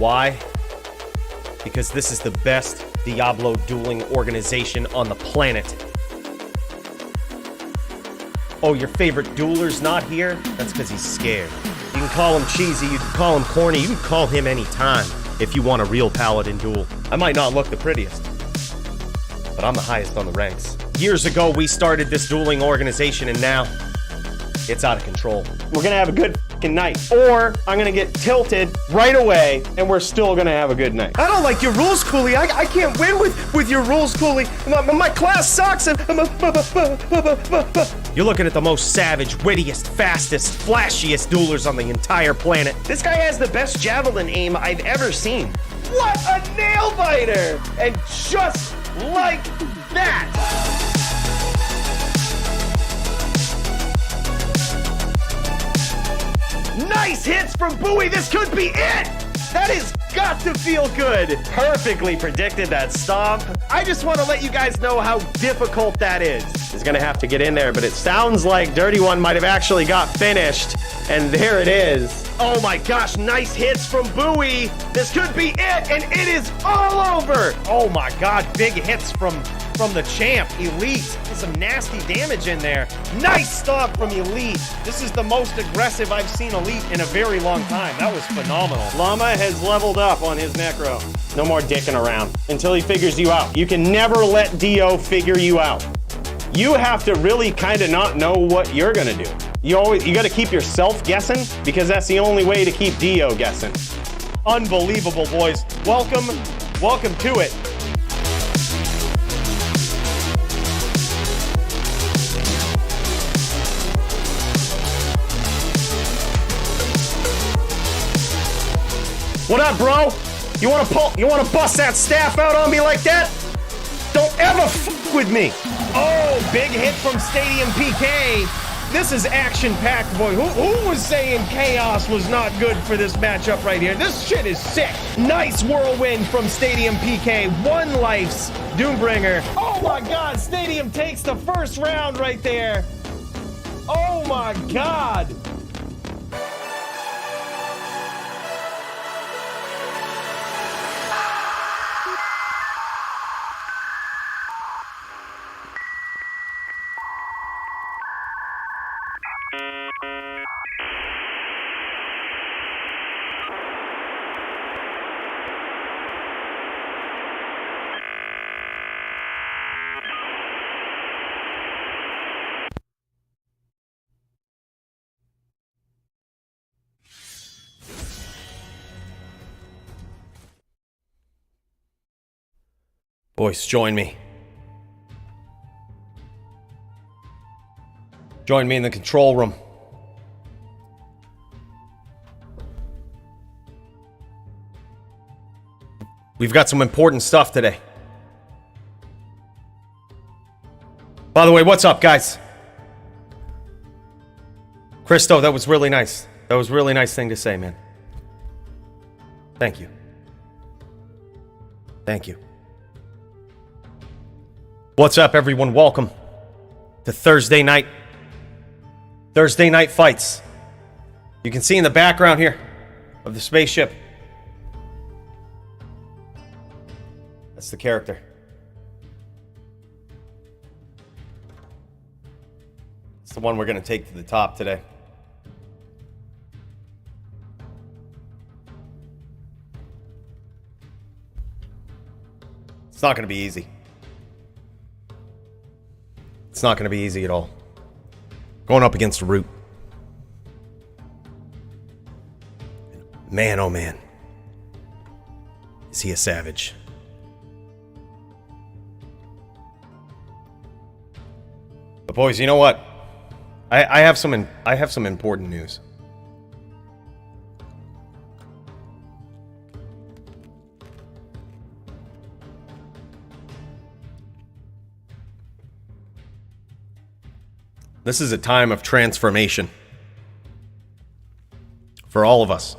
why? Because this is the best Diablo dueling organization on the planet. Oh, your favorite dueler's not here? That's because he's scared. You can call him cheesy, you can call him corny, you can call him any time if you want a real paladin duel. I might not look the prettiest, but I'm the highest on the ranks. Years ago, we started this dueling organization, and now it's out of control. We're gonna have a good fucking night, or I'm gonna get tilted right away, and we're still gonna have a good night. I don't like your rules, Cooley. I can't win with your rules, Cooley. My class sucks. You're looking at the most savage, wittiest, fastest, flashiest duelers on the entire planet. This guy has the best javelin aim I've ever seen. What a nail biter! And just like that! Nice hits from Bowie. This could be it. That has got to feel good. Perfectly predicted that stomp. I just want to let you guys know how difficult that is. He's going to have to get in there, but it sounds like Dirty One might have actually got finished. And there it is. Oh my gosh, nice hits from Bowie. This could be it, and it is all over. Oh my god, big hits from the champ, Elite. Some nasty damage in there. Nice stomp from Elite. This is the most aggressive I've seen Elite in a very long time. That was phenomenal. Llama has leveled up on his Necro. No more dicking around until he figures you out. You can never let Dio figure you out. You have to really kind of not know what you're gonna do. You gotta keep yourself guessing, because that's the only way to keep Dio guessing. Unbelievable, boys. Welcome to it. What up, bro? You wanna bust that staff out on me like that? Don't ever f with me. Oh, big hit from Stadium PK. This is action-packed, boy. Who was saying chaos was not good for this matchup right here? This shit is sick. Nice whirlwind from Stadium PK. One life's Doombringer. Oh my god, Stadium takes the first round right there. Oh my god. Boys, join me. Join me in the control room. We've got some important stuff today. By the way, what's up, guys? Christo, that was really nice. That was a really nice thing to say, man. Thank you. Thank you. What's up, everyone? Welcome to Thursday night fights. You can see in the background here of the spaceship. That's the character. It's the one we're going to take to the top today. It's not going to be easy. It's not going to be easy at all. Going up against Root. Man, oh man. Is he a savage. But boys, you know what? I have some important news. This is a time of transformation for all of us.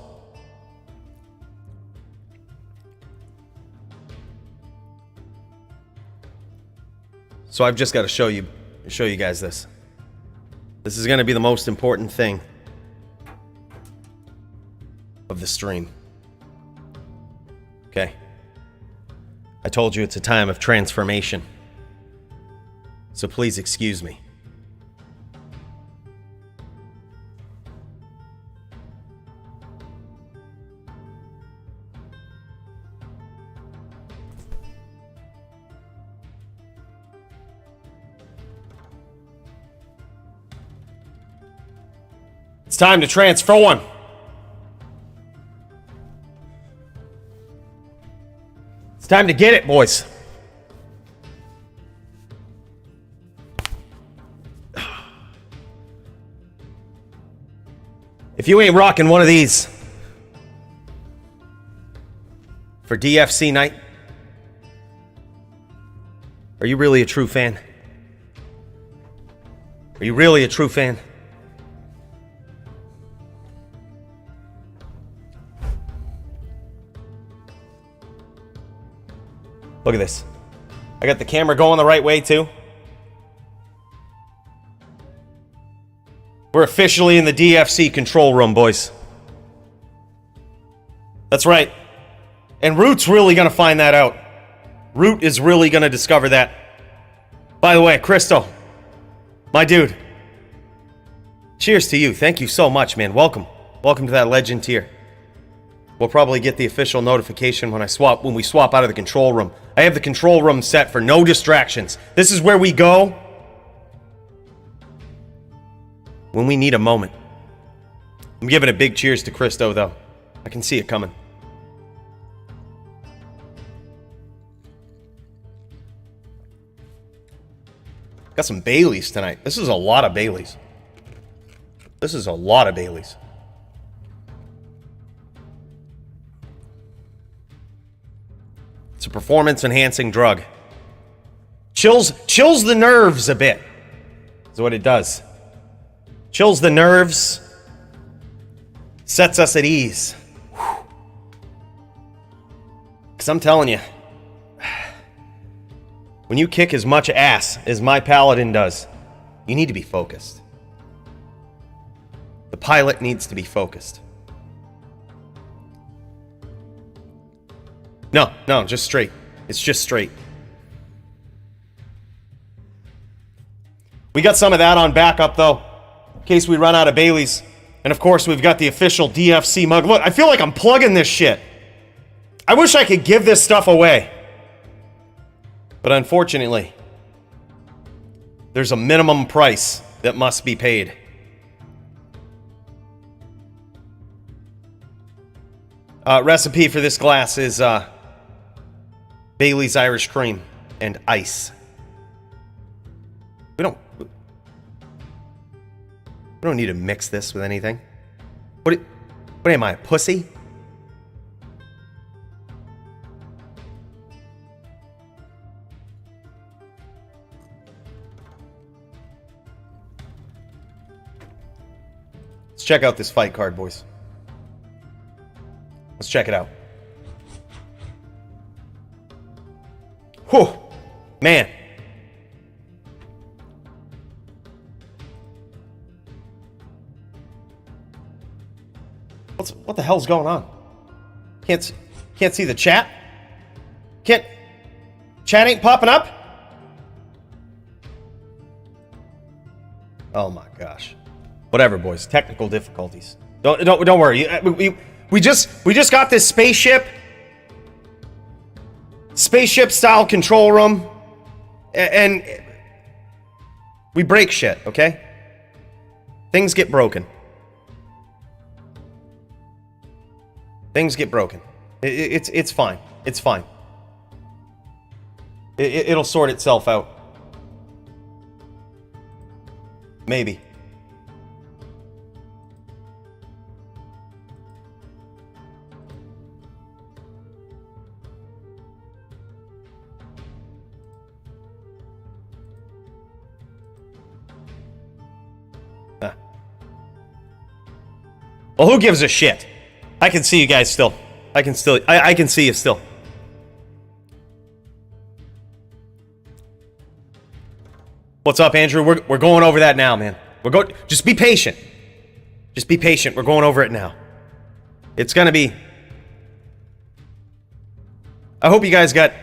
So I've just got to show you guys this. This is going to be the most important thing of the stream. Okay. I told you it's a time of transformation. So please excuse me. It's time to transfer one. It's time to get it, boys. If you ain't rocking one of these for DFC night, are you really a true fan? Are you really a true fan? Look at this. I got the camera going the right way too. We're officially in the DFC control room, boys. That's right. And Root's really gonna find that out. Root is really gonna discover that. By the way, Crystal, my dude. Cheers to you. Thank you so much, man. Welcome. Welcome to that legend tier. We'll probably get the official notification when we swap out of the control room. I have the control room set for no distractions. This is where we go when we need a moment. I'm giving a big cheers to Christo, though. I can see it coming. Got some Baileys tonight. This is a lot of Baileys. This is a lot of Baileys. It's a performance-enhancing drug. Chills the nerves a bit. Is what it does. Chills the nerves. Sets us at ease. Because I'm telling you, when you kick as much ass as my paladin does, you need to be focused. The pilot needs to be focused. No, just straight. It's just straight. We got some of that on backup, though, in case we run out of Baileys. And of course, we've got the official DFC mug. Look, I feel like I'm plugging this shit. I wish I could give this stuff away. But unfortunately, there's a minimum price that must be paid. Recipe for this glass is Bailey's Irish Cream and ice. We don't need to mix this with anything. What am I, a pussy? Let's check out this fight card, boys. Let's check it out. Whew, man. What the hell's going on? Can't see the chat? Chat ain't popping up? Oh my gosh. Whatever, boys. Technical difficulties. Don't worry. We just got this spaceship style control room, and we break shit. Okay? Things get broken. Things get broken. It's fine. It's fine. It'll sort itself out. Maybe. Well, who gives a shit? I can see you guys still. I can see you still. What's up, Andrew? We're going over that now, man. Just be patient. Just be patient. We're going over it now. It's gonna be I hope you guys got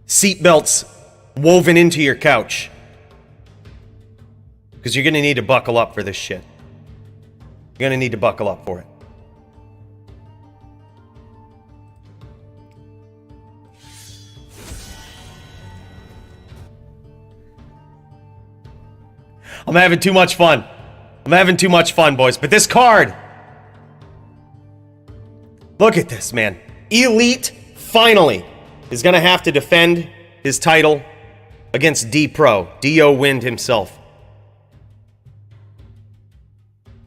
seatbelts woven into your couch. Because you're going to need to buckle up for this shit. You're going to need to buckle up for it. I'm having too much fun. I'm having too much fun, boys. But this card... Look at this, man. Elite, finally, is going to have to defend his title against DPRO. DIOWIND himself.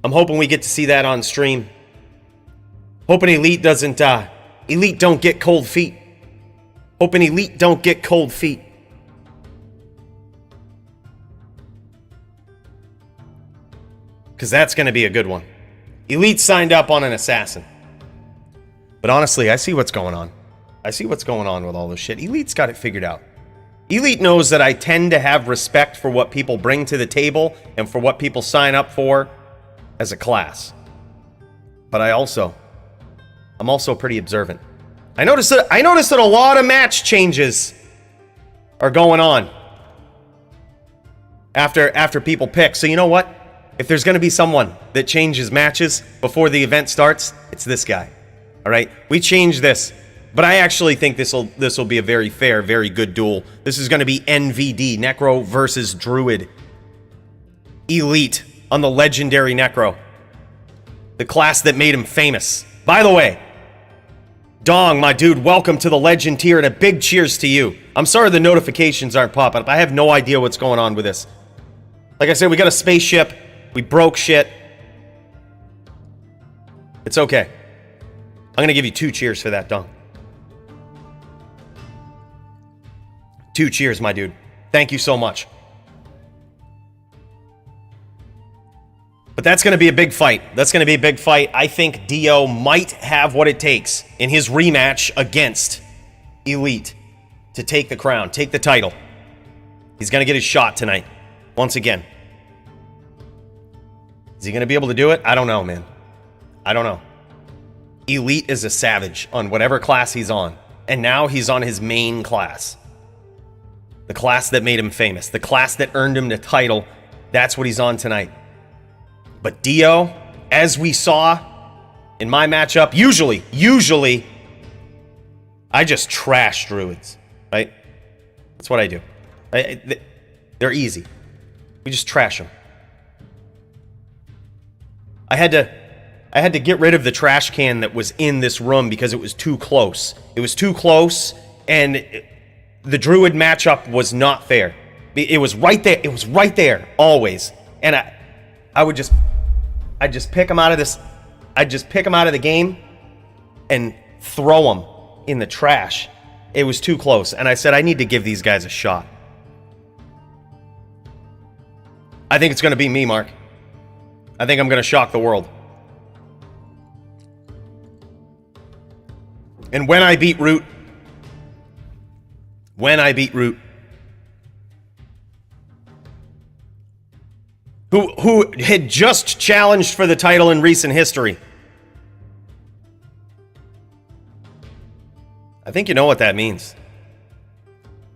I'm hoping we get to see that on stream. Hoping Elite doesn't, Elite don't get cold feet. Hoping Elite don't get cold feet. Because that's going to be a good one. Elite signed up on an assassin. But honestly, I see what's going on. I see what's going on with all this shit. Elite's got it figured out. Elite knows that I tend to have respect for what people bring to the table and for what people sign up for as a class. But I'm also pretty observant. I noticed that a lot of match changes are going on after people pick. So you know what? If there's going to be someone that changes matches before the event starts, it's this guy. All right? We changed this, but I actually think this will be a very fair, very good duel. This is going to be NVD, Necro versus Druid. Elite on the legendary Necro. The class that made him famous. By the way, Dong, my dude, welcome to the Legend tier and a big cheers to you. I'm sorry the notifications aren't popping up. I have no idea what's going on with this. Like I said, we got a spaceship. We broke shit. It's okay. I'm going to give you 2 cheers for that, Dong. 2 cheers, my dude. Thank you so much. But that's going to be a big fight. That's going to be a big fight. I think Dio might have what it takes in his rematch against Elite to take the crown, take the title. He's going to get his shot tonight, once again. Is he going to be able to do it? I don't know, man. I don't know. Elite is a savage on whatever class he's on. And now he's on his main class. The class that made him famous. The class that earned him the title. That's what he's on tonight. But Dio, as we saw in my matchup, usually, I just trash Druids, right? That's what I do. They're easy. We just trash them. I had to get rid of the trash can that was in this room because it was too close. It was too close, and the Druid matchup was not fair. It was right there. It was right there, always. And I'd just pick him out of this. I'd just pick him out of the game and throw him in the trash. It was too close. And I said, I need to give these guys a shot. I think it's going to be me, Mark. I think I'm going to shock the world. And when I beat Root, who had just challenged for the title in recent history. I think you know what that means.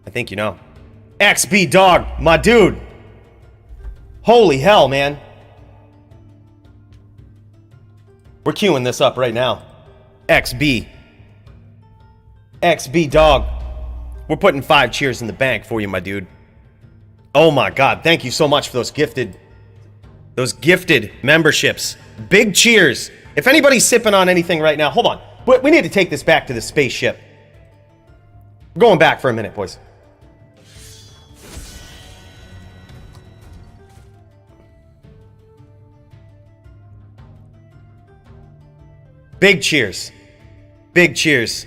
I think you know. XB Dog, my dude. Holy hell, man. We're queuing this up right now. XB Dog. We're putting 5 cheers in the bank for you, my dude. Oh my God, thank you so much for those gifted memberships. Big cheers. If anybody's sipping on anything right now, hold on. We need to take this back to the spaceship. We're going back for a minute, boys. Big cheers. Big cheers.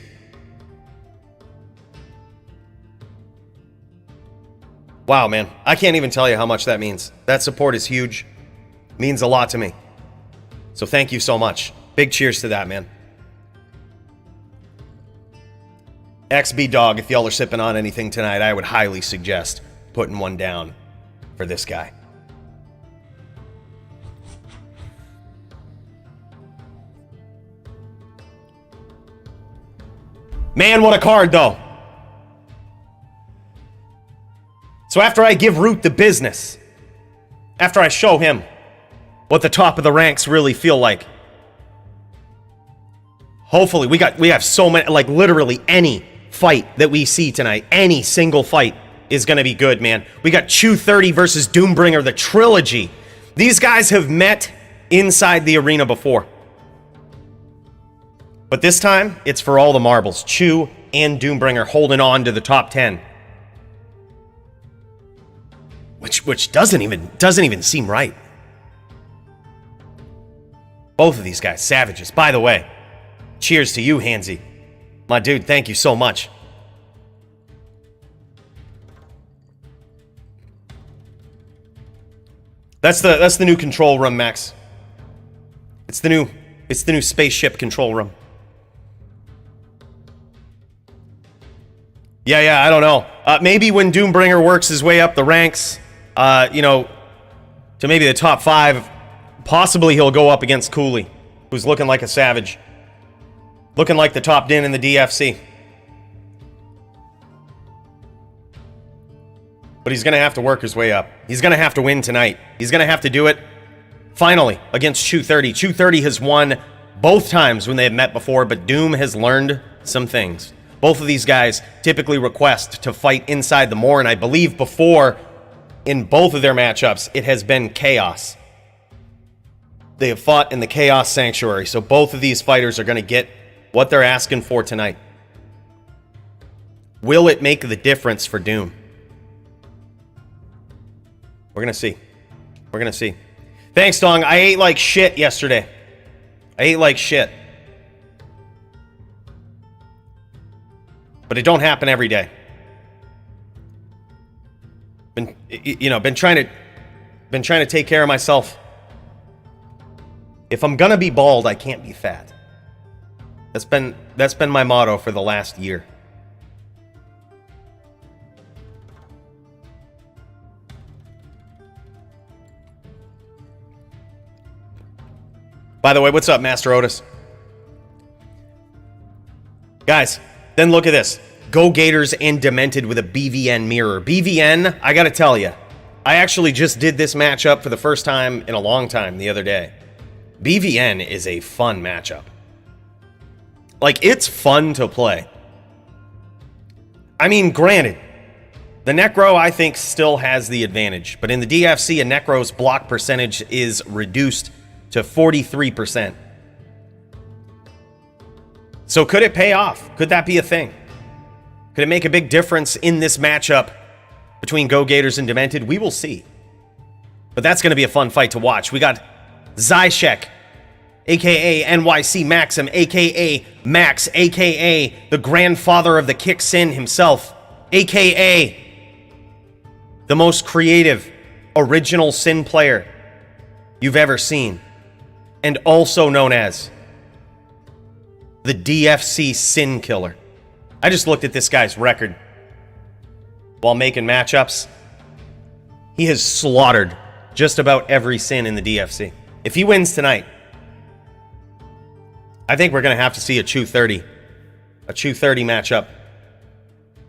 Wow, man. I can't even tell you how much that means. That support is huge. Means a lot to me. So thank you so much. Big cheers to that, man. XB Dog, if y'all are sipping on anything tonight, I would highly suggest putting one down for this guy. Man, what a card, though. So after I give Root the business, after I show him what the top of the ranks really feel like, hopefully we have so many, like literally any fight that we see tonight, any single fight is going to be good, man. We got Chew 30 versus Doombringer, the trilogy. These guys have met inside the arena before. But this time, it's for all the marbles. Chew and Doombringer holding on to the top 10. Which doesn't even seem right. Both of these guys, savages. By the way, cheers to you, Hansy. My dude, thank you so much. That's the new control room, Max. It's the new spaceship control room. Yeah, I don't know. Maybe when Doombringer works his way up the ranks, to maybe the top 5, possibly he'll go up against Cooley, who's looking like a savage. Looking like the top din in the DFC. But he's going to have to work his way up. He's going to have to win tonight. He's going to have to do it, finally, against Chew 30. Chew 30 has won both times when they have met before, but Doom has learned some things. Both of these guys typically request to fight inside the Moor, and I believe before, in both of their matchups, it has been Chaos. They have fought in the Chaos Sanctuary, so both of these fighters are going to get what they're asking for tonight. Will it make the difference for Doom? We're going to see. We're going to see. Thanks, Dong. I ate like shit yesterday. I ate like shit. But it don't happen every day. Been trying to take care of myself. If I'm gonna be bald, I can't be fat. That's been my motto for the last year. By the way, what's up, Master Otis? Guys, then look at this. Go Gators and Demented with a BVN mirror. BVN, I gotta tell you, I actually just did this matchup for the first time in a long time the other day. BVN is a fun matchup. Like, it's fun to play. I mean, granted, the Necro, I think, still has the advantage. But in the DFC, a Necro's block percentage is reduced to 43%. So could it pay off? Could that be a thing? Could it make a big difference in this matchup between Go Gators and Demented? We will see. But that's going to be a fun fight to watch. We got Zyshek, a.k.a. NYC Maxim, a.k.a. Max, a.k.a. the grandfather of the Kick Sin himself, a.k.a. the most creative, original Sin player you've ever seen, and also known as the DFC Sin Killer. I just looked at this guy's record while making matchups. He has slaughtered just about every Sin in the DFC. If he wins tonight, I think we're going to have to see a Chew 30 matchup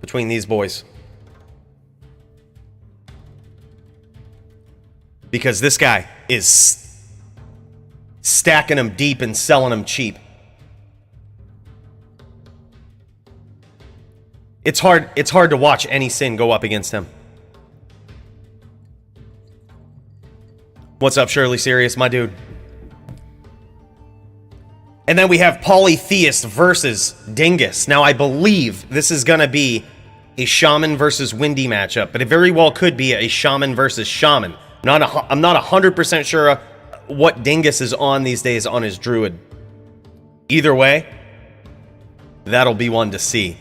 between these boys. Because this guy is stacking them deep and selling them cheap. It's hard to watch any Sin go up against him. What's up, Shirley Serious, my dude? And then we have Polytheist versus Dingus. Now, I believe this is going to be a Shaman versus Windy matchup, but it very well could be a Shaman versus Shaman. I'm not 100% sure what Dingus is on these days on his Druid. Either way, that'll be one to see.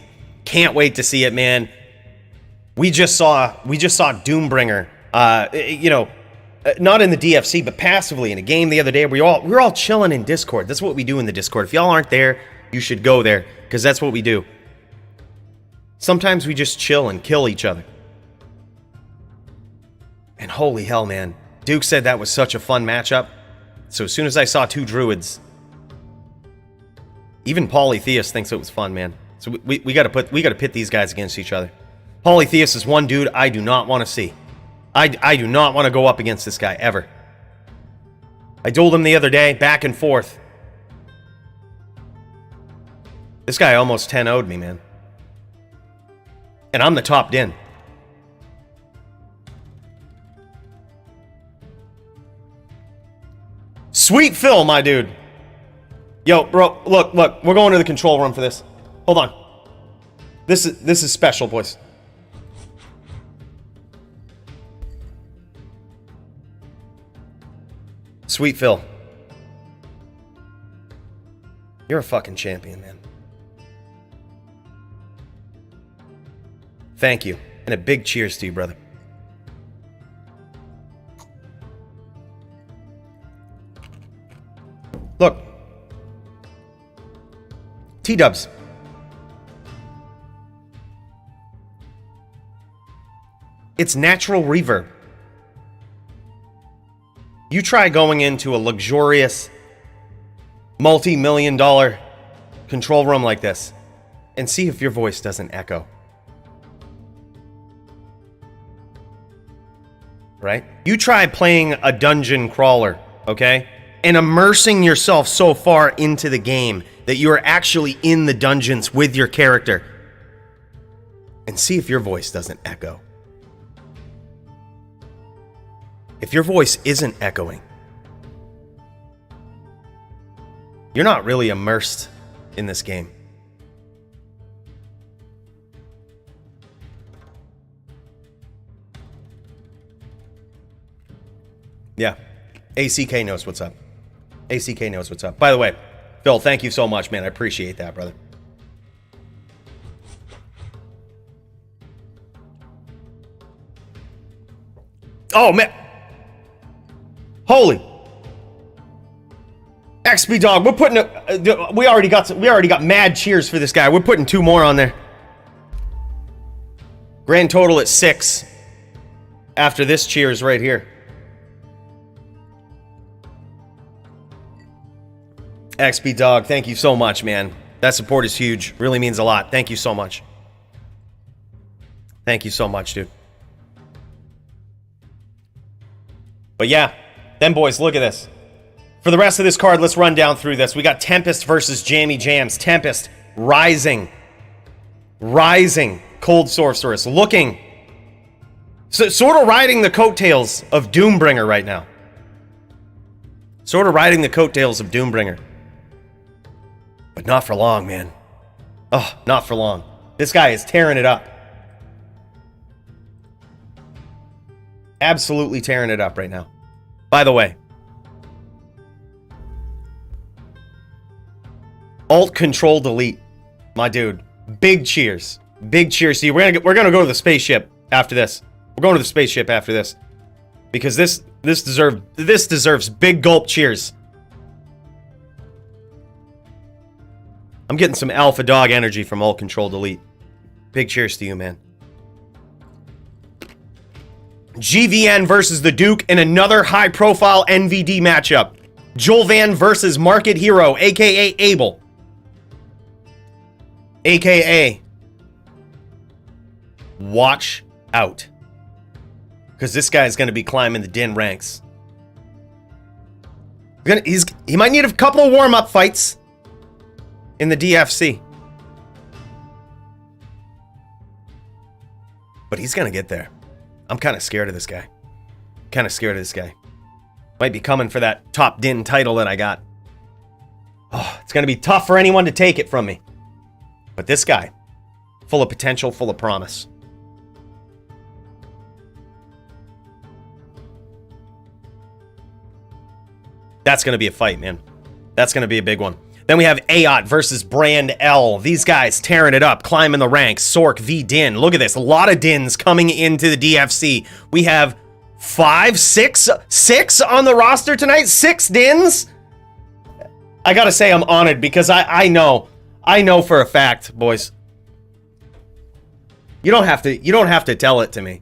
Can't wait to see it, man. We just saw Doombringer, not in the DFC, but passively in a game the other day. We were all chilling in Discord. That's what we do in the Discord. If y'all aren't there, you should go there, because that's what we do. Sometimes we just chill and kill each other. And holy hell, man. Duke said that was such a fun matchup. So as soon as I saw two Druids, even Polytheist thinks it was fun, man. So we gotta pit these guys against each other. Polytheist is one dude I do not want to see. I do not want to go up against this guy ever. I dueled him the other day, back and forth. This guy almost 10-0'd me, man. And I'm the top din. Sweet Phil, my dude. Yo, bro, look, we're going to the control room for this. Hold on. This is special, boys. Sweet Phil. You're a fucking champion, man. Thank you. And a big cheers to you, brother. Look. T-dubs. It's natural reverb. You try going into a luxurious, multi-million-dollar control room like this and see if your voice doesn't echo. Right? You try playing a dungeon crawler, okay? And immersing yourself so far into the game that you are actually in the dungeons with your character. And see if your voice doesn't echo. If your voice isn't echoing, you're not really immersed in this game. Yeah. ACK knows what's up. ACK knows what's up. By the way, Phil, thank you so much, man. I appreciate that, brother. Oh, man. Holy. XP Dog, we're putting we already got mad cheers for this guy. We're putting 2 more on there. Grand total at 6 after this cheers right here. XP Dog, thank you so much, man. That support is huge. Really means a lot. Thank you so much. Thank you so much, dude. But yeah, then boys, look at this. For the rest of this card, let's run down through this. We got Tempest versus Jammy Jams. Tempest, rising. Rising Cold Sorceress. Looking. So, sort of riding the coattails of Doombringer right now. Sort of riding the coattails of Doombringer. But not for long, man. Oh, not for long. This guy is tearing it up. Absolutely tearing it up right now. By the way, Alt Control Delete, my dude. Big cheers. Big cheers to you. We're gonna go to the spaceship after this. We're going to the spaceship after this. Because this deserves big gulp cheers. I'm getting some alpha dog energy from Alt Control Delete. Big cheers to you, man. GVN versus the Duke in another high-profile NVD matchup. Jolvan versus Market Hero, a.k.a. Abel. A.k.a. Watch out. Because this guy's going to be climbing the Din ranks. He might need a couple of warm-up fights in the DFC. But he's going to get there. I'm kind of scared of this guy. Kind of scared of this guy. Might be coming for that top Din title that I got. Oh, it's going to be tough for anyone to take it from me. But this guy, full of potential, full of promise. That's going to be a fight, man. That's going to be a big one. Then we have Aot versus Brand L. These guys tearing it up, climbing the ranks. Sork v Din. Look at this. A lot of Dins coming into the DFC. We have 6 on the roster tonight. 6 Dins. I gotta say I'm honored because I know for a fact, boys. You don't have to tell it to me.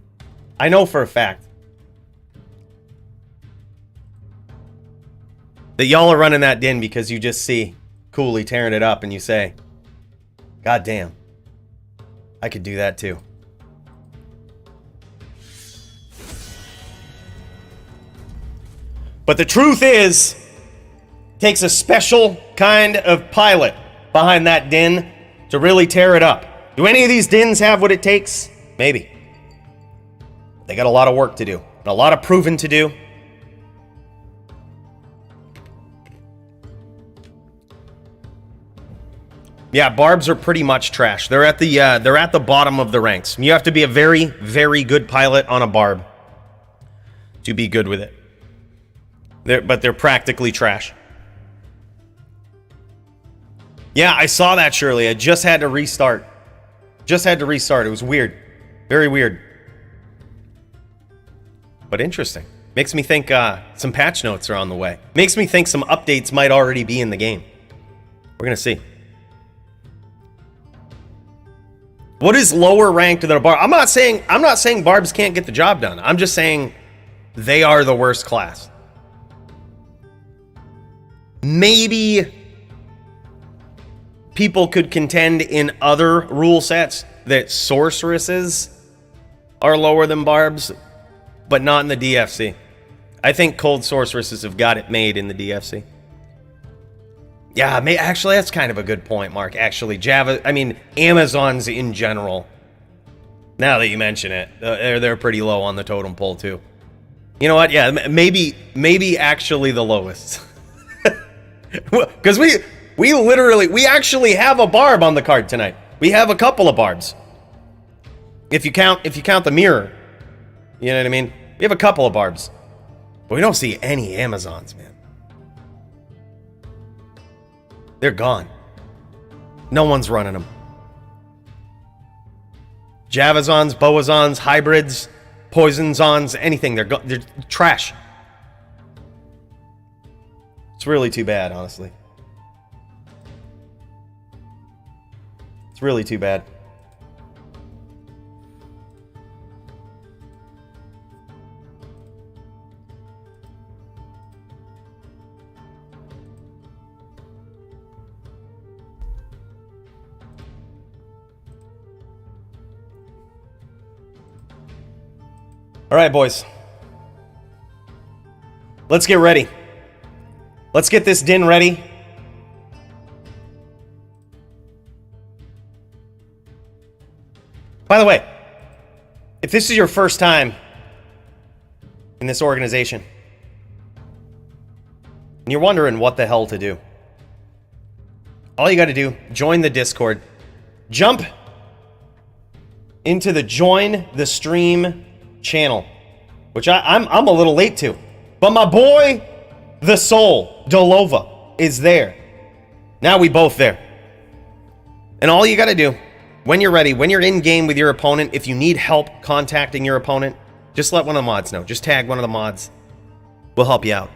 I know for a fact that y'all are running that Din because you just see Cooley tearing it up and you say, God damn. I could do that too. But the truth is, it takes a special kind of pilot behind that din to really tear it up. Do any of these dins have what it takes? Maybe. They got a lot of work to do, and a lot of proving to do. Yeah, barbs are pretty much trash. They're at the bottom of the ranks. You have to be a very, very good pilot on a barb to be good with it. But they're practically trash. Yeah, I saw that, Shirley. I just had to restart. It was weird. Very weird. But interesting. Makes me think some patch notes are on the way. Makes me think some updates might already be in the game. We're going to see. What is lower ranked than a barb? I'm not saying barbs can't get the job done. I'm just saying they are the worst class. Maybe people could contend in other rule sets that sorceresses are lower than barbs, but not in the DFC. I think cold sorceresses have got it made in the DFC. Yeah, actually, that's kind of a good point, Mark. Actually, Amazons in general, now that you mention it, they're pretty low on the totem pole, too. You know what? Yeah, maybe actually the lowest. Because we actually have a barb on the card tonight. We have a couple of barbs. If you count the mirror, you know what I mean? We have a couple of barbs. But we don't see any Amazons, man. They're gone. No one's running them. Javazons, Boazons, hybrids, Poisonzons, anything. They're trash. It's really too bad, honestly. It's really too bad. All right, boys. Let's get ready. Let's get this din ready. By the way, if this is your first time in this organization, and you're wondering what the hell to do, all you got to do, join the Discord. Jump into the join the stream channel, which I'm a little late to, but my boy the Soul Dolova is there. Now we both there. And all you got to do when you're ready, when you're in game with your opponent, if you need help contacting your opponent, just let one of the mods know. Just tag one of the mods. We'll help you out.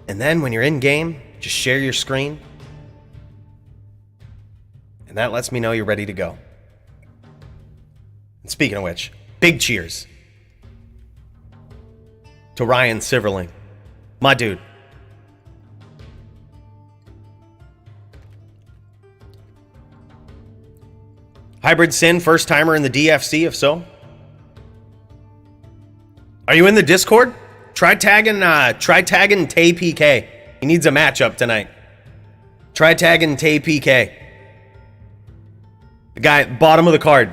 And then when you're in game, just share your screen. And that lets me know you're ready to go. And speaking of which, big cheers to Ryan Silverling, my dude. Hybrid Sin, first timer in the DFC, if so. Are you in the Discord? Try tagging Tay PK. He needs a matchup tonight. Try tagging Tay PK. The guy at the bottom of the card.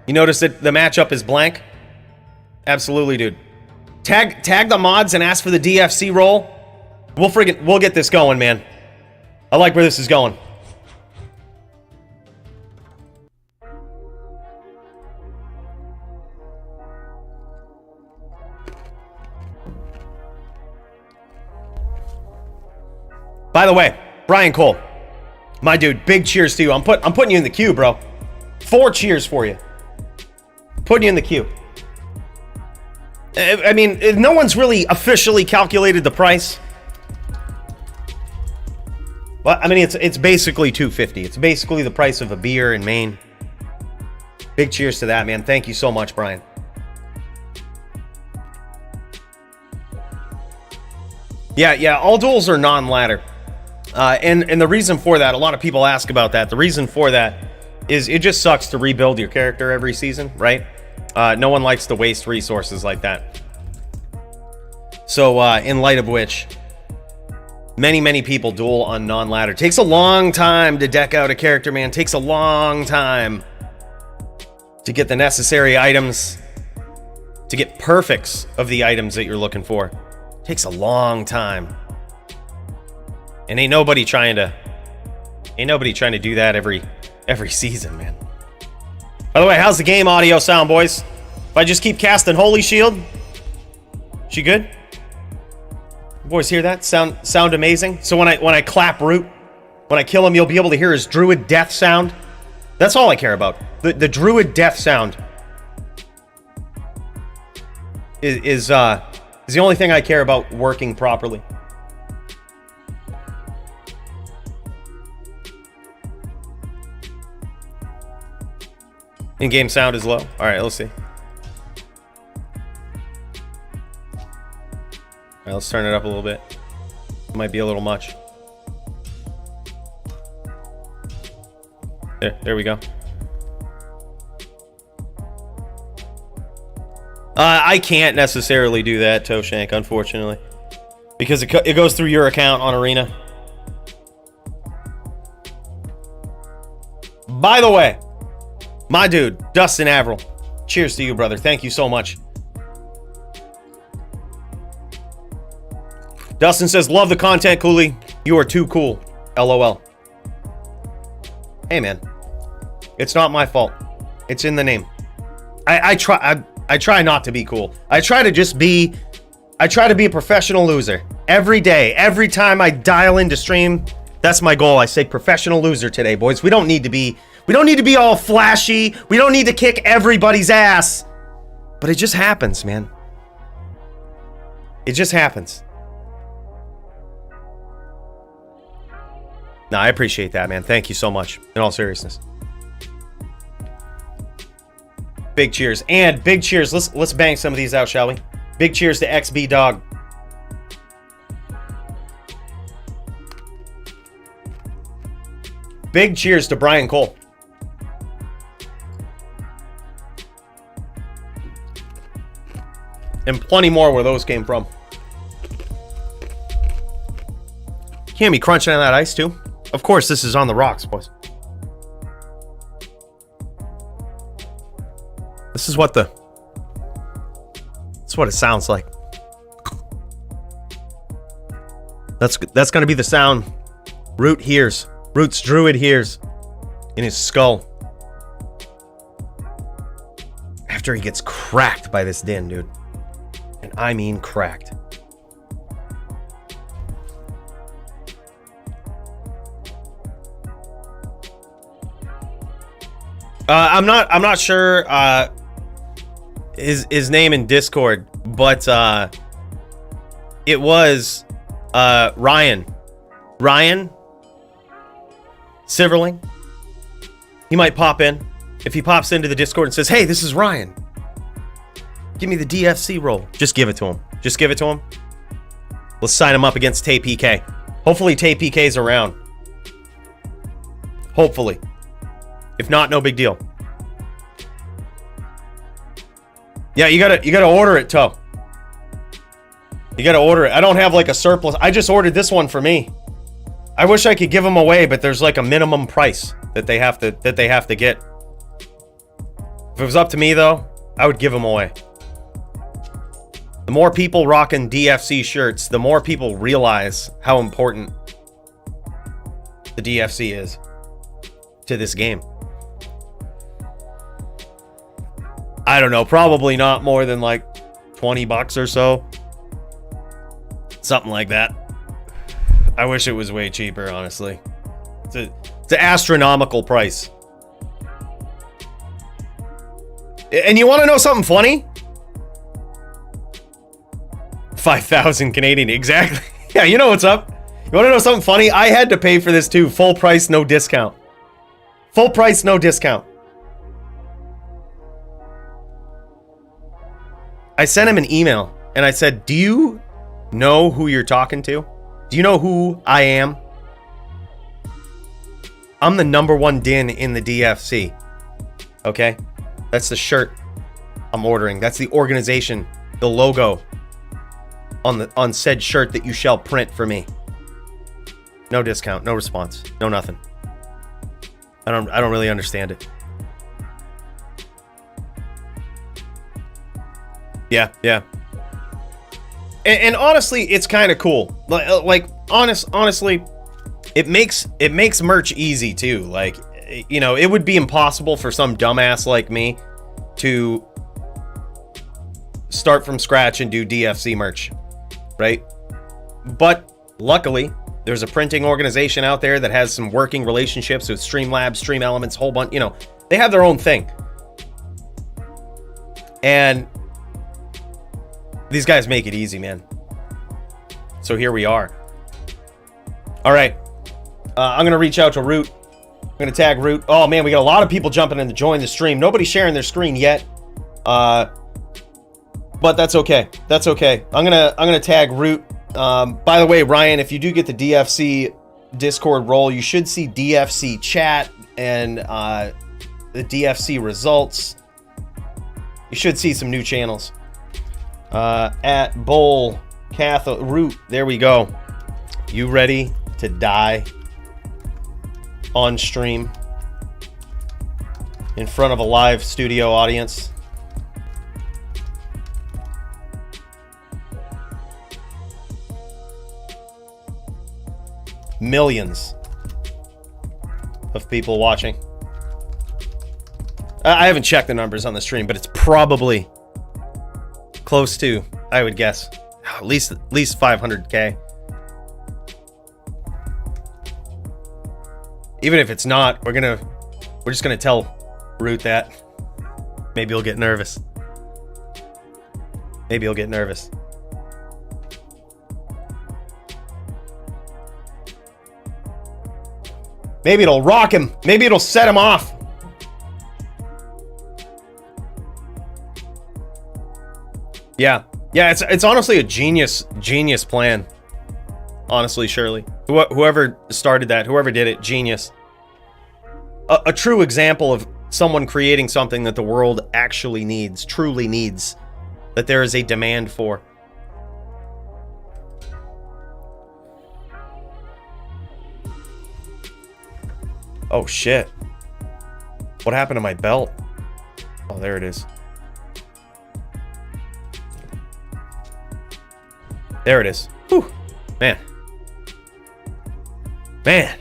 You notice that the matchup is blank? Absolutely, dude. Tag the mods and ask for the DFC role. We'll get this going, man. I like where this is going. By the way, Brian Cole, my dude, big cheers to you. I'm putting you in the queue, bro. 4 cheers for you. Putting you in the queue. I mean, no one's really officially calculated the price. Well, I mean, it's basically $250. It's basically the price of a beer in Maine. Big cheers to that, man. Thank you so much, Brian. Yeah, all duels are non-ladder. And the reason for that, a lot of people ask about that. The reason for that is it just sucks to rebuild your character every season, right? No one likes to waste resources like that. So in light of which, many people duel on non-ladder. Takes a long time to deck out a character, man. Takes a long time to get the necessary items, to get perfects of the items that you're looking for. Takes a long time. And ain't nobody trying to do that every season, man. By the way, how's the game audio sound, boys? If I just keep casting Holy Shield, she good? Boys, hear that? Sound amazing? So when I clap Root, when I kill him, you'll be able to hear his Druid death sound. That's all I care about. The Druid death sound is the only thing I care about working properly. In-game sound is low. All right, let's see. All right, let's turn it up a little bit. It might be a little much. There we go. I can't necessarily do that, Toshank, unfortunately, because it goes through your account on Arena. By the way, my dude, Dustin Averill, cheers to you, brother. Thank you so much. Dustin says, love the content, Cooley. You are too cool. LOL. Hey, man. It's not my fault. It's in the name. I try not to be cool. I try to be a professional loser. Every day, every time I dial into stream, that's my goal. I say professional loser today, boys. We don't need to be all flashy. We don't need to kick everybody's ass. But it just happens, man. It just happens. No, I appreciate that, man. Thank you so much. In all seriousness. Big cheers. And big cheers. Let's bang some of these out, shall we? Big cheers to XB Dog. Big cheers to Brian Cole. And plenty more where those came from. Can't be crunching on that ice, too. Of course, this is on the rocks, boys. This is what it sounds like. That's going to be the sound Root hears. Root's Druid hears in his skull. After he gets cracked by this din, dude. And I mean cracked. I'm not sure his name in Discord, but it was Ryan Siverling. He might pop in. If he pops into the Discord and says, "Hey, this is Ryan. Give me the DFC role." Just give it to him. Just give it to him. Let's sign him up against Tay PK. Hopefully Tay PK's around. Hopefully. If not, no big deal. Yeah, you gotta order it, Toe. You gotta order it. I don't have like a surplus. I just ordered this one for me. I wish I could give them away, but there's like a minimum price that they have to get. If it was up to me though, I would give them away. The more people rocking DFC shirts, the more people realize how important the DFC is to this game. I don't know, probably not more than like $20 or so. Something like that. I wish it was way cheaper, honestly. It's an astronomical price. And you want to know something funny? 5,000 Canadian, exactly. Yeah, you know what's up. You want to know something funny? I had to pay for this too. Full price, no discount. Full price, no discount. I sent him an email and I said, "Do you know who you're talking to? Do you know who I am?" I'm the #1 DIN in the DFC. Okay? That's the shirt I'm ordering. That's the organization, the logo on said shirt that you shall print for me. No discount, no response, no nothing. I don't really understand it. Yeah. And honestly, it's kind of cool. Like honestly, it makes merch easy too. Like, you know, it would be impossible for some dumbass like me to start from scratch and do DFC merch, right? But luckily, there's a printing organization out there that has some working relationships with Streamlabs, Stream Elements, whole bunch, you know, they have their own thing. And these guys make it easy, man. So here we are. All right. I'm going to reach out to Root. I'm going to tag Root. Oh, man, we got a lot of people jumping in to join the stream. Nobody's sharing their screen yet. But that's okay. That's okay. I'm gonna tag Root. By the way, Ryan, if you do get the DFC Discord role, you should see DFC chat and the DFC results. You should see some new channels. At Bowl Catholic Root. There we go. You ready to die on stream in front of a live studio audience? Millions of people watching. I haven't checked the numbers on the stream, but it's probably close to, I would guess, at least 500K. Even if it's not, we're just gonna tell Root that. Maybe he'll get nervous. Maybe he'll get nervous. Maybe it'll rock him. Maybe it'll set him off. Yeah. Yeah, it's honestly a genius plan. Honestly, Shirley. Whoever started that, whoever did it, genius. A true example of someone creating something that the world actually needs, truly needs, that there is a demand for. Oh shit. What happened to my belt? Oh, there it is. There it is. Whew. Man. Man.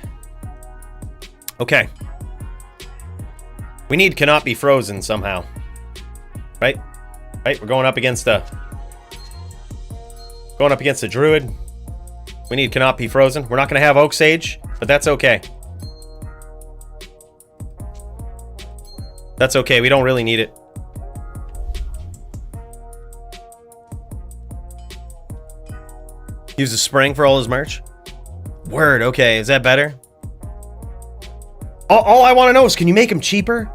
Okay. We need cannot be frozen somehow. Right? Right? We're going up against a druid. We need cannot be frozen. We're not going to have Oak Sage, but that's okay. That's okay. We don't really need it. Use a spring for all his merch. Word. Okay. Is that better? All I want to know is, can you make him cheaper?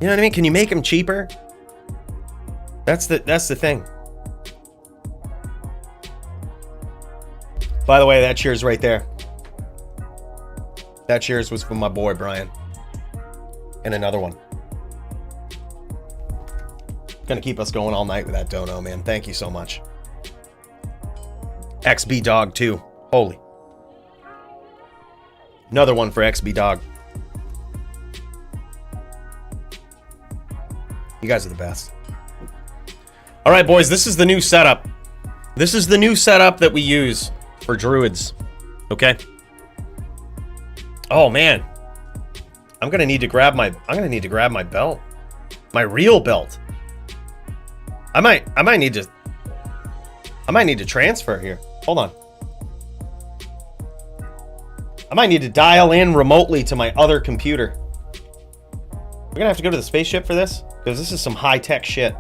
You know what I mean? Can you make him cheaper? That's the thing. By the way, that cheers right there. That cheers was from my boy Brian. And another one. Gonna keep us going all night with that dono, man. Thank you so much. XB Dog too. Holy. Another one for XB Dog. You guys are the best. All right, boys, this is the new setup. This is the new setup that we use for druids. Okay? Oh man. I'm gonna need to grab my belt. My real belt. I might need to transfer here. Hold on. I might need to dial in remotely to my other computer. We're gonna have to go to the spaceship for this, because this is some high-tech shit.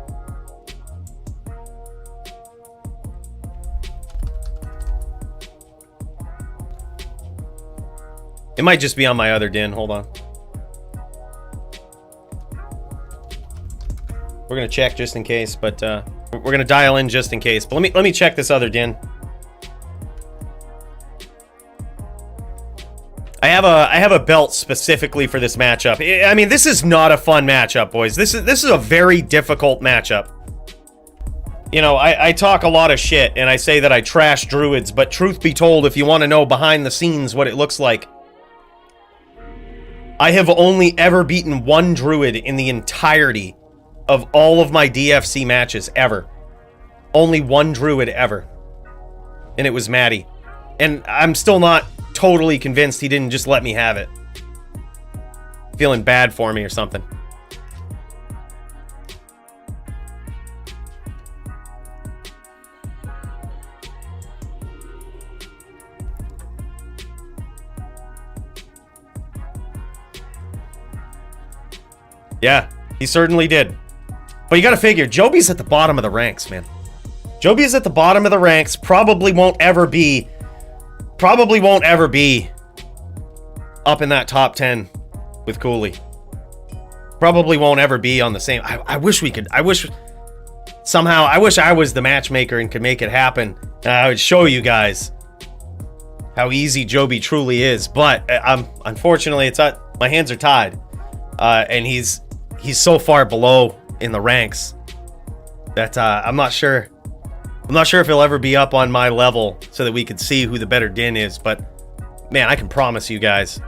It might just be on my other DIN. Hold on. We're gonna check just in case, but we're gonna dial in just in case. But let me check this other DIN. I have a belt specifically for this matchup. I mean, this is not a fun matchup, boys. This is a very difficult matchup. You know, I talk a lot of shit, and I say that I trash druids, but truth be told, if you want to know behind the scenes what it looks like, I have only ever beaten one druid in the entirety of all of my DFC matches, ever. Only one druid ever. And it was Maddie. And I'm still not totally convinced he didn't just let me have it. Feeling bad for me or something. Yeah, he certainly did. But you gotta figure, Joby's at the bottom of the ranks, man. Joby's at the bottom of the ranks, probably won't ever be up in that top 10 with Cooley. Probably won't ever be on the same. I wish I wish I was the matchmaker and could make it happen. I would show you guys how easy Joby truly is. But unfortunately, my hands are tied. And he's so far below in the ranks that I'm not sure. I'm not sure if he'll ever be up on my level so that we could see who the better Din is, but man, I can promise you guys,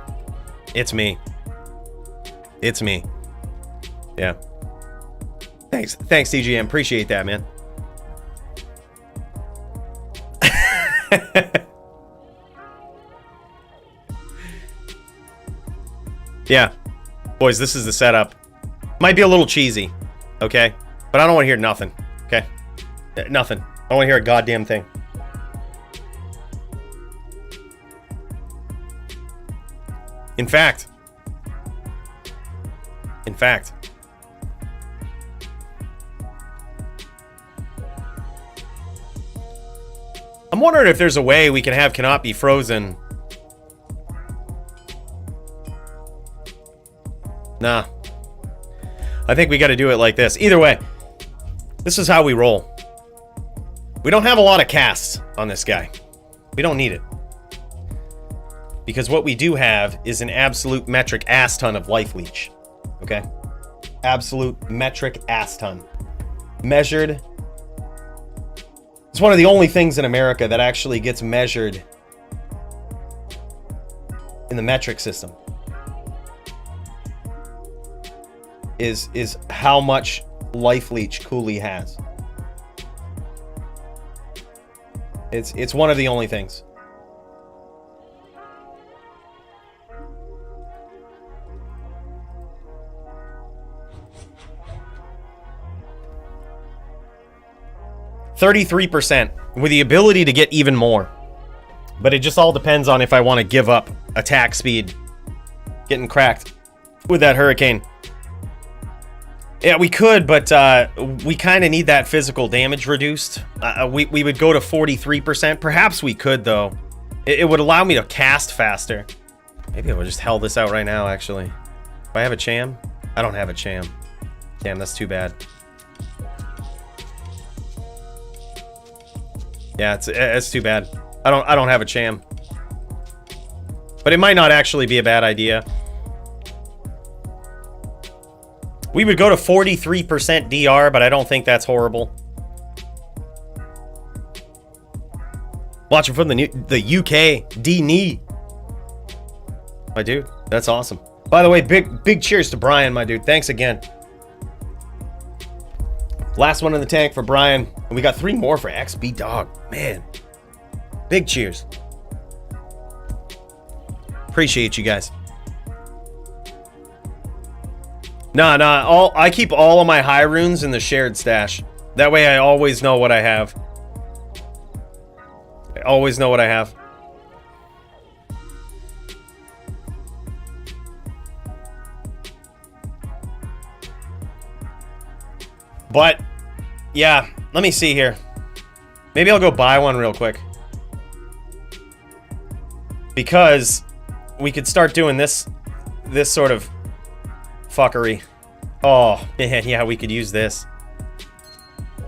it's me. It's me. Yeah. Thanks, DGM. Appreciate that, man. Yeah. Boys, this is the setup. Might be a little cheesy, okay? But I don't want to hear nothing, okay? Nothing. I don't want to hear a goddamn thing. In fact, I'm wondering if there's a way we can have Cannot Be Frozen. Nah. I think we got to do it like this. Either way, this is how we roll. We don't have a lot of casts on this guy. We don't need it. Because what we do have is an absolute metric ass ton of life leech. Okay? Absolute metric ass ton. Measured. It's one of the only things in America that actually gets measured in the metric system. Is how much life leech Cooley has. It's one of the only things. %33% with the ability to get even more. But it just all depends on if I want to give up attack speed. Getting cracked with that hurricane. Yeah, we could, but we kind of need that physical damage reduced. We would go to 43%. Perhaps we could, though. It would allow me to cast faster. Maybe I will just hell this out right now, actually. Do I have a Cham? I don't have a Cham. Damn, that's too bad. Yeah, it's too bad. I don't have a Cham. But it might not actually be a bad idea. We would go to 43% DR, but I don't think that's horrible. Watching from the UK, D-Knee. My dude, that's awesome. By the way, big cheers to Brian, my dude. Thanks again. Last one in the tank for Brian. And we got 3 more for XB Dog. Man. Big cheers. Appreciate you guys. Nah, I keep all of my high runes in the shared stash. That way I always know what I have. I always know what I have. But, yeah, let me see here. Maybe I'll go buy one real quick. Because we could start doing this sort of fuckery. Oh, man, yeah, we could use this.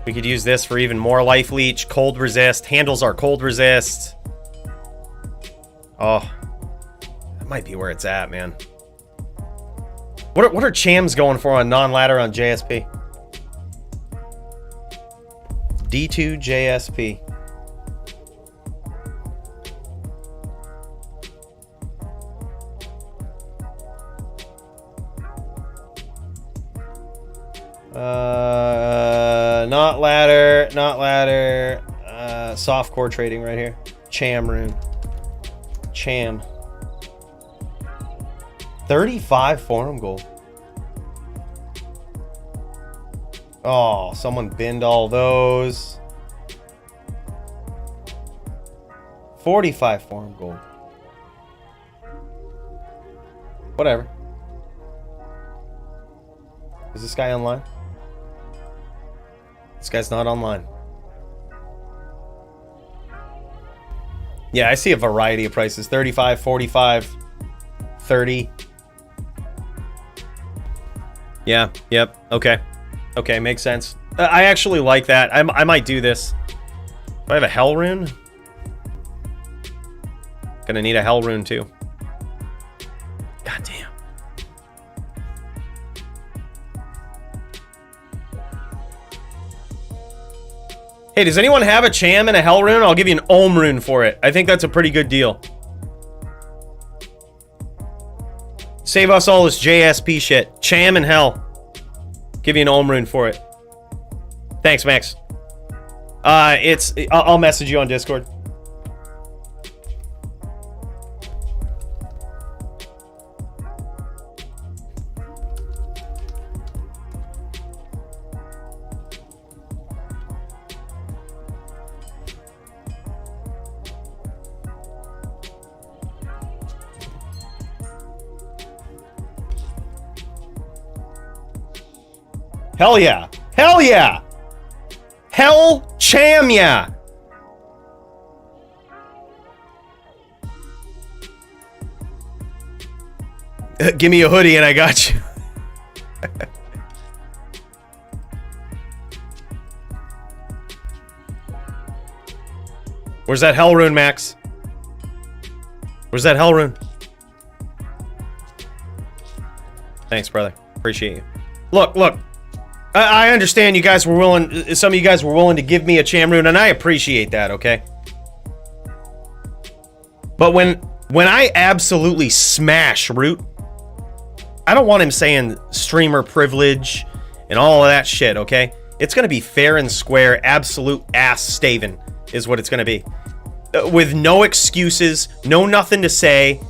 We could use this for even more life leech, cold resist, handles our cold resist. Oh, might be where it's at, man. What are Chams going for on non-ladder on JSP? D2 JSP. Not ladder, not ladder. Soft core trading right here. Cham rune. Cham. 35 forum gold. Oh, someone binned all those. 45 forum gold. Whatever. Is this guy online? This guy's not online. Yeah, I see a variety of prices. 35, 45, 30. Yeah, yep, okay. Okay, makes sense. I actually like that. I might do this. Do I have a hell rune? Gonna need a hell rune too. God damn. Hey, does anyone have a Cham and a hell rune? I'll give you an Ohm rune for it. I think that's a pretty good deal. Save us all this JSP shit. Cham and hell. Give you an Ohm rune for it. Thanks, Max. I'll message you on Discord. Hell yeah. Hell yeah. Hell Cham yeah. Give me a hoodie and I got you. Where's that hell rune, Max? Where's that hell rune? Thanks, brother. Appreciate you. Look. I understand you guys were willing, some of you guys were willing to give me a Cham rune, and I appreciate that, okay? But when I absolutely smash Root, I don't want him saying streamer privilege and all of that shit, okay? It's gonna be fair and square, absolute ass stavin is what it's gonna be. With no excuses, no nothing to say.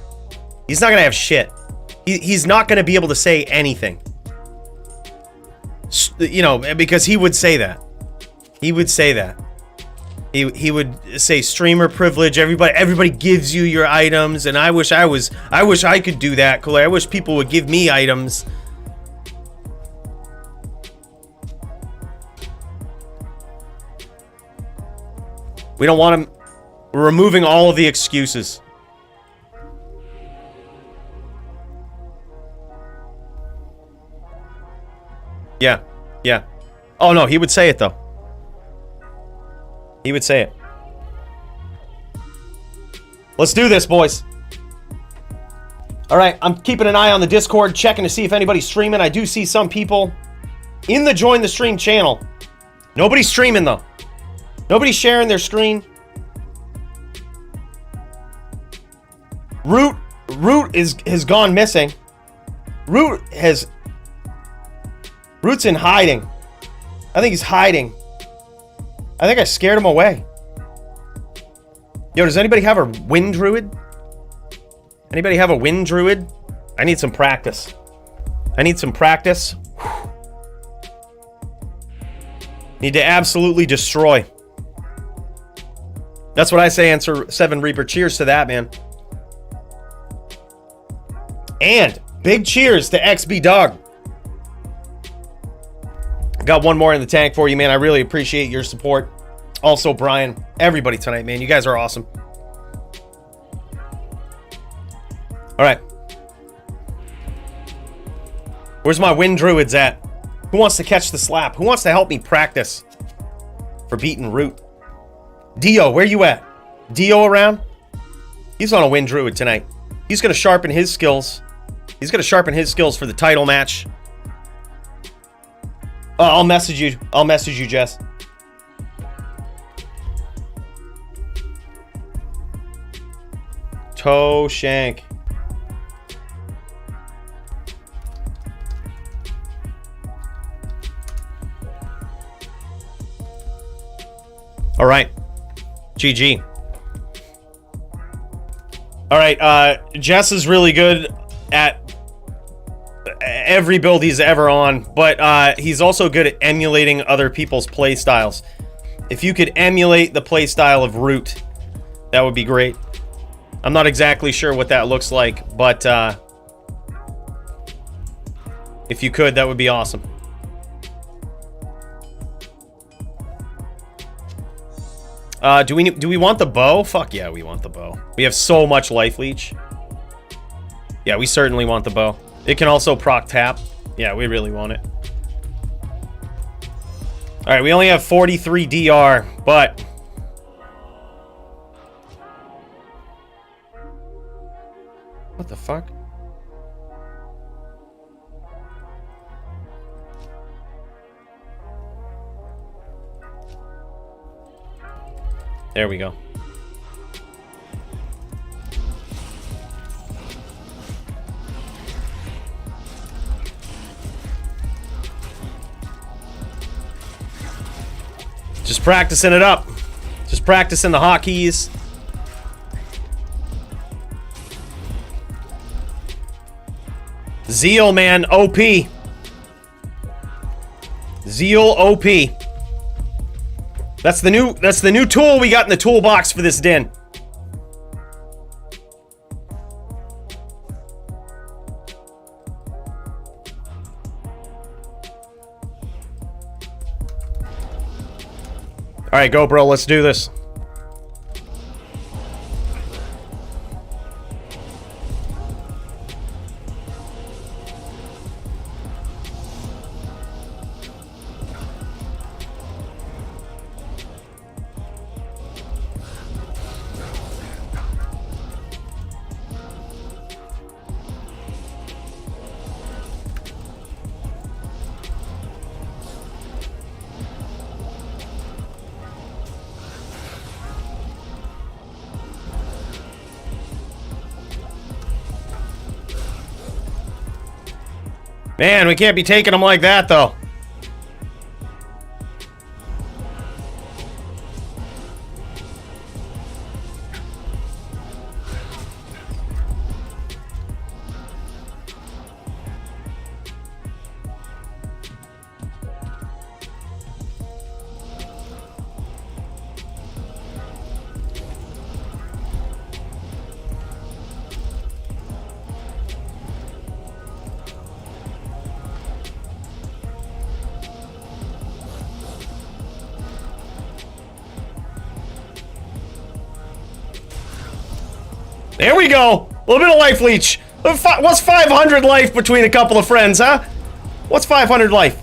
He's not gonna have shit. He's not gonna be able to say anything. You know, because he would say that. He would say that. He would say streamer privilege. Everybody gives you your items, and I wish I could do that, Cooler. I wish people would give me items. We don't want him. We're removing all of the excuses. Yeah. Oh no, he would say it though. He would say it. Let's do this, boys. All right, I'm keeping an eye on the Discord, checking to see if anybody's streaming. I do see some people in the join the stream channel. Nobody's streaming though. Nobody's sharing their screen. Root has gone missing. Root's in hiding. I think he's hiding. I think I scared him away. Yo, does anybody have a wind druid? Anybody have a wind druid? I need some practice. Need to absolutely destroy. That's what I say, Answer 7 Reaper. Cheers to that, man. And big cheers to XB Dog. Got one more in the tank for you, man. I really appreciate your support. Also, Brian, everybody tonight, man. You guys are awesome. All right. Where's my wind druids at? Who wants to catch the slap? Who wants to help me practice for beating Root? Dio, where you at? Dio around? He's on a wind druid tonight. He's going to sharpen his skills. He's going to sharpen his skills for the title match. I'll message you. I'll message you, Jess. Toe shank. All right. GG. All right. Jess is really good at every build he's ever on, but he's also good at emulating other people's play styles. If you could emulate the play style of Root, that would be great. I'm not exactly sure what that looks like, but if you could, that would be awesome. Do we want the bow? Fuck yeah, we want the bow. We have so much life leech. Yeah, we certainly want the bow. It can also proc tap. Yeah, we really want it. Alright, we only have 43 DR, but... What the fuck? There we go. Just practicing it up. Just practicing the hotkeys. Zeal, man, OP. Zeal OP. That's the new tool we got in the toolbox for this din. All right, go, bro. Let's do this. Man, we can't be taking them like that, though. There we go. A little bit of life leech. What's 500 life between a couple of friends, huh? What's 500 life?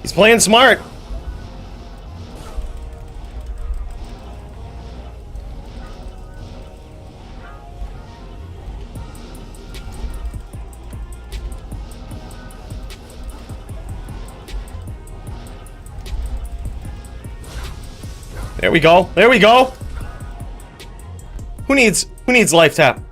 He's playing smart. There we go. There we go. Who needs life tap?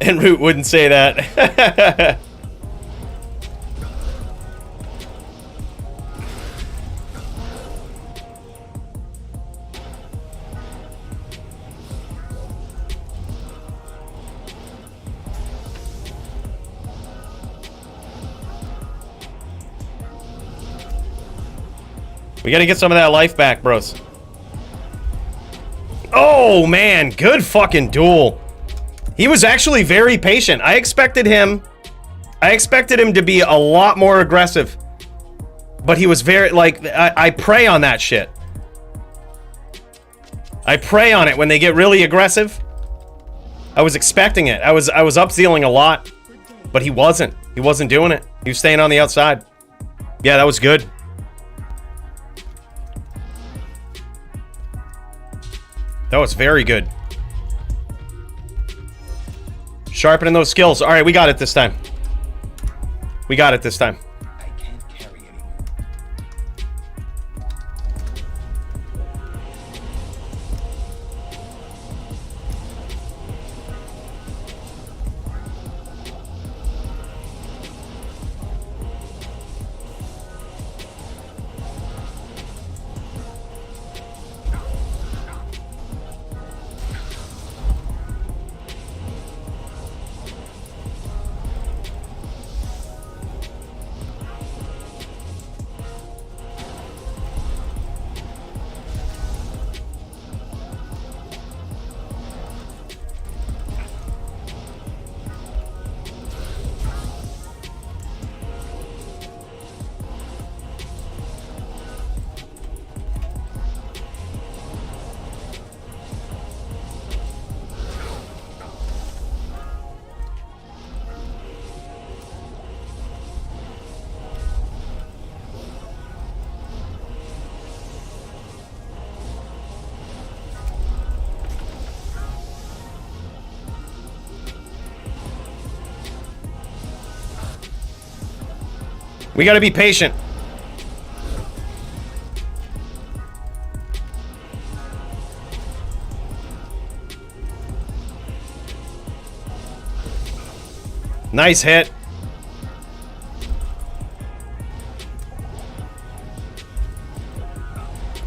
And Root wouldn't say that. We gotta get some of that life back, bros. Oh, man. Good fucking duel. He was actually very patient. I expected him to be a lot more aggressive. But he was very, like, I prey on that shit. I prey on it when they get really aggressive. I was expecting it. I was up-zealing a lot. But he wasn't. He wasn't doing it. He was staying on the outside. Yeah, that was good. That was very good. Sharpening those skills. All right, we got it this time. We got it this time. I can't carry anymore. We gotta be patient. Nice hit.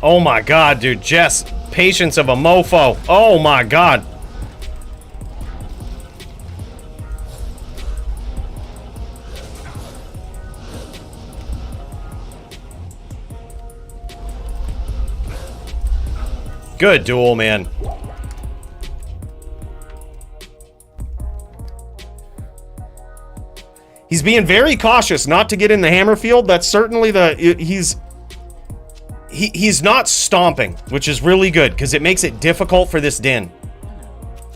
Oh my god, dude. Jess, patience of a mofo. Oh my god. Good duel, man. He's being very cautious not to get in the hammer field. That's certainly the... He's not stomping, which is really good, because it makes it difficult for this Din.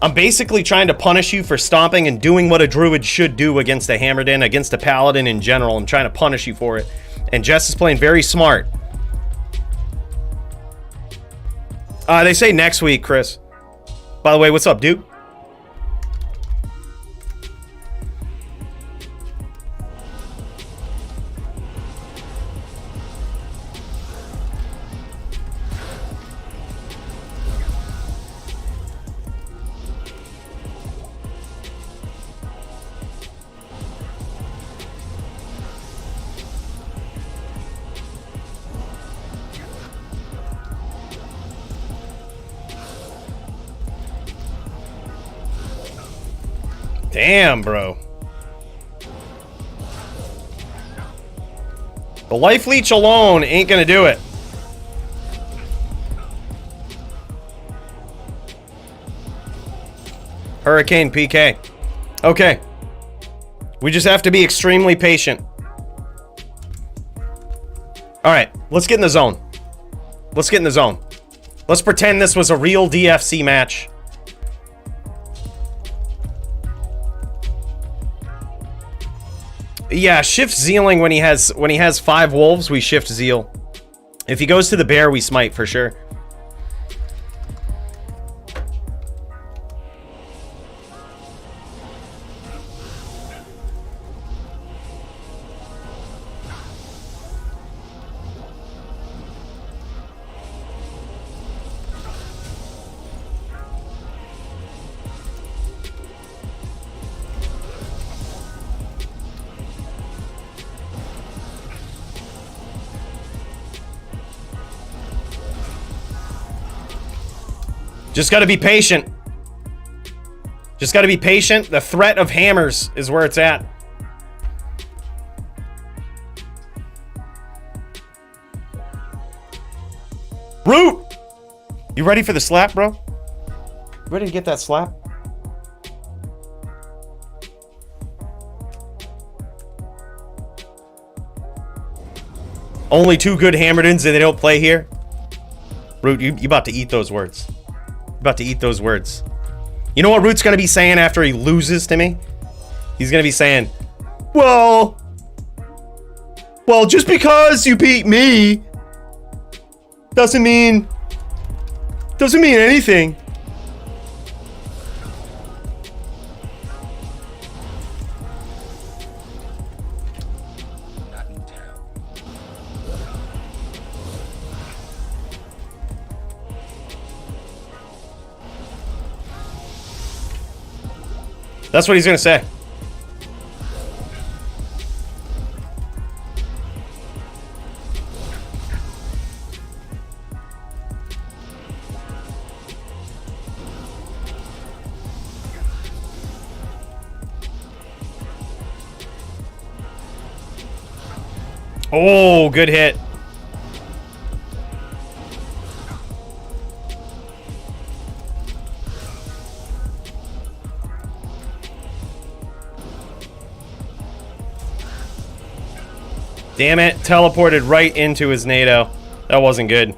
I'm basically trying to punish you for stomping and doing what a druid should do against a hammer Din, against a paladin in general. I'm trying to punish you for it. And Jess is playing very smart. They say next week, Chris. By the way, what's up, dude? Damn, bro. The life leech alone ain't gonna do it. Hurricane PK. Okay. We just have to be extremely patient. Alright, let's get in the zone. Let's get in the zone. Let's pretend this was a real DFC match. Yeah, shift zealing when he has 5 wolves, we shift zeal. If he goes to the bear, we smite for sure. Just gotta be patient. Just gotta be patient. The threat of hammers is where it's at. Root! You ready for the slap, bro? Ready to get that slap? Only 2 good Hammerdens and they don't play here? Root, you about to eat those words. You're about to eat those words. You know what Root's gonna be saying after he loses to me? He's gonna be saying, well, just because you beat me doesn't mean anything. Not in town. That's what he's gonna say. Oh, good hit. Damn it, teleported right into his NATO. That wasn't good.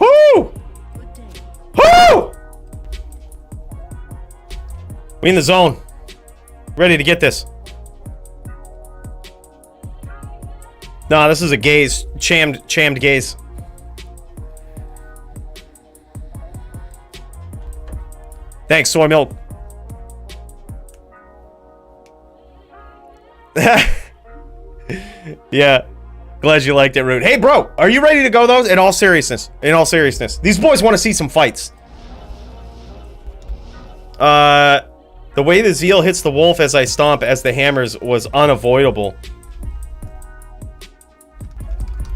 Woo! Woo! We in the zone. Ready to get this. Nah, this is a gaze. Chammed gaze. Thanks, soy milk. Yeah. Glad you liked it, Root. Hey, bro, are you ready to go, though? In all seriousness. In all seriousness. These boys want to see some fights. The way the Zeal hits the wolf as I stomp as the hammers was unavoidable.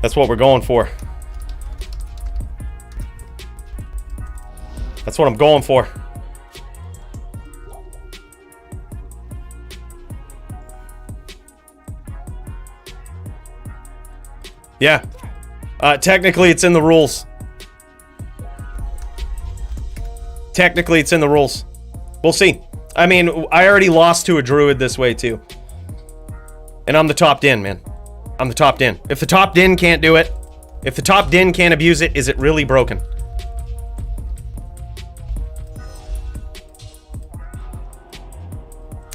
That's what we're going for. That's what I'm going for. Yeah. Technically, it's in the rules. Technically, it's in the rules. We'll see. I mean, I already lost to a druid this way, too. And I'm the top din, man. I'm the top din. If the top din can't do it, if the top din can't abuse it, is it really broken?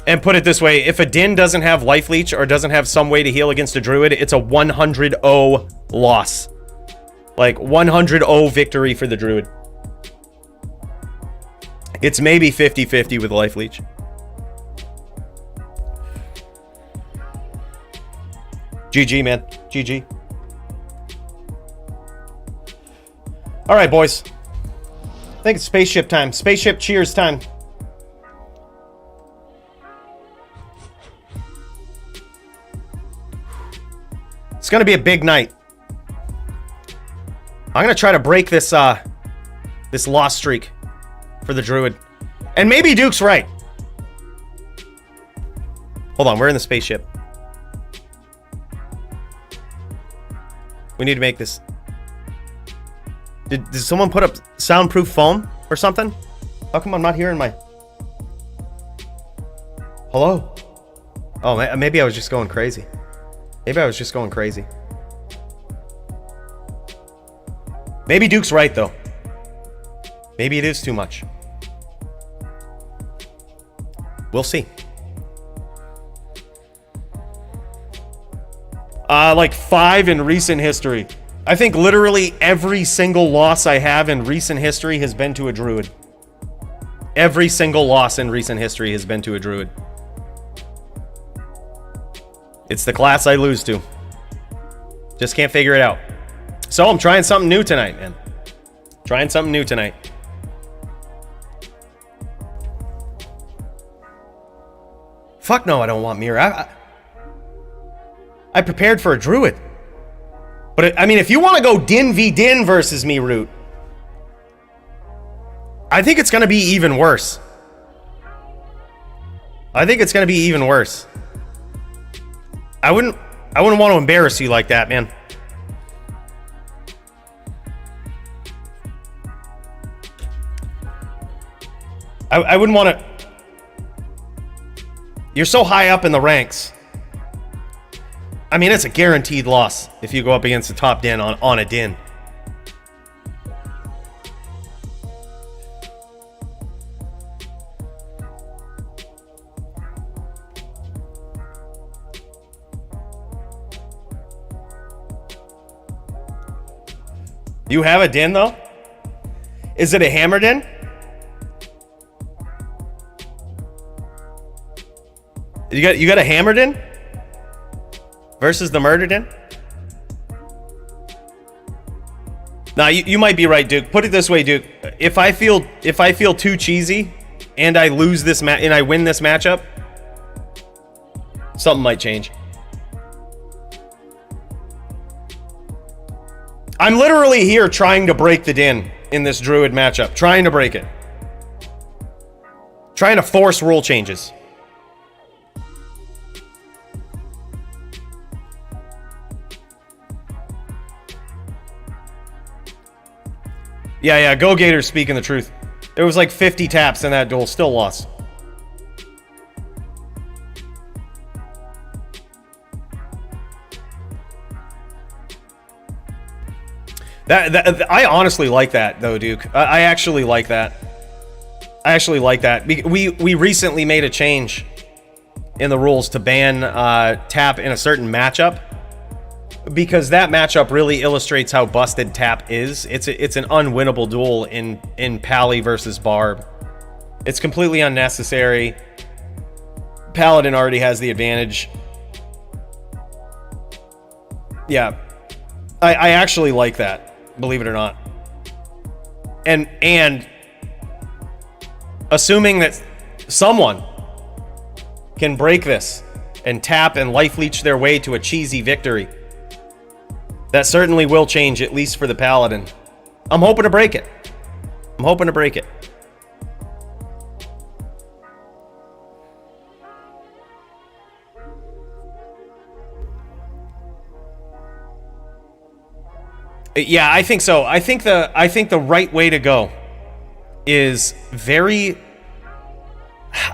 And put it this way, if a din doesn't have life leech or doesn't have some way to heal against a druid, it's a 100-0 loss. Like, 100-0 victory for the druid. It's maybe 50-50 with life leech. GG, man. GG. Alright, boys. I think it's spaceship time. Spaceship cheers time. It's gonna be a big night. I'm gonna try to break this this loss streak for the druid. And maybe Duke's right. Hold on, we're in the spaceship. We need to make this. Did someone put up soundproof foam or something? How come I'm not hearing my... Hello? Oh, maybe I was just going crazy. Maybe I was just going crazy. Maybe Duke's right, though. Maybe it is too much. We'll see. Like 5 in recent history. I think literally every single loss I have in recent history has been to a druid. Every single loss in recent history has been to a druid. It's the class I lose to. Just can't figure it out. So I'm trying something new tonight, man. Trying something new tonight. Fuck no, I don't want mirror. I prepared for a druid. But I mean, if you want to go Din v Din versus me, Root. I think it's going to be even worse. I think it's going to be even worse. I wouldn't want to embarrass you like that, man. I wouldn't want to. You're so high up in the ranks. I mean, it's a guaranteed loss if you go up against the top din on a din. You have a din though? Is it a hammer din? You got a hammer din versus the murder din? Now you might be right, Duke. Put it this way, Duke. If I feel too cheesy and I lose this and I win this matchup, something might change. I'm literally here trying to break the din in this Druid matchup. Trying to break it. Trying to force rule changes. Yeah, Go Gators speaking the truth. There was like 50 taps in that duel, still lost. I honestly like that though, Duke. I actually like that. I actually like that. We recently made a change in the rules to ban tap in a certain matchup, because that matchup really illustrates how busted tap is. It's an unwinnable duel in Pally versus Barb. It's completely unnecessary. Paladin already has the advantage. Yeah, I actually like that. Believe it or not. And assuming that someone can break this and tap and life leech their way to a cheesy victory, that certainly will change, at least for the Paladin. I'm hoping to break it. I'm hoping to break it. Yeah, I think so. I think the right way to go is very...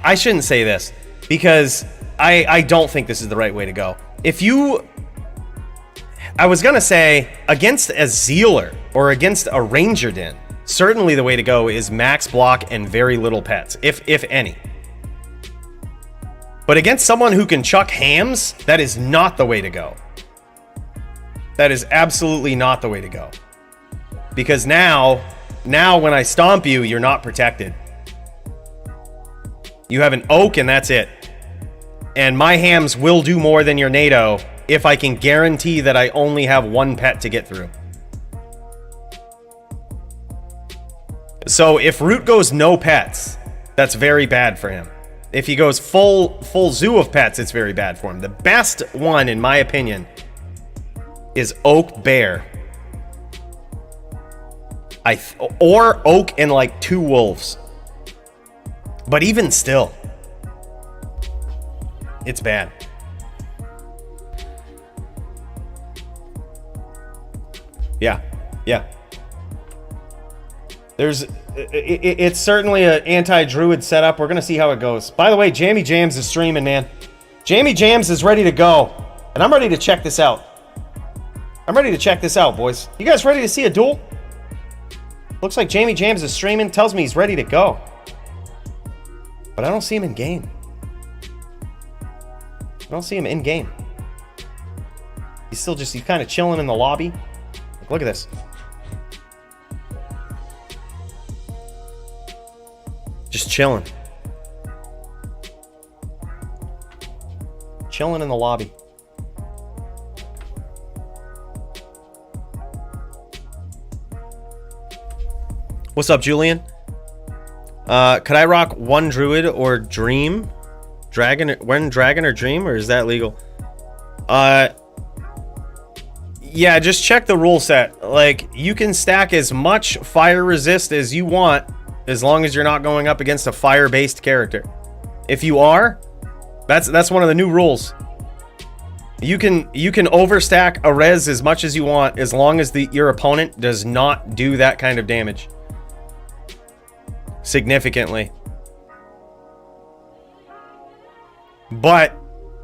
I shouldn't say this, because I don't think this is the right way to go. If you... I was going to say, against a Zealer or against a Ranger din, certainly the way to go is max block and very little pets, if any. But against someone who can chuck hams, that is not the way to go. That is absolutely not the way to go. Because now when I stomp you, you're not protected. You have an oak and that's it. And my hams will do more than your NATO if I can guarantee that I only have one pet to get through. So if Root goes no pets, that's very bad for him. If he goes full zoo of pets, it's very bad for him. The best one, in my opinion, is Oak Bear. Or Oak and like 2 wolves. But even still, it's bad. Yeah. It's certainly an anti-druid setup. We're gonna see how it goes. By the way, Jammy Jams is streaming, man. Jammy Jams is ready to go, and I'm ready to check this out. I'm ready to check this out, boys. You guys ready to see a duel? Looks like Jamie Jams is streaming. Tells me he's ready to go. But I don't see him in game. I don't see him in game. He's kind of chilling in the lobby. Look at this. Just chilling. Chilling in the lobby. What's up, Julian? Could I rock one druid or dream? Dragon or dream, or is that legal? Yeah, just check the rule set. Like, you can stack as much fire resist as you want as long as you're not going up against a fire-based character. If you are, that's one of the new rules. You can overstack a res as much as you want as long as your opponent does not do that kind of damage. Significantly. But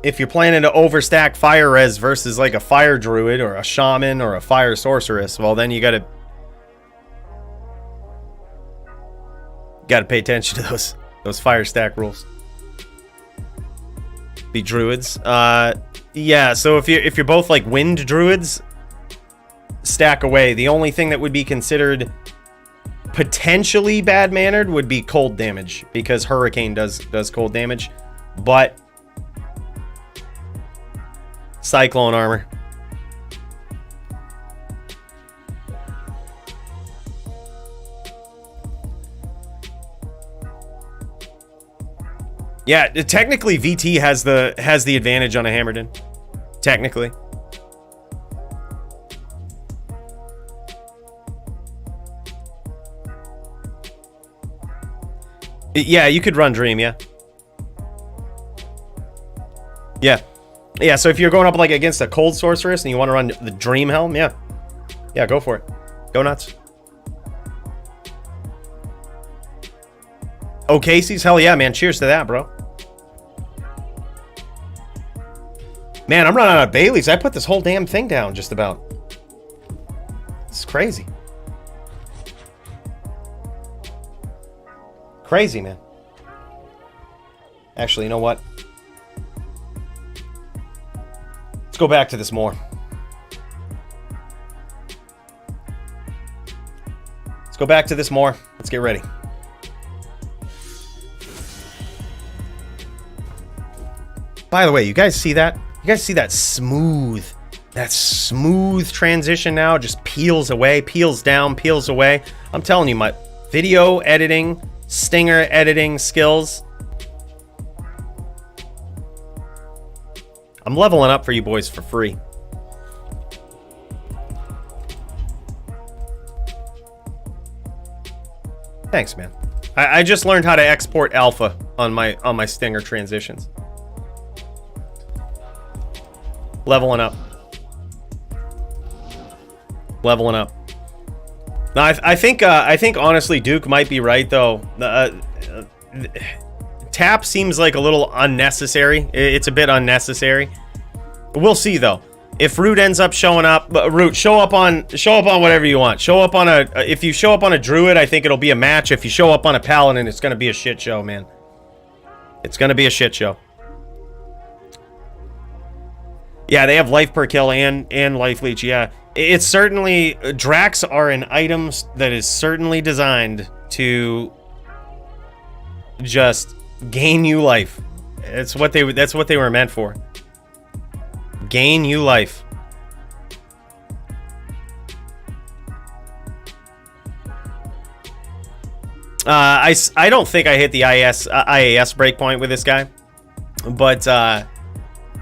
if you're planning to overstack fire res versus like a fire druid or a shaman or a fire sorceress, well then you gotta pay attention to those fire stack rules. Be druids. Yeah, so if you're both like wind druids, stack away. The only thing that would be considered potentially bad-mannered would be cold damage, because hurricane does cold damage, but cyclone armor. Yeah, technically VT has the advantage on a Hammerden. Technically. Yeah, you could run Dream, yeah. Yeah, so if you're going up like against a cold sorceress and you want to run the Dream Helm, yeah. Yeah, go for it. Go nuts. Oh, Casey's? Hell yeah, man. Cheers to that, bro. Man, I'm running out of Baileys. I put this whole damn thing down, just about. It's crazy. Crazy, man. Actually, you know what? Let's go back to this more. Let's go back to this more. Let's get ready. By the way, you guys see that? You guys see that smooth transition now? Just peels away, peels down, peels away. I'm telling you, my video editing, stinger editing skills. I'm leveling up for you boys for free. Thanks, man. I just learned how to export alpha on my stinger transitions. Leveling up. Leveling up. Now, I think honestly Duke might be right though. Tap seems like a little unnecessary. It's a bit unnecessary. We'll see though. If Root ends up showing up, Root, show up on whatever you want. Show up on if you show up on a Druid, I think it'll be a match. If you show up on a Paladin, it's gonna be a shit show, man. It's gonna be a shit show. Yeah, they have life per kill and life leech. Yeah, it's certainly, Drax are an item that is certainly designed to just gain you life. That's what they were meant for. Gain you life. I don't think I hit the IAS breakpoint with this guy, but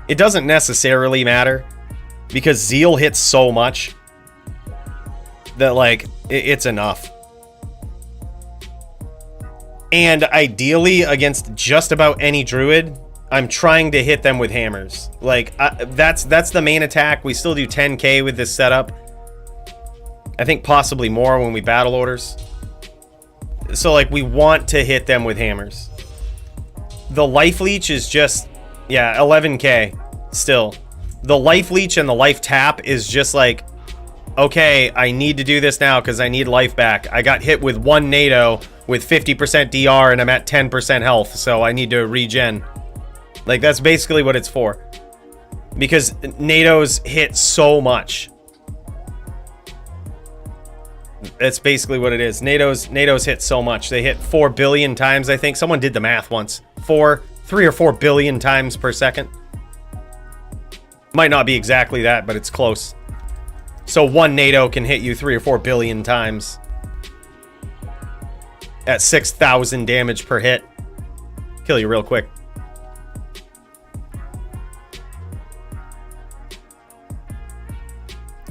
it doesn't necessarily matter because Zeal hits so much that like it's enough. And ideally against just about any druid, I'm trying to hit them with hammers. Like that's the main attack. We still do 10k with this setup. I think possibly more when we battle orders. So like we want to hit them with hammers. The life leech is just, yeah, 11k still. The life leech and the life tap is just like, okay, I need to do this now because I need life back. I got hit with one NATO with 50% DR and I'm at 10% health, so I need to regen. Like that's basically what it's for. Because NATOs hit so much. That's basically what it is. NATOs hit so much. They hit 4 billion times, I think. Someone did the math once. 3 or 4 billion times per second. Might not be exactly that, but it's close. So one NATO can hit you 3 or 4 billion times. At 6,000 damage per hit. Kill you real quick.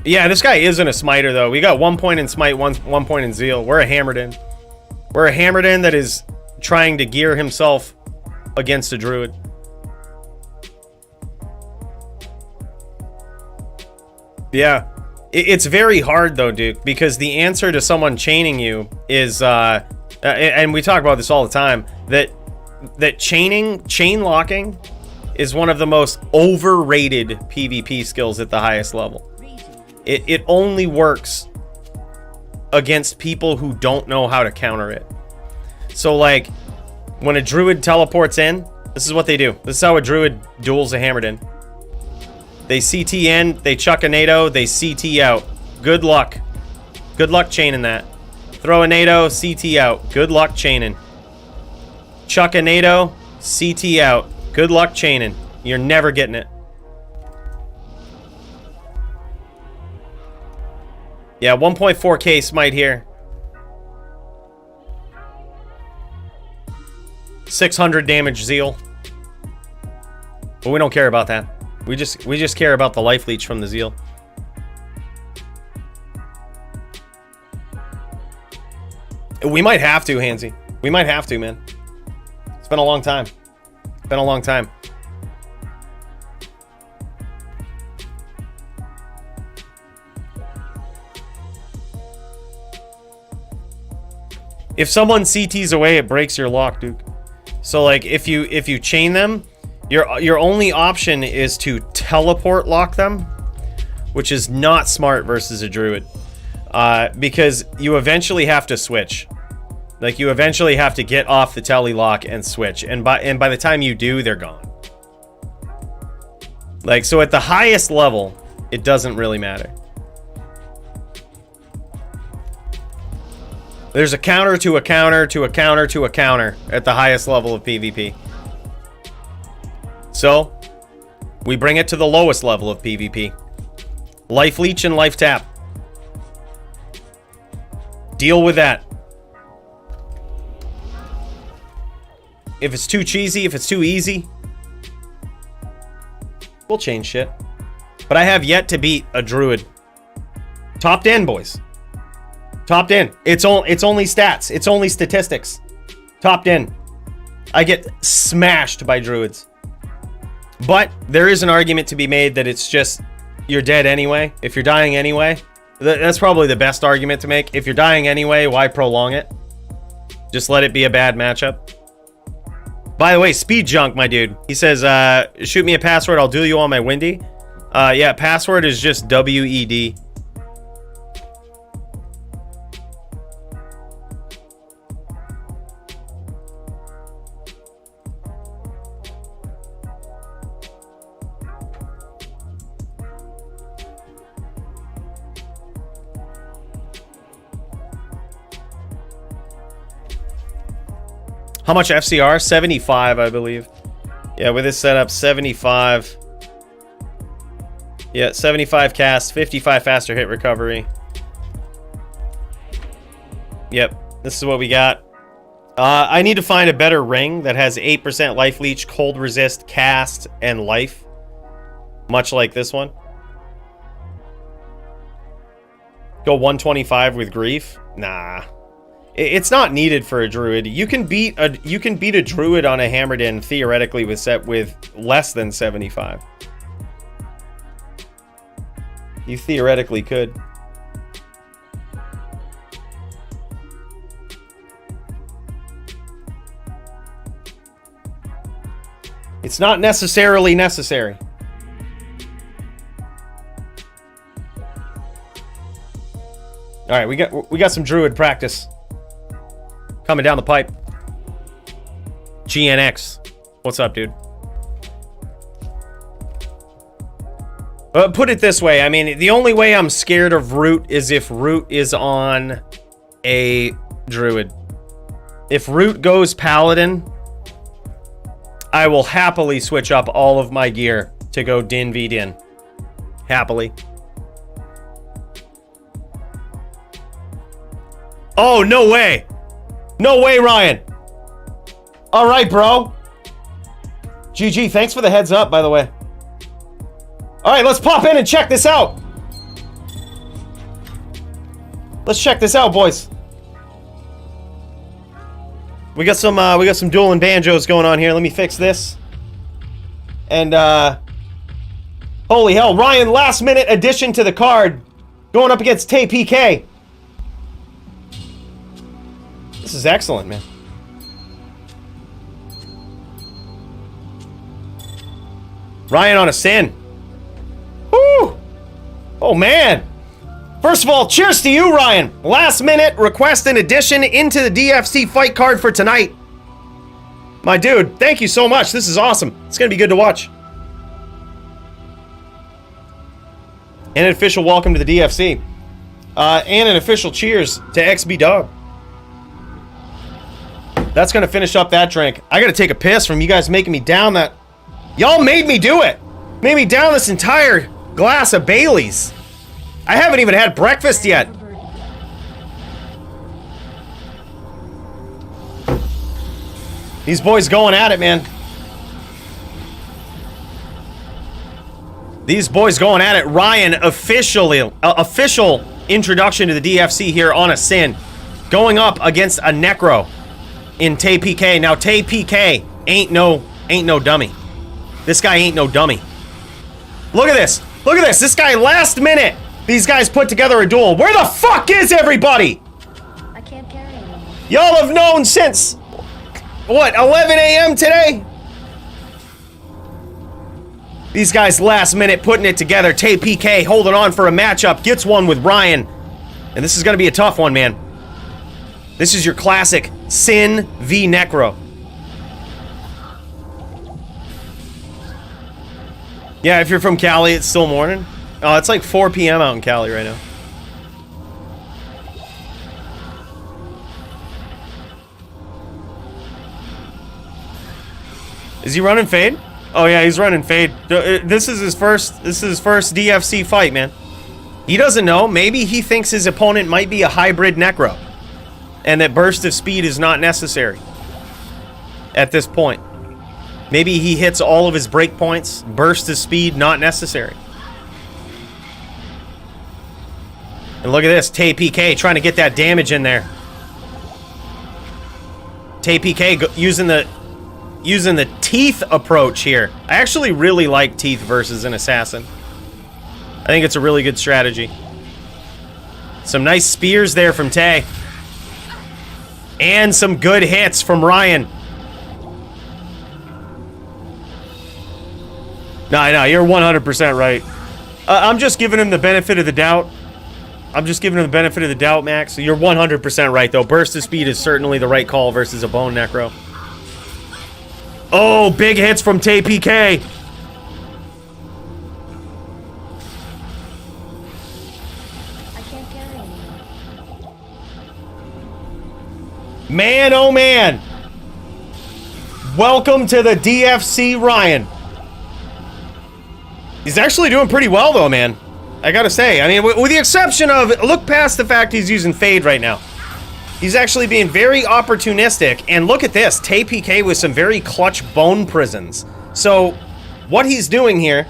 Yeah, this guy isn't a smiter though. We got 1 point in smite, one point in zeal. We're a hammered in. We're a Hammerden that is trying to gear himself against a druid. Yeah. It's very hard though, Duke, because the answer to someone chaining you is, and we talk about this all the time, that chain locking is one of the most overrated PvP skills at the highest level. It only works against people who don't know how to counter it. So like, when a druid teleports in, this is what they do. This is how a druid duels a Hammerden. They CT in, they chuck a NATO, they CT out. Good luck. Good luck chaining that. Throw a NATO, CT out. Good luck chaining. Chuck a NATO, CT out. Good luck chaining. You're never getting it. Yeah, 1.4k smite here. 600 damage zeal. But we don't care about that. We just care about the life leech from the zeal. We might have to, Hansy. We might have to, man. It's been a long time. It's been a long time. If someone CTs away, it breaks your lock, Duke. So like if you chain them, your only option is to teleport lock them, which is not smart versus a druid. Because you eventually have to switch. Like you eventually have to get off the tele lock and switch. And by the time you do, they're gone. Like so at the highest level, it doesn't really matter. There's a counter to a counter to a counter to a counter at the highest level of PvP. So, we bring it to the lowest level of PvP. Life leech and life tap. Deal with that. If it's too cheesy, if it's too easy, we'll change shit. But I have yet to beat a druid. Topped in, boys. Topped in. It's only stats. It's only statistics. Topped in. I get smashed by druids. But there is an argument to be made that it's just you're dead anyway. If you're dying anyway, that's probably the best argument to make. If you're dying anyway, why prolong it? Just let it be a bad matchup. By the way, Speed Junk, my dude. He says, shoot me a password. I'll duel you on my Windy. Yeah, password is just WED. How much FCR? 75, I believe. Yeah, with this setup, 75. Yeah, 75 cast, 55 faster hit recovery. Yep, this is what we got. I need to find a better ring that has 8% life leech, cold resist, cast, and life. Much like this one. Go 125 with grief? Nah. It's not needed for a druid. You can beat a druid on a Hammerden theoretically with less than 75. You theoretically could. It's not necessarily necessary. All right, we got some druid practice coming down the pipe. GNX. What's up, dude? Put it this way. I mean, the only way I'm scared of Root is if Root is on a druid. If Root goes Paladin, I will happily switch up all of my gear to go Din v Din. Happily. Oh, no way. No way, Ryan. All right, bro. GG, thanks for the heads up, by the way. All right, let's pop in and check this out. Let's check this out, boys. We got some dueling banjos going on here. Let me fix this. And holy hell, Ryan, last minute addition to the card, going up against Tay PK. This is excellent, man. Ryan on a sin. Woo! Oh man. First of all, cheers to you, Ryan. Last minute request an addition into the DFC fight card for tonight. My dude, thank you so much. This is awesome. It's gonna be good to watch. And an official welcome to the DFC. And an official cheers to XB Dog. That's gonna finish up that drink. I gotta take a piss from you guys making me down that. Y'all made me do it. Made me down this entire glass of Bailey's. I haven't even had breakfast yet. These boys going at it, man. These boys going at it. Ryan, official introduction to the DFC here on a sin. Going up against a Necro in Tay PK. Now, Tay PK ain't no dummy. This guy ain't no dummy. Look at this. Look at this. This guy last minute. These guys put together a duel. Where the fuck is everybody? I can't carry anymore. Y'all have known since, what, 11 a.m. today? These guys last minute putting it together. Tay PK holding on for a matchup. Gets one with Ryan. And this is going to be a tough one, man. This is your classic Sin v Necro. Yeah, if you're from Cali, it's still morning. Oh, it's like 4 p.m. out in Cali right now. Is he running fade? Oh yeah, he's running fade. This is his first DFC fight, man. He doesn't know. Maybe he thinks his opponent might be a hybrid Necro, and that burst of speed is not necessary at this point. Maybe he hits all of his breakpoints. Burst of speed not necessary. And look at this, Tay PK trying to get that damage in there. Tay PK using the teeth approach here. I actually really like teeth versus an assassin. I think it's a really good strategy. Some nice spears there from Tay. And some good hits from Ryan. No, you're 100% right. I'm just giving him the benefit of the doubt. Max. You're 100% right, though. Burst of speed is certainly the right call versus a bone Necro. Oh, big hits from Tay PK. I can't carry anymore. Man, oh man. Welcome to the DFC, Ryan. He's actually doing pretty well, though, man. I gotta say. I mean, with the exception of... Look past the fact he's using Fade right now. He's actually being very opportunistic. And look at this. Tay PK with some very clutch bone prisons. So, what he's doing here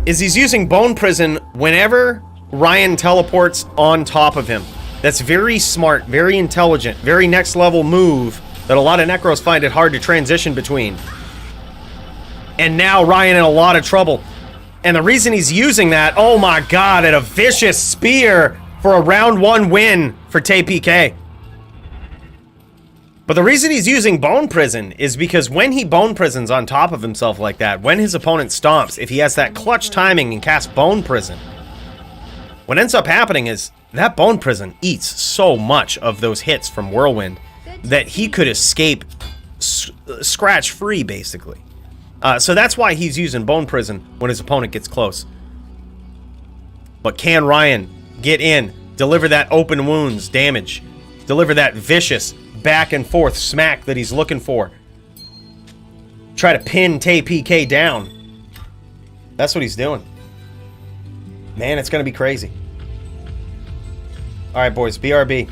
is he's using bone prison whenever Ryan teleports on top of him. That's very smart, very intelligent, very next level move that a lot of Necros find it hard to transition between. And now Ryan in a lot of trouble. And the reason he's using that, oh my god, at a vicious spear for a round 1 win for Tay PK. But the reason he's using Bone Prison is because when he Bone Prisons on top of himself like that, when his opponent stomps, if he has that clutch timing and casts Bone Prison, what ends up happening is that Bone Prison eats so much of those hits from Whirlwind that he could escape scratch-free, basically. So that's why he's using Bone Prison when his opponent gets close. But can Ryan get in, deliver that open wounds damage, deliver that vicious back and forth smack that he's looking for? Try to pin Tay PK down. That's what he's doing. Man, it's going to be crazy. All right, boys, BRB.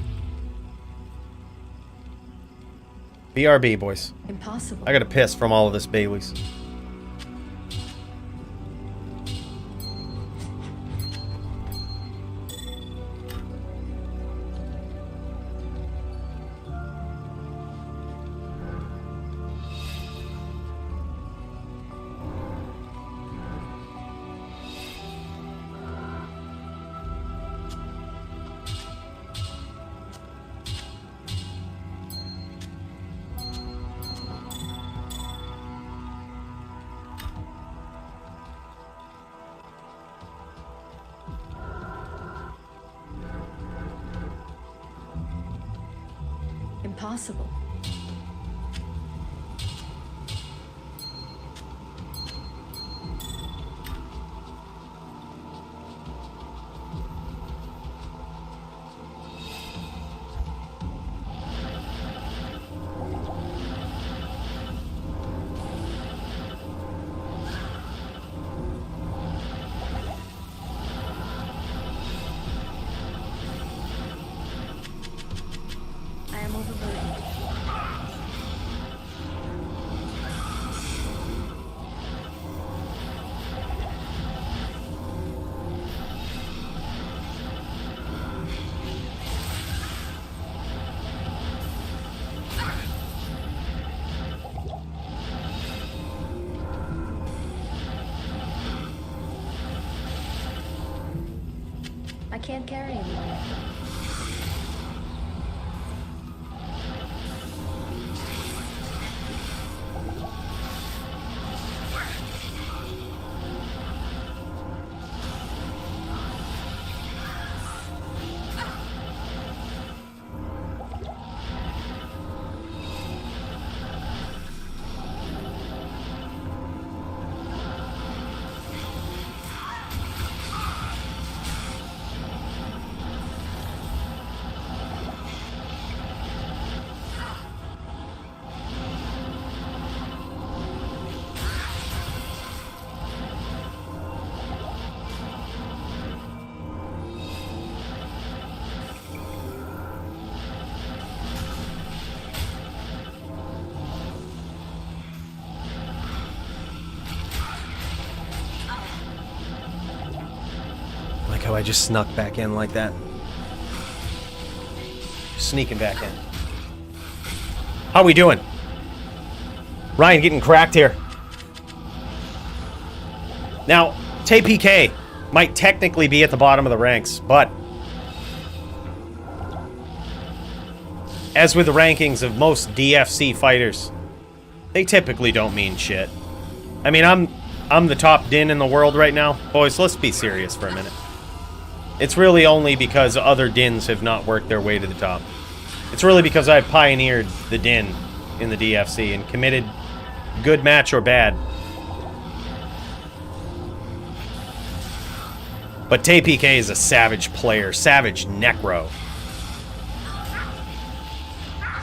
BRB, boys. Impossible. I got to piss from all of this Bailey's. impossible. I am overburdened. I can't carry anymore. Like how I just snuck back in like that. Sneaking back in. How we doing? Ryan getting cracked here. Now, TPK might technically be at the bottom of the ranks, but as with the rankings of most DFC fighters, they typically don't mean shit. I mean, I'm the top din in the world right now. Boys, let's be serious for a minute. It's really only because other dins have not worked their way to the top. It's really because I pioneered the din in the DFC and committed, good match or bad. But TPK is a savage player, savage necro.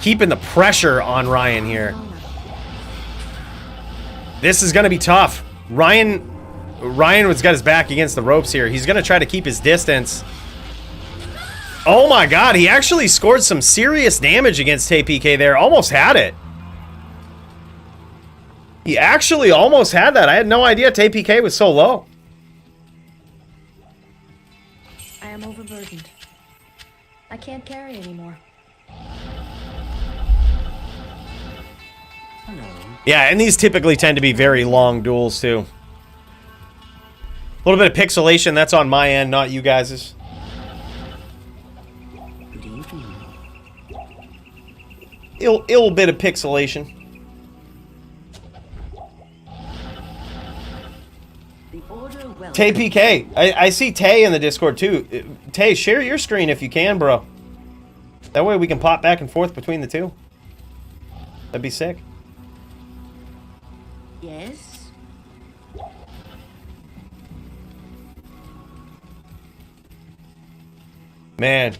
Keeping the pressure on Ryan here. This is going to be tough. Ryan has got his back against the ropes here. He's going to try to keep his distance. Oh my god, he actually scored some serious damage against TPK there. Almost had it. He actually almost had that. I had no idea TPK was so low. I am overburdened. I can't carry anymore. Yeah, and these typically tend to be very long duels too. A little bit of pixelation, that's on my end, not you guys's. Good evening. Ill bit of pixelation. The order will. Tay PK, I see Tay in the Discord too. Tay, share your screen if you can, bro. That way we can pop back and forth between the two. That'd be sick. Yes. Man,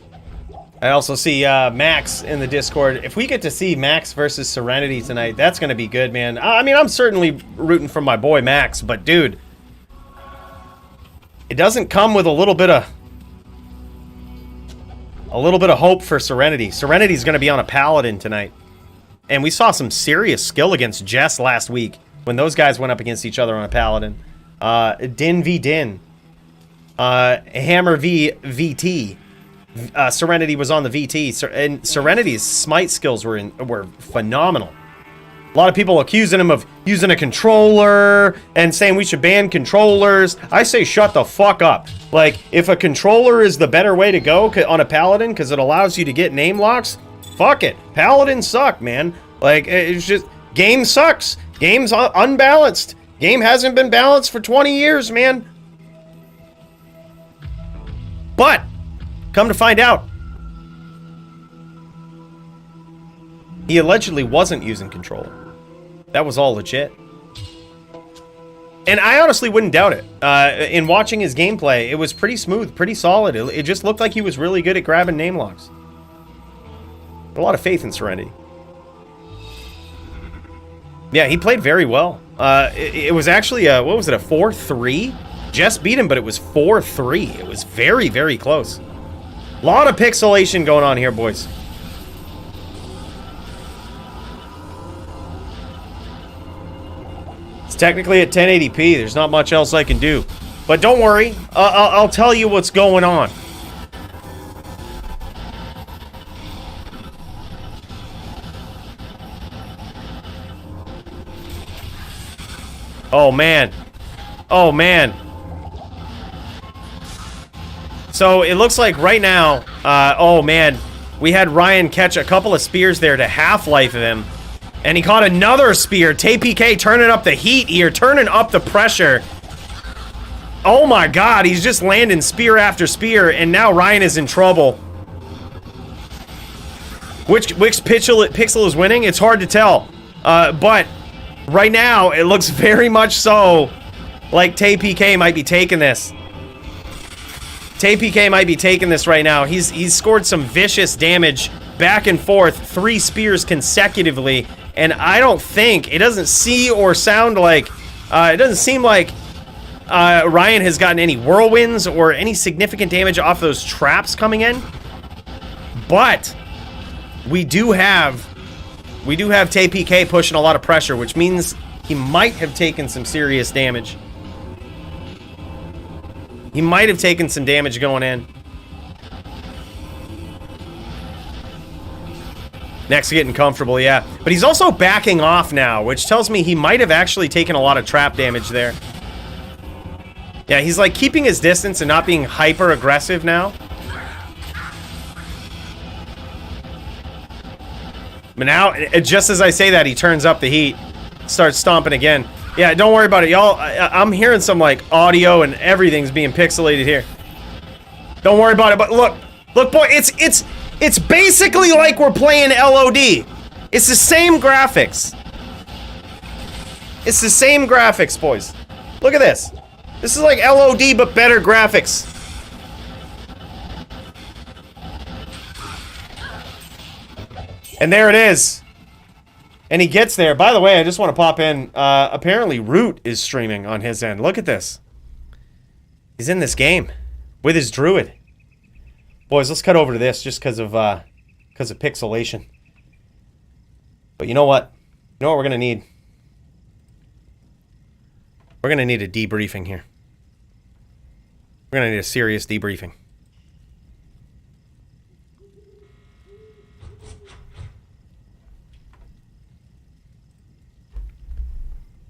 I also see Max in the Discord. If we get to see Max versus Serenity tonight, that's going to be good, man. I mean, I'm certainly rooting for my boy Max, but dude, it doesn't come with a little bit of hope for Serenity. Serenity's going to be on a Paladin tonight. And we saw some serious skill against Jess last week when those guys went up against each other on a Paladin. Din v Din. Hammer v VT. Serenity was on the VT, and Serenity's smite skills were phenomenal. A lot of people accusing him of using a controller and saying we should ban controllers. I say shut the fuck up. Like, if a controller is the better way to go on a Paladin because it allows you to get name locks, fuck it. Paladins suck, man. Like, it's just, game sucks. Game's unbalanced. Game hasn't been balanced for 20 years, man. But come to find out, He allegedly wasn't using control. That was all legit. And I honestly wouldn't doubt it. In watching his gameplay, it was pretty smooth, pretty solid. It just looked like he was really good at grabbing name locks. A lot of faith in Serenity. Yeah, he played very well. It was actually, what was it, a 4-3? Jess beat him, but it was 4-3. It was very, very close. A lot of pixelation going on here, boys. It's technically at 1080p. There's not much else I can do. But don't worry. I'll tell you what's going on. Oh, man. Oh, man. So, it looks like right now... oh, man. We had Ryan catch a couple of spears there to half-life him. And he caught another spear. TPK turning up the heat here, turning up the pressure. Oh my god, he's just landing spear after spear, and now Ryan is in trouble. Which pixel is winning? It's hard to tell. But right now, it looks very much so like TPK might be taking this. TPK might be taking this right now. He's scored some vicious damage back and forth, 3 spears consecutively. And I don't think, it doesn't see or sound like, it doesn't seem like Ryan has gotten any whirlwinds or any significant damage off those traps coming in. But we do have TPK pushing a lot of pressure, which means he might have taken some serious damage. He might have taken some damage going in. Next, getting comfortable, yeah. But he's also backing off now, which tells me he might have actually taken a lot of trap damage there. Yeah, he's like keeping his distance and not being hyper aggressive now. But now, just as I say that, he turns up the heat, starts stomping again. Yeah, don't worry about it, y'all. I'm hearing some like audio and everything's being pixelated here. Don't worry about it. But look, boy, it's basically like we're playing LOD. It's the same graphics. It's the same graphics, boys. Look at this. This is like LOD, but better graphics. And there it is. And he gets there. By the way, I just want to pop in. Apparently, Root is streaming on his end. Look at this. He's in this game with his druid. Boys, let's cut over to this just because of pixelation. But you know what? You know what we're gonna need? We're gonna need a debriefing here. We're gonna need a serious debriefing.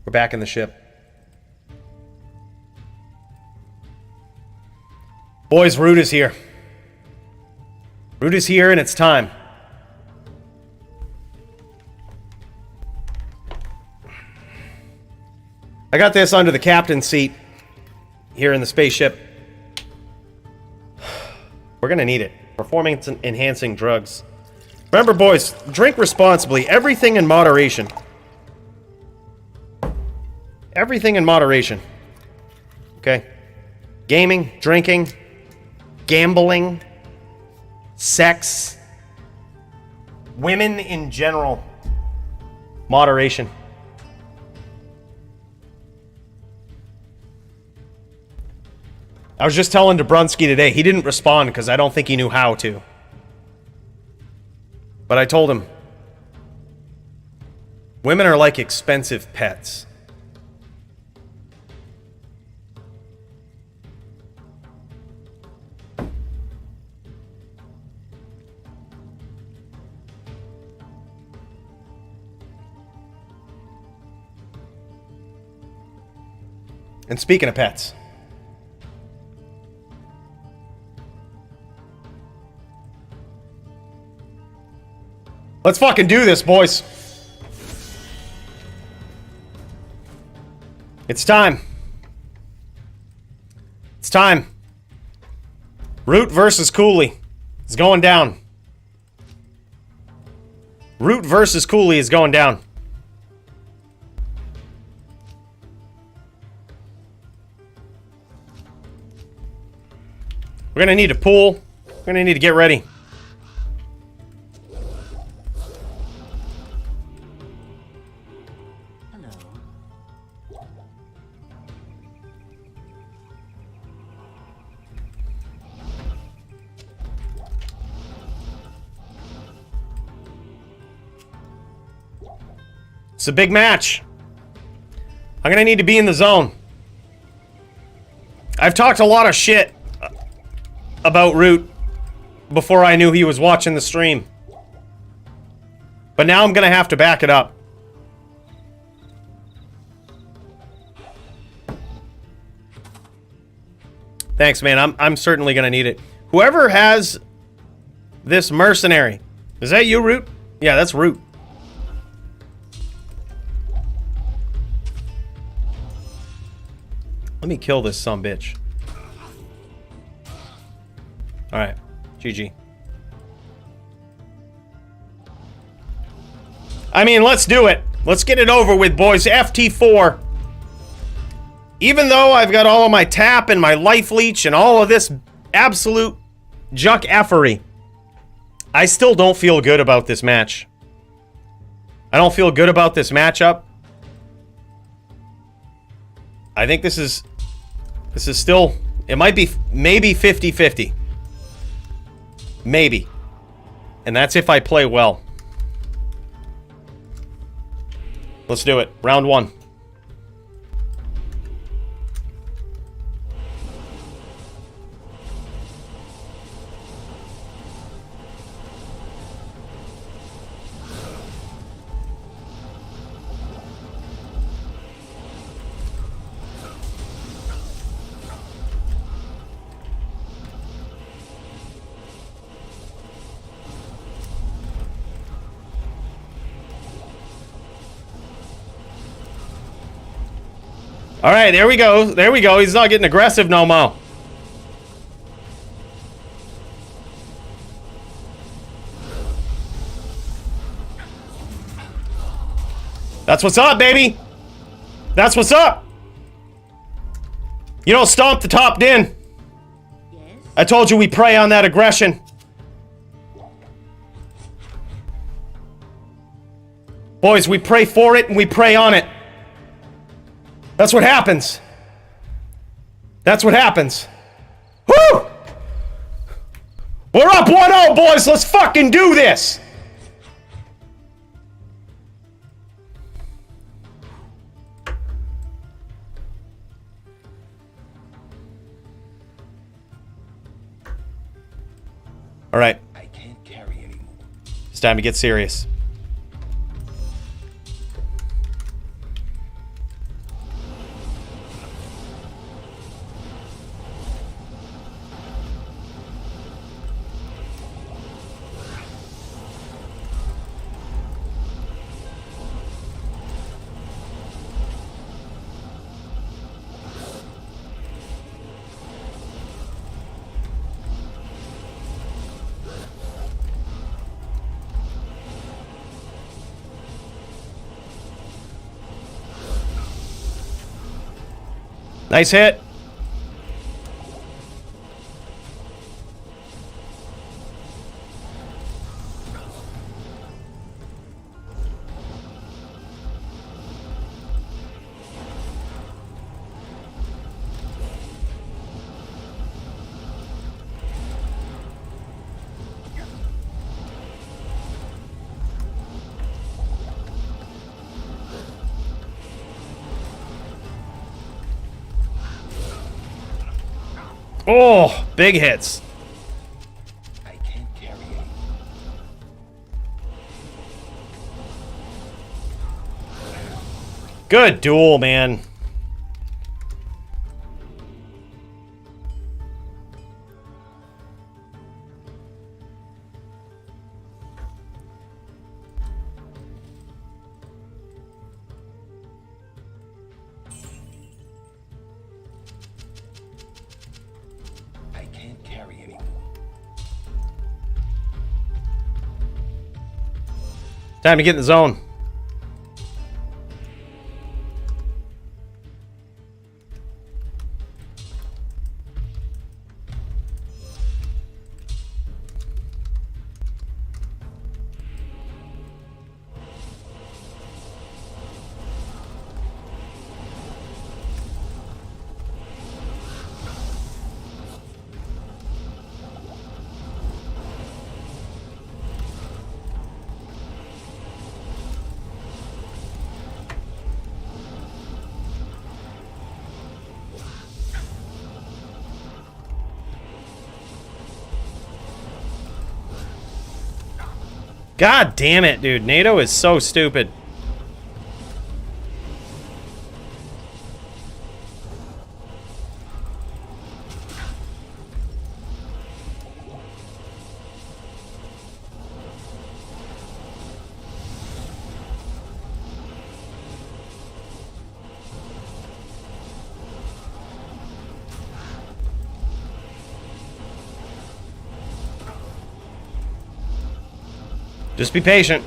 We're back in the ship. Boys, Root is here. Root is here and it's time. I got this under the captain's seat here in the spaceship. We're gonna need it. Performance enhancing drugs. Remember, boys, drink responsibly. Everything in moderation. Everything in moderation. Okay? Gaming, drinking, gambling, sex, women in general. Moderation. I was just telling Dobrunsky today, he didn't respond because I don't think he knew how to. But I told him, women are like expensive pets. And speaking of pets, let's fucking do this, boys. It's time. It's time. Root versus Cooley. It's going down. Root versus Cooley is going down. We're gonna need a pool. We're gonna need to get ready. Hello. It's a big match. I'm gonna need to be in the zone. I've talked a lot of shit about Root before I knew he was watching the stream. But now I'm gonna have to back it up. Thanks, man. I'm certainly gonna need it. Whoever has this mercenary. Is that you, Root? Yeah, that's Root. Let me kill this sumbitch. Alright. GG. I mean, let's do it. Let's get it over with, boys. FT4. Even though I've got all of my tap and my life leech and all of this absolute juck effery, I still don't feel good about this match. I don't feel good about this matchup. I think this is still, it might be maybe 50-50. Maybe. And that's if I play well. Let's do it. Round one. All right, there we go. There we go. He's not getting aggressive no more. That's what's up, baby. That's what's up. You don't stomp the top din. Yes? I told you we prey on that aggression. Boys, we pray for it and we prey on it. That's what happens. That's what happens. Woo! We're up 1-0, boys. Let's fucking do this. All right. I can't carry anymore. It's time to get serious. Nice hit. Oh, big hits. I can't carry anymore. Good duel, man. I can't carry anymore. Time to get in the zone. God damn it, dude. NATO is so stupid. Just be patient.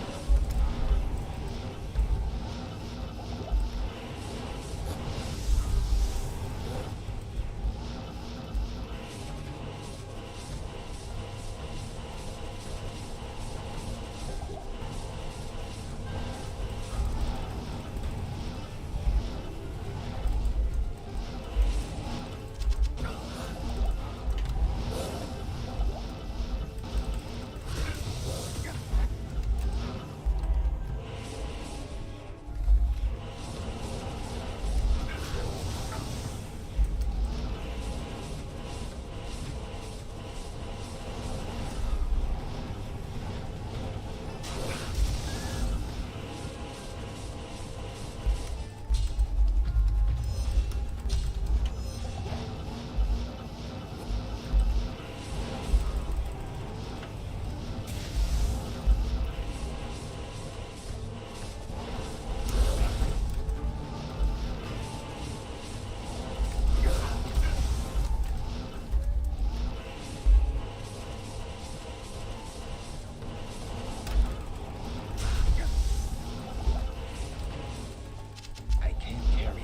I can't carry it.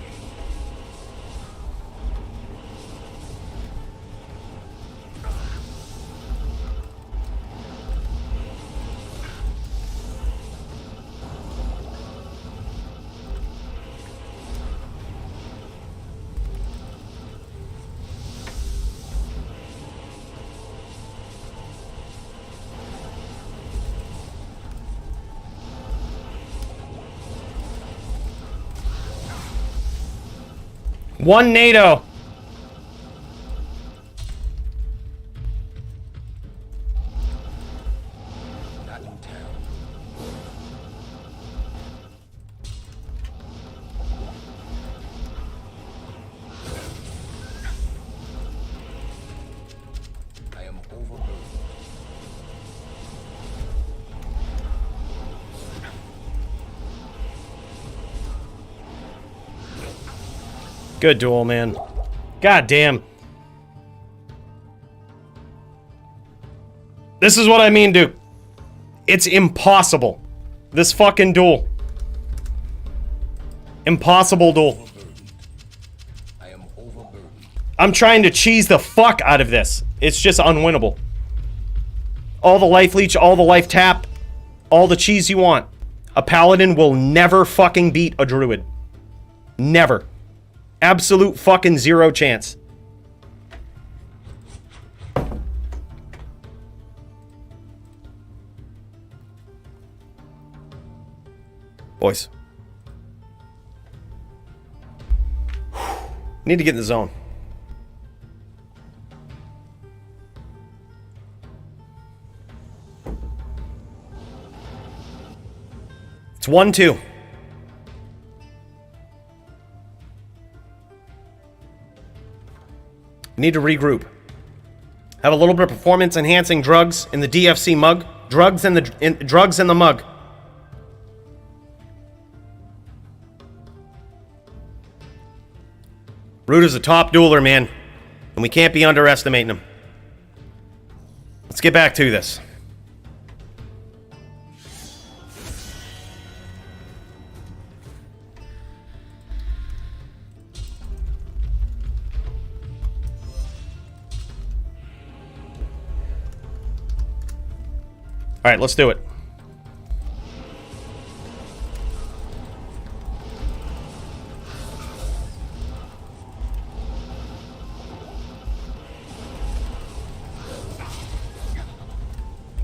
One NATO. Not in town. I am overburdened. Good duel, man. God damn. This is what I mean, dude. It's impossible. This fucking duel. Impossible duel. I am overburdened. I'm trying to cheese the fuck out of this. It's just unwinnable. All the life leech, all the life tap, all the cheese you want. A paladin will never fucking beat a druid. Never. Absolute fucking zero chance. Boys. Need to get in the zone. It's 1-2. Need to regroup. Have a little bit of performance enhancing drugs in the DFC mug. Drugs in the mug. Root is a top dueler, man. And we can't be underestimating him. Let's get back to this. Alright, let's do it.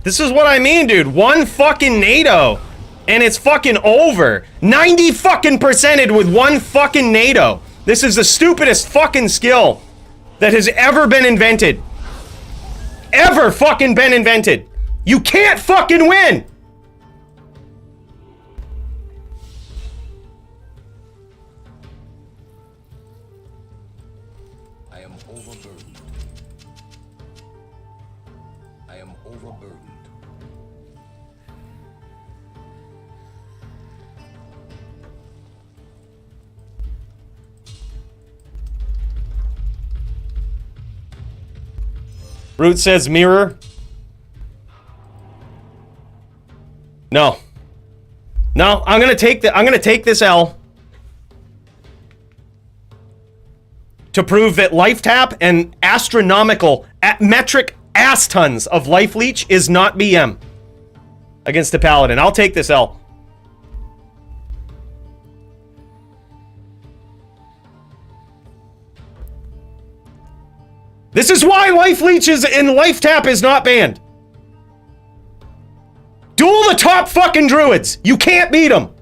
This is what I mean, dude. One fucking NATO, and it's fucking over. 90 fucking percented with one fucking NATO. This is the stupidest fucking skill that has ever been invented. Ever fucking been invented. You can't fucking win. I am overburdened. I am overburdened. Root says mirror. No. No, I'm gonna take this L to prove that life tap and astronomical metric ass tons of life leech is not BM against the paladin. I'll take this L. This is why life leeches and life tap is not banned. Duel the top fucking druids. You can't beat them.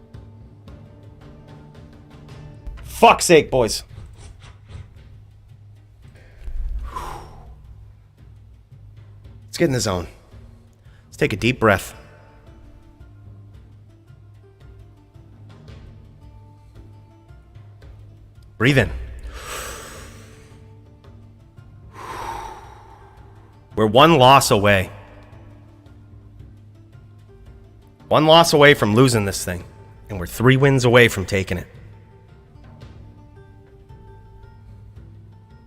Fuck's sake, boys. Let's get in the zone. Let's take a deep breath. Breathe in. We're one loss away. One loss away from losing this thing. And we're 3 wins away from taking it.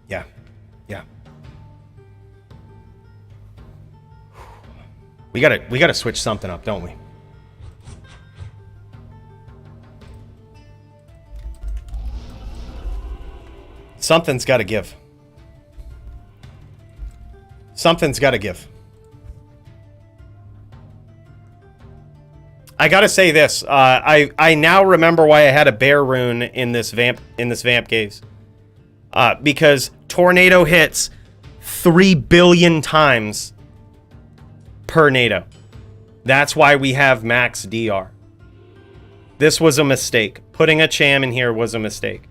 Yeah. Yeah. We gotta switch something up, don't we? Something's gotta give. Something's gotta give. I gotta say this. I now remember why I had a bear rune in this vamp gaze. Because tornado hits 3 billion times per NATO. That's why we have max DR. This was a mistake. Putting a Cham in here was a mistake.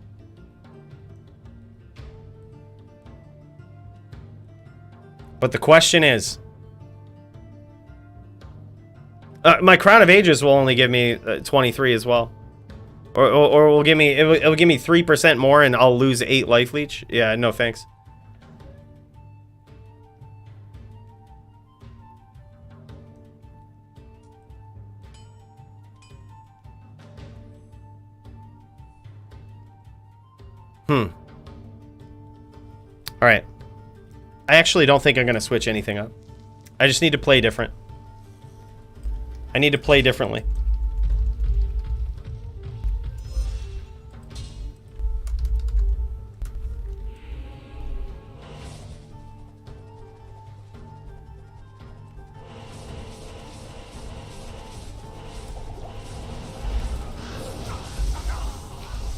But the question is, my Crown of Ages will only give me 23 as well, or will give me it'll give me 3% more, and I'll lose 8 life leech. Yeah, no thanks. All right. I actually don't think I'm going to switch anything up. I just need to play different. I need to play differently.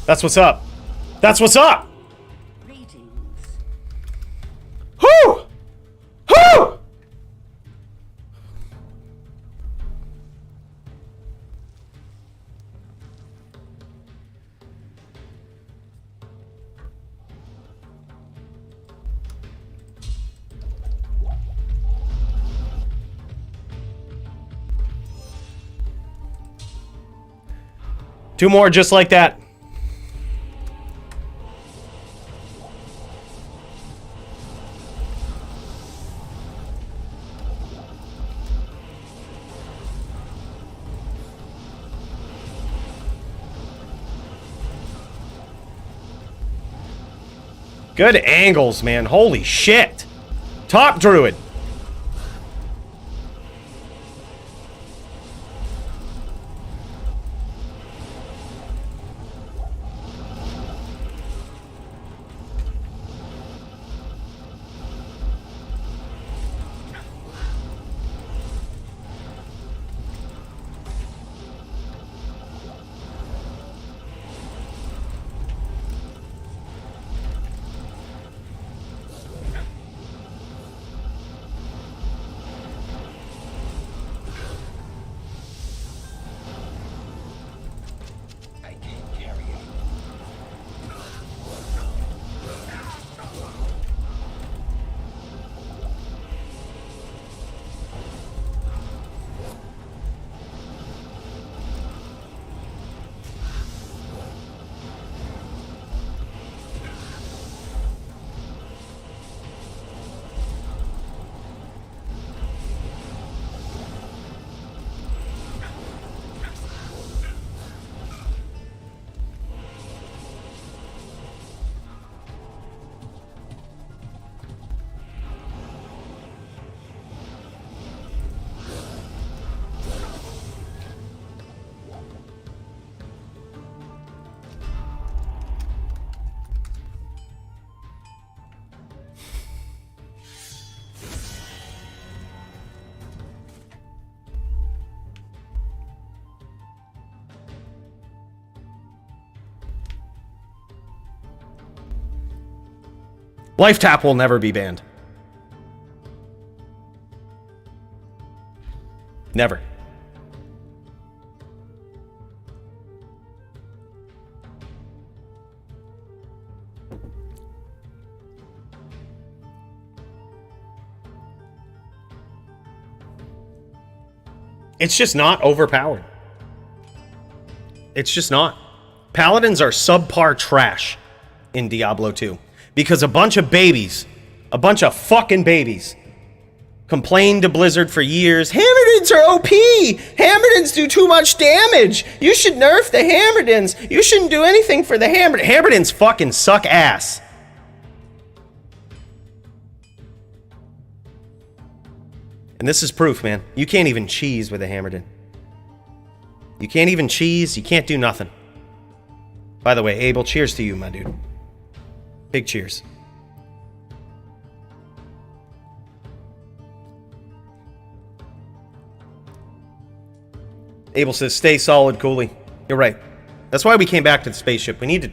That's what's up. That's what's up. Whoo! Whoo! Two more just like that. Good angles, man. Holy shit. Top druid. Life tap will never be banned. Never. It's just not overpowered. It's just not. Paladins are subpar trash in Diablo 2 because a bunch of babies, a bunch of fucking babies, complained to Blizzard for years. Hammerdins are OP! Hammerdins do too much damage! You should nerf the Hammerdins! You shouldn't do anything for the Hammerdins! Hammerdins fucking suck ass! And this is proof, man. You can't even cheese with a Hammerdin. You can't even cheese, you can't do nothing. By the way, Abel, cheers to you, my dude. Big cheers. Abel says, stay solid, Cooley. You're right. That's why we came back to the spaceship. We need to...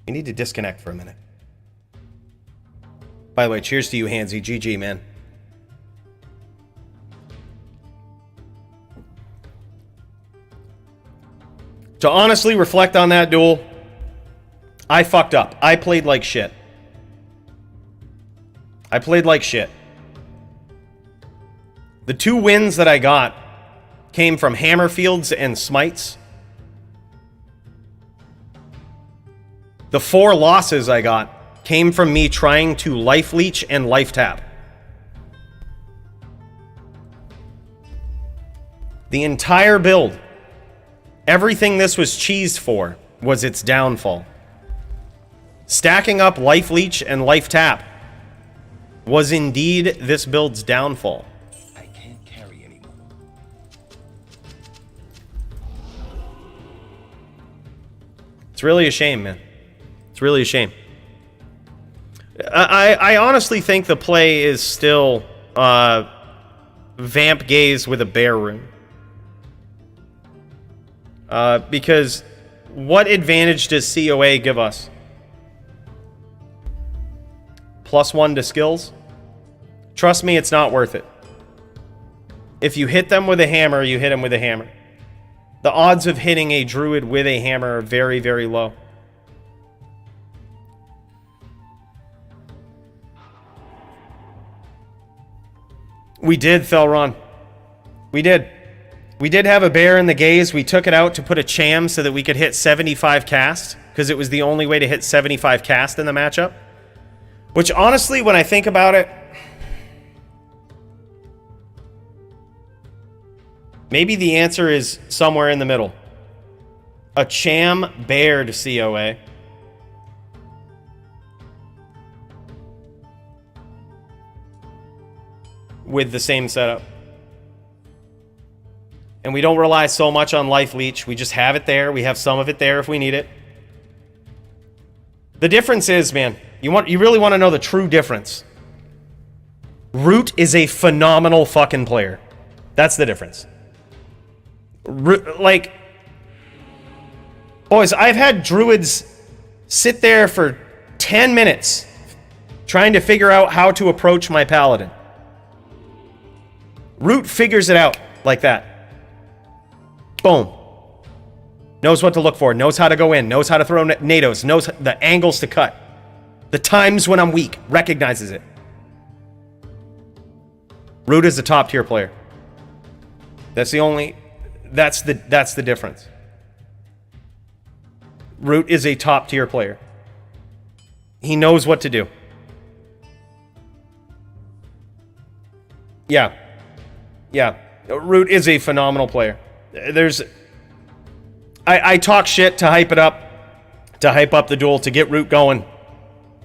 We need to disconnect for a minute. By the way, cheers to you, Hansy. GG, man. To honestly reflect on that duel, I fucked up. I played like shit. I played like shit. The 2 wins that I got came from Hammerfields and Smites. The 4 losses I got came from me trying to life leech and life tap. The entire build, everything this was cheesed for, was its downfall. Stacking up life leech and life tap was indeed this build's downfall. I can't carry anymore. It's really a shame, man. It's really a shame. I honestly think the play is still Vamp Gaze with a bear rune. Because what advantage does COA give us? +1 to skills? Trust me, it's not worth it. If you hit them with a hammer, you hit them with a hammer. The odds of hitting a druid with a hammer are very, very low. We did, Thelron. We did. We did have a bear in the gaze. We took it out to put a cham so that we could hit 75 cast, because it was the only way to hit 75 cast in the matchup. Which, honestly, when I think about it, maybe the answer is somewhere in the middle. A cham bear to COA. With the same setup. And we don't rely so much on life leech. We just have it there. We have some of it there if we need it. The difference is, man, you really want to know the true difference. Root is a phenomenal fucking player. That's the difference. Like, boys, I've had druids sit there for 10 minutes trying to figure out how to approach my paladin. Root figures it out like that. Boom. Knows what to look for, knows how to go in, knows how to throw nados, knows the angles to cut. The times when I'm weak, recognizes it. Root is a top tier player. That's the difference. Root is a top tier player. He knows what to do. Yeah. Root is a phenomenal player. I talk shit to hype it up, to hype up the duel, to get Root going.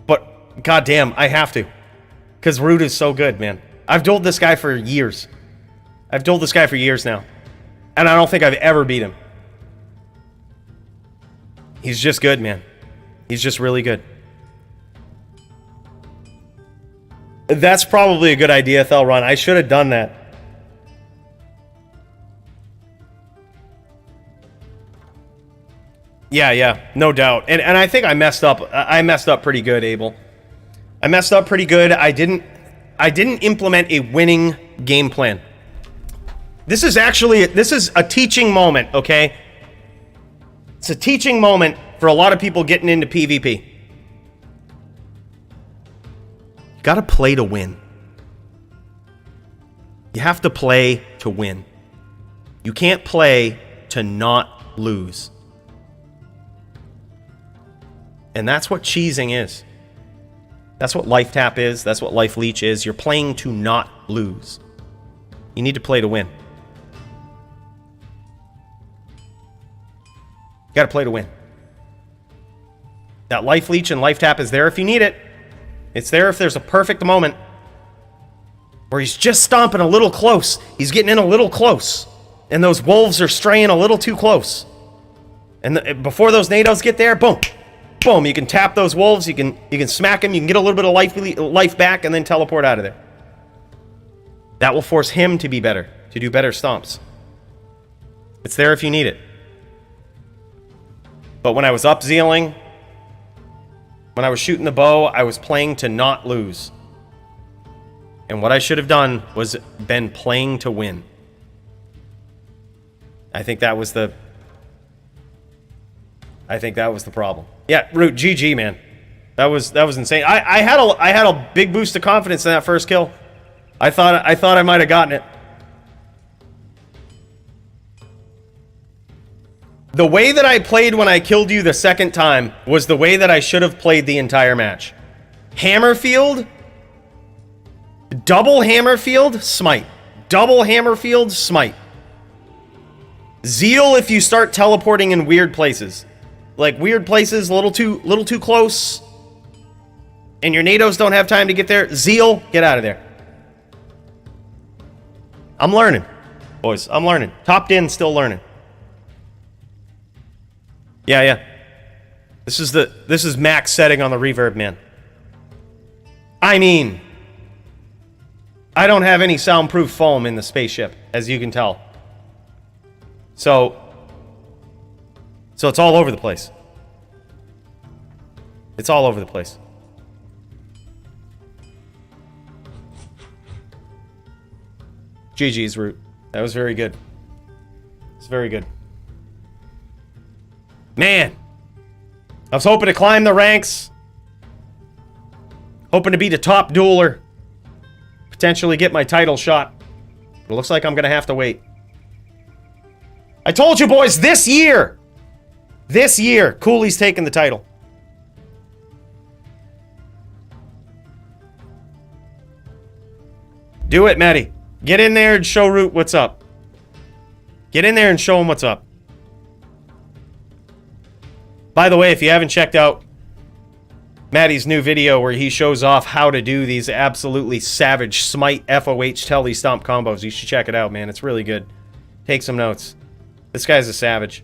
But goddamn, I have to. Because Root is so good, man. I've dueled this guy for years. I've dueled this guy for years now. And I don't think I've ever beat him. He's just good, man. He's just really good. That's probably a good idea, Thelron. I should have done that. Yeah, no doubt. And I think I messed up. I messed up pretty good, Abel. I messed up pretty good. I didn't implement a winning game plan. This is a teaching moment, okay? It's a teaching moment for a lot of people getting into PvP. You gotta play to win. You have to play to win. You can't play to not lose. And that's what cheesing is. That's what life tap is. That's what life leech is. You're playing to not lose. You need to play to win. You gotta play to win. That life leech and life tap is there if you need it. It's there if there's a perfect moment where he's just stomping a little close. He's getting in a little close. And those wolves are straying a little too close. And before those NATOs get there, boom. Boom, you can tap those wolves, you can smack them, you can get a little bit of life back, and then teleport out of there. That will force him to be better, to do better stomps. It's there if you need it. But when I was up-zealing, when I was shooting the bow, I was playing to not lose. And what I should have done was been playing to win. I think that was the problem. Yeah, Root, GG, man. That was insane. I had a big boost of confidence in that first kill. I thought I might have gotten it. The way that I played when I killed you the second time was the way that I should have played the entire match. Hammerfield, double Hammerfield, smite. Double Hammerfield, smite. Zeal if you start teleporting in weird places. Like weird places, a little too close. And your NATOs don't have time to get there. Zeal, get out of there. I'm learning, boys. I'm learning. Topped in, still learning. Yeah. This is max setting on the reverb, man. I mean, I don't have any soundproof foam in the spaceship, as you can tell. So it's all over the place. It's all over the place. GG's, Root. That was very good. It's very good. Man! I was hoping to climb the ranks. Hoping to be the top dueler. Potentially get my title shot. But it looks like I'm going to have to wait. I told you, boys, this year, Cooley's taking the title. Do it, Maddie. Get in there and show Root what's up. Get in there and show him what's up. By the way, if you haven't checked out Maddie's new video where he shows off how to do these absolutely savage smite FOH telly stomp combos, you should check it out, man. It's really good. Take some notes. This guy's a savage.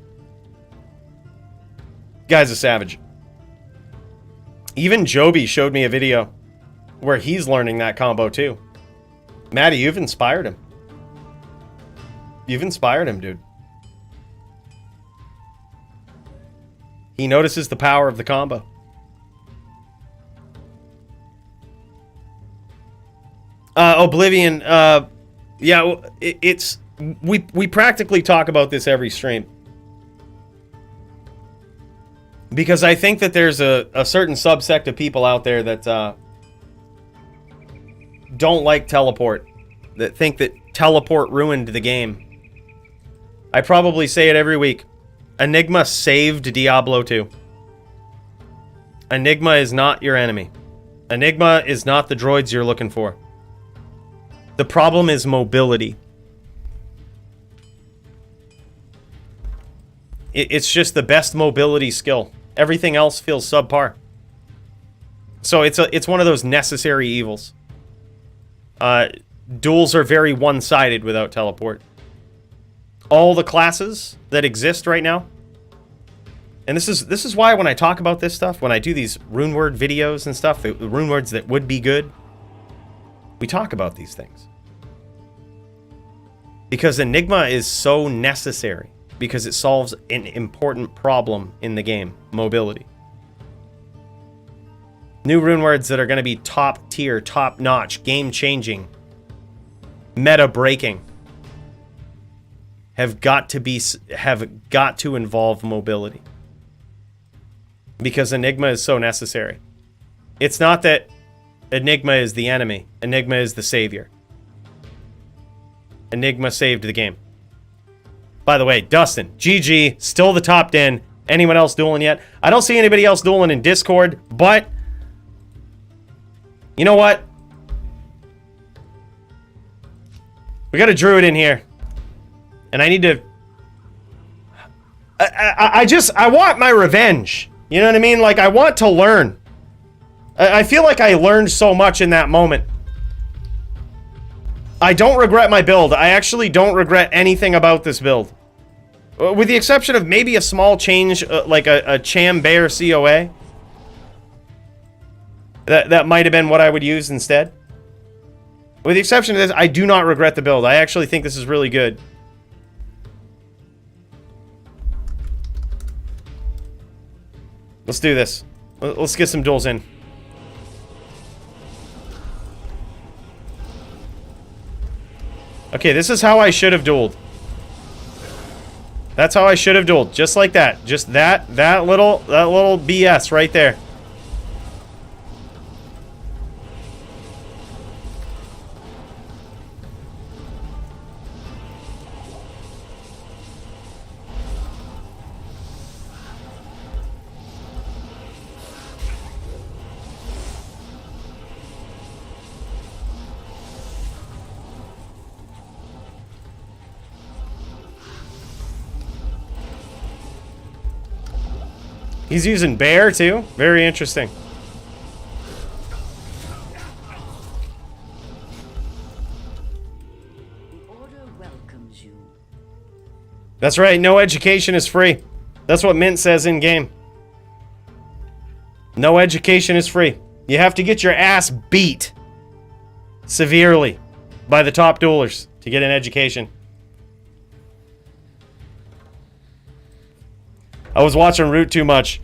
Guy's a savage. Even Joby showed me a video where he's learning that combo too. Maddie, you've inspired him. You've inspired him, dude. He notices the power of the combo. Oblivion, yeah, it's... We practically talk about this every stream. Because I think that there's a certain subsect of people out there that don't like teleport. That think that teleport ruined the game. I probably say it every week. Enigma saved Diablo 2. Enigma is not your enemy. Enigma is not the droids you're looking for. The problem is mobility. It's just the best mobility skill. Everything else feels subpar. So it's one of those necessary evils. Duels are very one-sided without teleport. All the classes that exist right now, and this is why when I talk about this stuff, when I do these rune word videos and stuff, the rune words that would be good, we talk about these things. Because Enigma is so necessary. because it solves an important problem in the game, mobility. New rune words that are going to be top tier, top notch, game changing, meta breaking have got to involve mobility. Because Enigma is so necessary. It's not that Enigma is the enemy. Enigma is the savior. Enigma saved the game. By the way, Dustin, GG, still the top 10. Anyone else dueling yet? I don't see anybody else dueling in Discord, but you know what? We got a druid in here. And I need to... I want my revenge. You know what I mean? Like, I want to learn. I feel like I learned so much in that moment. I don't regret my build. I actually don't regret anything about this build. With the exception of maybe a small change, like a Cham Bear COA. That might have been what I would use instead. With the exception of this, I do not regret the build. I actually think this is really good. Let's do this. Let's get some duels in. Okay, this is how I should have dueled. That's how I should have dueled. Just like that. Just that little BS right there. He's using bear too. Very interesting. The order welcomes you. That's right. No education is free. That's what Mint says in game. No education is free. You have to get your ass beat severely by the top duelers to get an education. I was watching Root too much.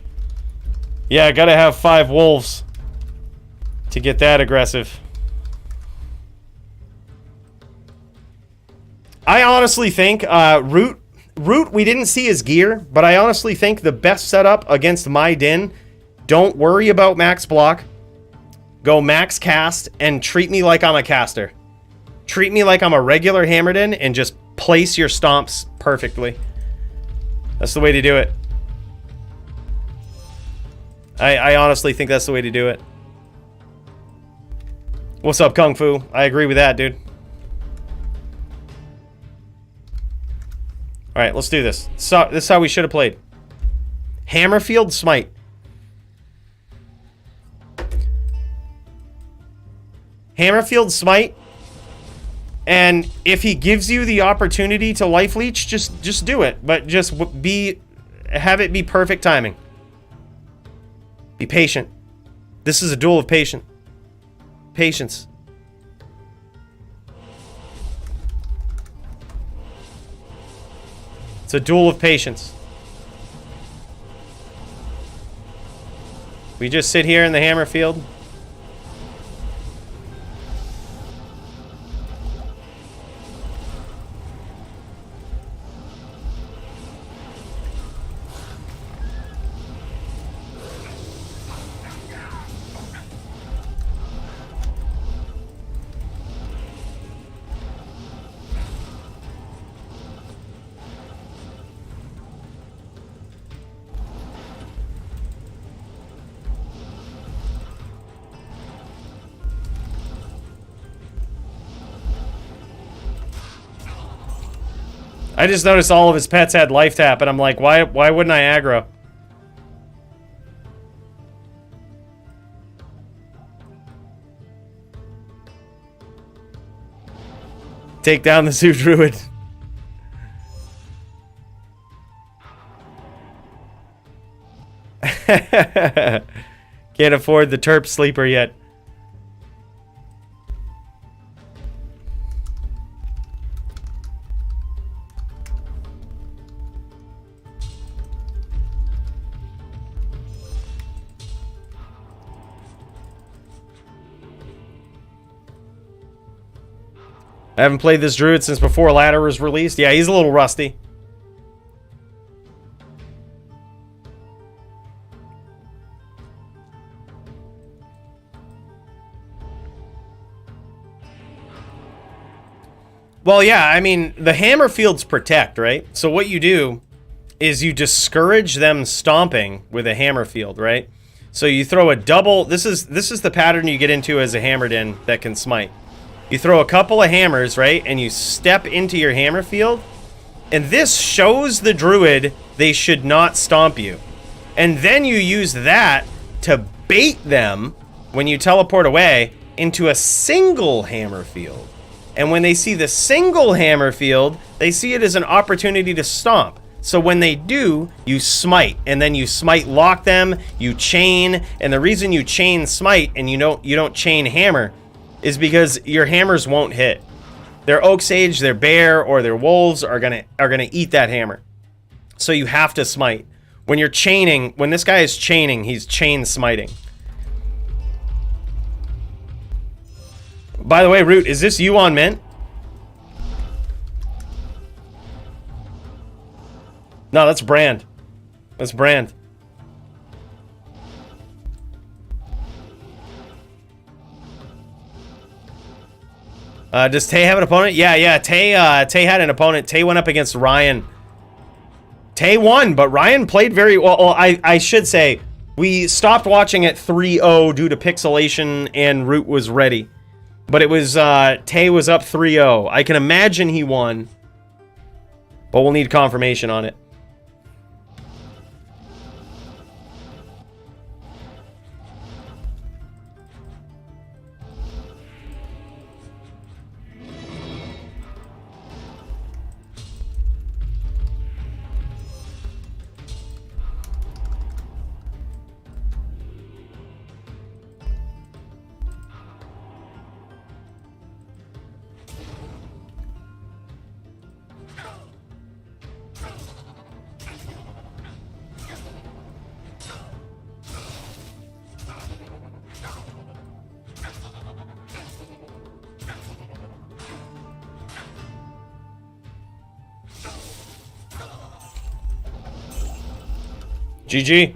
Yeah, I gotta have 5 wolves to get that aggressive. I honestly think Root, we didn't see his gear, but I honestly think the best setup against my Din, don't worry about max block. Go max cast and treat me like I'm a caster. Treat me like I'm a regular Hammered In and just place your stomps perfectly. That's the way to do it. I honestly think that's the way to do it. What's up, Kung Fu? I agree with that, dude. Alright, let's do this. So, this is how we should have played. Hammerfield Smite. Hammerfield Smite. And if he gives you the opportunity to life leech, just do it. But just have it be perfect timing. Be patient. This is a duel of patience. Patience. It's a duel of patience. We just sit here in the hammer field. I just noticed all of his pets had life tap, and I'm like, why wouldn't I aggro? Take down the Zoo Druid. Can't afford the Terp Sleeper yet. I haven't played this druid since before Ladder was released. Yeah, he's a little rusty. Well, yeah, I mean, the hammer fields protect, right? So what you do is you discourage them stomping with a hammer field, right? So you throw a double... This is the pattern you get into as a hammered in that can smite. You throw a couple of hammers, right? And you step into your hammer field. And this shows the druid they should not stomp you. And then you use that to bait them, when you teleport away, into a single hammer field. And when they see the single hammer field, they see it as an opportunity to stomp. So when they do, you smite, and then you smite lock them, you chain, and the reason you chain smite and you don't chain hammer is because your hammers won't hit. Their oak sage, their bear, or their wolves are gonna eat that hammer. So you have to smite. When you're chaining, when this guy is chaining, he's chain smiting. By the way, Root, is this you on Mint? No, that's Brand. That's Brand. Does Tay have an opponent? Yeah. Tay had an opponent. Tay went up against Ryan. Tay won, but Ryan played very well. I should say, we stopped watching at 3-0 due to pixelation and Root was ready. But it was, Tay was up 3-0. I can imagine he won. But we'll need confirmation on it. GG.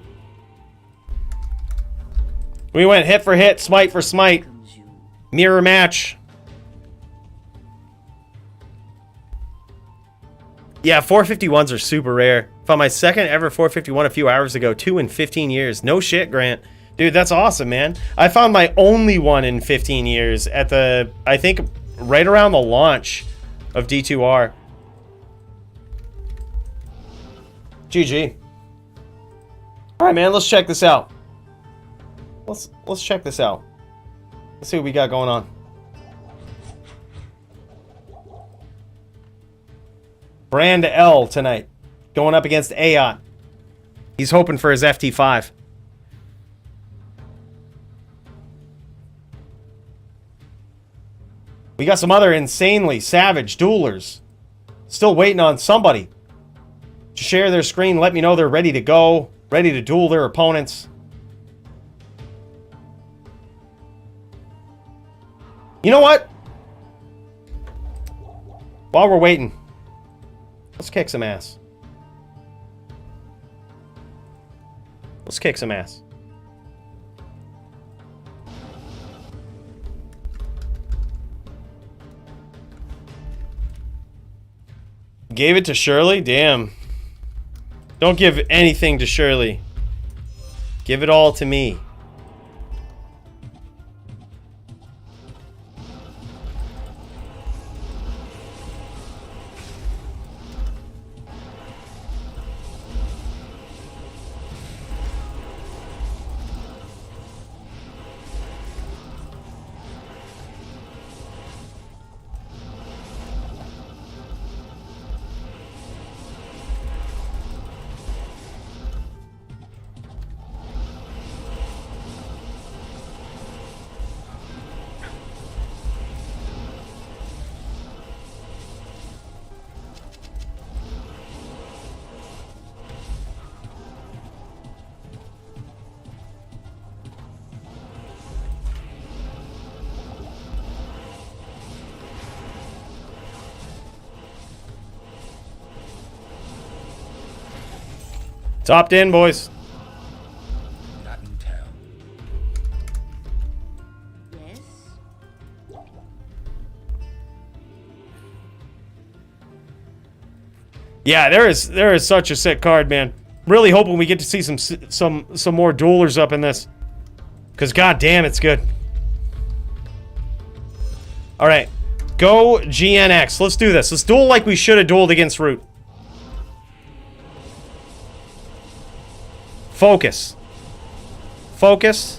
We went hit for hit, smite for smite. Mirror match. Yeah, 451s are super rare. Found my second ever 451 a few hours ago. 2 in 15 years. No shit, Grant. Dude, that's awesome, man. I found my only one in 15 years at the, I think, right around the launch of D2R. GG. All right, man, let's check this out. Let's check this out. Let's see what we got going on. Brand L tonight, going up against Ayot. He's hoping for his FT5. We got some other insanely savage duelers. Still waiting on somebody to share their screen, let me know they're ready to go. Ready to duel their opponents. You know what? While we're waiting, let's kick some ass. Let's kick some ass. Gave it to Shirley? Damn. Don't give anything to Shirley. Give it all to me. Topped in, boys. Not in town. Yes? Yeah, there is such a sick card, man. Really hoping we get to see some more duelers up in this. Because goddamn, it's good. All right, go GNX. Let's do this. Let's duel like we should have dueled against Root. Focus. Focus.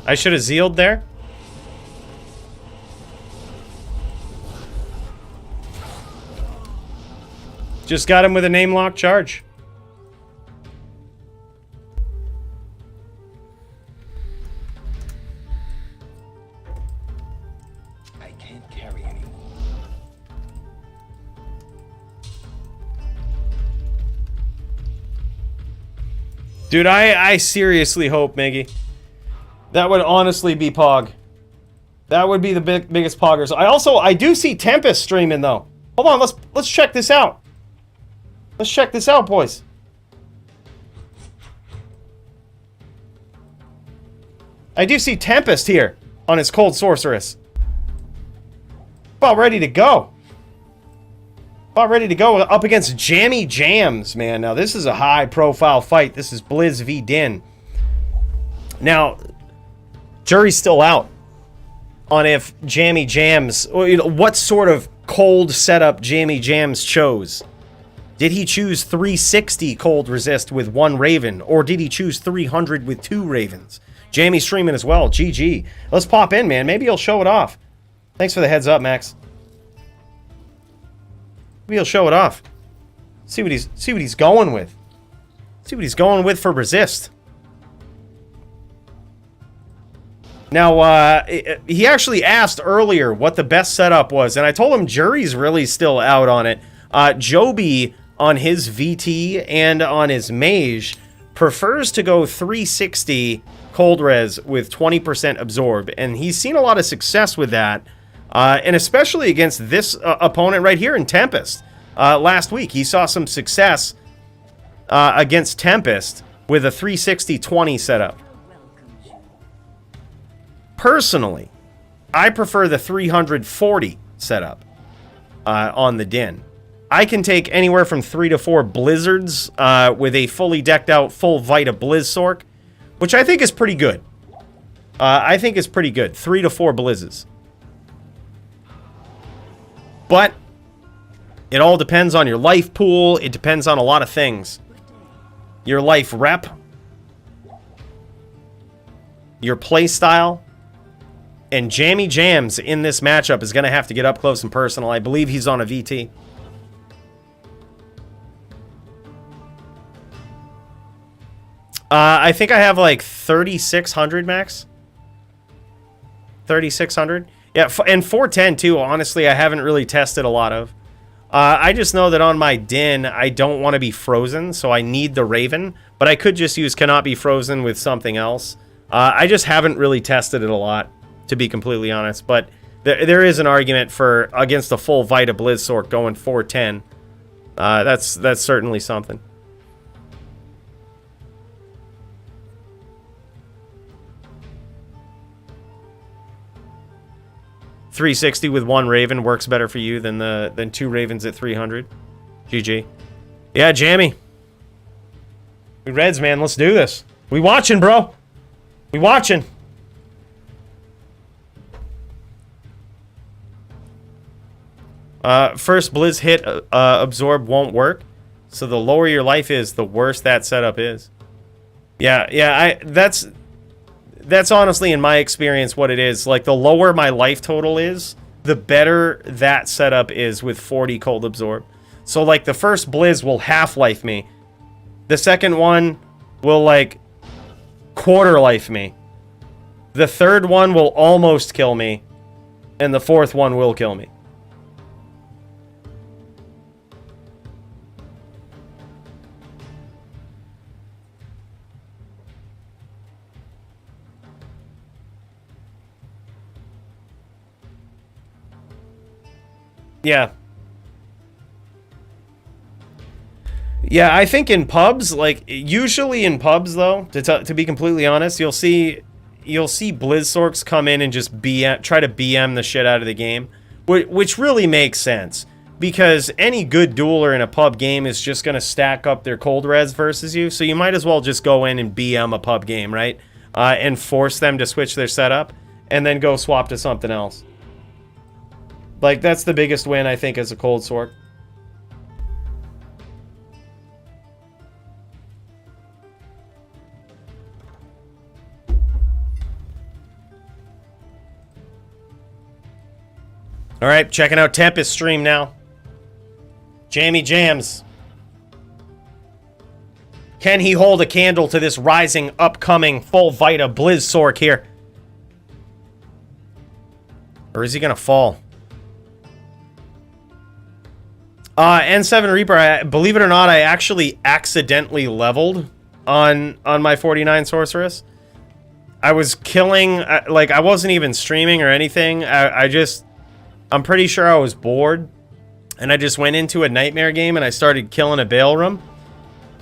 I should have zealed there. Just got him with a name lock charge. I can't carry anymore. Dude, I seriously hope, Miggy. That would honestly be Pog. That would be the biggest Poggers. I do see Tempest streaming though. Hold on, let's check this out. Let's check this out, boys. I do see Tempest here on his Cold Sorceress. About ready to go. About ready to go up against Jammy Jams, man. Now, this is a high-profile fight. This is Blizz v. Din. Now, jury's still out on if Jammy Jams, what sort of cold setup Jammy Jams chose. Did he choose 360 cold resist with 1 Raven, or did he choose 300 with 2 Ravens? Jammy streaming as well. GG. Let's pop in, man. Maybe he'll show it off. Thanks for the heads up, Max. Maybe he'll show it off. See what he's going with. See what he's going with for resist. Now, he actually asked earlier what the best setup was, and I told him jury's really still out on it. Joby, on his VT and on his Mage, prefers to go 360 cold res with 20% absorb, and he's seen a lot of success with that, and especially against this opponent right here in Tempest. Last week, he saw some success against Tempest with a 360-20 setup. Personally, I prefer the 340 setup on the Din. I can take anywhere from 3 to 4 Blizzards with a fully decked out full Vita Blizzsork, which I think is pretty good. I think is pretty good. 3 to 4 Blizzes. But it all depends on your life pool. It depends on a lot of things. Your life rep. Your play style. And Jammy Jams in this matchup is going to have to get up close and personal. I believe he's on a VT. I think I have like 3,600 max. 3,600. Yeah, and 410 too. Honestly, I haven't really tested a lot of. I just know that on my Din, I don't want to be frozen, so I need the Raven. But I could just use cannot be frozen with something else. I just haven't really tested it a lot, to be completely honest. But there is an argument for against the full Vita Blizzsork going 410. That's certainly something. $360 with 1 Raven works better for you than 2 Ravens at 300. GG. Yeah, Jammy. We Reds, man. Let's do this. We watching, bro. We watching. First Blizz hit absorb won't work. So the lower your life is, the worse that setup is. Yeah, that's honestly, in my experience, what it is. Like, the lower my life total is, the better that setup is with 40 cold absorb. So, like, the first Blizz will half-life me. The second one will, like, quarter-life me. The third one will almost kill me. And the fourth one will kill me. Yeah. Yeah, I think in pubs, like, usually in pubs, though, to be completely honest, you'll see Blizzorks come in and just try to BM the shit out of the game, which really makes sense, because any good dueler in a pub game is just going to stack up their cold res versus you, so you might as well just go in and BM a pub game, right? And force them to switch their setup, and then go swap to something else. Like, that's the biggest win, I think, as a cold sork. All right, checking out Tempest stream now. Jammy Jams. Can he hold a candle to this rising, upcoming, full Vita Blizzork here? Or is he going to fall? N7 Reaper, believe it or not, I actually accidentally leveled on my 49 Sorceress. I was killing, like, I wasn't even streaming or anything. I'm pretty sure I was bored, and I just went into a nightmare game and I started killing a Bale room,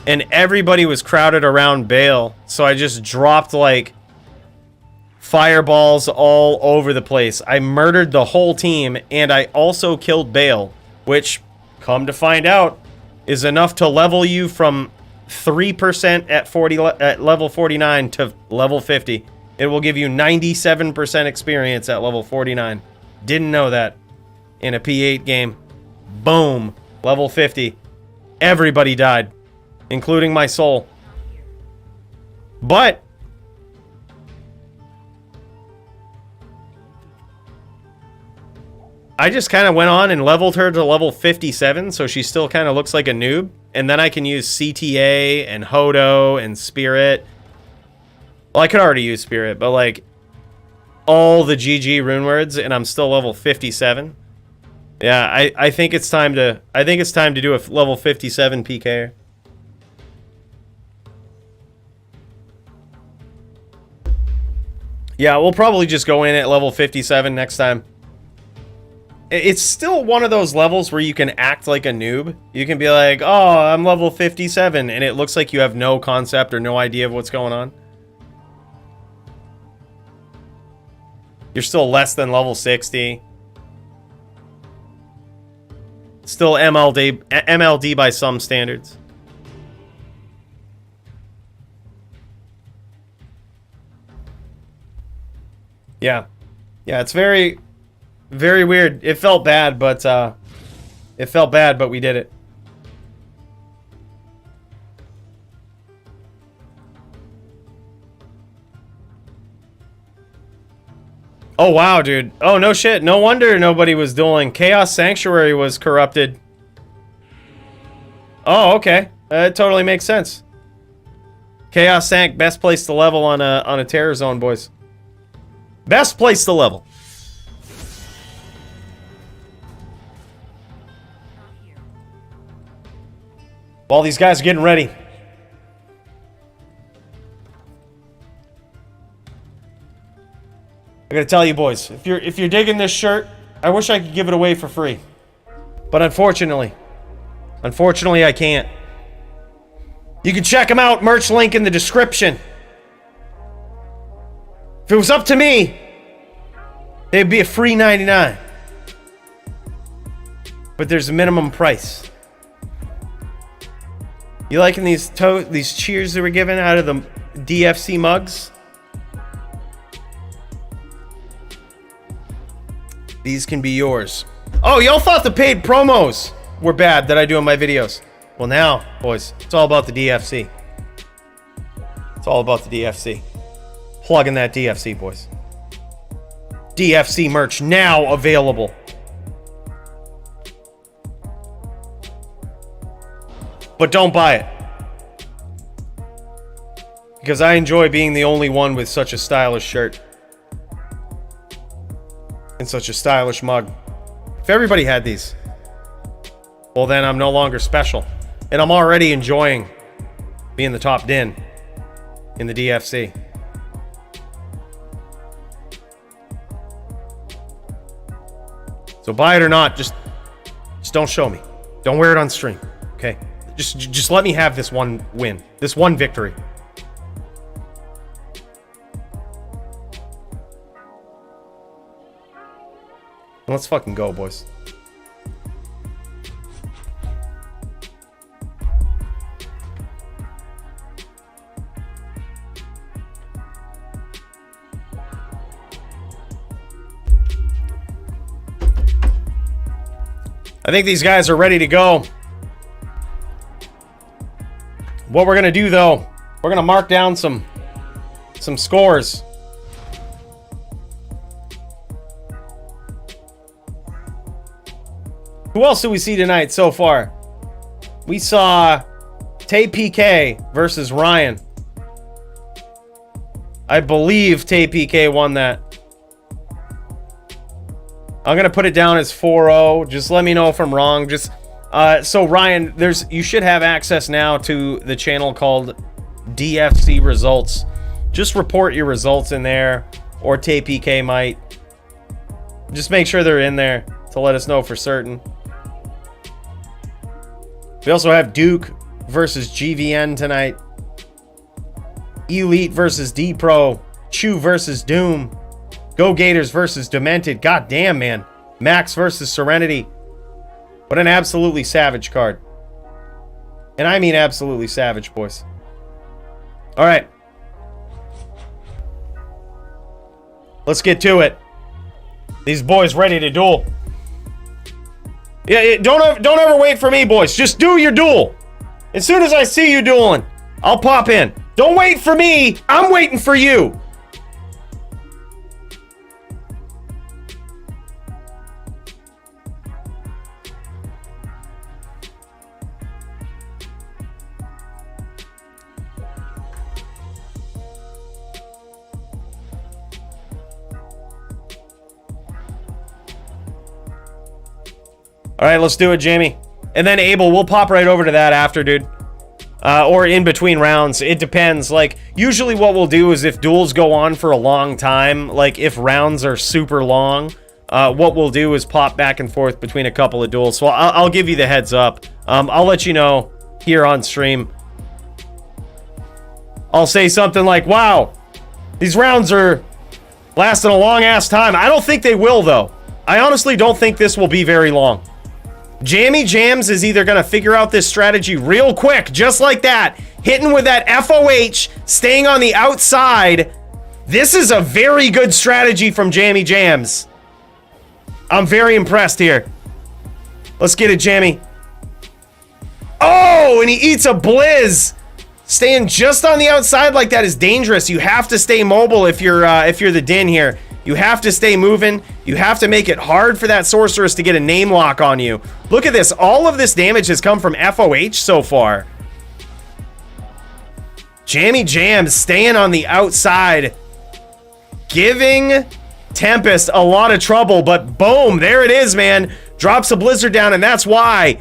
and everybody was crowded around Bale, so I just dropped like fireballs all over the place. I murdered the whole team, and I also killed Bale, which, come to find out, is enough to level you from 3% at level 49 to level 50. It will give you 97% experience at level 49. Didn't know that. In a P8 game. Boom. Level 50. Everybody died. Including my soul. But I just kind of went on and leveled her to level 57, so she still kind of looks like a noob. And then I can use CTA and Hodo and Spirit. Well, I could already use Spirit, but like all the GG rune words, and I'm still level 57. Yeah, I think it's time to do a level 57 PK. Yeah, we'll probably just go in at level 57 next time. It's still one of those levels where you can act like a noob. You can be like, "Oh, I'm level 57," and it looks like you have no concept or no idea of what's going on. You're still less than level 60. Still MLD by some standards. Yeah. Yeah, it's very, very weird. It felt bad, but we did it. Oh, wow, dude. Oh, no shit. No wonder nobody was dueling. Chaos Sanctuary was corrupted. Oh, okay. That totally makes sense. Chaos Sank, best place to level on a terror zone, boys. Best place to level. While these guys are getting ready. I gotta tell you, boys, if you're digging this shirt, I wish I could give it away for free. But unfortunately, I can't. You can check them out, merch link in the description. If it was up to me, it'd be a free 99. But there's a minimum price. You liking these cheers that were given out of the DFC mugs? These can be yours. Oh, y'all thought the paid promos were bad that I do in my videos. Well, now, boys, it's all about the DFC. It's all about the DFC. Plugging that DFC, boys. DFC merch now available. But don't buy it. Because I enjoy being the only one with such a stylish shirt. And such a stylish mug. If everybody had these, well then I'm no longer special. And I'm already enjoying being the top din in the DFC. So buy it or not, just Just don't show me. Don't wear it on stream, okay? Just let me have this one win. This one victory. Let's fucking go, boys. I think these guys are ready to go. What we're gonna do though, we're gonna mark down some scores. Who else do we see tonight so far? We saw Tay PK versus Ryan. I believe Tay PK won that. I'm gonna put it down as 4-0. Just let me know if I'm wrong. Just so Ryan, you should have access now to the channel called DFC Results. Just report your results in there, or Tay PK might. Just make sure they're in there to let us know for certain. We also have Duke versus GVN tonight. Elite versus DPRO. Chew versus Doom. Go Gators versus Demented. God damn, man. Max versus Serenity. What an absolutely savage card. And I mean absolutely savage, boys. All right. Let's get to it. These boys ready to duel. Yeah, don't ever wait for me, boys. Just do your duel. As soon as I see you dueling, I'll pop in. Don't wait for me. I'm waiting for you. All right, let's do it, Jamie. And then Abel, we'll pop right over to that after, dude. Or in between rounds. It depends. Like, usually what we'll do is if duels go on for a long time, like if rounds are super long, what we'll do is pop back and forth between a couple of duels. So I'll give you the heads up. I'll let you know here on stream. I'll say something like, wow, these rounds are lasting a long-ass time. I don't think they will, though. I honestly don't think this will be very long. Jammy Jams is either going to figure out this strategy real quick, just like that, hitting with that FOH, staying on the outside. This is a very good strategy from Jammy Jams. I'm very impressed here. Let's get it, Jammy. Oh, and he eats a blizz. Staying just on the outside like that is dangerous. You have to stay mobile if you're the Din here. You have to stay moving. You have to make it hard for that sorceress to get a name lock on you. Look at this. All of this damage has come from FOH so far. Jammy Jams staying on the outside, giving Tempest a lot of trouble, but boom, there it is, man. Drops a blizzard down, and that's why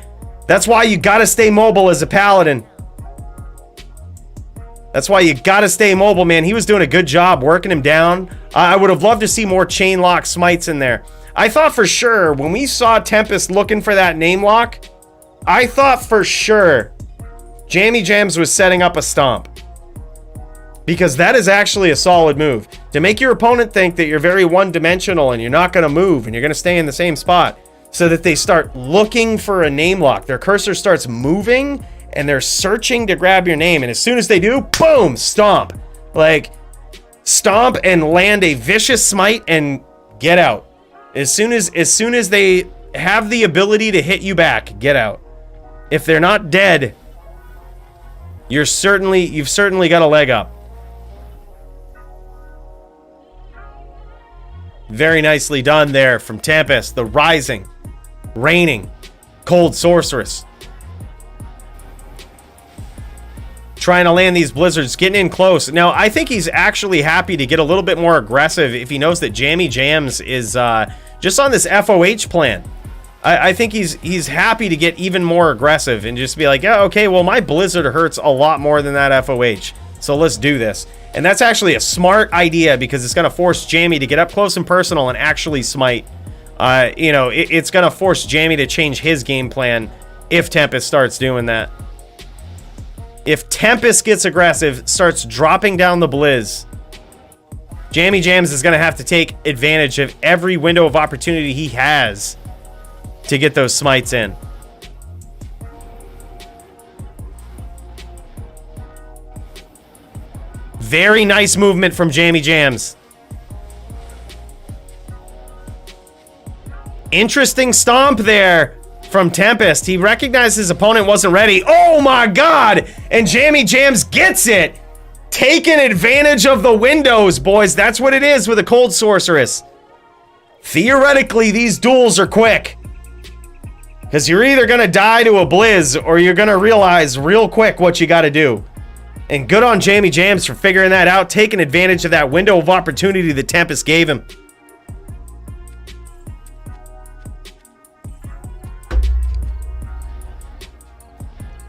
you gotta stay mobile as a paladin. That's why you gotta stay mobile, man. He was doing a good job working him down. I would have loved to see more chain lock smites in there. I thought for sure, when we saw Tempest looking for that name lock, I thought for sure Jammy Jams was setting up a stomp. Because that is actually a solid move. To make your opponent think that you're very one-dimensional and you're not gonna move and you're gonna stay in the same spot, so that they start looking for a name lock. Their cursor starts moving and they're searching to grab your name, and as soon as they do, boom, stomp. Like, stomp and land a vicious smite and get out. As soon as they have the ability to hit you back, get out. If they're not dead, you've certainly got a leg up. Very nicely done there from Tempest, the rising, reigning, cold sorceress. Trying to land these blizzards, getting in close. Now, I think he's actually happy to get a little bit more aggressive if he knows that Jammy Jams is just on this FOH plan. I think he's happy to get even more aggressive and just be like, yeah, okay, well, my blizzard hurts a lot more than that FOH, so let's do this. And that's actually a smart idea because it's going to force Jammy to get up close and personal and actually smite. You know, it's going to force Jamie to change his game plan if Tempest starts doing that. If Tempest gets aggressive, starts dropping down the Blizz, Jamie Jams is going to have to take advantage of every window of opportunity he has to get those smites in. Very nice movement from Jamie Jams. Interesting stomp there from Tempest. He recognized his opponent wasn't ready. Oh my God! And Jamie Jams gets it. Taking advantage of the windows, boys. That's what it is with a Cold Sorceress. Theoretically, these duels are quick. Because you're either going to die to a Blizz or you're going to realize real quick what you got to do. And good on Jamie Jams for figuring that out, taking advantage of that window of opportunity that Tempest gave him.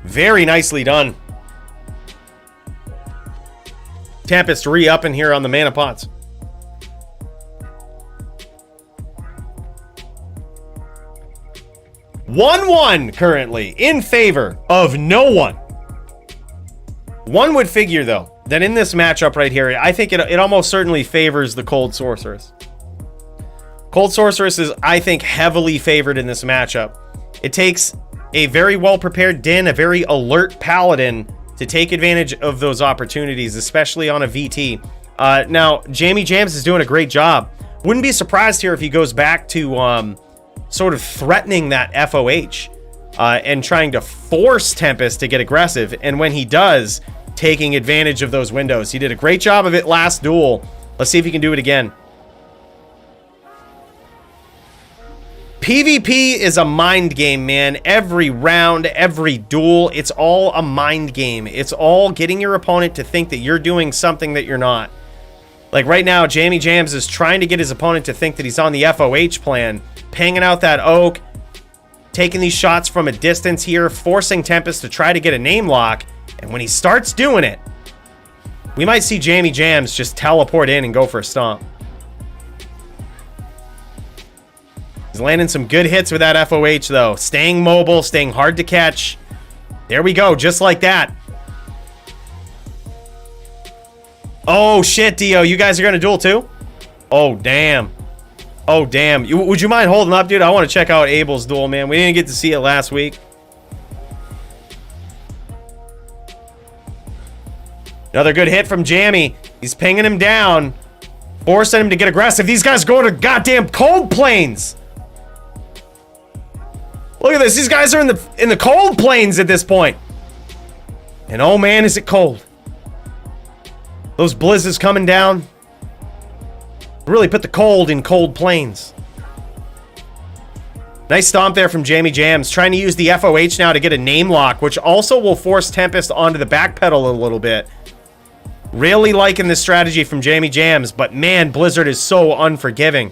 Very nicely done. Tempest re-upping here on the mana pots. (1-1) currently in favor of no one. One would figure, though, that in this matchup right here, I think it almost certainly favors the Cold Sorceress. Cold Sorceress is, I think, heavily favored in this matchup. It takes a very well-prepared Din, a very alert Paladin, to take advantage of those opportunities, especially on a VT. Now, Jamie Jams is doing a great job. Wouldn't be surprised here if he goes back to sort of threatening that FOH and trying to force Tempest to get aggressive. And when he does, taking advantage of those windows. He did a great job of it last duel. Let's see if he can do it again. PvP is a mind game, man. Every round, every duel, it's all a mind game. It's all getting your opponent to think that you're doing something that you're not. Like right now, Jamie Jams is trying to get his opponent to think that he's on the FOH plan, pinging out that Oak, taking these shots from a distance here, forcing Tempest to try to get a name lock. And when he starts doing it, we might see Jamie Jams just teleport in and go for a stomp. He's landing some good hits with that FOH, though. Staying mobile, staying hard to catch. There we go, just like that. Oh, shit, Dio. You guys are going to duel, too? Oh, damn. Oh, damn. Would you mind holding up, dude? I want to check out Abel's duel, man. We didn't get to see it last week. Another good hit from Jamie. He's pinging him down, forcing him to get aggressive. These guys go to goddamn cold plains. Look at this. These guys are in the cold plains at this point. And oh man, is it cold. Those blizzards coming down really put the cold in cold plains. Nice stomp there from Jamie Jams, trying to use the FOH now to get a name lock, which also will force Tempest onto the back pedal a little bit. Really liking this strategy from Jamie Jams, but man, Blizzard is so unforgiving.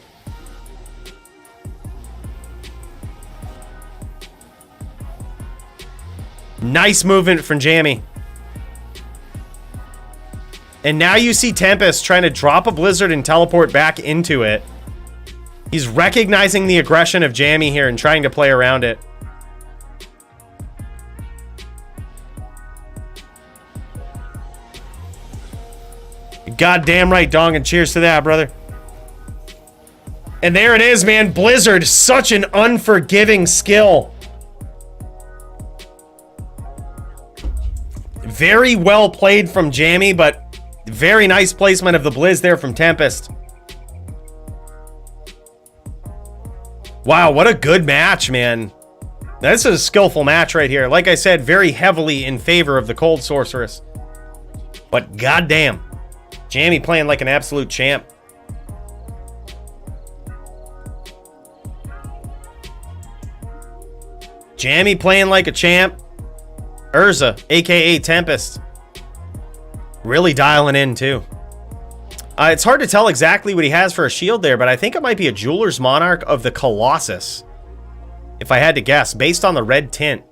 Nice movement from Jamie. And now you see Tempest trying to drop a Blizzard and teleport back into it. He's recognizing the aggression of Jamie here and trying to play around it. Goddamn right, Dong, and cheers to that, brother. And there it is, man. Blizzard, such an unforgiving skill. Very well played from Jamie, but very nice placement of the Blizz there from Tempest. Wow, what a good match, man. This is a skillful match right here. Like I said, very heavily in favor of the Cold Sorceress. But goddamn, Jamie playing like an absolute champ. Jamie playing like a champ. Urza, aka Tempest, really dialing in too. It's hard to tell exactly what he has for a shield there, but I think it might be a Jeweler's Monarch of the Colossus, if I had to guess, based on the red tint.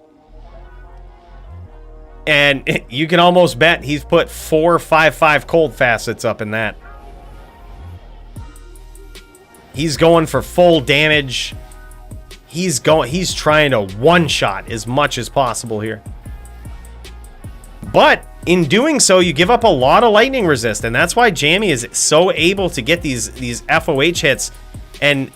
And you can almost bet he's put 4 5/5 cold facets up in that. He's going for full damage. He's trying to one-shot as much as possible here. But in doing so, you give up a lot of lightning resist, and that's why Jammy is so able to get these FOH hits and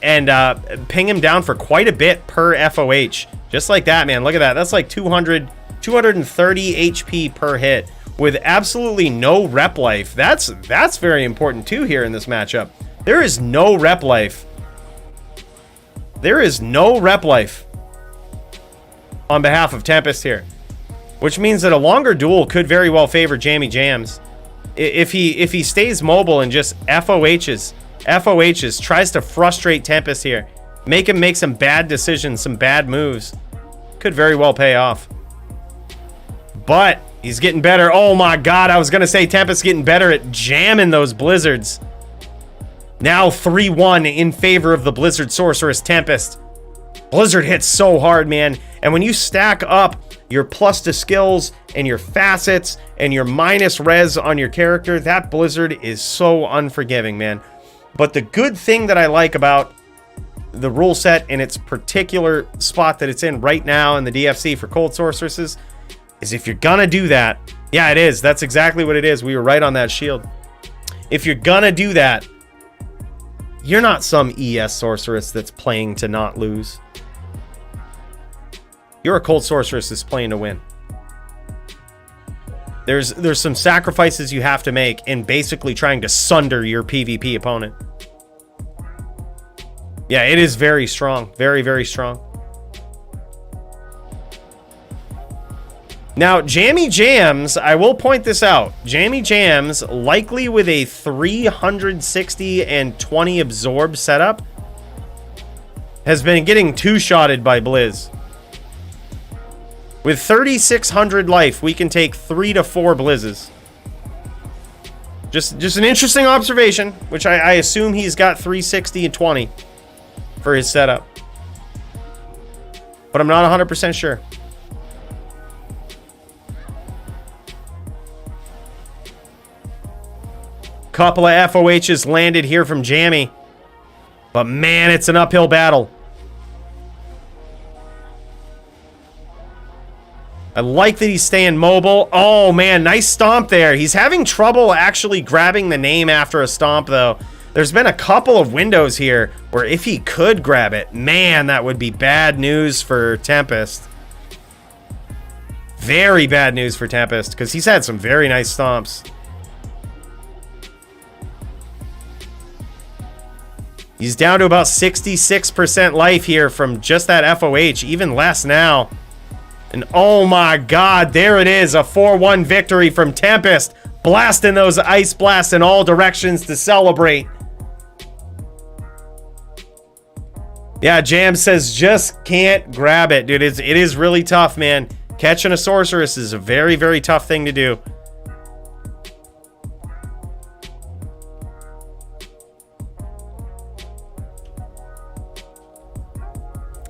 ping him down for quite a bit per FOH. Just like that, man. Look at that. That's like 230 HP per hit with absolutely no rep life. That's very important too here in this matchup. There is no rep life. There is no rep life on behalf of Tempest here, which means that a longer duel could very well favor Jammy Jams. If he stays mobile and just FOHs, tries to frustrate Tempest here, make him make some bad decisions, some bad moves, could very well pay off. But he's getting better. Oh my God, I was gonna say Tempest getting better at jamming those blizzards. Now 3-1 in favor of the Blizzard Sorceress Tempest. Blizzard hits so hard, man. And when you stack up your plus to skills and your facets and your minus res on your character, that Blizzard is so unforgiving, man. But the good thing that I like about the rule set in its particular spot that it's in right now in the DFC for Cold Sorceresses is if you're gonna do that, yeah, it is. That's exactly what it is. We were right on that shield. If you're gonna do that, you're not some ES Sorceress that's playing to not lose. You're a Cold Sorceress that's playing to win. There's some sacrifices you have to make in basically trying to sunder your PvP opponent. Yeah, it is very strong. Very, very strong. Now, Jammy Jams, I will point this out. Jammy Jams, likely with a 360 and 20 absorb setup, has been getting two-shotted by Blizz. With 3,600 life, we can take 3 to 4 Blizzes. Just an interesting observation, which I assume he's got 360 and 20 for his setup. But I'm not 100% sure. Couple of FOHs landed here from Jammy. But man, it's an uphill battle. I like that he's staying mobile. Oh man, nice stomp there. He's having trouble actually grabbing the name after a stomp though. There's been a couple of windows here where if he could grab it, man, that would be bad news for Tempest. Very bad news for Tempest because he's had some very nice stomps. He's down to about 66% life here from just that FOH, even less now. And oh my God, there it is, a 4-1 victory from Tempest, blasting those ice blasts in all directions to celebrate. Yeah, Jam says just can't grab it, dude. It is really tough, man. Catching a sorceress is a very, very tough thing to do.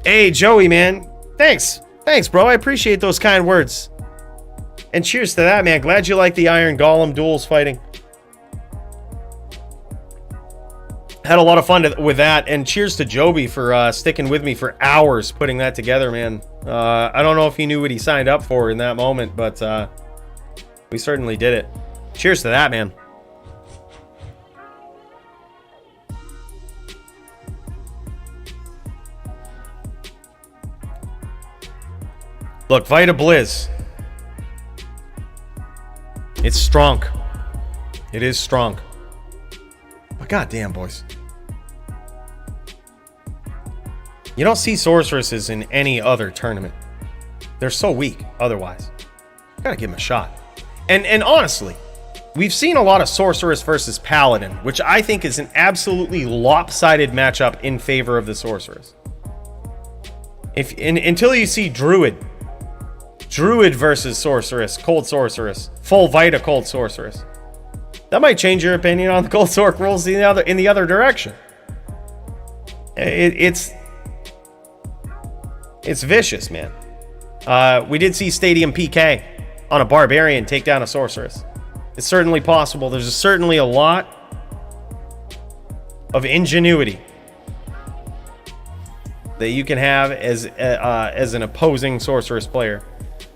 Hey, Joey, man. Thanks. Thanks, bro. I appreciate those kind words. And cheers to that, man. Glad you like the Iron Golem duels fighting. Had a lot of fun with that. And cheers to Joby for sticking with me for hours putting that together, man. I don't know if he knew what he signed up for in that moment, but we certainly did it. Cheers to that, man. Look, Vita Blizz. It's strong. It is strong. But goddamn, boys. You don't see sorceresses in any other tournament. They're so weak otherwise. Gotta give them a shot. And honestly, we've seen a lot of sorceress versus paladin, which I think is an absolutely lopsided matchup in favor of the sorceress. Until you see Druid versus Sorceress, Cold Sorceress, full Vita Cold Sorceress. That might change your opinion on the Cold Sorc rules in the other direction. It's vicious, man. We did see Stadium PK on a Barbarian take down a Sorceress. It's certainly possible. There's certainly a lot of ingenuity that you can have as an opposing sorceress player.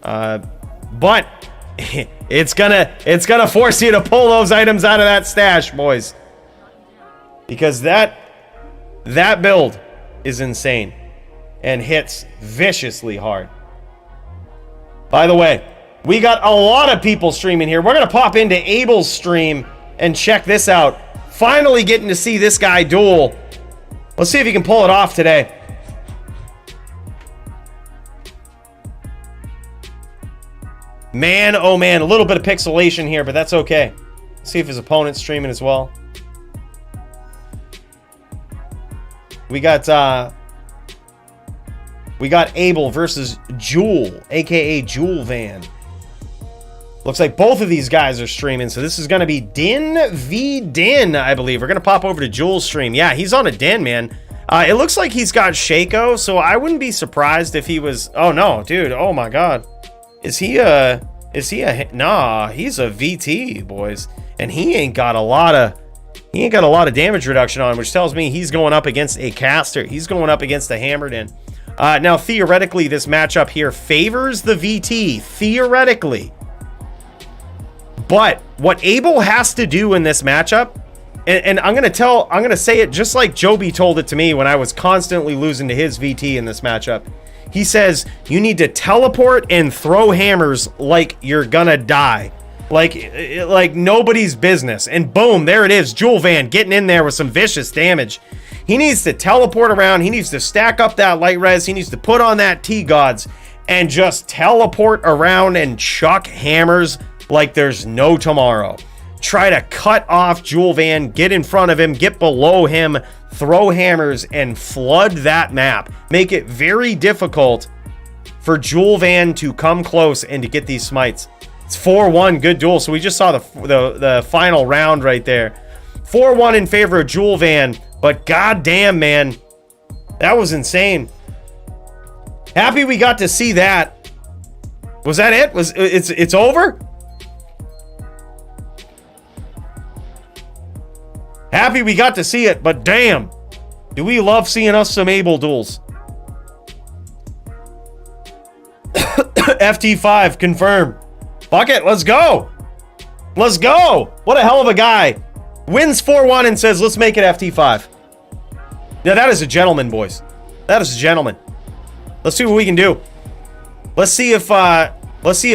But it's gonna force you to pull those items out of that stash, boys, because that build is insane and hits viciously hard. By the way, we got a lot of people streaming here. We're gonna pop into Abel's stream and check this out. Finally getting to see this guy duel. Let's see if he can pull it off today. Man, oh man, a little bit of pixelation here, but that's okay. See if his opponent's streaming as well. We got Abel versus Jewel, aka Jewel Van. Looks like both of these guys are streaming, so this is going to be Din v Din, I believe. We're going to pop over to Jewel's stream. Yeah, he's on a Din, man. It looks like he's got Shaco, so I wouldn't be surprised if he was... Oh, no, dude. Oh, my God. Is he a... Nah, he's a VT, boys. And he ain't got a lot of damage reduction on, which tells me he's going up against a caster. He's going up against a hammered in. Now, theoretically, this matchup here favors the VT. Theoretically. But what Abel has to do in this matchup, and I'm gonna say it just like Joby told it to me when I was constantly losing to his VT in this matchup. He says, you need to teleport and throw hammers like you're gonna die. Like nobody's business. And boom, there it is. Jewel Van getting in there with some vicious damage. He needs to teleport around. He needs to stack up that light res. He needs to put on that T-Gods and just teleport around and chuck hammers like there's no tomorrow. Try to cut off Jewel Van, get in front of him, get below him, throw hammers, and flood that map. Make it very difficult for Jewel Van to come close and to get these smites. It's 4-1, good duel. So we just saw the final round right there. 4-1 in favor of Jewel Van, but goddamn, man, that was insane. Happy we got to see that. Was that it? It's over? Happy we got to see it, but damn, do we love seeing us some Abel duels. FT5 confirmed. Fuck it, let's go. Let's go. What a hell of a guy. Wins 4-1 and says, let's make it FT5. Now that is a gentleman, boys. That is a gentleman. Let's see what we can do. Let's see if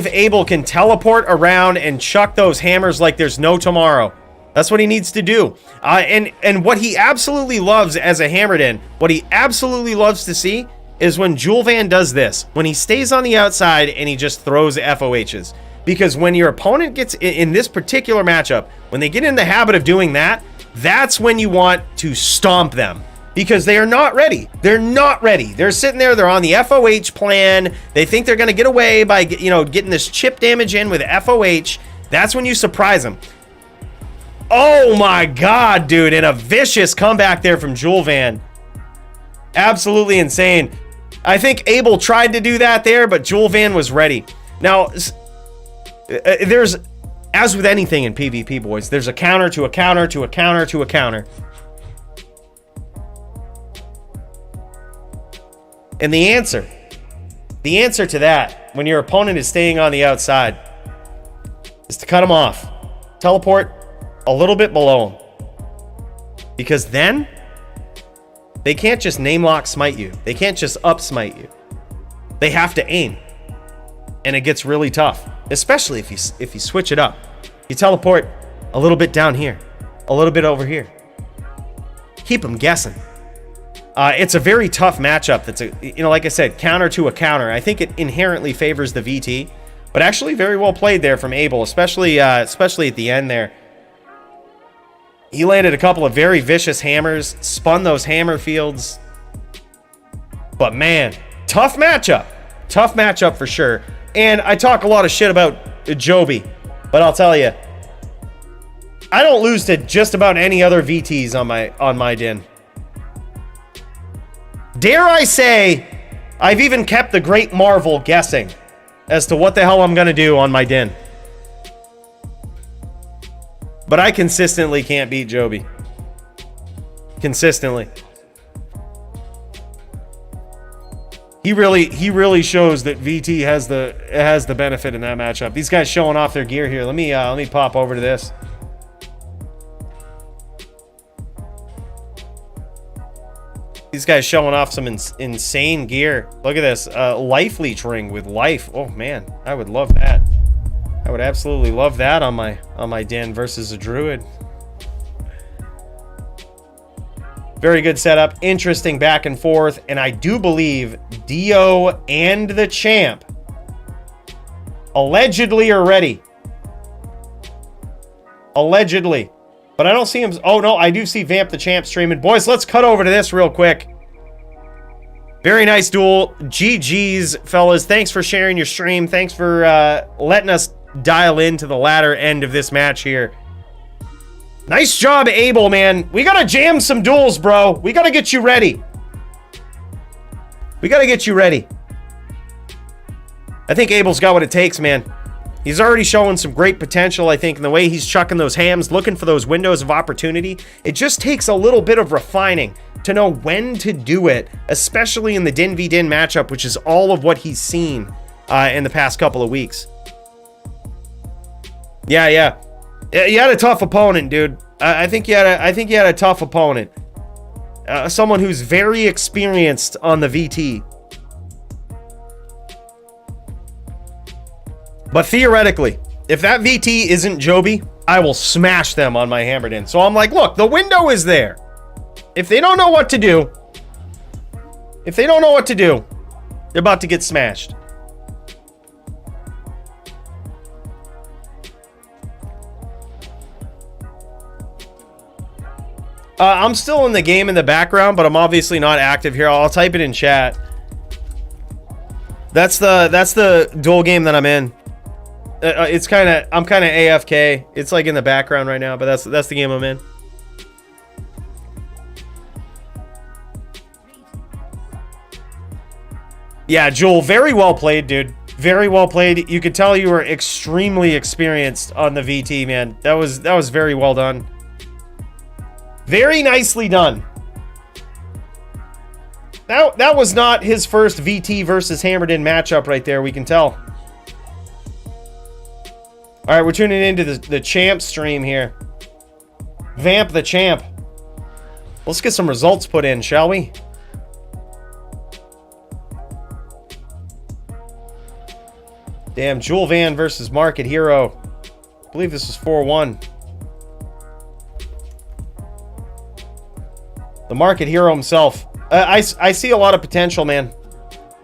Abel can teleport around and chuck those hammers like there's no tomorrow. That's what he needs to do. And what he absolutely loves as a hammered in, what he absolutely loves to see is when Jewel Van does this. When he stays on the outside and he just throws FOHs. Because when your opponent gets in this particular matchup, when they get in the habit of doing that, that's when you want to stomp them. Because they are not ready. They're not ready. They're sitting there. They're on the FOH plan. They think they're going to get away by, getting this chip damage in with FOH. That's when you surprise them. Oh my God, dude. And a vicious comeback there from Jewel Van. Absolutely insane. I think Abel tried to do that there, but Jewel Van was ready. Now, there's, as with anything in PvP, boys, there's a counter to a counter to a counter to a counter. And the answer to that, when your opponent is staying on the outside, is to cut them off. Teleport a little bit below them. Because then, they can't just name lock smite you. They can't just up smite you. They have to aim. And it gets really tough. Especially if you switch it up. You teleport a little bit down here. A little bit over here. Keep them guessing. It's a very tough matchup. That's like I said, counter to a counter. I think it inherently favors the VT, but actually very well played there from Abel, especially at the end there. He landed a couple of very vicious hammers, spun those hammer fields. But man, tough matchup for sure. And I talk a lot of shit about Joby, but I'll tell you, I don't lose to just about any other VTs on my din. Dare I say, I've even kept the Great Marvel guessing as to what the hell I'm going to do on my din. But I consistently can't beat Joby. Consistently. He really shows that VT has the benefit in that matchup. These guys showing off their gear here. Let me pop over to this. These guys showing off some insane gear. Look at this. Life leech ring with life. Oh man, I would love that. I would absolutely love that on my den versus a druid. Very good setup. Interesting back and forth. And I do believe Dio and the champ allegedly are ready. Allegedly. But I don't see him. Oh, no, I do see Vamp the champ streaming. Boys, let's cut over to this real quick. Very nice duel. GG's, fellas. Thanks for sharing your stream. Thanks for letting us dial into the latter end of this match here. Nice job, Abel, man. We gotta jam some duels, bro. We gotta get you ready. We gotta get you ready. I think Abel's got what it takes, man. He's already showing some great potential, I think, in the way he's chucking those hams, looking for those windows of opportunity. It just takes a little bit of refining to know when to do it, especially in the Din v Din matchup, which is all of what he's seen in the past couple of weeks. Yeah. You had a tough opponent, dude. I think you had a tough opponent. Someone who's very experienced on the VT. But theoretically, if that VT isn't Joby, I will smash them on my hammered in. So I'm like, look, the window is there. If they don't know what to do, they're about to get smashed. I'm still in the game in the background, but I'm obviously not active here. I'll type it in chat. That's the duel game that I'm in. I'm kind of AFK. It's like in the background right now, but that's the game I'm in. Yeah, Joel, very well played, dude. Very well played. You could tell you were extremely experienced on the VT, man. That was very well done. Very nicely done. That was not his first VT versus Hammered In matchup right there, we can tell. All right, we're tuning into the champ stream here. Vamp the champ. Let's get some results put in, shall we? Damn, Jewel Van versus Market Hero. I believe this is 4-1. The Market Hero himself. I see a lot of potential, man.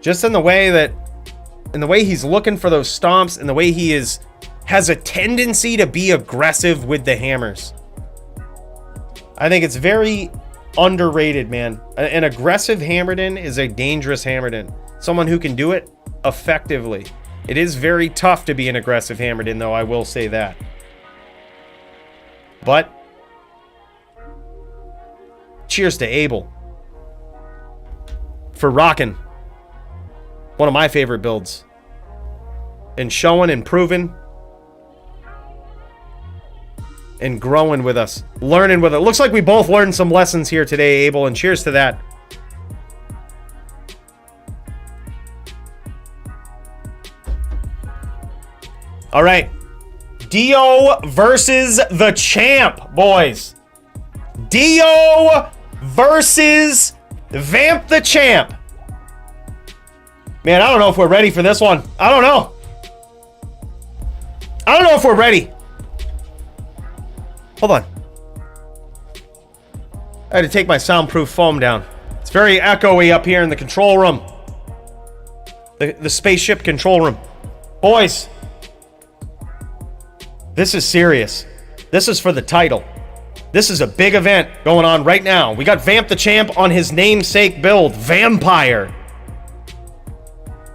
Just in the way he's looking for those stomps, and the way he has a tendency to be aggressive with the hammers. I think it's very underrated, man. An aggressive hammered in is a dangerous hammered in. Someone who can do it effectively. It is very tough to be an aggressive hammered in, though, I will say that. But cheers to Abel for rocking one of my favorite builds and showing and proving and growing with us, learning with it. Looks like we both learned some lessons here today, Abel, and cheers to that. All right, Dio versus the champ, boys. Dio versus Vamp the champ. Man, I don't know if we're ready for this one. I don't know if we're ready. Hold on. I had to take my soundproof foam down. It's very echoey up here in the control room. The spaceship control room. Boys, this is serious. This is for the title. This is a big event going on right now. We got Vamp the champ on his namesake build, Vampire.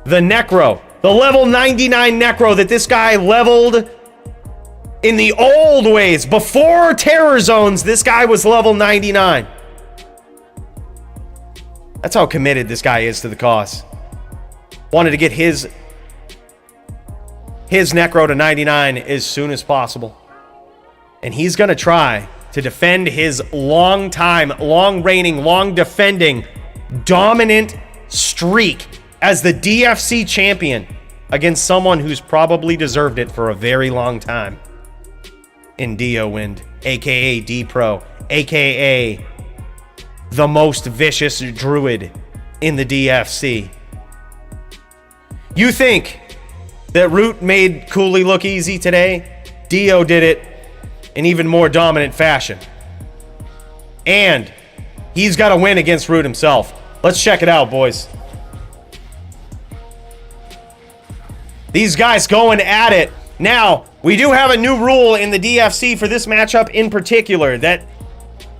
The Necro. The level 99 Necro that this guy leveled in the old ways. Before Terror Zones, this guy was level 99. That's how committed this guy is to the cause. Wanted to get his Necro to 99 as soon as possible. And he's going to try to defend his long reigning, long defending, dominant streak as the DFC champion against someone who's probably deserved it for a very long time in DIOWIND, aka DPRO, aka the most vicious druid in the DFC. You think that Root made Cooley look easy today? Dio did it in even more dominant fashion. And he's got to win against Root himself. Let's check it out, boys. These guys going at it. Now, we do have a new rule in the DFC for this matchup in particular, that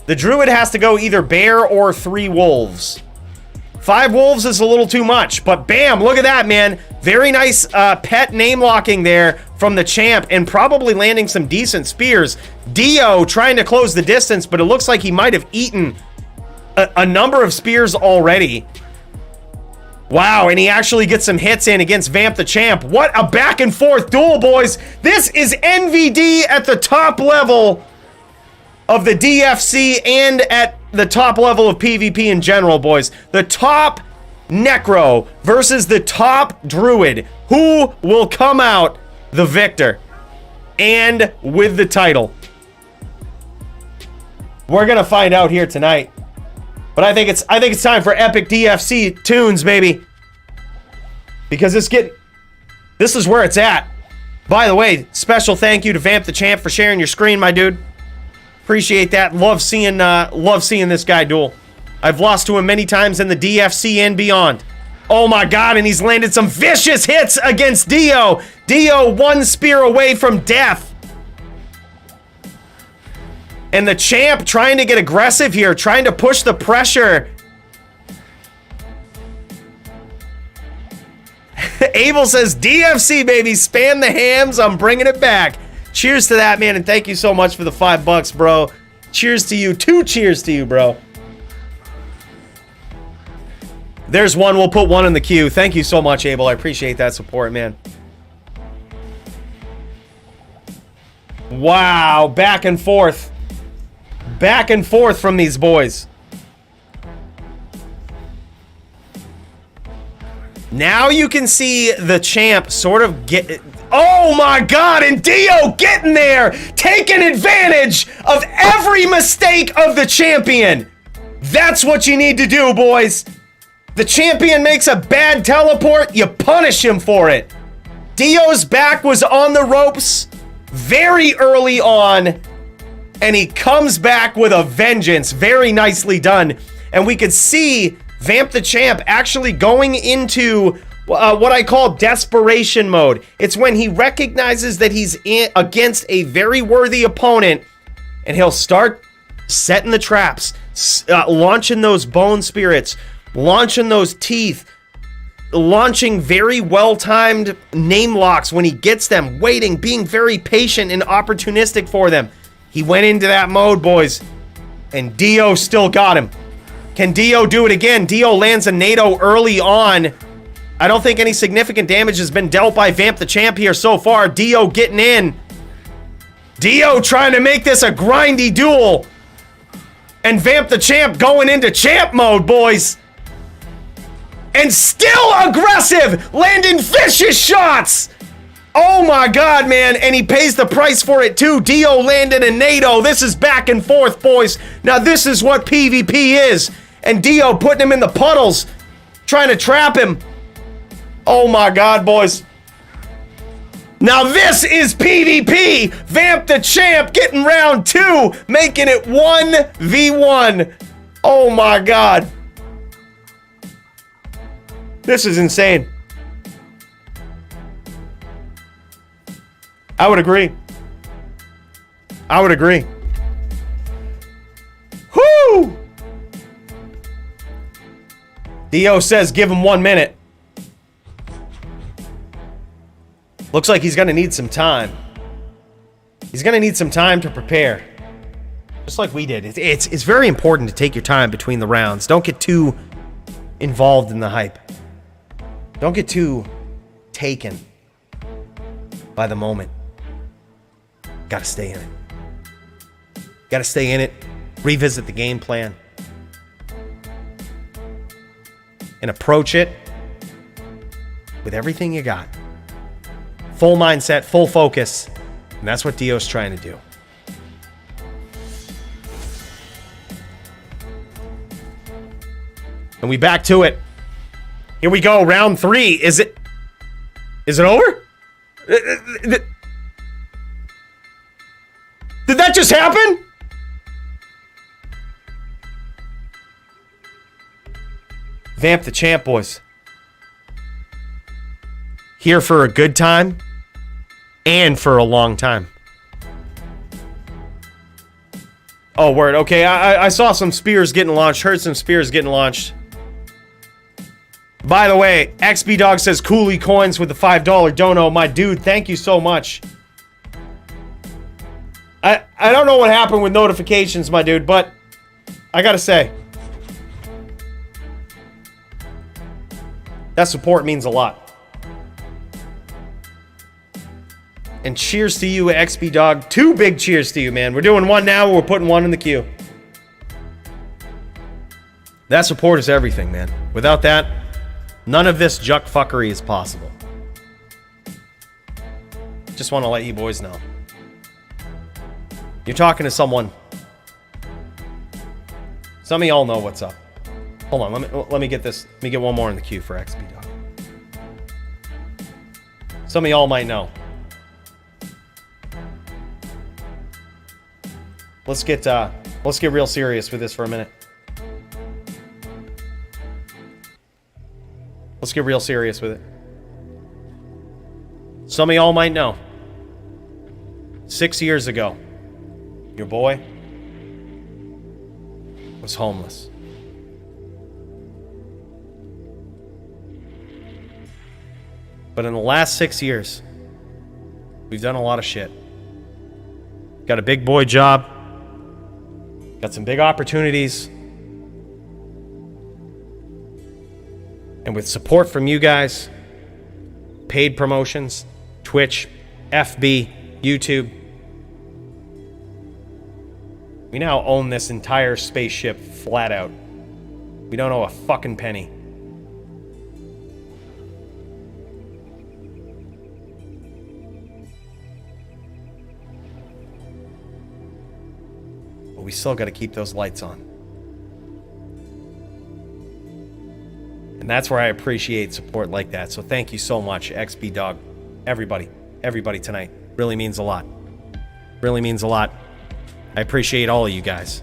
the Druid has to go either bear or 3 wolves. 5 wolves is a little too much, but bam, look at that, man. Very nice pet name locking there from the champ, and probably landing some decent spears. Dio trying to close the distance, but it looks like he might have eaten a number of spears already. Wow, and he actually gets some hits in against Vamp the Champ. What a back and forth duel, boys. This is NVD at the top level of the DFC and at the top level of PvP in general, boys. The top Necro versus the top Druid. Who will come out the victor and with the title? We're gonna find out here tonight. But I think it's time for epic DFC tunes, baby. Because this is where it's at. By the way, special thank you to Vamp the Champ for sharing your screen, my dude. Appreciate that. Love seeing this guy duel. I've lost to him many times in the DFC and beyond. Oh my god, and he's landed some vicious hits against Dio. Dio 1 spear away from death. And the champ trying to get aggressive here, trying to push the pressure. Abel says, DFC, baby, spam the hams, I'm bringing it back. Cheers to that, man, and thank you so much for the $5, bro. Cheers to you. 2 cheers to you, bro. There's one. We'll put 1 in the queue. Thank you so much, Abel. I appreciate that support, man. Wow, back and forth. Back and forth from these boys. Now you can see the champ sort of get... Oh my god, and Dio getting there! Taking advantage of every mistake of the champion! That's what you need to do, boys! The champion makes a bad teleport, you punish him for it. Dio's back was on the ropes very early on, and he comes back with a vengeance. Very nicely done. And we could see Vamp the Champ actually going into what I call desperation mode. It's when he recognizes that he's against a very worthy opponent, and he'll start setting the traps, launching those bone spirits, launching those teeth, launching very well-timed name locks when he gets them, waiting, being very patient and opportunistic for them. He went into that mode, boys, and Dio still got him. Can Dio do it again? Dio lands a NATO early on. I don't think any significant damage has been dealt by Vamp the Champ here so far. Dio getting in. Dio trying to make this a grindy duel. And Vamp the Champ going into champ mode, boys. And still aggressive, landing vicious shots. Oh my god, man, and he pays the price for it too. Dio landed a NATO. This is back and forth, boys. Now this is what PvP is. And Dio putting him in the puddles, trying to trap him. Oh my god, boys. Now this is PvP. Vamp the Champ getting round 2, making it 1v1. Oh my god. This is insane. I would agree. I would agree. Whoo! Dio says give him 1 minute. Looks like he's gonna need some time. He's gonna need some time to prepare. Just like we did. It's very important to take your time between the rounds. Don't get too involved in the hype. Don't get too taken by the moment. Gotta stay in it. Gotta stay in it. Revisit the game plan. And approach it with everything you got. Full mindset, full focus. And that's what Dio's trying to do. And we back to it. Here we go, round 3. Is it over? Did that just happen? Vamp the champ, boys. Here for a good time and for a long time. Oh, word. Okay, I saw some spears getting launched. Heard some spears getting launched. By the way, XB Dog says Cooley coins with the $5 dono. My dude, thank you so much. I don't know what happened with notifications, my dude, but I gotta say, that support means a lot. And cheers to you, XB Dog. 2 big cheers to you, man. We're doing 1 now. We're putting 1 in the queue. That support is everything, man. Without that, none of this juck fuckery is possible. Just want to let you boys know. You're talking to someone. Some of y'all know what's up. Hold on, let me get this. Let me get 1 more in the queue for XB Dog. Some of y'all might know. Let's get real serious with this for a minute. Let's get real serious with it. Some of y'all might know. 6 years ago, your boy was homeless. But in the last 6 years, we've done a lot of shit. Got a big boy job. Got some big opportunities. And with support from you guys, paid promotions, Twitch, FB, YouTube, we now own this entire spaceship flat out. We don't owe a fucking penny. But we still got to keep those lights on. And that's where I appreciate support like that. So thank you so much, XB Dog. Everybody tonight. Really means a lot. Really means a lot. I appreciate all of you guys.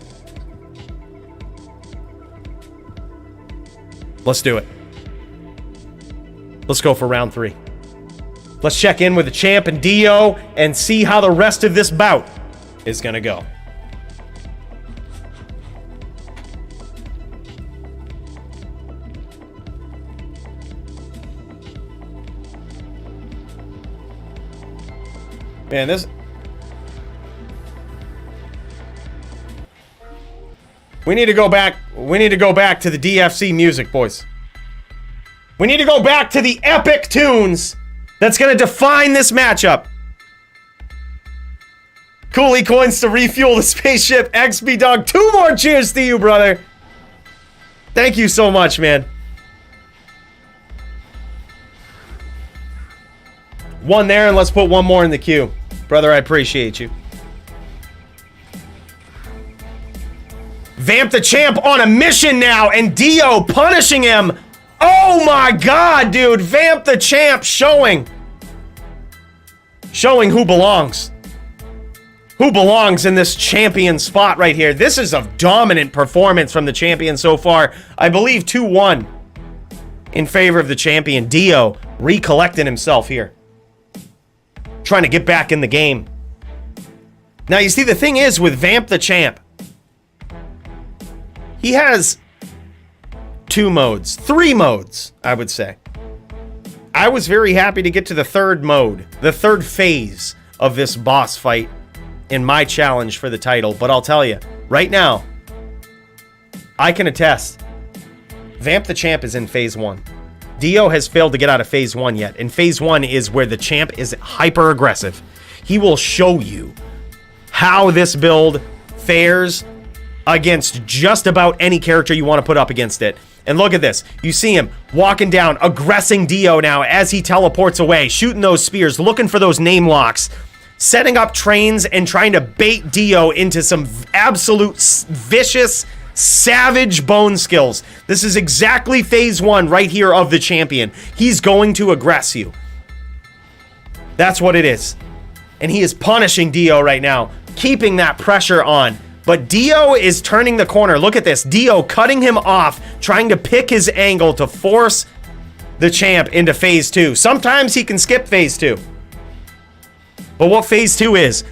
Let's do it. Let's go for round 3. Let's check in with the champ and Dio and see how the rest of this bout is gonna go. Man, this... We need to go back to the DFC music, boys. We need to go back to the epic tunes that's going to define this matchup. Cooley coins to refuel the spaceship. XB Dog, 2 more cheers to you, brother. Thank you so much, man. 1 there, and let's put 1 more in the queue. Brother, I appreciate you. Vamp the champ on a mission now, and Dio punishing him. Oh my god, dude. Vamp the champ showing who belongs. Who belongs in this champion spot right here. This is a dominant performance from the champion so far. I believe 2-1 in favor of the champion. Dio recollecting himself here. Trying to get back in the game. Now, you see, the thing is with Vamp the champ, he has 2 modes, 3 modes, I would say. I was very happy to get to the 3rd mode, the 3rd phase of this boss fight in my challenge for the title. But I'll tell you, right now, I can attest, Vamp the champ is in phase 1. Dio has failed to get out of phase 1 yet. And phase 1 is where the champ is hyper aggressive. He will show you how this build fares against just about any character you want to put up against it. And look at this. You see him walking down, aggressing Dio now as he teleports away, shooting those spears, looking for those name locks, setting up trains and trying to bait Dio into some absolute vicious, savage bone skills. This is exactly phase 1 right here of the champion. He's going to aggress you. That's what it is. And he is punishing Dio right now, keeping that pressure on. But Dio is turning the corner. Look at this. Dio cutting him off, trying to pick his angle to force the champ into phase 2. Sometimes he can skip phase 2. But what phase 2 is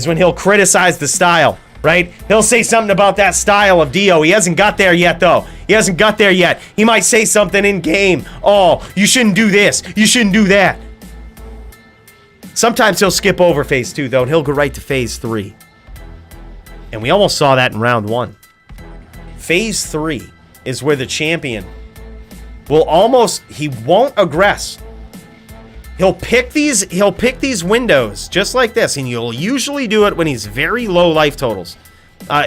when he'll criticize the style, right? He'll say something about that style of Dio. He hasn't got there yet, though. He hasn't got there yet. He might say something in game. Oh, you shouldn't do this. You shouldn't do that. Sometimes he'll skip over phase 2, though, and he'll go right to phase 3. And we almost saw that in round 1. Phase 3 is where the champion will he won't aggress. He'll pick these windows just like this, and you'll usually do it when he's very low life totals.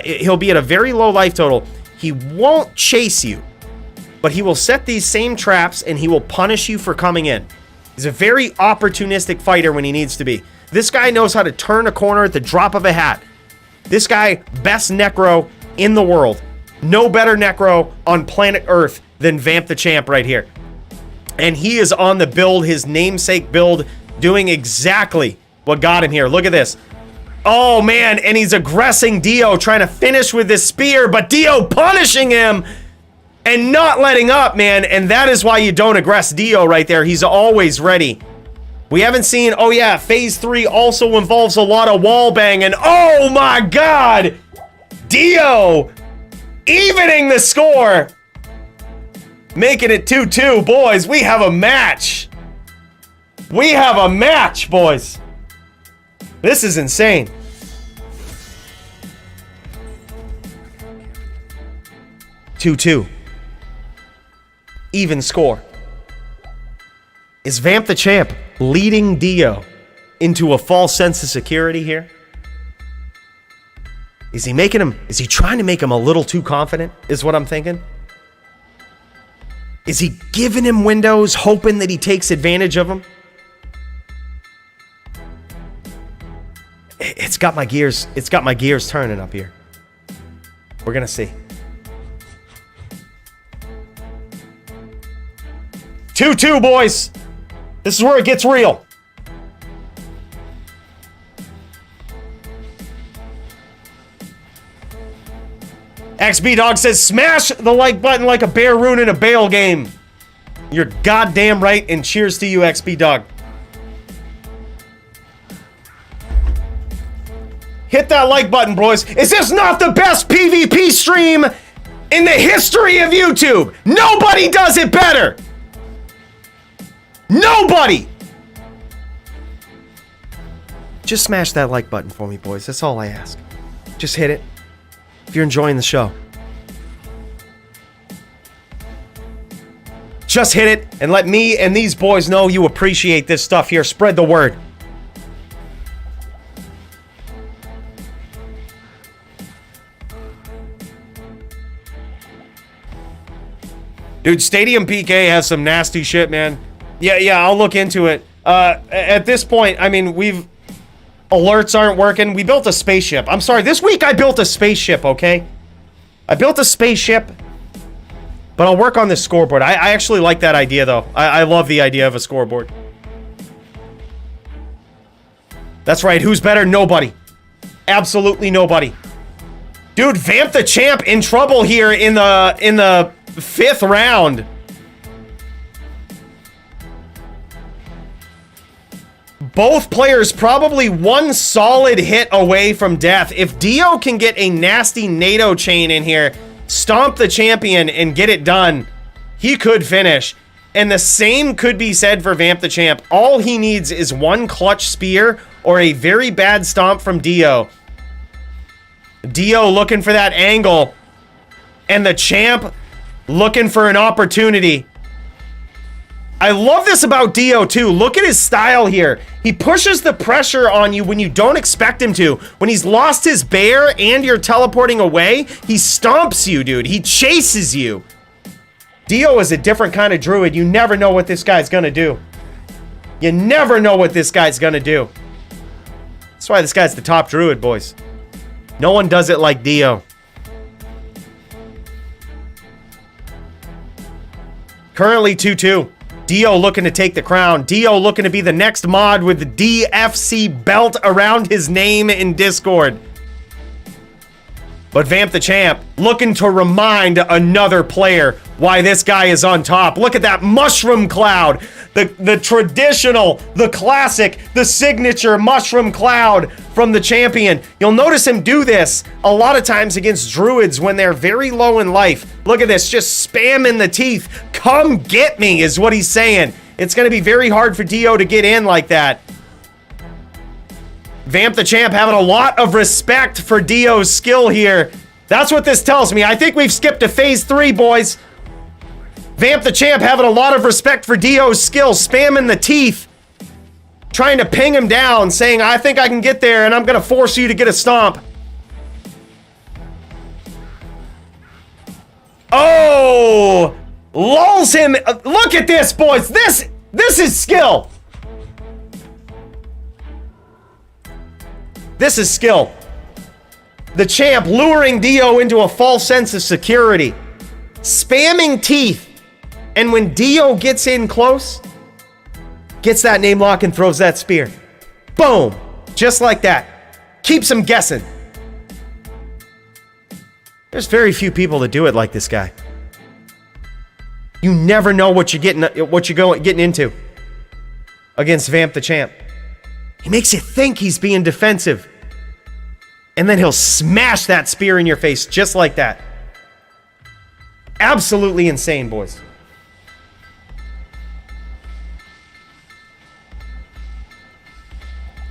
He'll be at a very low life total. He won't chase you, but he will set these same traps and he will punish you for coming in. He's a very opportunistic fighter when he needs to be. This guy knows how to turn a corner at the drop of a hat. This guy, best Necro in the world. No better Necro on planet Earth than Vamp the Champ right here. And he is on the build, his namesake build, doing exactly what got him here. Look at this. Oh, man, and he's aggressing Dio, trying to finish with this spear, but Dio punishing him and not letting up, man. And that is why you don't aggress Dio right there. He's always ready. We haven't seen, oh yeah, phase 3 also involves a lot of wall banging. Oh my God! Dio evening the score. Making it 2-2, boys. We have a match. We have a match, boys. This is insane. Two. Even score. Is Vamp the Champ leading Dio into a false sense of security here? Is he trying to make him a little too confident, is what I'm thinking? Is he giving him windows, hoping that he takes advantage of them? It's got my gears turning up here. We're gonna see. 2-2, boys. This is where it gets real. XB Dog says, smash the like button like a bear ruining a bail game. You're goddamn right, and cheers to you, XB Dog. Hit that like button, boys. Is this not the best PvP stream in the history of YouTube? Nobody does it better. Nobody! Just smash that like button for me, boys. That's all I ask. Just hit it if you're enjoying the show. Just hit it and let me and these boys know you appreciate this stuff here. Spread the word. Dude, Stadium PK has some nasty shit, man. Yeah, I'll look into it. At this point, I mean, alerts aren't working. We built a spaceship. I'm sorry, this week I built a spaceship, okay? I built a spaceship, but I'll work on this scoreboard. I actually like that idea, though. I love the idea of a scoreboard. That's right, who's better? Nobody. Absolutely nobody. Dude, Vamp the Champ in trouble here in the 5th round. Both players probably one solid hit away from death. If Dio can get a nasty NATO chain in here, stomp the champion and get it done, he could finish. And the same could be said for Vamp the Champ. All he needs is one clutch spear or a very bad stomp from Dio. Dio looking for that angle. And the champ looking for an opportunity. I love this about Dio too. Look at his style here. He pushes the pressure on you when you don't expect him to. When he's lost his bear and you're teleporting away, he stomps you, dude. He chases you. Dio is a different kind of druid. You never know what this guy's gonna do. You never know what this guy's gonna do. That's why this guy's the top druid, boys. No one does it like Dio. Currently 2-2. Dio looking to take the crown. Dio looking to be the next mod with the DFC belt around his name in Discord. But Vamp the Champ looking to remind another player why this guy is on top. Look at that mushroom cloud. The traditional, the classic, the signature mushroom cloud from the champion. You'll notice him do this a lot of times against druids when they're very low in life. Look at this, just spamming the teeth. Come get me is what he's saying. It's going to be very hard for Dio to get in like that. Vamp the Champ having a lot of respect for Dio's skill here. That's what this tells me. I think we've skipped to phase 3, boys. Vamp the Champ having a lot of respect for Dio's skill, spamming the teeth, trying to ping him down, saying, I think I can get there, and I'm going to force you to get a stomp. Oh! Lulls him. Look at this, boys. This is skill. This is skill. The champ luring Dio into a false sense of security. Spamming teeth. And when Dio gets in close, gets that name lock and throws that spear. Boom. Just like that. Keeps him guessing. There's very few people that do it like this guy. You never know what you're getting into against Vamp the Champ. He makes you think he's being defensive. And then he'll smash that spear in your face just like that. Absolutely insane, boys.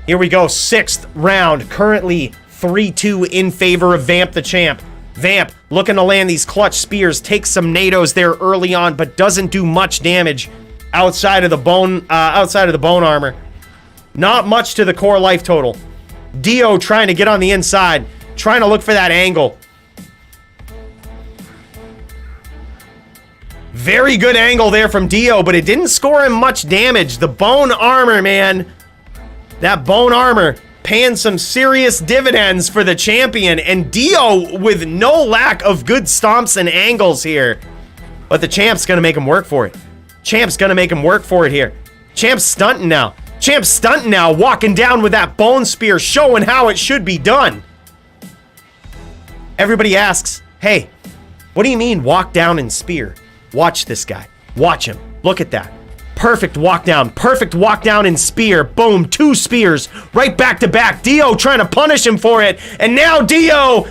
Here we go, 6th round. Currently 3-2 in favor of Vamp the Champ. Vamp looking to land these clutch spears, takes some nados there early on, but doesn't do much damage outside of the bone armor. Not much to the core life total. Dio trying to get on the inside, trying to look for that angle. Very good angle there from Dio, but it didn't score him much damage. The bone armor, man. That bone armor paying some serious dividends for the champion, and Dio with no lack of good stomps and angles here. But the champ's gonna make him work for it. Champ's gonna make him work for it here. Champ's stunting now. Champ's stunting now, walking down with that bone spear, showing how it should be done. Everybody asks, hey, what do you mean walk down and spear? Watch this guy. Watch him. Look at that. Perfect walk down. Perfect walk down and spear. Boom. 2 spears right back to back. Dio trying to punish him for it. And now Dio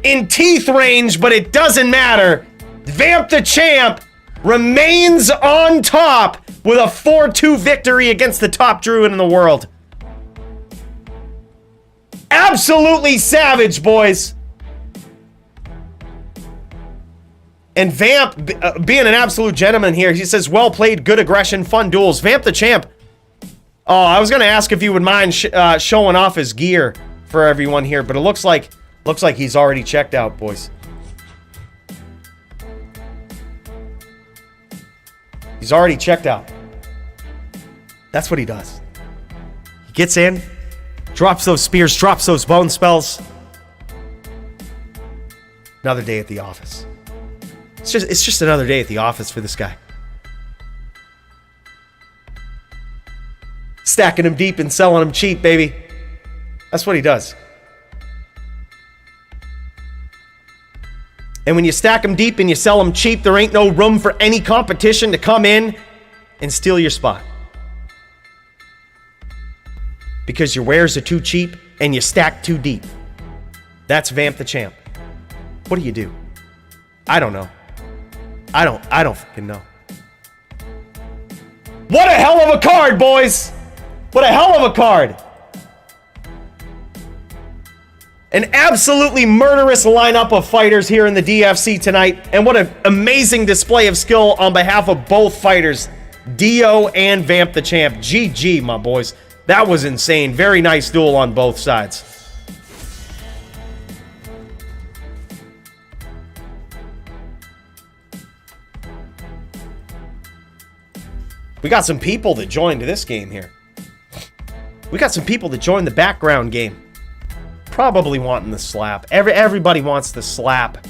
in teeth range, but it doesn't matter. Vamp the Champ remains on top with a 4-2 victory against the top druid in the world. Absolutely savage, boys. And Vamp, being an absolute gentleman here, he says, well played, good aggression, fun duels. Vamp the Champ. Oh, I was going to ask if you would mind showing off his gear for everyone here, but it looks like he's already checked out, boys. He's already checked out. That's what he does. He gets in, drops those spears, drops those bone spells. Another day at the office. It's just another day at the office for this guy. Stacking them deep and selling them cheap, baby. That's what he does. And when you stack them deep and you sell them cheap, there ain't no room for any competition to come in and steal your spot. Because your wares are too cheap and you stack too deep. That's Vamp the Champ. What do you do? I don't know. I don't fucking know. What a hell of a card, boys! What a hell of a card! An absolutely murderous lineup of fighters here in the DFC tonight, and what an amazing display of skill on behalf of both fighters, Dio and Vamp the Champ. GG, my boys. That was insane. Very nice duel on both sides. We got some people that joined this game here. We got some people that joined the background game. Probably wanting the slap. Everybody wants the slap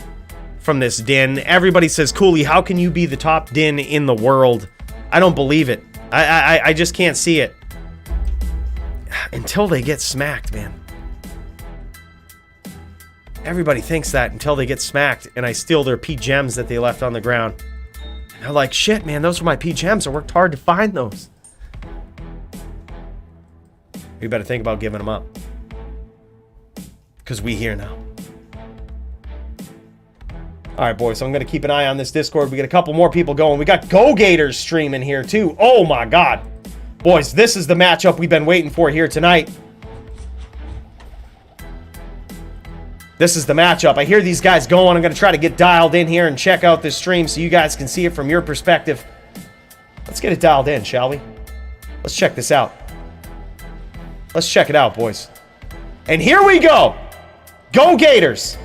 from this din. Everybody says, Cooley, how can you be the top din in the world? I don't believe it. I just can't see it. Until they get smacked, man. Everybody thinks that until they get smacked and I steal their P-gems that they left on the ground. And they're like, shit, man, those were my P-gems. I worked hard to find those. We better think about giving them up. Because we here now. Alright, boys, so I'm going to keep an eye on this Discord. We got a couple more people going. We got Go Gators streaming here, too. Oh, my God. Boys, this is the matchup we've been waiting for here tonight. This is the matchup. I hear these guys going. I'm going to try to get dialed in here and check out this stream so you guys can see it from your perspective. Let's get it dialed in, shall we? Let's check this out. Let's check it out, boys. And here we go. Go Gators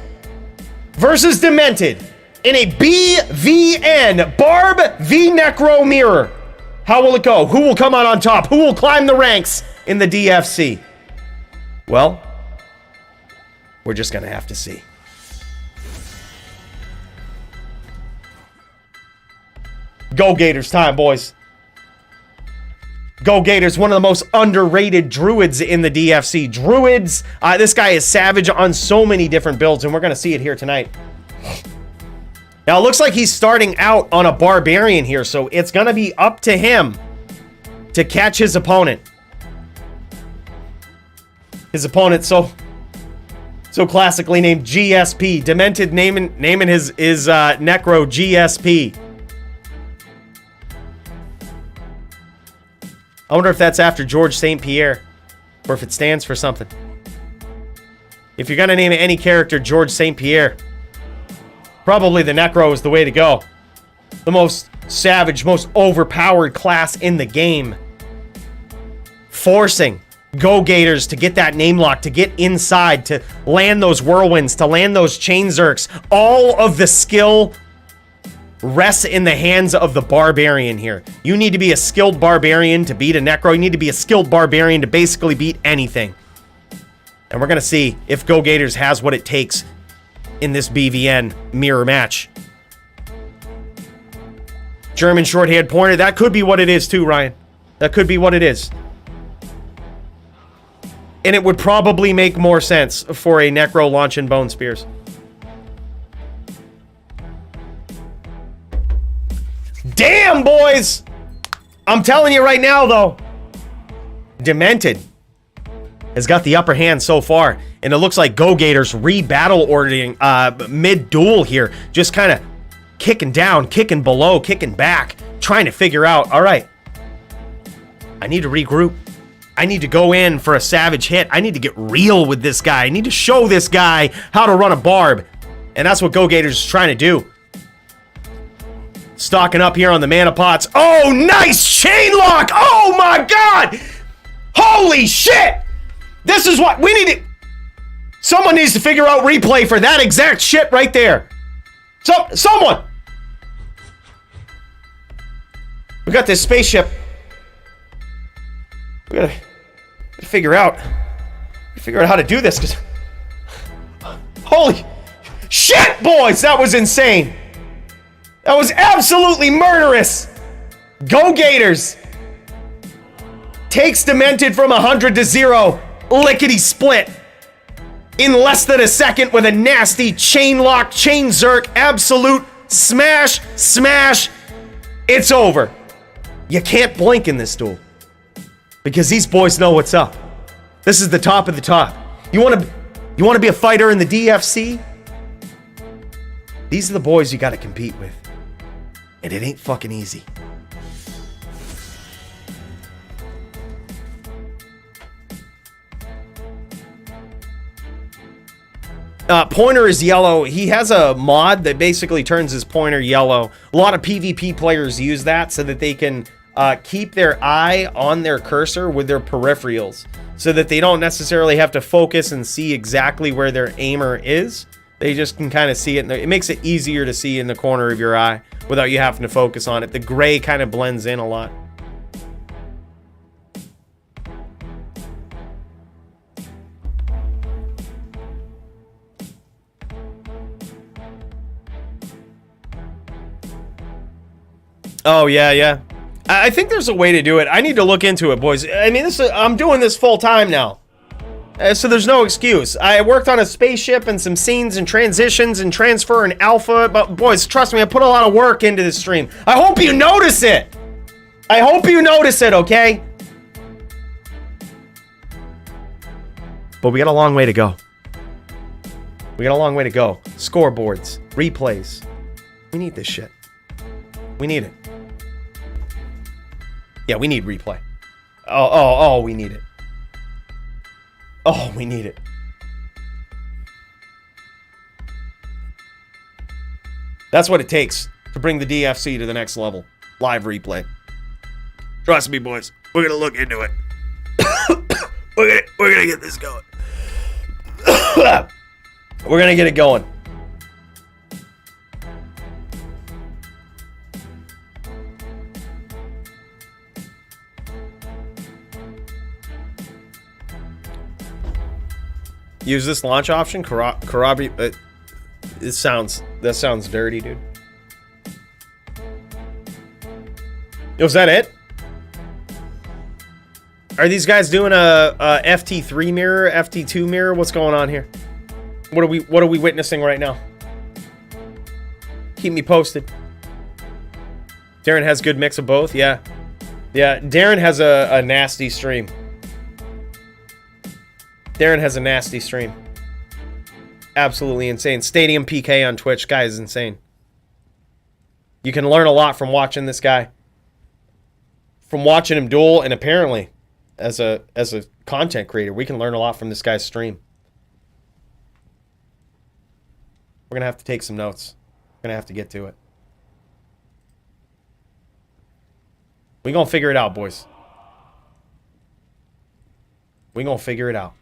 versus Demented in a BVN, Barb v Necro mirror. How will it go? Who will come out on top? Who will climb the ranks in the DFC? Well, we're just going to have to see. Go Gators time, boys. Go Gators, one of the most underrated druids in the DFC. Druids, this guy is savage on so many different builds, and we're going to see it here tonight. Now, it looks like he's starting out on a barbarian here, so it's going to be up to him to catch his opponent. His opponent, so classically named GSP. Demented naming his Necro GSP. I wonder if that's after George St. Pierre, or if it stands for something. If you're going to name any character George St. Pierre, probably the Necro is the way to go. The most savage, most overpowered class in the game. Forcing Go Gators to get that name lock, to get inside, to land those whirlwinds, to land those chain zerks. All of the skill rests in the hands of the barbarian here. You need to be a skilled barbarian to beat a Necro. You need to be a skilled barbarian to basically beat anything. And we're going to see if Go Gators has what it takes in this BVN mirror match. German shorthand pointer. That could be what it is too, Ryan. That could be what it is. And it would probably make more sense for a Necro launching Bone Spears. Damn, boys! I'm telling you right now, though. Demented has got the upper hand so far. And it looks like Go Gators re-battle ordering mid-duel here. Just kind of kicking down, kicking below, kicking back. Trying to figure out, all right, I need to regroup. I need to go in for a savage hit. I need to get real with this guy. I need to show this guy how to run a barb. And that's what Go Gators is trying to do. Stocking up here on the mana pots. Oh, nice chain lock. Oh, my God. Holy shit. This is what we need to... Someone needs to figure out replay for that exact shit right there. Someone. We got this spaceship. We gotta figure out how to do this, because holy shit, boys, that was insane. That was absolutely murderous. Go Gators takes Demented from 100 to 0, lickety split, in less than a second with a nasty chain lock, chain zerk, absolute smash. It's over. You can't blink in this duel. Because these boys know what's up. This is the top of the top. You want to be a fighter in the DFC? These are the boys you got to compete with. And it ain't fucking easy. Pointer is yellow. He has a mod that basically turns his pointer yellow. A lot of PvP players use that so that they can keep their eye on their cursor with their peripherals, so that they don't necessarily have to focus and see exactly where their aimer is. They just can kind of see it. It makes it easier to see in the corner of your eye without you having to focus on it. The gray kind of blends in a lot. Oh, yeah, yeah. I think there's a way to do it. I need to look into it, boys. I mean, I'm doing this full time now. So there's no excuse. I worked on a spaceship and some scenes and transitions and transfer and alpha. But boys, trust me, I put a lot of work into this stream. I hope you notice it. I hope you notice it, okay? But we got a long way to go. We got a long way to go. Scoreboards, replays. We need this shit. We need it. Yeah, we need replay. Oh, we need it. Oh, we need it. That's what it takes to bring the DFC to the next level. Live replay. Trust me, boys. We're gonna look into it. We're gonna get this going. We're gonna get it going. Use this launch option. That sounds dirty, dude. Was that it? Are these guys doing a FT3 mirror, FT2 mirror? What's going on here? What are we witnessing right now? Keep me posted. Darren has good mix of both. Yeah. Darren has a nasty stream. Darren has a nasty stream. Absolutely insane. Stadium PK on Twitch. Guy is insane. You can learn a lot from watching this guy. From watching him duel, and apparently, as a content creator, we can learn a lot from this guy's stream. We're gonna have to take some notes. We're gonna have to get to it. We're gonna figure it out, boys. We're gonna figure it out.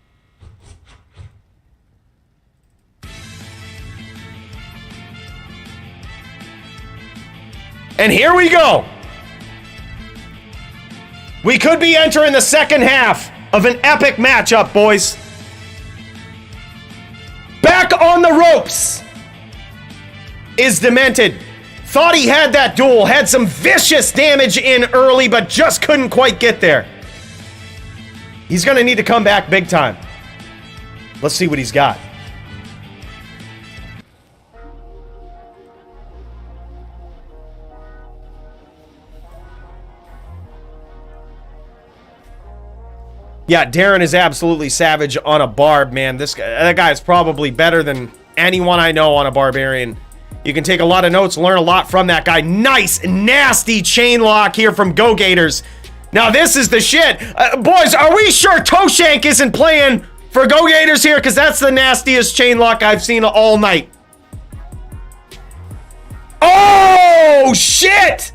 And here we go. We could be entering the second half of an epic matchup, boys. Back on the ropes is Demented. Thought he had that duel, had some vicious damage in early, but just couldn't quite get there. He's gonna need to come back big time. Let's see what he's got. Yeah, Darren is absolutely savage on a barb, man. That guy is probably better than anyone I know on a barbarian. You can take a lot of notes, learn a lot from that guy. Nice, nasty chain lock here from Go Gators. Now this is the shit. Boys, are we sure Toshank isn't playing for Go Gators here? Because that's the nastiest chain lock I've seen all night. Oh, shit!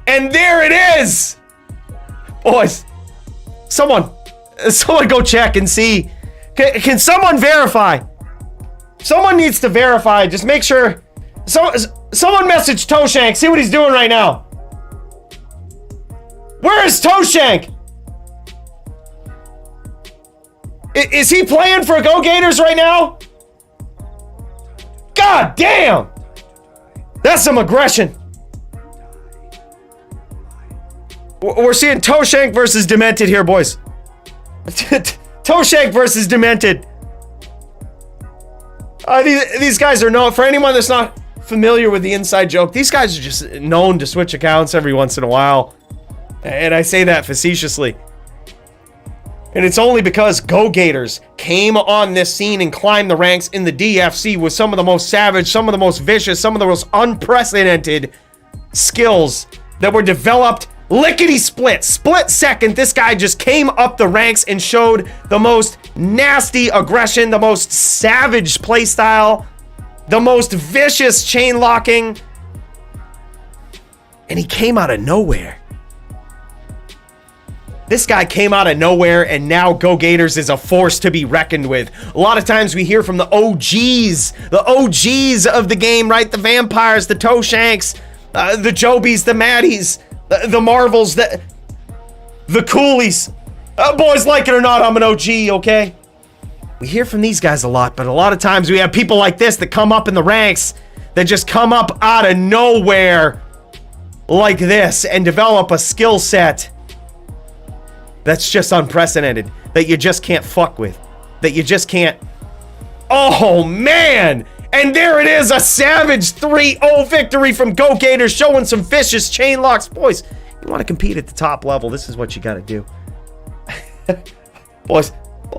And there it is! Boys, someone go check and see. Can someone verify? Someone needs to verify. Just make sure. Someone message Toshank. See what he's doing right now. Where is Toshank? Is he playing for Go Gators right now? God damn! That's some aggression. We're seeing Toshank versus Demented here, boys. Toshank versus Demented. These guys are known, for anyone that's not familiar with the inside joke, these guys are just known to switch accounts every once in a while. And I say that facetiously. And it's only because Go Gators came on this scene and climbed the ranks in the DFC with some of the most savage, some of the most vicious, some of the most unprecedented skills that were developed lickety-split. Split second, this guy just came up the ranks and showed the most nasty aggression, the most savage playstyle, the most vicious chain locking. And he came out of nowhere. This guy came out of nowhere, and now Go Gators is a force to be reckoned with. A lot of times we hear from the OGs of the game, right? The Vampires, the Toshanks, the Jobies, the Maddies, the Marvels, the Coolies. Boys, like it or not, I'm an OG, okay? We hear from these guys a lot, but a lot of times we have people like this that come up in the ranks, that just come up out of nowhere like this and develop a skill set that's just unprecedented, that you just can't fuck with, that you just can't. Oh, man! And there it is, a savage 3-0 victory from Go Gators, showing some vicious chain locks. Boys, you want to compete at the top level, this is what you got to do. Boys,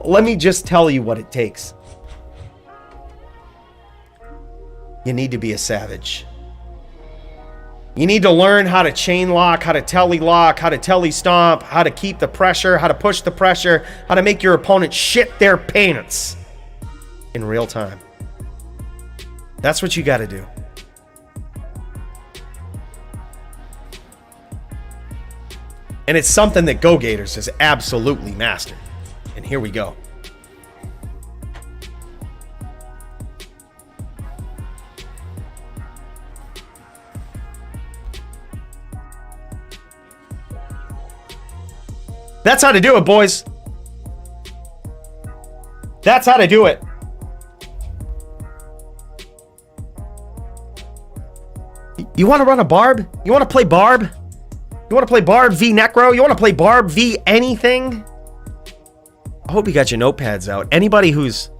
let me just tell you what it takes. You need to be a savage. You need to learn how to chain lock, how to telly lock, how to telly stomp, how to keep the pressure, how to push the pressure, how to make your opponent shit their pants in real time. That's what you got to do. And it's something that Go Gators has absolutely mastered. And here we go. That's how to do it, boys. That's how to do it. You want to run a Barb? You want to play Barb? You want to play Barb v Necro? You want to play Barb v anything? I hope you got your notepads out. Anybody who's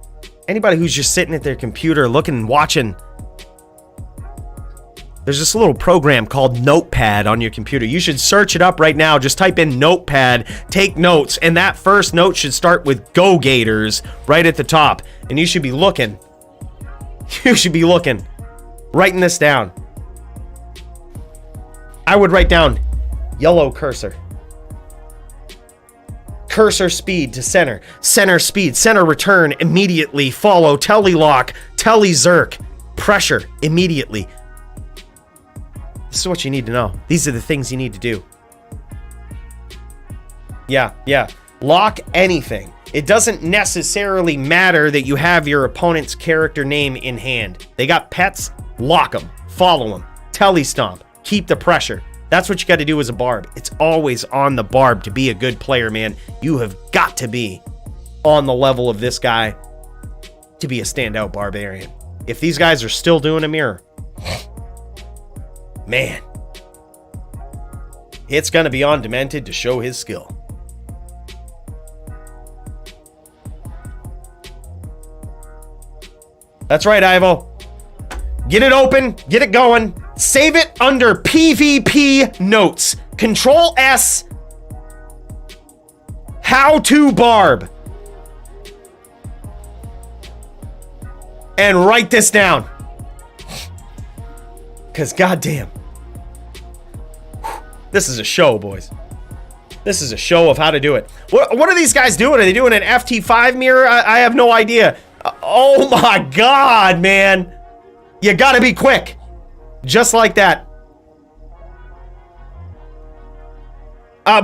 just sitting at their computer looking and watching, there's this little program called Notepad on your computer. You should search it up right now. Just type in Notepad, take notes, and that first note should start with Go Gators right at the top. And you should be looking. You should be looking. Writing this down. I would write down yellow cursor. Cursor speed to center. Center speed. Center return immediately. Follow. Telly lock. Telly zerk. Pressure immediately. This is what you need to know. These are the things you need to do. Yeah. Lock anything. It doesn't necessarily matter that you have your opponent's character name in hand. They got pets? Lock them. Follow them. Telly stomp. Keep the pressure. That's what you got to do as a Barb. It's always on the Barb to be a good player, man. You have got to be on the level of this guy to be a standout barbarian. If these guys are still doing a mirror, man, it's going to be on Demented to show his skill. That's right, Ivo. Get it open, get it going, save it under PvP notes. Control S, how to Barb. And write this down. Because goddamn, this is a show, boys. This is a show of how to do it. What are these guys doing? Are they doing an FT5 mirror? I have no idea. Oh my God, man. You gotta be quick. Just like that.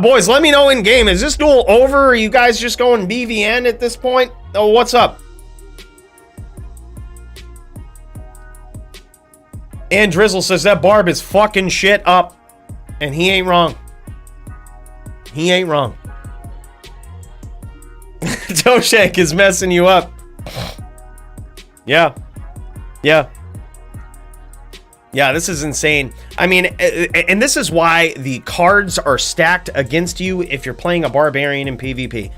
Boys, let me know in game. Is this duel over? Or are you guys just going BVN at this point? Oh, what's up? And Drizzle says that Barb is fucking shit up. And he ain't wrong. He ain't wrong. Toshank is messing you up. Yeah, this is insane. I mean, and this is why the cards are stacked against you if you're playing a barbarian in PvP.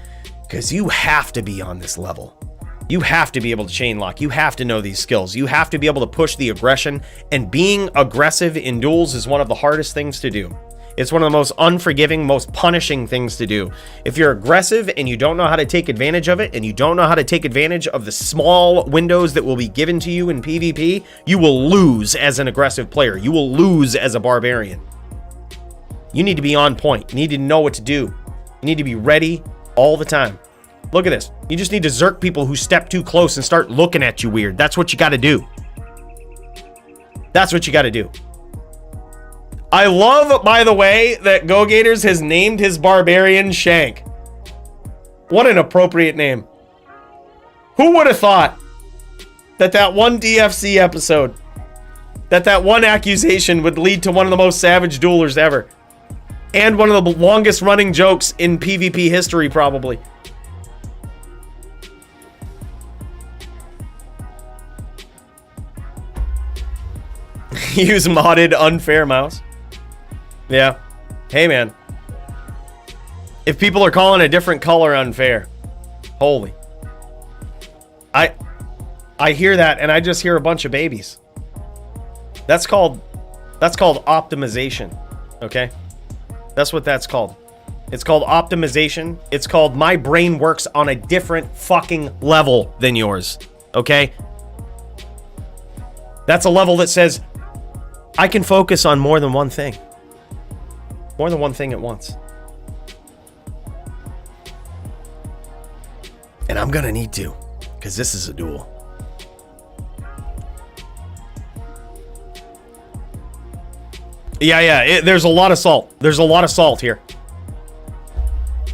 Because you have to be on this level. You have to be able to chain lock. You have to know these skills. You have to be able to push the aggression. And being aggressive in duels is one of the hardest things to do. It's one of the most unforgiving, most punishing things to do. If you're aggressive and you don't know how to take advantage of it, and you don't know how to take advantage of the small windows that will be given to you in PvP, you will lose as an aggressive player. You will lose as a barbarian. You need to be on point. You need to know what to do. You need to be ready all the time. Look at this. You just need to zerk people who step too close and start looking at you weird. That's what you got to do. That's what you got to do. I love, by the way, that Go Gators has named his barbarian Shank. What an appropriate name. Who would have thought that one DFC episode, that one accusation would lead to one of the most savage duelers ever. And one of the longest running jokes in PvP history, probably. Use modded unfair mouse. Yeah. Hey, man. If people are calling a different color unfair, holy. I hear that and I just hear a bunch of babies. That's called optimization. Okay? That's what that's called. It's called optimization. It's called my brain works on a different fucking level than yours. Okay? That's a level that says I can focus on more than one thing. More than one thing at once. And I'm gonna need to, because this is a duel. Yeah, there's a lot of salt. There's a lot of salt here.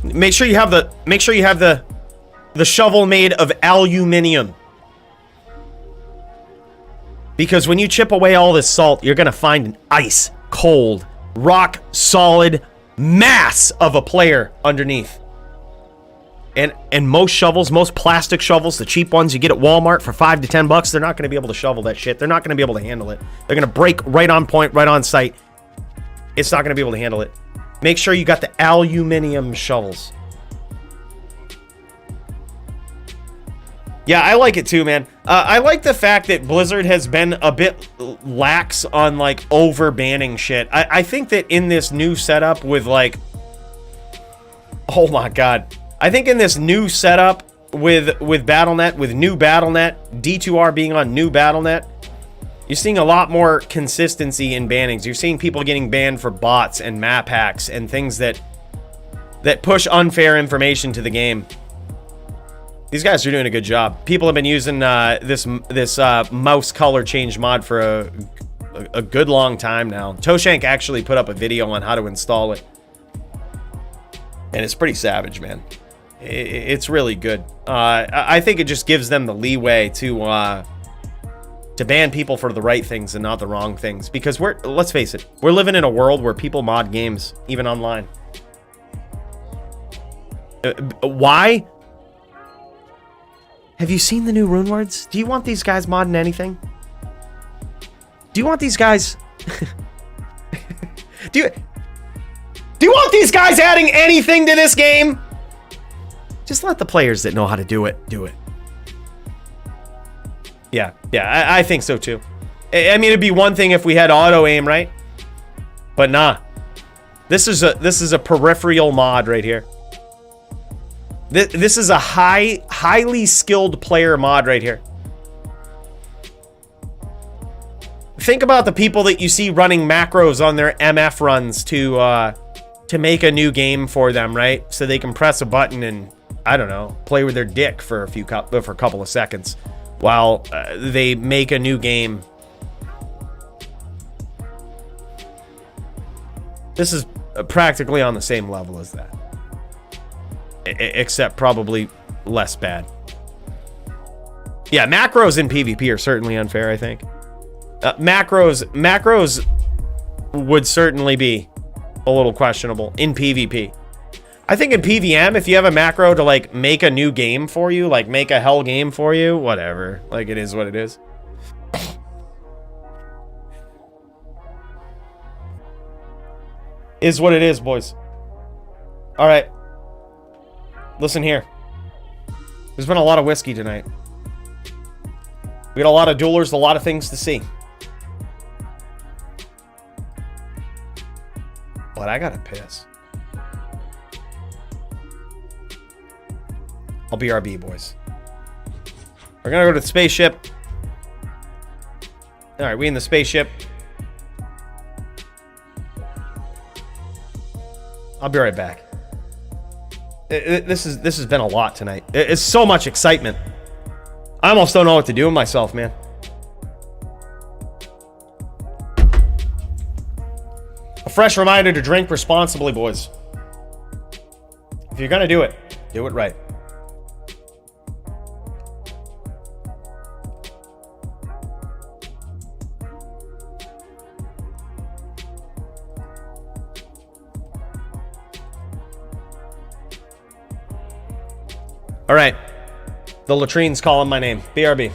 Make sure you have the shovel made of aluminum. Because when you chip away all this salt, you're gonna find an ice cold, rock solid mass of a player underneath. And most shovels, most plastic shovels, the cheap ones you get at Walmart for $5 to $10, they're not going to be able to shovel that shit. They're not going to be able to handle it. They're going to break right on point, right on site. It's not going to be able to handle it. Make sure you got the aluminum shovels. Yeah, I like it too, man. I like the fact that Blizzard has been a bit lax on, like, over-banning shit. I think that in this new setup with, like... Oh my god. I think in this new setup with Battle.net, with new Battle.net, D2R being on new Battle.net, you're seeing a lot more consistency in bannings. You're seeing people getting banned for bots and map hacks and things that push unfair information to the game. These guys are doing a good job. People have been using this mouse color change mod for a good long time now. Toshank actually put up a video on how to install it. And it's pretty savage, man. It's really good. I think it just gives them the leeway to ban people for the right things and not the wrong things. Because let's face it, we're living in a world where people mod games, even online. Why? Have you seen the new rune words? Do you want these guys modding anything? Do you want these guys... Do you want these guys adding anything to this game? Just let the players that know how to do it, do it. Yeah, I think so too. I mean, it'd be one thing if we had auto aim, right? But nah. This is a peripheral mod right here. This is a highly skilled player mod right here. Think about the people that you see running macros on their MF runs to make a new game for them, right? So they can press a button and, I don't know, play with their dick for a couple of seconds while they make a new game. This is practically on the same level as that. Except probably less bad. Yeah, macros in PvP are certainly unfair, I think. Macros would certainly be a little questionable in PvP. I think in PvM, if you have a macro to, like, make a new game for you, like, make a hell game for you, whatever. Like, it is what it is. Is what it is, boys. All right. Listen here. There's been a lot of whiskey tonight. We got a lot of duelers, a lot of things to see. But I gotta piss. I'll BRB, boys. We're gonna go to the spaceship. Alright, we in the spaceship. I'll be right back. This has been a lot tonight. It's so much excitement. I almost don't know what to do with myself, man. A fresh reminder to drink responsibly, boys. If you're gonna do it right. All right. The latrine's calling my name. BRB.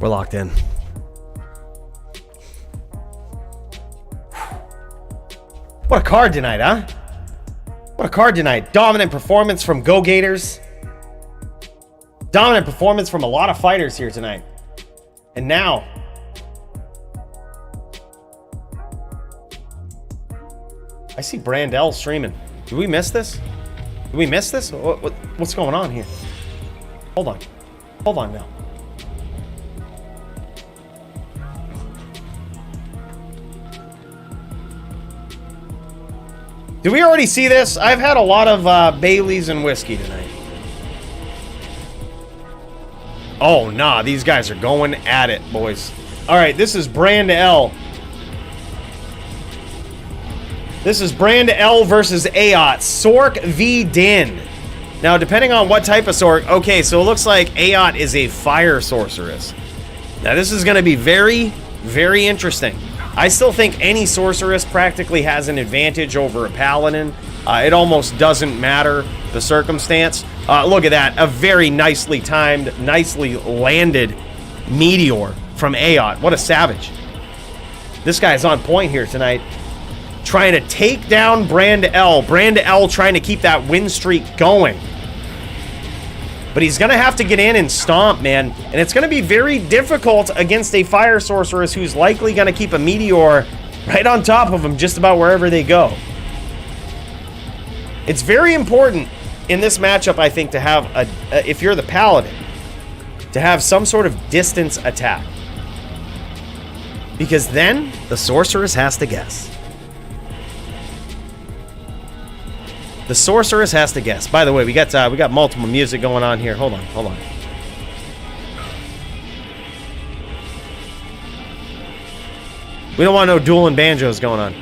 We're locked in. What a card tonight, huh? What a card tonight. Dominant performance from Go Gators. Dominant performance from a lot of fighters here tonight. And now, I see Brandel streaming. Did we miss this? Did we miss this? What's going on here? Hold on. Hold on now. Did we already see this? I've had a lot of Baileys and whiskey tonight. Oh, nah. These guys are going at it, boys. All right, this is Brand L. This is Brand L versus Aot. Sork v. Din. Now, depending on what type of Sork... Okay, so it looks like Aot is a fire sorceress. Now, this is going to be very, very interesting. I still think any sorceress practically has an advantage over a paladin. It almost doesn't matter the circumstance. Look at that. A very nicely timed, nicely landed meteor from Aot. What a savage. This guy's on point here tonight. Trying to take down Brand L. Brand L trying to keep that win streak going. But he's going to have to get in and stomp, man. And it's going to be very difficult against a fire sorceress who's likely going to keep a meteor right on top of him just about wherever they go. It's very important in this matchup, I think, to have, if you're the paladin, to have some sort of distance attack. Because then the sorceress has to guess. The sorceress has to guess. By the way, we got multiple music going on here. Hold on. We don't want no dueling banjos going on.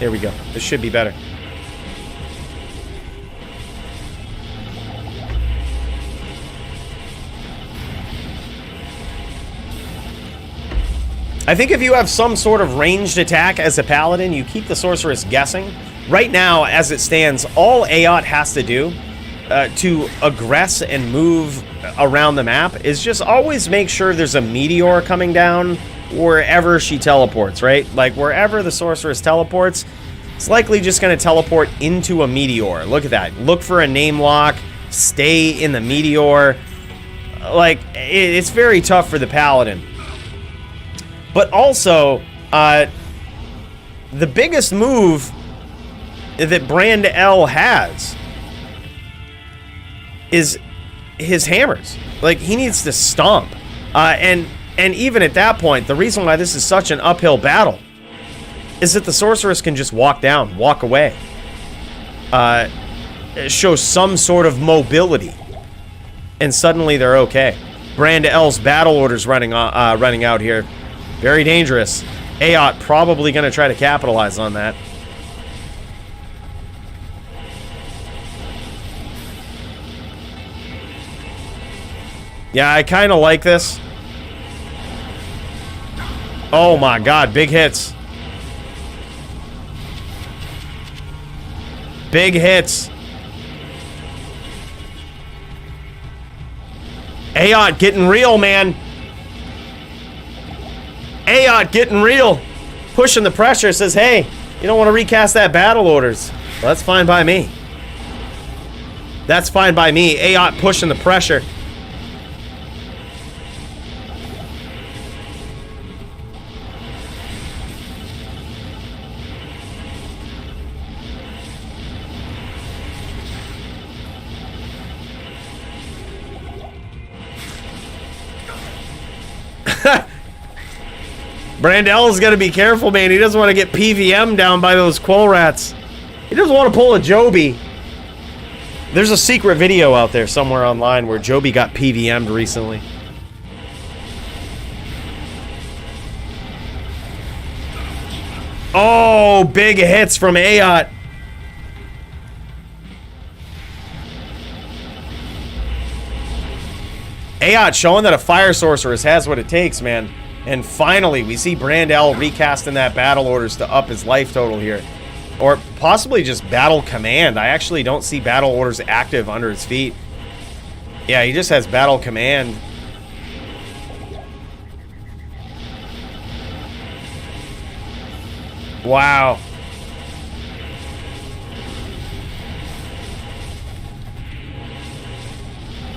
There we go. This should be better. I think if you have some sort of ranged attack as a paladin, you keep the sorceress guessing. Right now, as it stands, all Aot has to do to aggress and move around the map is just always make sure there's a meteor coming down wherever she teleports, right? Like, wherever the sorceress teleports, it's likely just going to teleport into a meteor. Look at that. Look for a name lock. Stay in the meteor. Like, it's very tough for the paladin. But also, the biggest move that Brand L has is his hammers. Like, he needs to stomp. And even at that point, the reason why this is such an uphill battle is that the sorceress can just walk down, walk away. Show some sort of mobility. And suddenly they're okay. Brand L's battle order's running out here. Very dangerous. Aot probably going to try to capitalize on that. Yeah, I kind of like this. Oh my god, big hits. Big hits. Aot getting real, man. Aot getting real. Pushing the pressure. Says, hey, you don't want to recast that battle orders. Well, that's fine by me. That's fine by me. Aot pushing the pressure. Brandel's got to be careful, man. He doesn't want to get PVM down by those quoll rats. He doesn't want to pull a Joby. There's a secret video out there somewhere online where Joby got PVM'd recently. Oh, big hits from Aot. Aot showing that a fire sorceress has what it takes, man. And finally, we see Brand L recasting that battle orders to up his life total here. Or possibly just battle command. I actually don't see battle orders active under his feet. Yeah, he just has battle command Wow.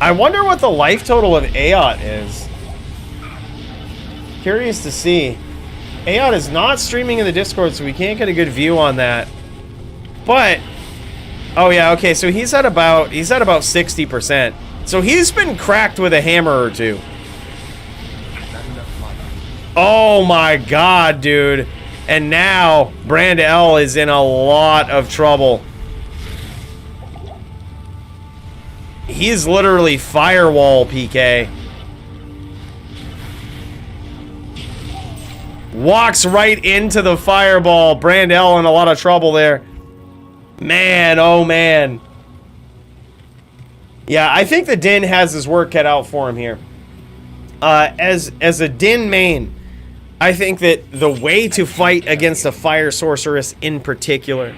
I wonder what the life total of Aot is. Curious to see. Aot is not streaming in the Discord, so we can't get a good view on that. But, oh yeah, okay, so he's at about 60%. So he's been cracked with a hammer or two. Oh my god, dude. And now Brand L is in a lot of trouble. He's literally firewall PK. Walks right into the fireball. Brand L in a lot of trouble there. Man, oh man. Yeah, I think the Din has his work cut out for him here. As a Din main, I think that the way to fight against a fire sorceress in particular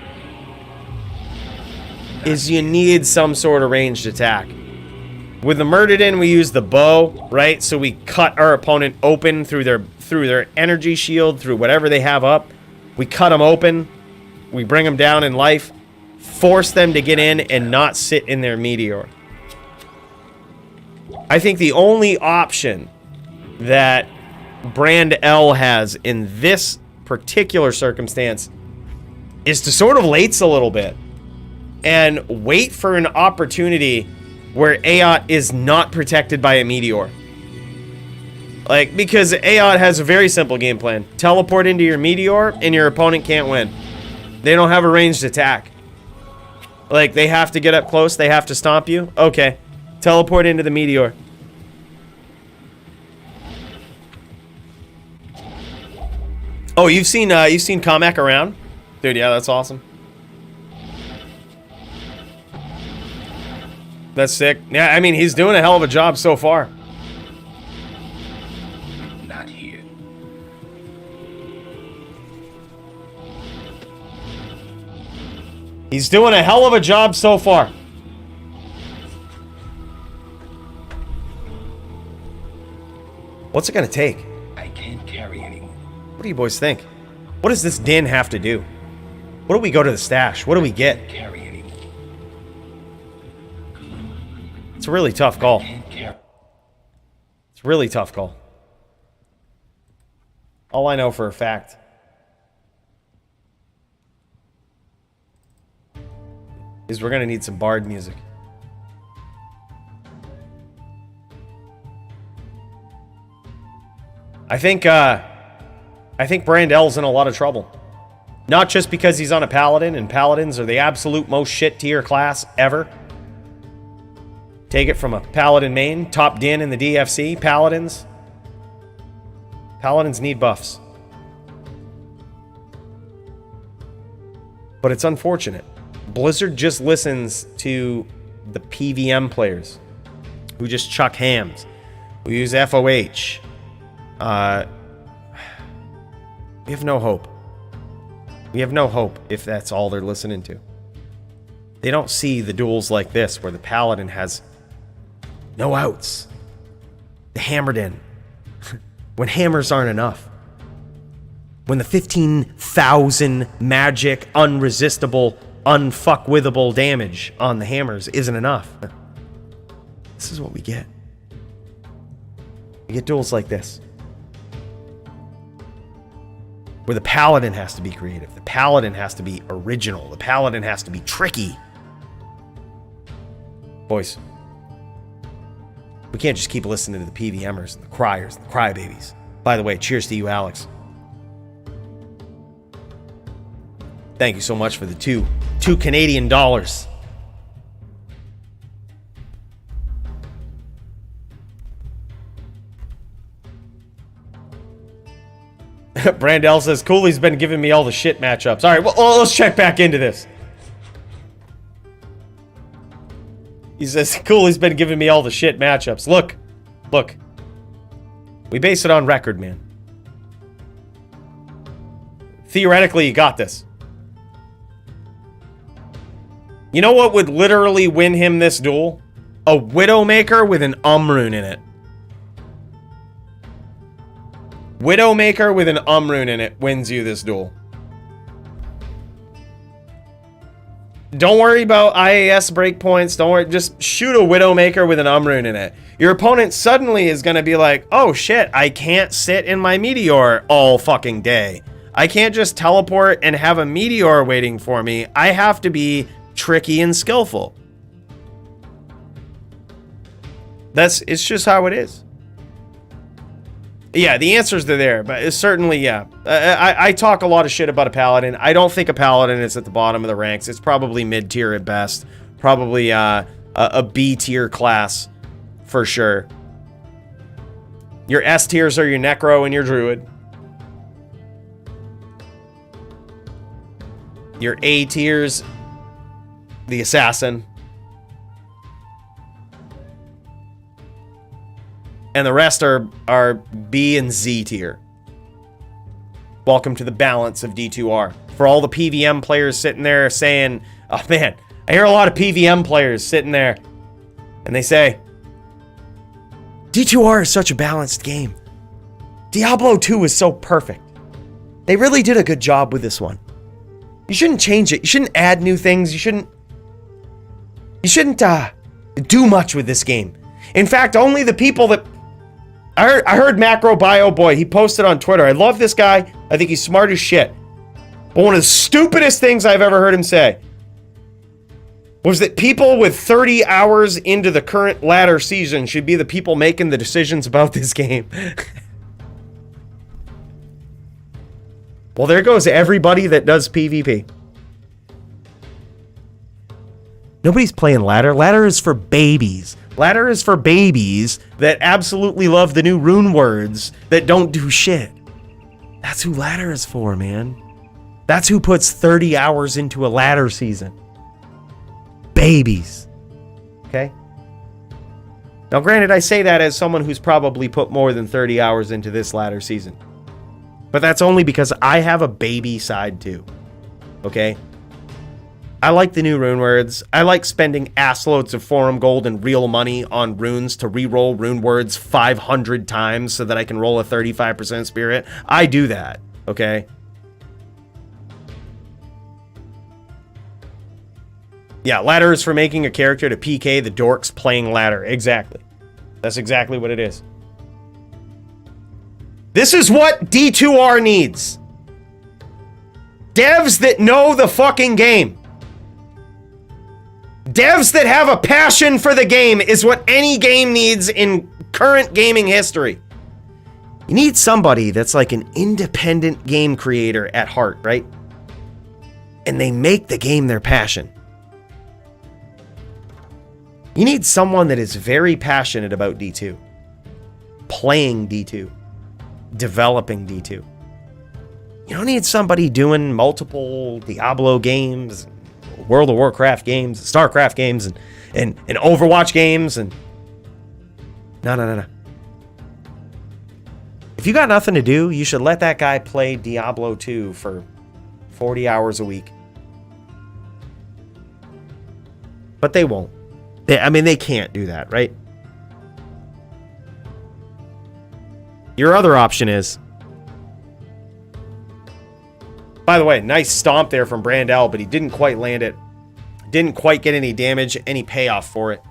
is you need some sort of ranged attack. With the Murdered-In, we use the bow, right? So we cut our opponent open through their energy shield, through whatever they have up. We cut them open. We bring them down in life. Force them to get in and not sit in their meteor. I think the only option that Brand L has in this particular circumstance is to sort of lates a little bit and wait for an opportunity where Aot is not protected by a meteor. Like, because Aot has a very simple game plan. Teleport into your meteor and your opponent can't win. They don't have a ranged attack. Like, they have to get up close, they have to stomp you. Okay. Teleport into the meteor. Oh, you've seen Kamek around? Dude, yeah, that's awesome. That's sick. Yeah, I mean, he's doing a hell of a job so far. Not here. He's doing a hell of a job so far. What's it gonna take? I can't carry anymore. What do you boys think? What does this Din have to do? What do we go to the stash? What do we get? Carry anymore. It's a really tough call. Can't carry. It's a really tough call. All I know for a fact is we're gonna need some bard music. I think Brand L's in a lot of trouble. Not just because he's on a paladin, and paladins are the absolute most shit tier class ever. Take it from a paladin main, top Din in the DFC, paladins. Paladins need buffs. But it's unfortunate. Blizzard just listens to the PVM players who just chuck hams, who use FOH. We have no hope. We have no hope if that's all they're listening to. They don't see the duels like this where the paladin has no outs. The hammered in. When hammers aren't enough. When the 15,000 magic, unresistible, unfuckwithable damage on the hammers isn't enough. This is what we get. We get duels like this. Where the paladin has to be creative. The paladin has to be original. The paladin has to be tricky. Boys, we can't just keep listening to the PVMers and the criers and the crybabies. By the way, cheers to you, Alex. Thank you so much for the two Canadian dollars. Brandell says, Cooley's been giving me all the shit matchups. All right, well, let's check back into this. He says, Cooley's been giving me all the shit matchups. Look. We base it on record, man. Theoretically, you got this. You know what would literally win him this duel? A Widowmaker with an rune in it. Widowmaker with an rune in it wins you this duel. Don't worry about IAS breakpoints. Don't worry. Just shoot a Widowmaker with an Umrune in it. Your opponent suddenly is going to be like, oh shit, I can't sit in my Meteor all fucking day. I can't just teleport and have a Meteor waiting for me. I have to be tricky and skillful. It's just how it is. Yeah, the answers are there, but it's certainly, yeah. I talk a lot of shit about a Paladin. I don't think a Paladin is at the bottom of the ranks. It's probably mid-tier at best. Probably a B-tier class, for sure. Your S-tiers are your Necro and your Druid. Your A-tiers, the Assassin. And the rest are B and Z tier. Welcome to the balance of D2R. For all the PVM players sitting there saying, oh man, I hear a lot of PVM players sitting there and they say, D2R is such a balanced game. Diablo 2 is so perfect. They really did a good job with this one. You shouldn't change it. You shouldn't add new things. You shouldn't do much with this game. In fact, only the people that I heard Macro Bio Boy, he posted on Twitter. I love this guy. I think he's smart as shit. But one of the stupidest things I've ever heard him say was that people with 30 hours into the current ladder season should be the people making the decisions about this game. Well, there goes everybody that does PvP. Nobody's playing ladder. Ladder is for babies. Ladder is for babies that absolutely love the new rune words that don't do shit. That's who ladder is for, man. That's who puts 30 hours into a ladder season. Babies. Okay? Now, granted, I say that as someone who's probably put more than 30 hours into this ladder season. But that's only because I have a baby side too. Okay? I like the new rune words. I like spending assloads of forum gold and real money on runes to re-roll rune words 500 times so that I can roll a 35% spirit. I do that, okay? Yeah, ladder is for making a character to PK the dorks playing ladder. Exactly. That's exactly what it is. This is what D2R needs. Devs that know the fucking game. Devs that have a passion for the game is what any game needs in current gaming history. You need somebody that's like an independent game creator at heart, right? And they make the game their passion. You need someone that is very passionate about D2. Playing D2. Developing D2. You don't need somebody doing multiple Diablo games, World of Warcraft games, StarCraft games, and Overwatch games, and no. If you got nothing to do, you should let that guy play Diablo 2 for 40 hours a week. But they won't. They can't do that, right? Your other option is... By the way, nice stomp there from Brandel, but he didn't quite land it. Didn't quite get any damage, any payoff for it.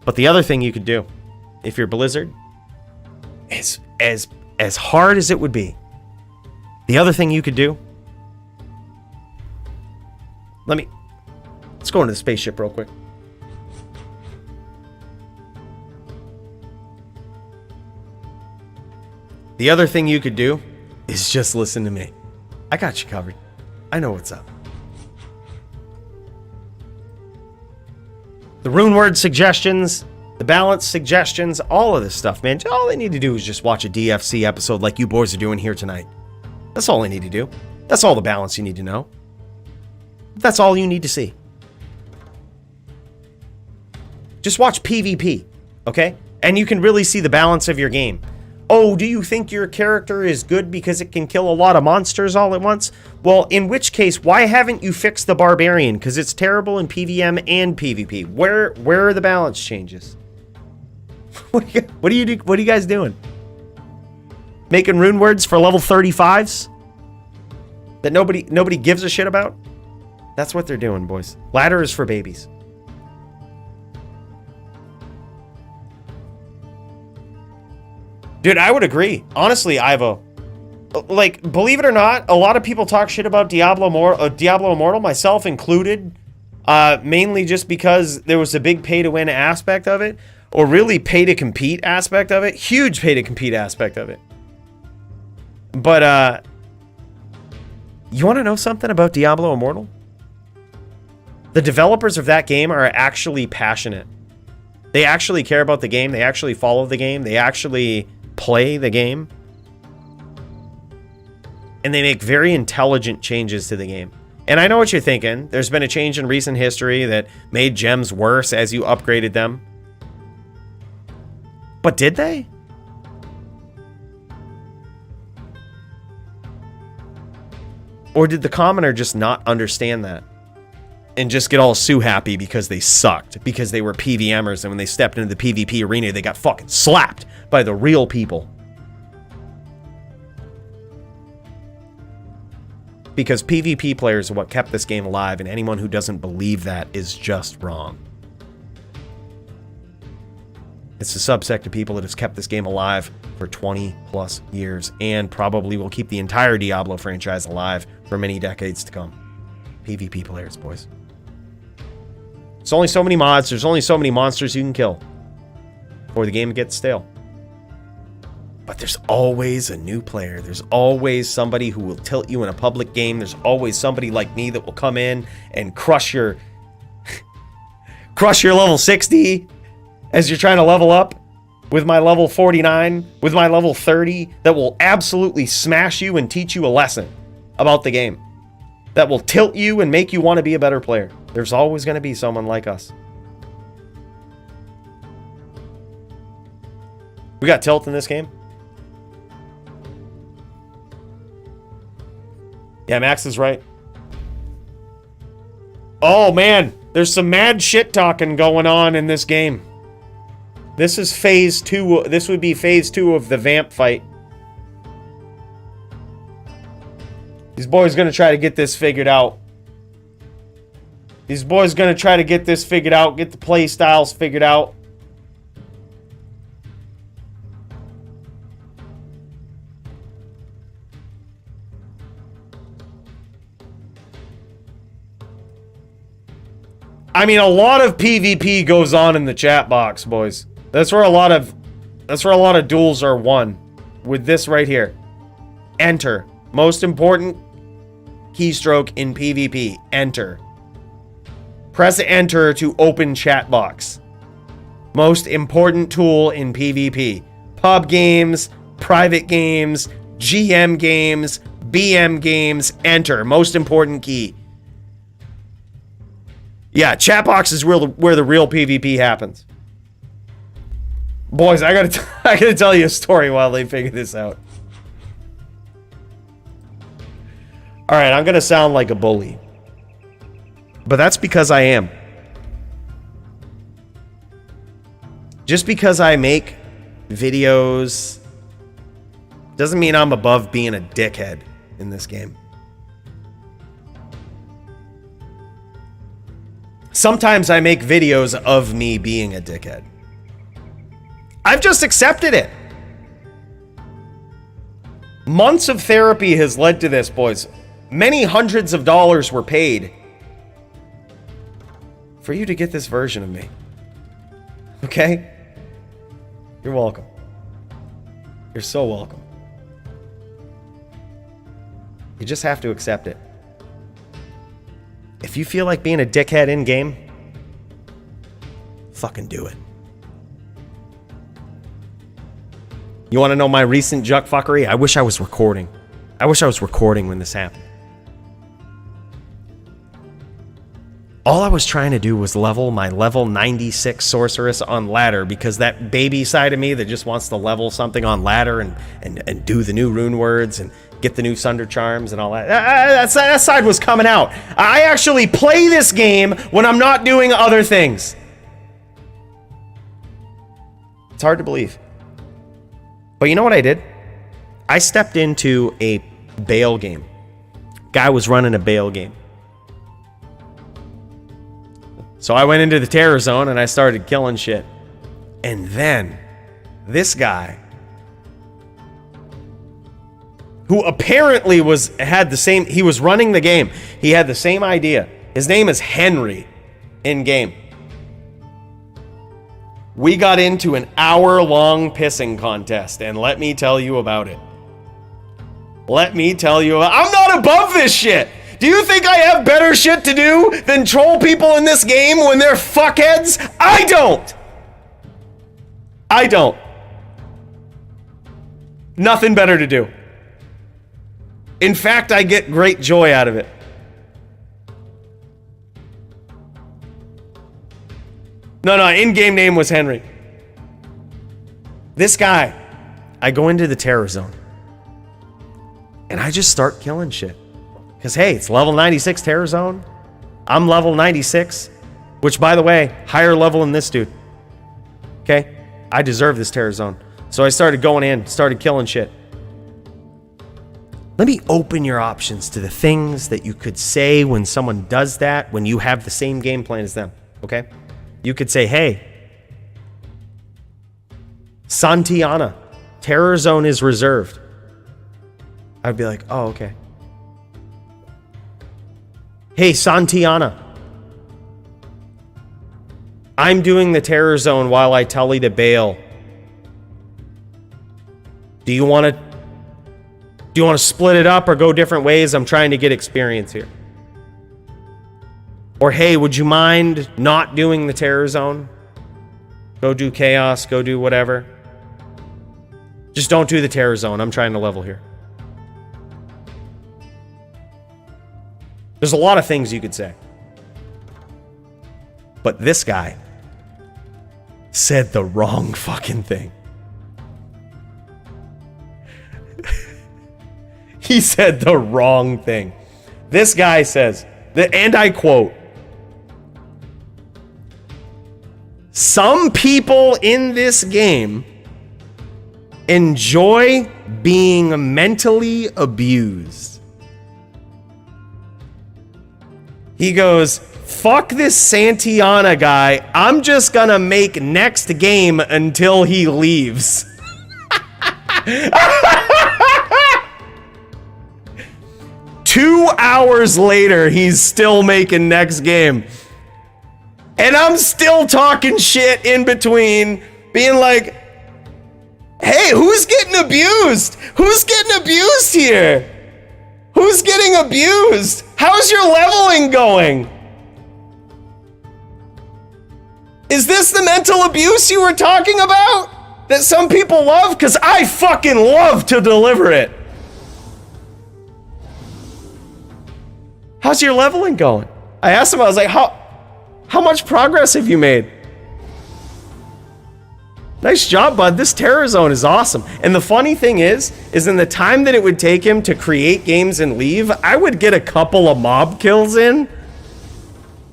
But the other thing you could do, if you're Blizzard, is as hard as it would be. The other thing you could do... Let's go into the spaceship real quick. The other thing you could do is just listen to me. I got you covered. I know what's up. The rune word suggestions, the balance suggestions, all of this stuff, man. All they need to do is just watch a DFC episode like you boys are doing here tonight. That's all they need to do. That's all the balance you need to know. That's all you need to see. Just watch PvP, okay? And you can really see the balance of your game. Oh, do you think your character is good because it can kill a lot of monsters all at once? Well, in which case, why haven't you fixed the Barbarian? Because it's terrible in PVM and PvP. Where are the balance changes? What are you guys doing? Making rune words for level 35s? That nobody gives a shit about? That's what they're doing, boys. Ladder is for babies. Dude, I would agree. Honestly, Ivo. Like, believe it or not, a lot of people talk shit about Diablo Immortal, myself included. Mainly just because there was a big pay-to-win aspect of it. Or really pay-to-compete aspect of it. Huge pay-to-compete aspect of it. But, you want to know something about Diablo Immortal? The developers of that game are actually passionate. They actually care about the game. They actually follow the game. They actually play the game. And they make very intelligent changes to the game. And I know what you're thinking. There's been a change in recent history that made gems worse as you upgraded them. But did they? Or did the commoner just not understand that? And just get all sue happy because they sucked. Because they were PVMers, and when they stepped into the PvP arena, they got fucking slapped by the real people. Because PvP players are what kept this game alive, and anyone who doesn't believe that is just wrong. It's a subsect of people that has kept this game alive for 20 plus years, and probably will keep the entire Diablo franchise alive for many decades to come. PvP players, boys. There's only so many mods, there's only so many monsters you can kill before the game gets stale. But there's always a new player. There's always somebody who will tilt you in a public game. There's always somebody like me that will come in and crush your level 60 as you're trying to level up with my level 49, with my level 30, that will absolutely smash you and teach you a lesson about the game. That will tilt you and make you want to be a better player. There's always going to be someone like us. We got tilt in this game. Yeah, Max is right. Oh, man. There's some mad shit talking going on in this game. This is phase 2. This would be phase 2 of the vamp fight. These boys going to try to get this figured out. These boys going to try to get this figured out. Get the play styles figured out. I mean, a lot of PvP goes on in the chat box, boys. That's where a lot of duels are won. With this right here. Enter. Most important keystroke in PvP. Enter. Press enter to open chat box. Most important tool in PvP. Pub games, private games, GM games, BM games, enter. Most important key. Yeah, chat box is where the real PvP happens. Boys, I gotta tell you a story while they figure this out. Alright, I'm gonna sound like a bully. But that's because I am. Just because I make videos doesn't mean I'm above being a dickhead in this game. Sometimes I make videos of me being a dickhead. I've just accepted it. Months of therapy has led to this, boys. Many hundreds of dollars were paid for you to get this version of me. Okay? You're welcome. You're so welcome. You just have to accept it. If you feel like being a dickhead in-game, fucking do it. You want to know my recent juck fuckery? I wish I was recording. I wish I was recording when this happened. All I was trying to do was level my level 96 sorceress on ladder, because that baby side of me that just wants to level something on ladder and do the new rune words and get the new Sunder Charms and all that. That side was coming out. I actually play this game when I'm not doing other things. It's hard to believe. But you know what I did? I stepped into a Bale game. Guy was running a Bale game. So I went into the terror zone and I started killing shit. And then this guy, who apparently had the same, he was running the game. He had the same idea. His name is Henry in game. We got into an hour-long pissing contest, and let me tell you about it. I'm not above this shit. Do you think I have better shit to do than troll people in this game when they're fuckheads? I don't. Nothing better to do. In fact, I get great joy out of it. No, in-game name was Henry. This guy, I go into the terror zone. And I just start killing shit. Because, hey, it's level 96 terror zone. I'm level 96. Which, by the way, higher level than this dude. Okay? I deserve this terror zone. So I started going in, started killing shit. Let me open your options to the things that you could say when someone does that, when you have the same game plan as them, okay? You could say, hey, Santiana, terror zone is reserved. I'd be like, oh, okay. Hey, Santiana, I'm doing the terror zone while I tell you to bail. Do you want to split it up or go different ways? I'm trying to get experience here. Or, hey, would you mind not doing the terror zone? Go do chaos, go do whatever. Just don't do the terror zone. I'm trying to level here. There's a lot of things you could say. But this guy said the wrong fucking thing. He said the wrong thing. This guy says, and I quote, some people in this game enjoy being mentally abused. He goes, fuck this Santiana guy. I'm just gonna make next game until he leaves. 2 hours later, he's still making next game. And I'm still talking shit in between, being like, hey, who's getting abused? Who's getting abused here? Who's getting abused? How's your leveling going? Is this the mental abuse you were talking about? That some people love? Because I fucking love to deliver it. How's your leveling going? I asked him, I was like, how much progress have you made? Nice job, bud. This terror zone is awesome. And the funny thing is in the time that it would take him to create games and leave, I would get a couple of mob kills in.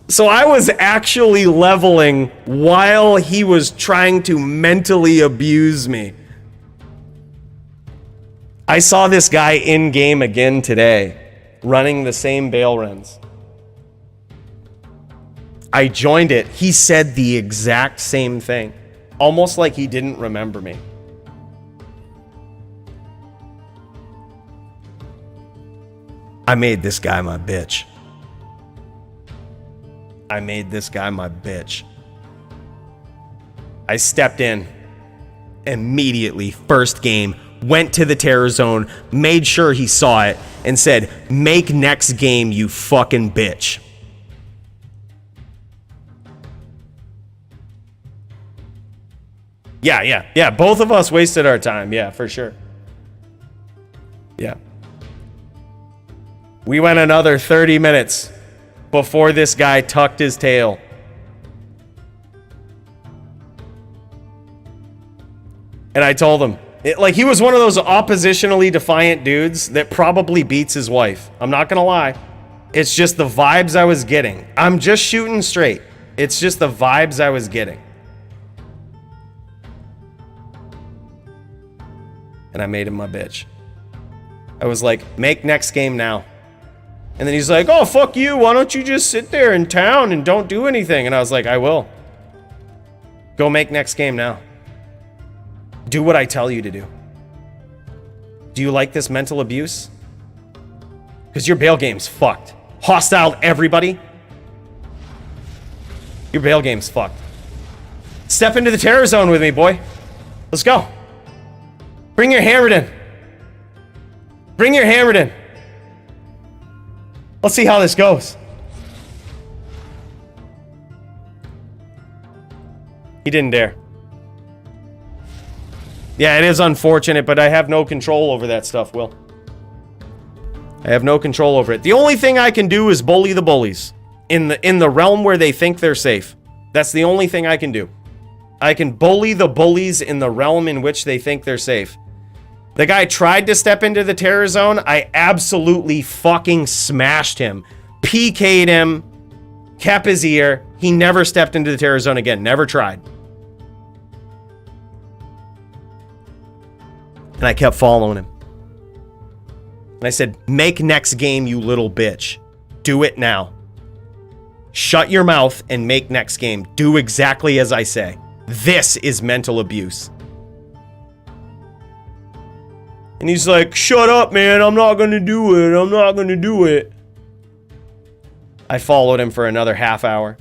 So I was actually leveling while he was trying to mentally abuse me. I saw this guy in game again today, running the same bail runs. I joined it. He said the exact same thing. Almost like he didn't remember me. I made this guy my bitch. I stepped in immediately, first game, went to the terror zone, made sure he saw it, and said, make next game, you fucking bitch. Yeah. Both of us wasted our time. Yeah, for sure. Yeah. We went another 30 minutes before this guy tucked his tail. And I told him, like, he was one of those oppositionally defiant dudes that probably beats his wife. I'm not gonna lie. It's just the vibes I was getting. I'm just shooting straight. It's just the vibes I was getting. And I made him my bitch. I was like, make next game now. And then he's like, oh, fuck you. Why don't you just sit there in town and don't do anything? And I was like, I will. Go make next game now. Do what I tell you to do. Do you like this mental abuse? Because your bail game's fucked. Hostile to everybody. Your bail game's fucked. Step into the terror zone with me, boy. Let's go. Bring your hammered in. Bring your hammered in. Let's see how this goes. He didn't dare. Yeah, it is unfortunate, but I have no control over that stuff, Will. I have no control over it. The only thing I can do is bully the bullies in the realm where they think they're safe. That's the only thing I can do. I can bully the bullies in the realm in which they think they're safe. The guy tried to step into the terror zone. I absolutely fucking smashed him. PK'd him. Kept his ear. He never stepped into the terror zone again. Never tried. And I kept following him. And I said, make next game, you little bitch. Do it now. Shut your mouth and make next game. Do exactly as I say. This is mental abuse. And he's like, shut up, man. I'm not going to do it. I'm not going to do it. I followed him for another half hour.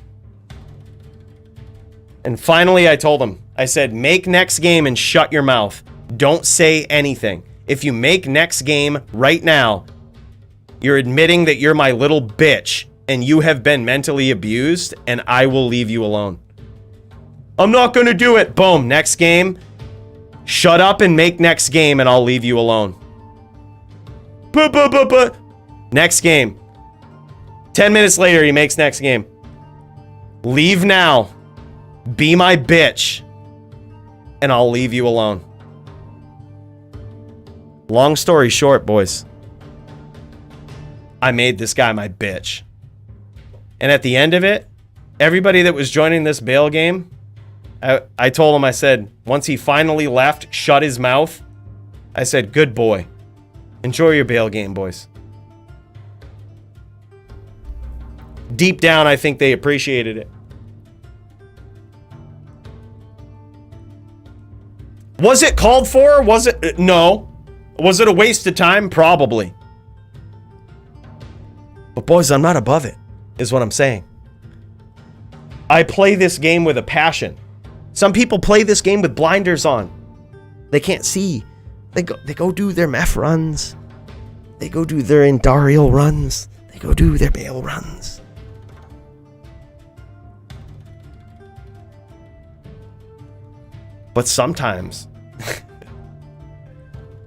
And finally, I told him, I said, make next game and shut your mouth. Don't say anything. If you make next game right now, you're admitting that you're my little bitch and you have been mentally abused, and I will leave you alone. I'm not going to do it. Boom. Next game. Shut up and make next game, and I'll leave you alone. Next game. 10 minutes later, he makes next game. Leave now. Be my bitch. And I'll leave you alone. Long story short, boys. I made this guy my bitch. And at the end of it, everybody that was joining this bail game, I told him, I said, once he finally left, shut his mouth, I said, good boy. Enjoy your bail game, boys. Deep down, I think they appreciated it. Was it called for? Was it? No. Was it a waste of time? Probably. But boys, I'm not above it, is what I'm saying. I play this game with a passion. Some people play this game with blinders on. They can't see. They go do their meth runs. They go do their Indarial runs. They go do their bail runs. But sometimes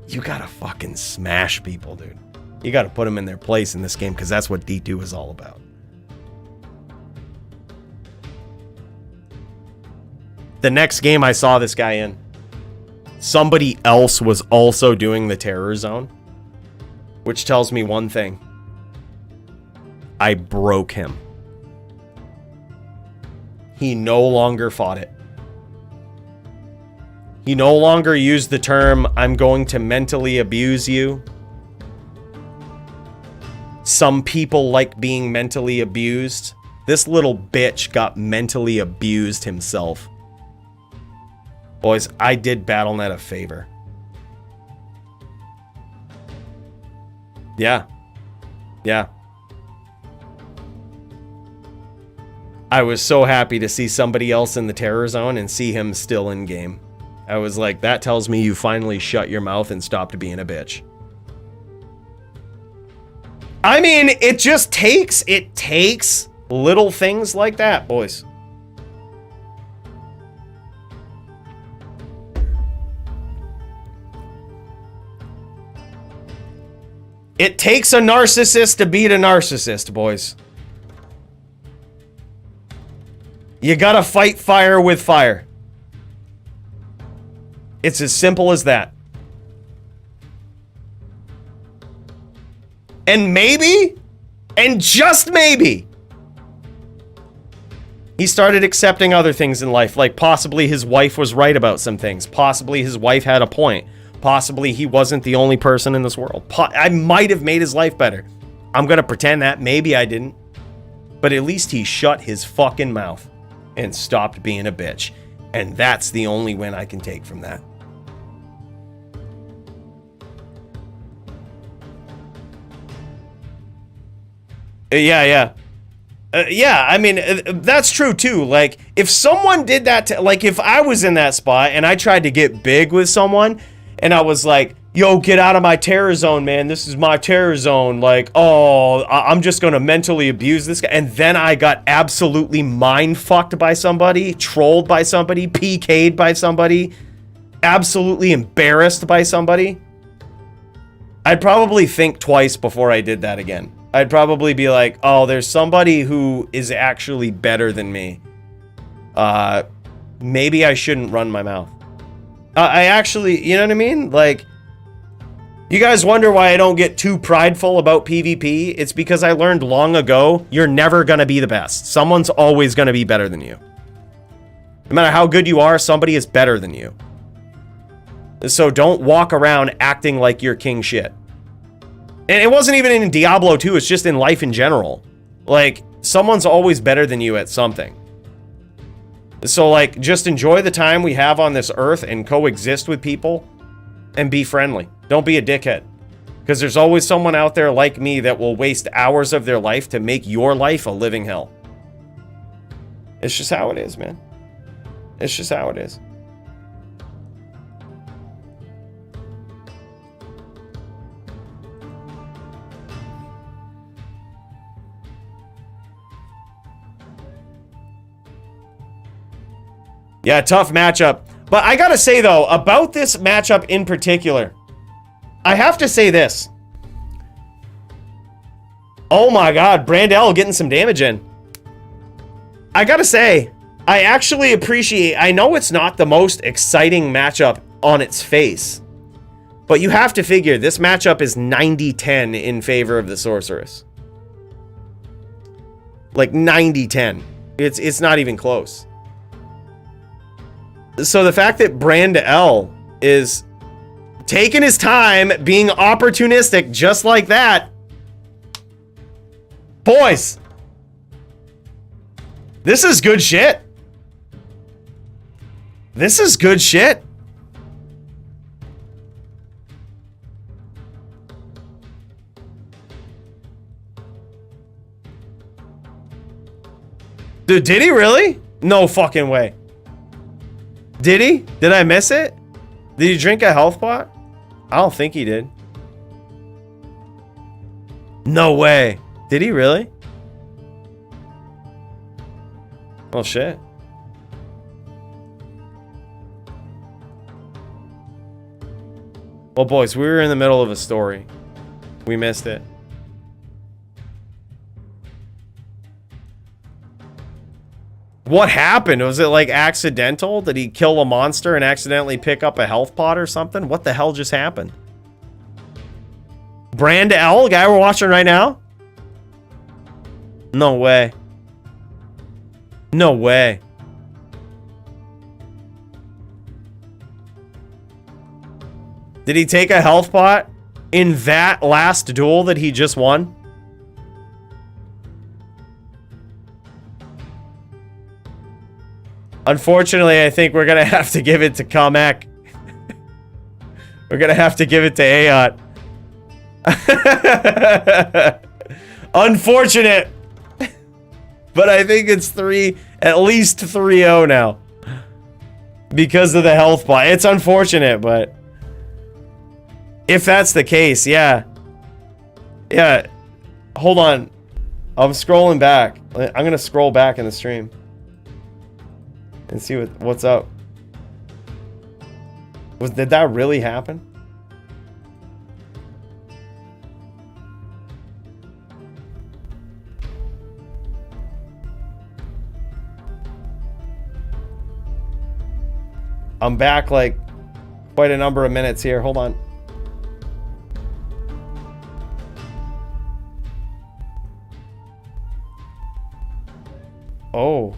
you gotta fucking smash people, dude. You gotta put them in their place in this game, because that's what D2 is all about. The next game I saw this guy in, somebody else was also doing the terror zone, which tells me one thing. I broke him. He no longer fought it. He no longer used the term, I'm going to mentally abuse you. Some people like being mentally abused. This little bitch got mentally abused himself. Boys, I did BattleNet a favor. Yeah. Yeah. I was so happy to see somebody else in the terror zone and see him still in game. I was like, that tells me you finally shut your mouth and stopped being a bitch. I mean, it takes little things like that, boys. It takes a narcissist to beat a narcissist, boys. You gotta fight fire with fire. It's as simple as that. And maybe, and just maybe, he started accepting other things in life, like possibly his wife was right about some things. Possibly his wife had a point. Possibly he wasn't the only person in this world. I might have made his life better. I'm gonna pretend that maybe I didn't. But at least he shut his fucking mouth and stopped being a bitch. And that's the only win I can take from that. Yeah. Yeah, I mean, that's true too. Like, if someone did that to, like, if I was in that spot and I tried to get big with someone and I was like, yo, get out of my terror zone, man. This is my terror zone. Like, oh, I'm just going to mentally abuse this guy. And then I got absolutely mind-fucked by somebody, trolled by somebody, PK'd by somebody, absolutely embarrassed by somebody. I'd probably think twice before I did that again. I'd probably be like, oh, there's somebody who is actually better than me. Maybe I shouldn't run my mouth. I actually, you know what I mean? Like, you guys wonder why I don't get too prideful about PvP? It's because I learned long ago, you're never going to be the best. Someone's always going to be better than you. No matter how good you are, somebody is better than you. So don't walk around acting like you're king shit. And it wasn't even in Diablo 2, it's just in life in general. Like, someone's always better than you at something. So, like, just enjoy the time we have on this earth and coexist with people and be friendly. Don't be a dickhead. Because there's always someone out there like me that will waste hours of their life to make your life a living hell. It's just how it is, man. It's just how it is. Yeah, tough matchup. But I gotta say, though, about this matchup in particular, I have to say this. Oh my god, Brandel getting some damage in. I gotta say, I actually appreciate... I know it's not the most exciting matchup on its face, but you have to figure this matchup is 90-10 in favor of the Sorceress. Like, 90-10. It's not even close. So the fact that Brandel is taking his time, being opportunistic just like that. Boys, this is good shit. This is good shit. Dude, did he really? No fucking way. Did he? Did I miss it? Did he drink a health pot? I don't think he did. No way. Did he really? Oh shit. Well, boys, we were in the middle of a story. We missed it. What happened? Was it like accidental? Did he kill a monster and accidentally pick up a health pot or something? What the hell just happened? Brandel, guy we're watching right now? No way. No way. Did he take a health pot in that last duel that he just won? Unfortunately, I think we're going to have to give it to Kamek. We're going to have to give it to Ayot. Unfortunate. But I think it's at least 3-0 now. Because of the health pot. It's unfortunate, but if that's the case, yeah. Yeah. Hold on. I'm scrolling back. I'm going to scroll back in the stream. And see what's up. Did that really happen? I'm back like quite a number of minutes here. Hold on. Oh.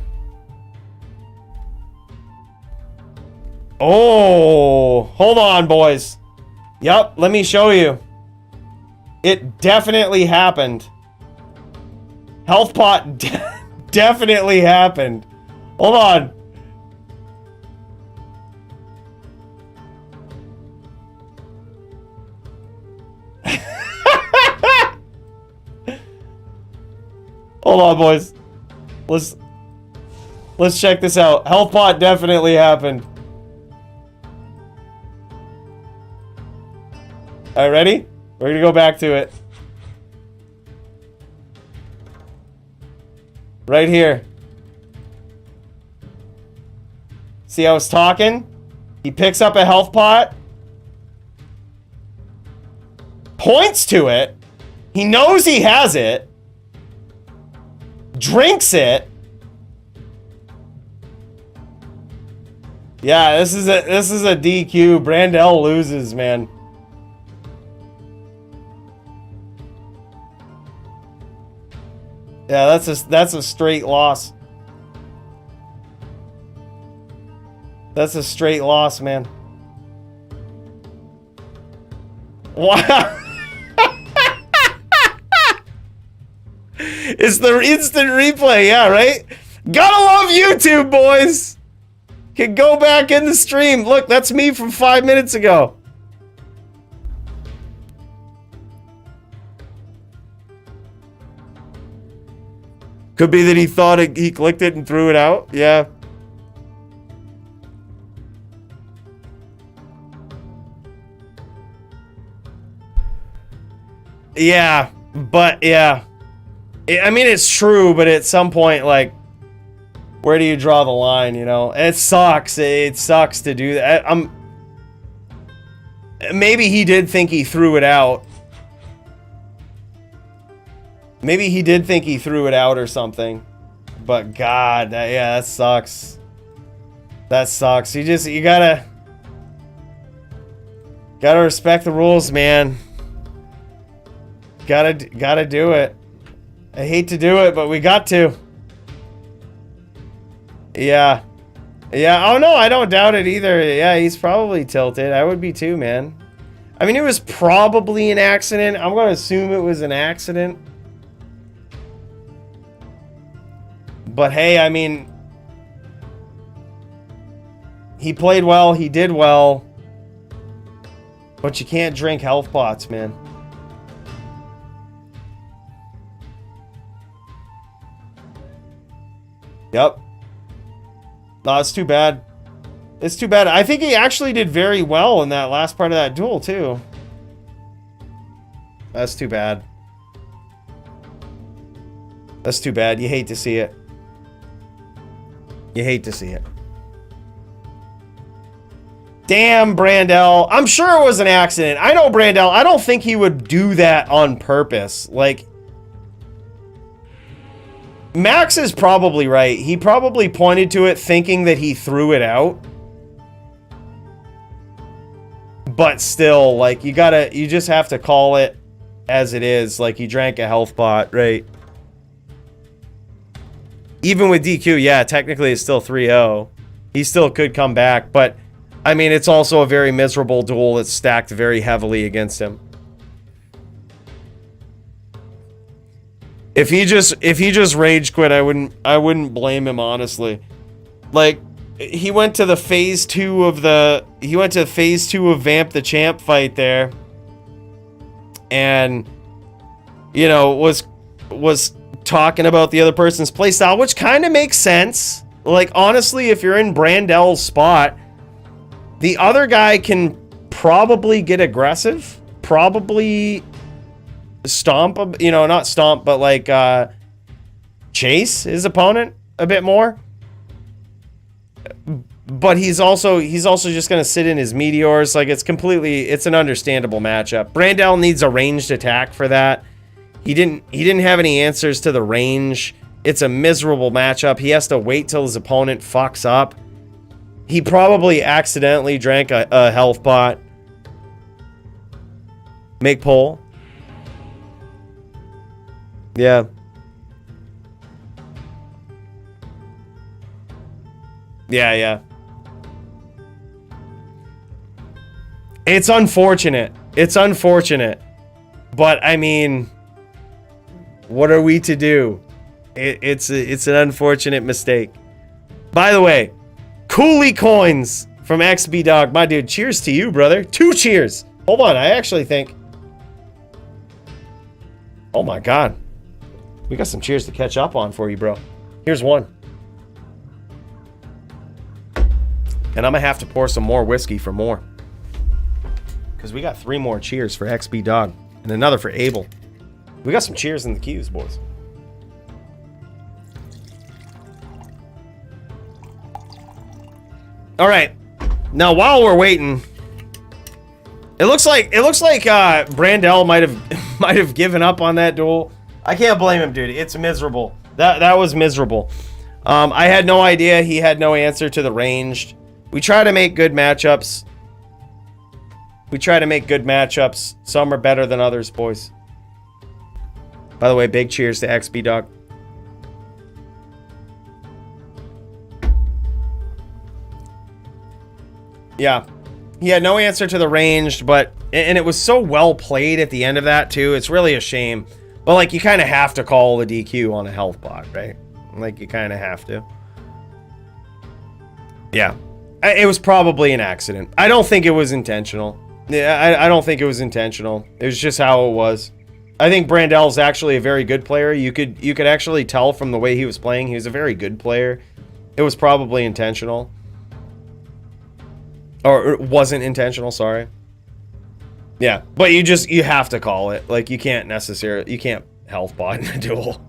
Oh, hold on, boys. Yup, let me show you. It definitely happened. Health pot definitely happened. Hold on. Hold on, boys. Let's check this out. Health pot definitely happened. Alright, ready? We're gonna go back to it. Right here. See how it's talking? He picks up a health pot. Points to it. He knows he has it. Drinks it. Yeah, this is a DQ. Brandel loses, man. Yeah, that's a straight loss. That's a straight loss, man. Wow. It's the instant replay, yeah, right? Gotta love YouTube, boys. Can go back in the stream. Look, that's me from 5 minutes ago. Could be that he thought he clicked it and threw it out. Yeah. Yeah, but yeah. I mean, it's true, but at some point, like, where do you draw the line, you know? It sucks. It sucks to do that. Maybe he did think he threw it out. Maybe he did think he threw it out or something. But God, yeah, that sucks. That sucks. You gotta respect the rules, man. Gotta do it. I hate to do it, but we got to. Yeah. Yeah, oh no, I don't doubt it either. Yeah, he's probably tilted. I would be too, man. I mean, it was probably an accident. I'm gonna assume it was an accident. But hey, I mean, he played well, he did well. But you can't drink health pots, man. Yep. No, it's too bad. It's too bad. I think he actually did very well in that last part of that duel, too. That's too bad. That's too bad. You hate to see it. You hate to see it. Damn, Brandel. I'm sure it was an accident. I know Brandel. I don't think he would do that on purpose. Like, Max is probably right. He probably pointed to it thinking that he threw it out. But still, like, you just have to call it as it is. Like, he drank a health pot, right? Even with DQ, yeah, technically it's still 3-0. He still could come back, but I mean, it's also a very miserable duel that's stacked very heavily against him. If he just rage quit, I wouldn't blame him, honestly. Like, he went to phase 2 of Vamp the Champ fight there, and you know, was talking about the other person's playstyle, which kind of makes sense. Like, honestly, if you're in Brandel's spot, the other guy can probably get aggressive, probably stomp, you know, not stomp, but like chase his opponent a bit more. But he's also just gonna sit in his meteors. Like, it's an understandable matchup. Brandel needs a ranged attack for that. He didn't have any answers to the range. It's a miserable matchup. He has to wait till his opponent fucks up. He probably accidentally drank a health pot. Make poll. Yeah. Yeah. It's unfortunate. It's unfortunate. But I mean, what are we to do? It's an unfortunate mistake. By the way, Cooley coins from XB Dog. My dude, cheers to you, brother. 2 cheers. Hold on, I actually think... Oh my God. We got some cheers to catch up on for you, bro. Here's one. And I'm gonna have to pour some more whiskey for more. Because we got 3 more cheers for XB Dog. And another for Abel. We got some cheers in the queues, boys. All right. Now, while we're waiting, it looks like Brandel might have given up on that duel. I can't blame him, dude. It's miserable. That was miserable. I had no idea. He had no answer to the ranged. We try to make good matchups. Some are better than others, boys. By the way, big cheers to XB Dog. Yeah. He had no answer to the ranged, and it was so well played at the end of that, too. It's really a shame. But, like, you kind of have to call the DQ on a health bot, right? Like, you kind of have to. Yeah. It was probably an accident. I don't think it was intentional. Yeah, I don't think it was intentional. It was just how it was. I think Brandel's actually a very good player. You could actually tell from the way he was playing. He was a very good player. It was probably intentional. Or it wasn't intentional, sorry. Yeah, but you have to call it. Like, you can't health bot in a duel.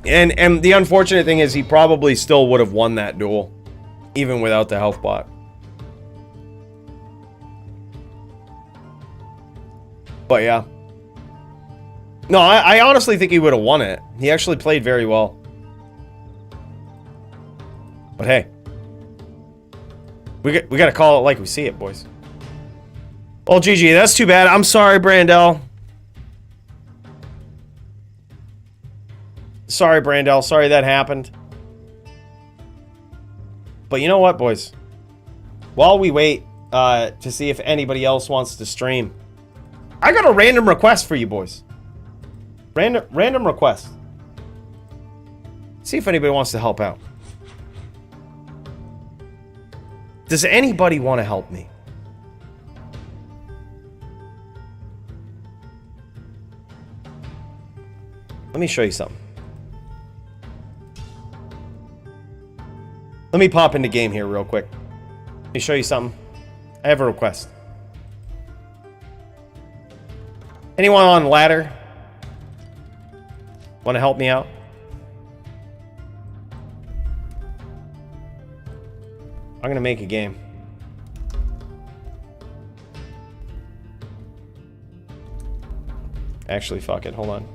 And the unfortunate thing is he probably still would have won that duel, even without the health bot. But yeah. No, I honestly think he would have won it. He actually played very well. But hey, we got to call it like we see it, boys. Well, GG, that's too bad. I'm sorry, Brandel. Sorry, Brandel. Sorry that happened. But you know what, boys? While we wait to see if anybody else wants to stream, I got a random request for you, boys. Random request. See if anybody wants to help out. Does anybody want to help me? Let me show you something. Let me pop into game here real quick. Let me show you something. I have a request. Anyone on ladder want to help me out? I'm gonna make a game. Actually, fuck it. Hold on.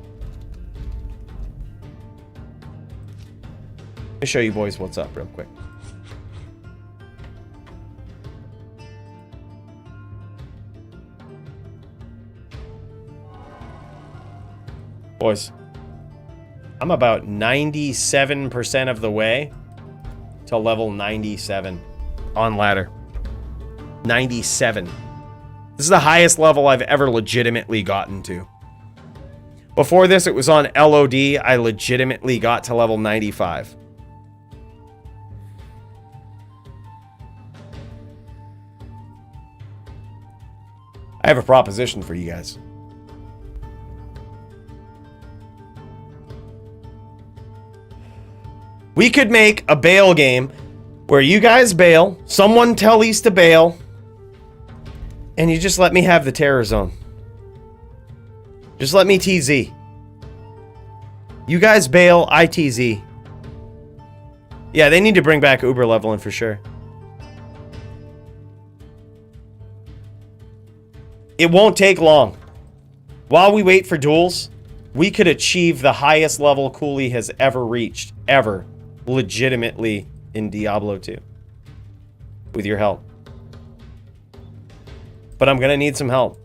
Let me show you boys what's up real quick. Boys, I'm about 97% of the way to level 97 on ladder. 97. This is the highest level I've ever legitimately gotten to. Before this, it was on LOD. I legitimately got to level 95. I have a proposition for you guys. We could make a bail game where you guys bail, someone tell East to bail, and you just let me have the terror zone. Just let me TZ. You guys bail, I TZ. Yeah, they need to bring back Uber leveling for sure. It won't take long. While we wait for duels, we could achieve the highest level Cooley has ever reached, ever, legitimately in Diablo 2. With your help. But I'm gonna need some help.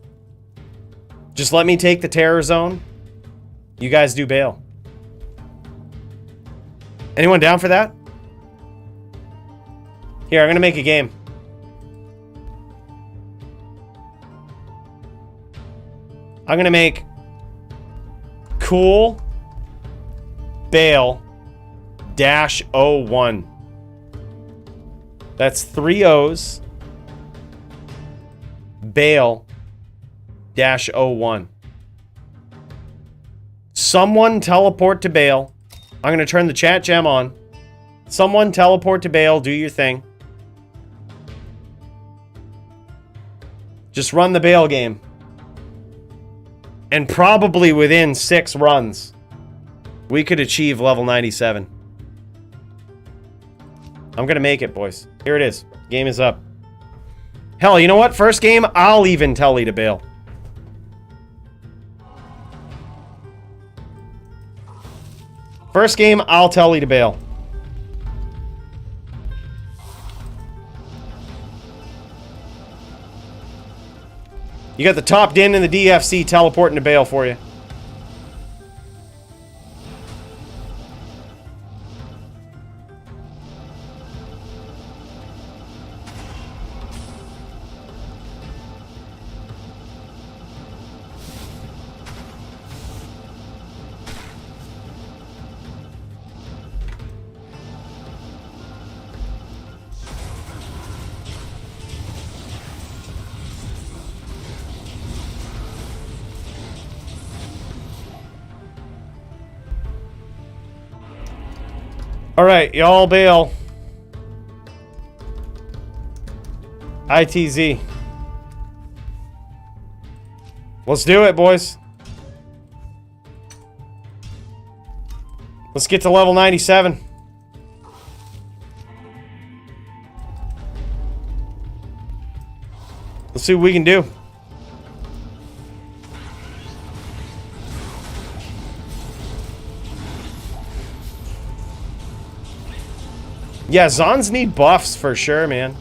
Just let me take the terror zone. You guys do bail. Anyone down for that? Here, I'm gonna make a game. I'm going to make cool Bale -01. That's 3 O's. Bale -01. Someone teleport to Bale. I'm going to turn the chat gem on. Someone teleport to Bale. Do your thing. Just run the Bale game. And probably within 6 runs, we could achieve level 97. I'm going to make it, boys. Here it is. Game is up. Hell, you know what? First game, I'll even telly to Bale. First game, I'll telly to Bale. You got the top din and the DFC teleporting to Bale for you. Alright, y'all Bale. ITZ. Let's do it, boys. Let's get to level 97. Let's see what we can do. Yeah, Zons need buffs for sure, man.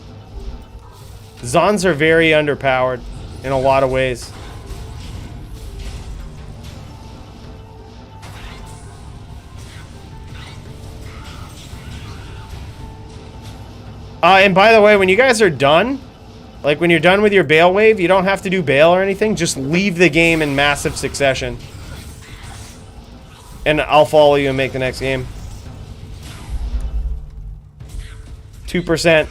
Zons are very underpowered in a lot of ways. And by the way, when you guys are done, like when you're done with your Bale wave, you don't have to do Bale or anything. Just leave the game in massive succession. And I'll follow you and make the next game. 2%.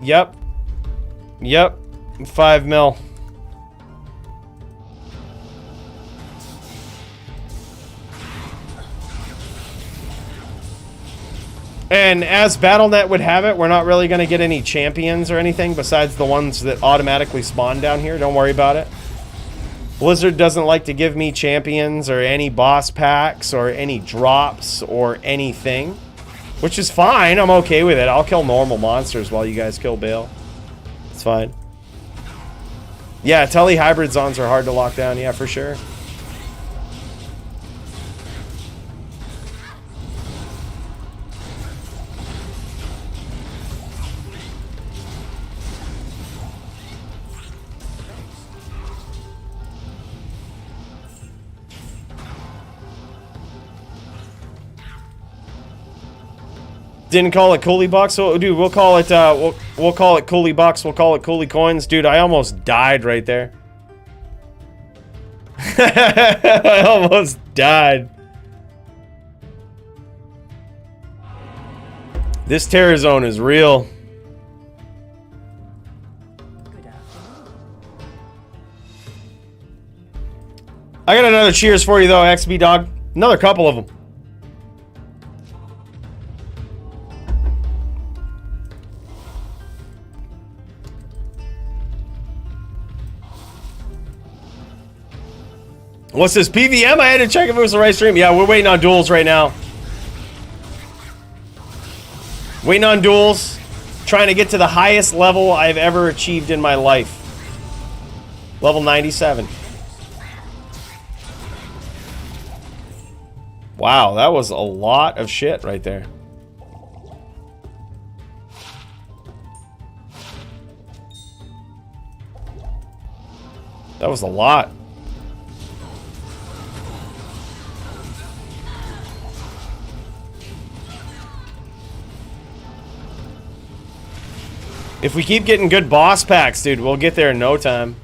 Yep. Yep. 5 mil. And as BattleNet would have it, we're not really going to get any champions or anything besides the ones that automatically spawn down here. Don't worry about it. Blizzard doesn't like to give me champions or any boss packs or any drops or anything. Which is fine. I'm okay with it. I'll kill normal monsters while you guys kill Bale. It's fine. Yeah, Telly hybrid Zons are hard to lock down. Yeah, for sure. Didn't call it Coolie Bucks, so dude, we'll call it we'll call it Coolie Bucks. We'll call it Coolie Coins, dude. I almost died right there. I almost died. This terror zone is real. I got another cheers for you though, XB dog. Another couple of them. What's this, PVM? I had to check if it was the right stream. Yeah, we're waiting on duels right now. Waiting on duels. Trying to get to the highest level I've ever achieved in my life. Level 97. Wow, that was a lot of shit right there. That was a lot. If we keep getting good boss packs, dude, we'll get there in no time.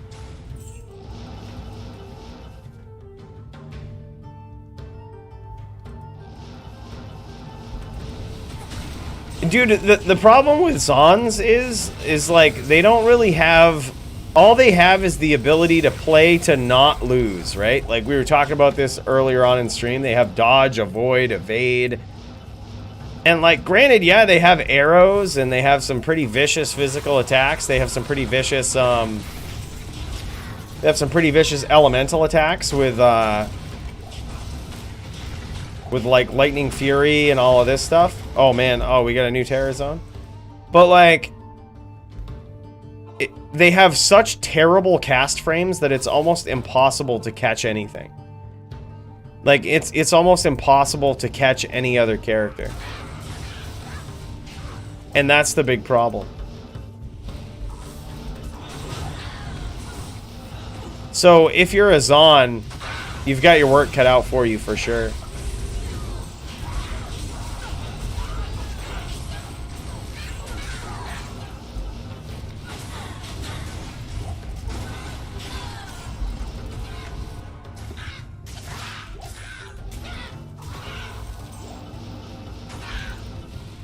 Dude, the problem with Zons is like they don't really have, all they have is the ability to play to not lose, right? Like we were talking about this earlier on in stream. They have dodge, avoid, evade. And like granted, yeah, they have arrows and they have some pretty vicious physical attacks. They have some pretty vicious elemental attacks with like lightning fury and all of this stuff. Oh man, oh, we got a new terror zone. But like they have such terrible cast frames that it's almost impossible to catch anything. Like it's almost impossible to catch any other character. And that's the big problem. So if you're a Zon, you've got your work cut out for you for sure.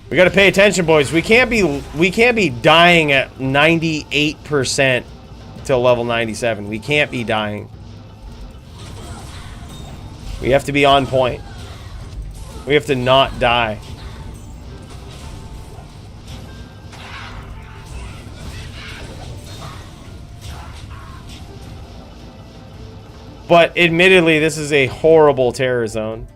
We gotta pay attention, boys. We can't be dying at 98% till level 97. We can't be dying. We have to be on point. We have to not die. But admittedly, this is a horrible terror zone.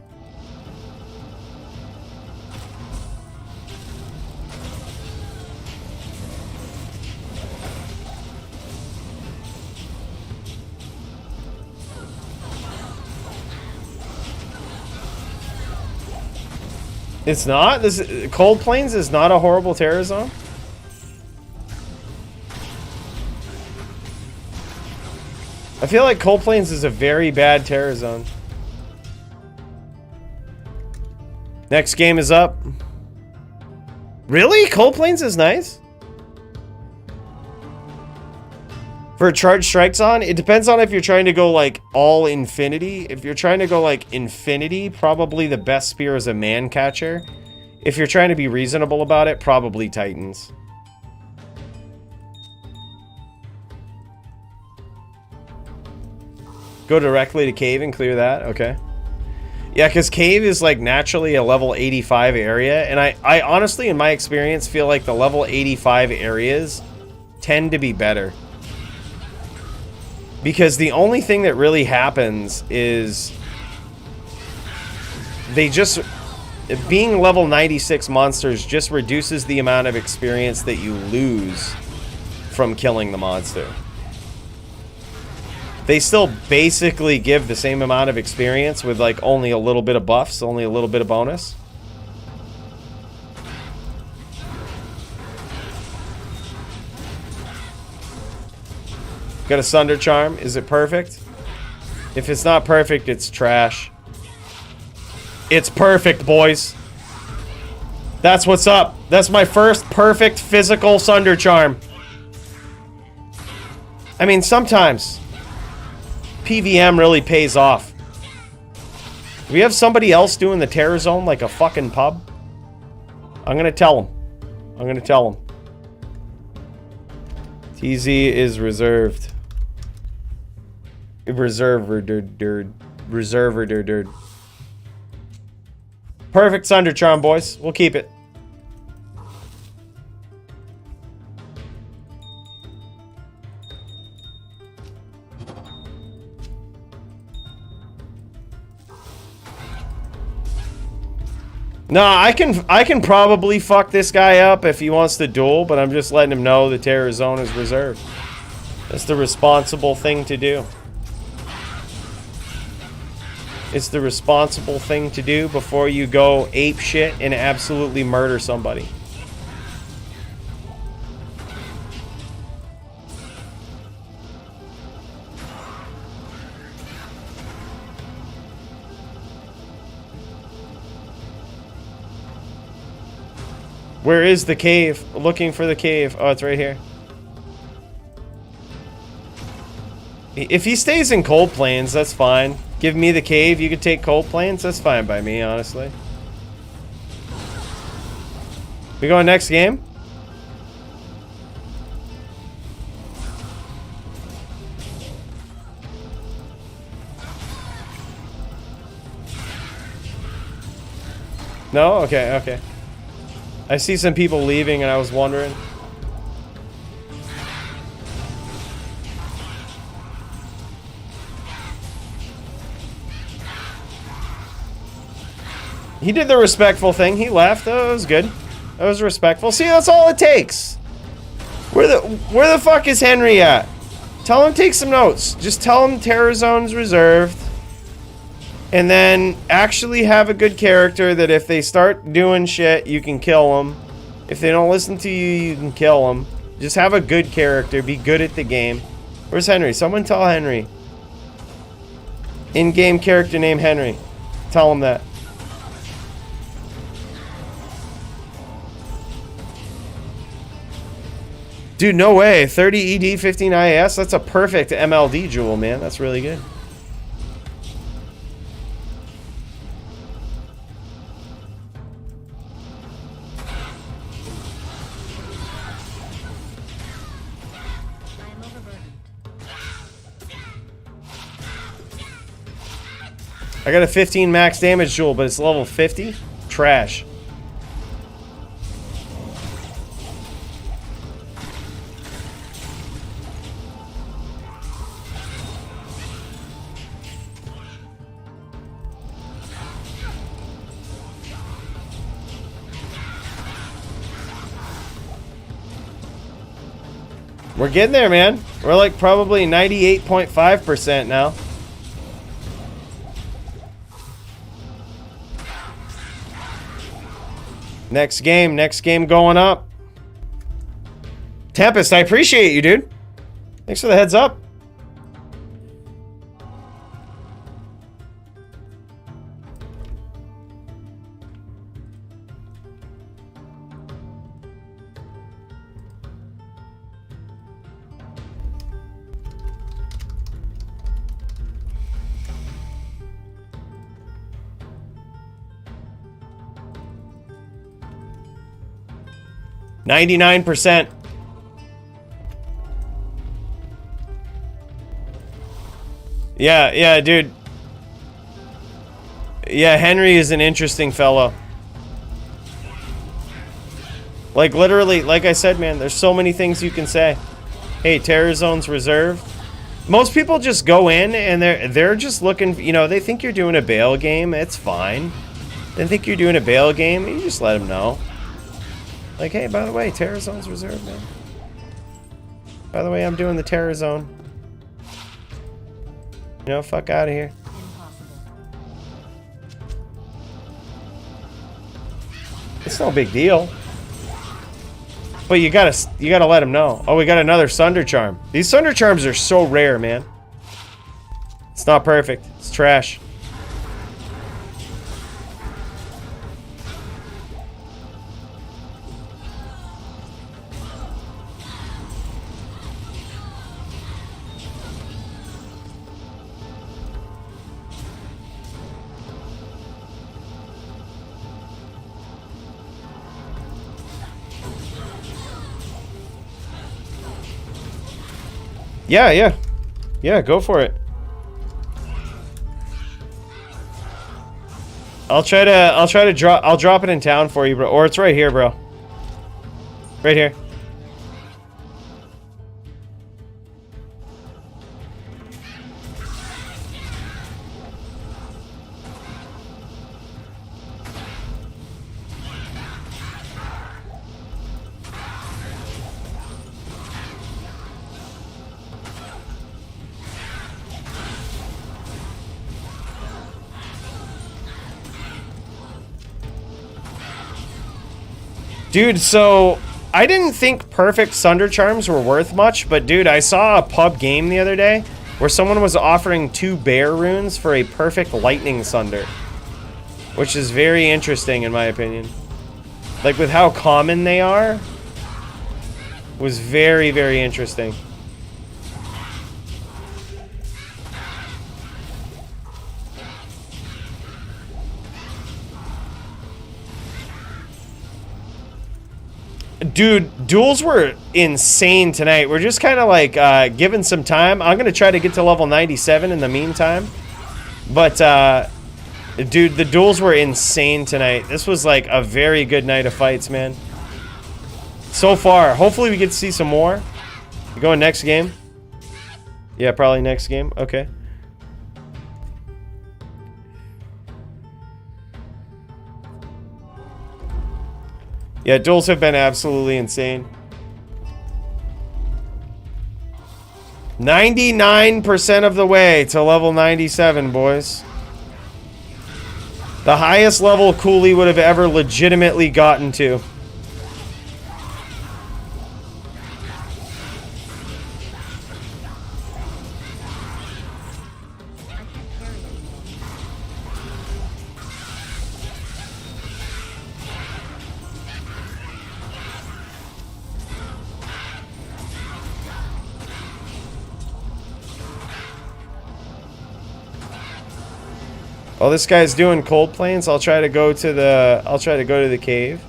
It's not? Cold Plains is not a horrible terror zone? I feel like Cold Plains is a very bad terror zone. Next game is up. Really? Cold Plains is nice? For a charged strike zone, it depends on if you're trying to go like all infinity. If you're trying to go like infinity, probably the best spear is a man catcher. If you're trying to be reasonable about it, probably Titans. Go directly to cave and clear that. Okay. Yeah, because cave is like naturally a level 85 area, and I honestly, in my experience, feel like the level 85 areas tend to be better. Because the only thing that really happens is they just, being level 96 monsters just reduces the amount of experience that you lose from killing the monster. They still basically give the same amount of experience with like only a little bit of buffs, only a little bit of bonus. Got a Sunder Charm. Is it perfect? If it's not perfect, it's trash. It's perfect, boys. That's what's up. That's my first perfect physical Sunder Charm. I mean, sometimes PVM really pays off. Do we have somebody else doing the terror zone like a fucking pub? I'm gonna tell him. I'm gonna tell him. TZ is reserved. Reserver, dude. Perfect Sunder Charm, boys. We'll keep it. No, I can probably fuck this guy up if he wants to duel, but I'm just letting him know the terror zone is reserved. That's the responsible thing to do. It's the responsible thing to do before you go ape shit and absolutely murder somebody. Where is the cave? Looking for the cave. Oh, it's right here. If he stays in Cold Plains, that's fine. Give me the cave, you could take Cold Plains. That's fine by me, honestly. We going next game? No? Okay, okay. I see some people leaving and I was wondering. He did the respectful thing. He left. That was good. That was respectful. See, that's all it takes. Where the fuck is Henry at? Tell him to take some notes. Just tell him Terror Zone's reserved. And then actually have a good character that if they start doing shit, you can kill them. If they don't listen to you, you can kill them. Just have a good character. Be good at the game. Where's Henry? Someone tell Henry. In-game character named Henry. Tell him that. Dude, no way. 30 ED, 15 IAS. That's a perfect MLD jewel, man. That's really good. I got a 15 max damage jewel, but it's level 50. Trash. We're getting there, man. We're like probably 98.5% now. Next game going up. Tempest, I appreciate you, dude. Thanks for the heads up. %. Yeah, dude. Yeah, Henry is an interesting fellow. Like, literally, like I said, man, there's so many things you can say. Hey, Terror Zone's reserved. Most people just go in and they're just looking, you know, they think you're doing a bail game. It's fine. They think you're doing a bail game. You just let them know. Like, hey, by the way, Terror Zone's reserved, man. By the way, I'm doing the Terror Zone. You know, fuck out of here. It's no big deal. But you gotta let them know. Oh, we got another Sunder Charm. These Sunder Charms are so rare, man. It's not perfect. It's trash. Yeah, go for it. I'll drop it in town for you, bro. Or it's right here, bro. Right here. Dude, so I didn't think perfect Sunder Charms were worth much, but dude, I saw a pub game the other day where someone was offering 2 bear runes for a perfect lightning Sunder, which is very interesting in my opinion. like with how common they are, was very, very interesting. Dude, duels were insane tonight. We're just kind of like giving some time. I'm going to try to get to level 97 in the meantime. But, dude, the duels were insane tonight. This was like a very good night of fights, man. So far. Hopefully we get to see some more. You going next game? Yeah, probably next game. Okay. Yeah, duels have been absolutely insane. 99% of the way to level 97, boys. The highest level Cooley would have ever legitimately gotten to. Oh, this guy's doing cold planes. I'll try to go to the cave.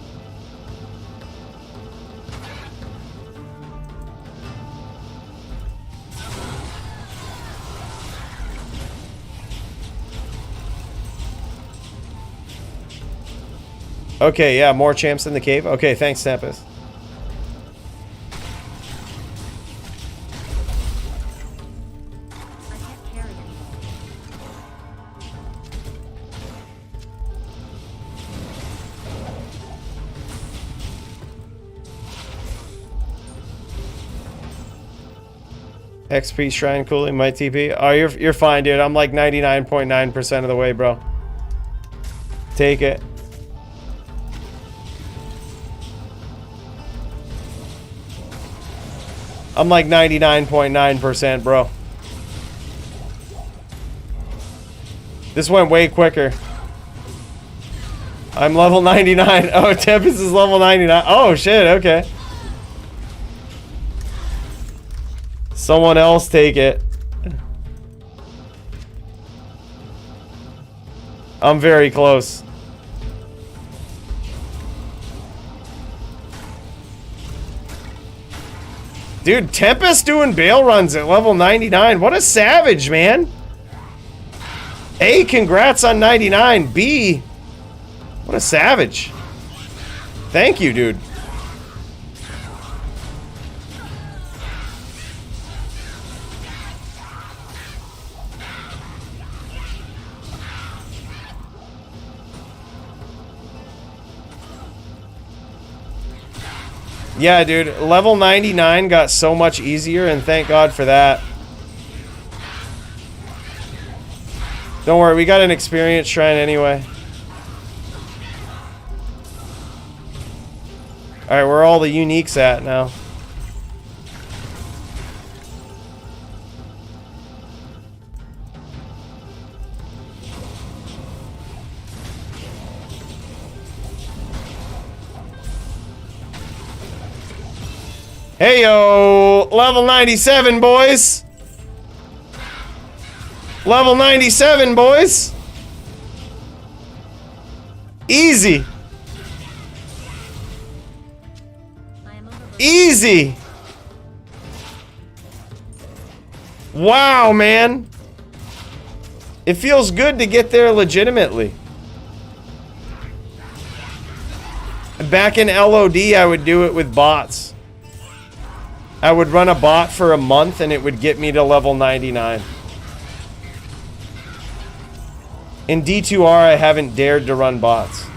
Okay, yeah, more champs in the cave. Okay, thanks, Tempest. XP Shrine cooling my TP. Oh, you're fine, dude. I'm like 99.9% of the way, bro. Take it. I'm like 99.9%, bro. This went way quicker. I'm level 99. Oh, Tempest is level 99. Oh, shit. Okay. Someone else take it. I'm very close. Dude, Tempest doing bail runs at level 99. What a savage, man. A, congrats on 99. B, what a savage. Thank you, dude. Yeah, dude, level 99 got so much easier, and thank God for that. Don't worry, we got an experience shrine anyway. Alright, where are all the uniques at now? Hey yo, level 97, boys. Level 97, boys. Easy. Easy. Wow, man. It feels good to get there legitimately. Back in LOD, I would do it with bots. I would run a bot for a month and it would get me to level 99. In D2R, I haven't dared to run bots.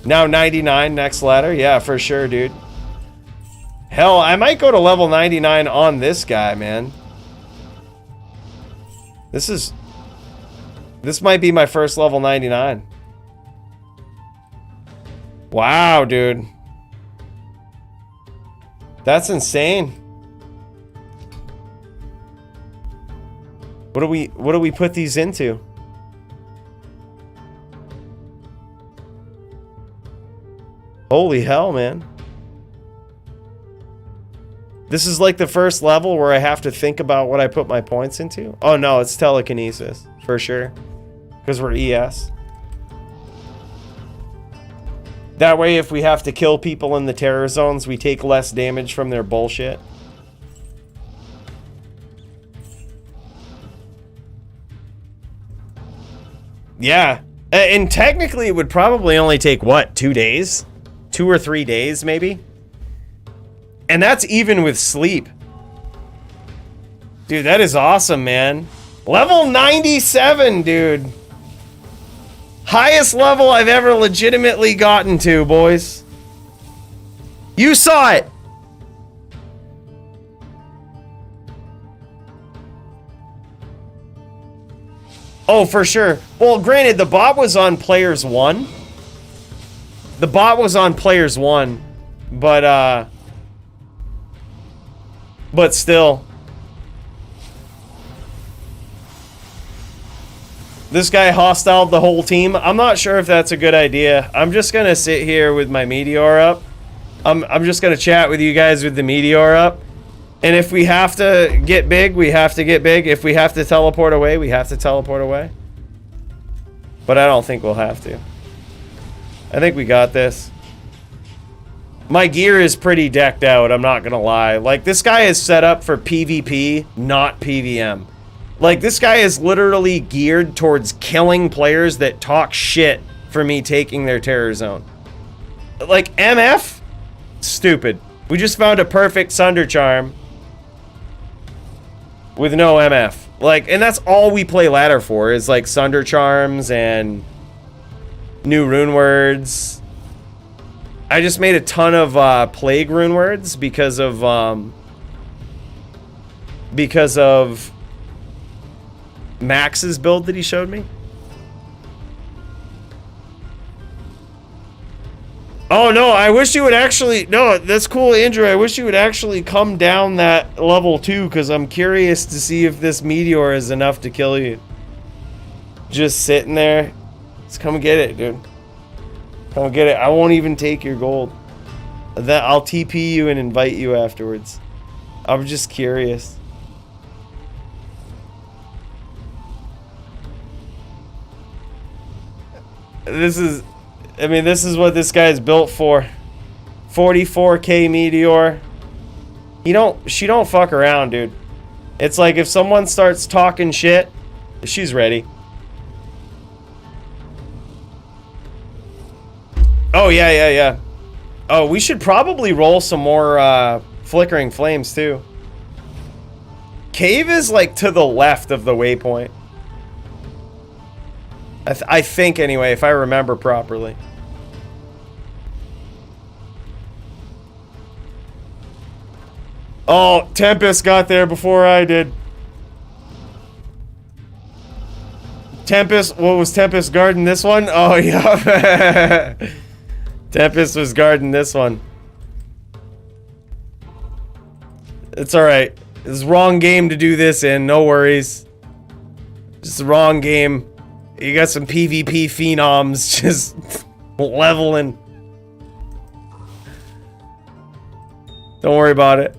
Now 99, next ladder? Yeah, for sure, dude. Hell, I might go to level 99 on this guy, man. This might be my first level 99. Wow, dude. That's insane. What do we put these into? Holy hell, man. This is like the first level where I have to think about what I put my points into. Oh no, it's telekinesis, for sure. Because we're ES. That way, if we have to kill people in the terror zones, we take less damage from their bullshit. Yeah. And technically, it would probably only take, what, 2 days? 2 or 3 days, maybe? And that's even with sleep. Dude, that is awesome, man. Level 97, dude. Highest level I've ever legitimately gotten to, boys. You saw it. Oh, for sure. Well, granted, the bot was on players 1. The bot was on players 1. But still. This guy hostile the whole team. I'm not sure if that's a good idea. I'm just gonna sit here with my meteor up. I'm just gonna chat with you guys with the meteor up. And if we have to get big, we have to get big. If we have to teleport away, we have to teleport away. But I don't think we'll have to. I think we got this. My gear is pretty decked out, I'm not gonna lie. Like, this guy is set up for PvP, not PvM. Like, this guy is literally geared towards killing players that talk shit for me taking their terror zone. Like, MF? Stupid. We just found a perfect Sunder Charm with no MF. Like, and that's all we play ladder for, is like Sunder Charms and new rune words. I just made a ton of plague rune words because of Max's build that he showed me. Oh no, I wish you would actually, no, that's cool, Andrew. I wish you would actually come down that level 2, because I'm curious to see if this meteor is enough to kill you. Just sitting there. Let's come get it, dude. Come get it. I won't even take your gold. That I'll TP you and invite you afterwards. I'm just curious. This is, I mean, this is what this guy's built for. 44k meteor. She don't fuck around, dude. It's like if someone starts talking shit, she's ready. Oh, yeah. Oh, we should probably roll some more flickering flames, too. Cave is, like, to the left of the waypoint. I think, anyway, if I remember properly. Oh, Tempest got there before I did. Tempest, what was Tempest guarding this one? Oh, yeah. Tempest was guarding this one. It's alright. It's the wrong game to do this in, no worries. Just the wrong game. You got some PvP phenoms just leveling. Don't worry about it.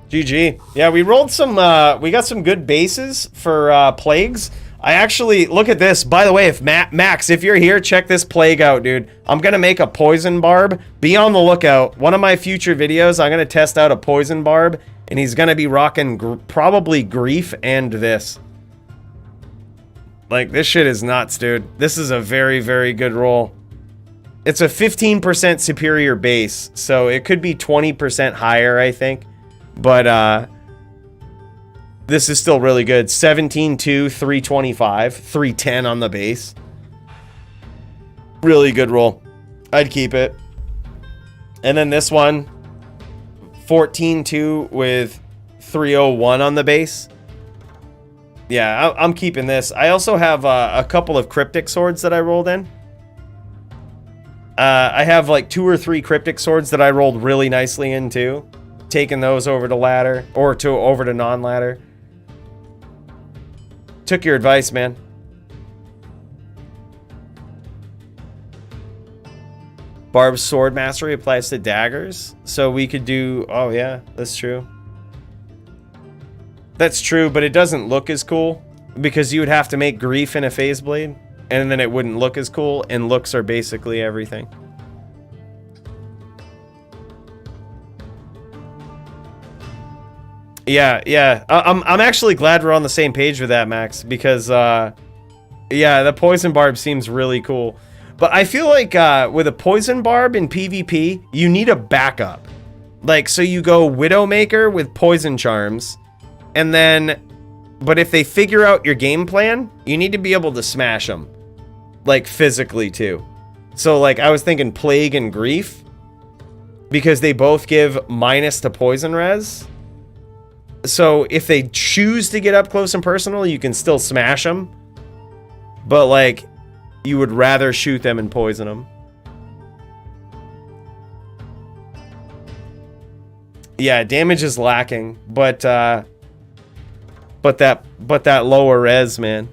GG. Yeah, we rolled some, we got some good bases for plagues. I actually, look at this. By the way, if Max, if you're here, check this plague out, dude. I'm gonna make a poison barb. Be on the lookout. One of my future videos, I'm gonna test out a poison barb, and he's gonna be rocking probably grief and this. Like, this shit is nuts, dude. This is a very, very good roll. It's a 15% superior base, so it could be 20% higher, I think. But, this is still really good. 17-2, 325, 310 on the base. Really good roll. I'd keep it. And then this one, 14-2 with 301 on the base. Yeah, I'm keeping this. I also have a couple of cryptic swords that I rolled in. I have like 2 or 3 cryptic swords that I rolled really nicely in too. taking those over to ladder or over to non-ladder. Took your advice, man. Barb's sword mastery applies to daggers, so we could do... Oh yeah, that's true. That's true, but it doesn't look as cool because you would have to make grief in a phase blade, and then it wouldn't look as cool, and looks are basically everything. Yeah. I'm actually glad we're on the same page with that, Max, because yeah, the poison barb seems really cool. But I feel like with a poison barb in PvP, you need a backup. Like, so you go Widowmaker with poison charms, and then, but if they figure out your game plan, you need to be able to smash them, like physically too. So like I was thinking Plague and Grief, because they both give minus to poison res. So if they choose to get up close and personal, you can still smash them. But like, you would rather shoot them and poison them. Yeah, damage is lacking, but that lower res, man.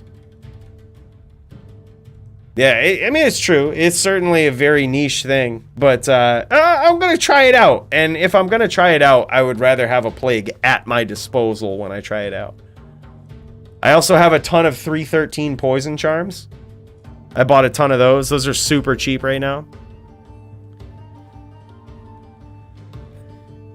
Yeah, I mean, it's true. It's certainly a very niche thing, but I'm going to try it out. And if I'm going to try it out, I would rather have a Plague at my disposal when I try it out. I also have a ton of 313 poison charms. I bought a ton of those. Those are super cheap right now.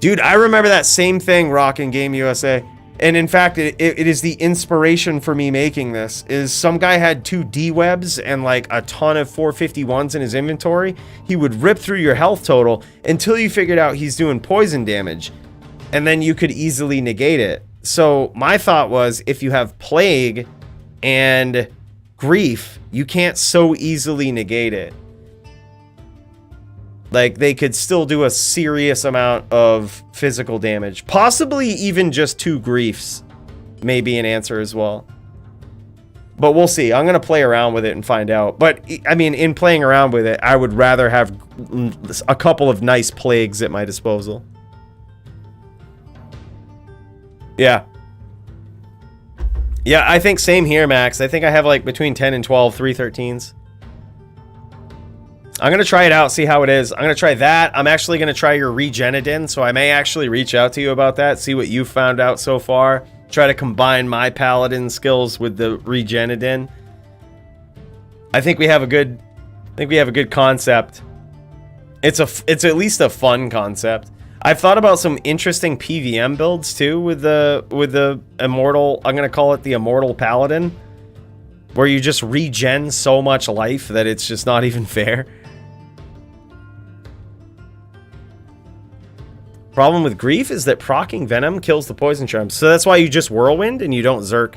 Dude, I remember that same thing, Rock in Game USA. And in fact, it is the inspiration for me making this, is some guy had 2 D-webs and like a ton of 451s in his inventory. He would rip through your health total until you figured out he's doing poison damage. And then you could easily negate it. So my thought was, if you have Plague and Grief, you can't so easily negate it. Like, they could still do a serious amount of physical damage. Possibly even just 2 griefs may be an answer as well. But we'll see. I'm going to play around with it and find out. But, I mean, in playing around with it, I would rather have a couple of nice plagues at my disposal. Yeah. Yeah, I think same here, Max. I think I have, like, between 10 and 12 313s. I'm going to try it out, see how it is. I'm going to try that. I'm actually going to try your Regenadin, so I may actually reach out to you about that, see what you found out so far. Try to combine my Paladin skills with the Regenadin. I think we have a good concept. It's at least a fun concept. I've thought about some interesting PVM builds too with the Immortal, I'm going to call it the Immortal Paladin, where you just regen so much life that it's just not even fair. Problem with Grief is that proccing Venom kills the poison charms. So that's why you just Whirlwind and you don't Zerk.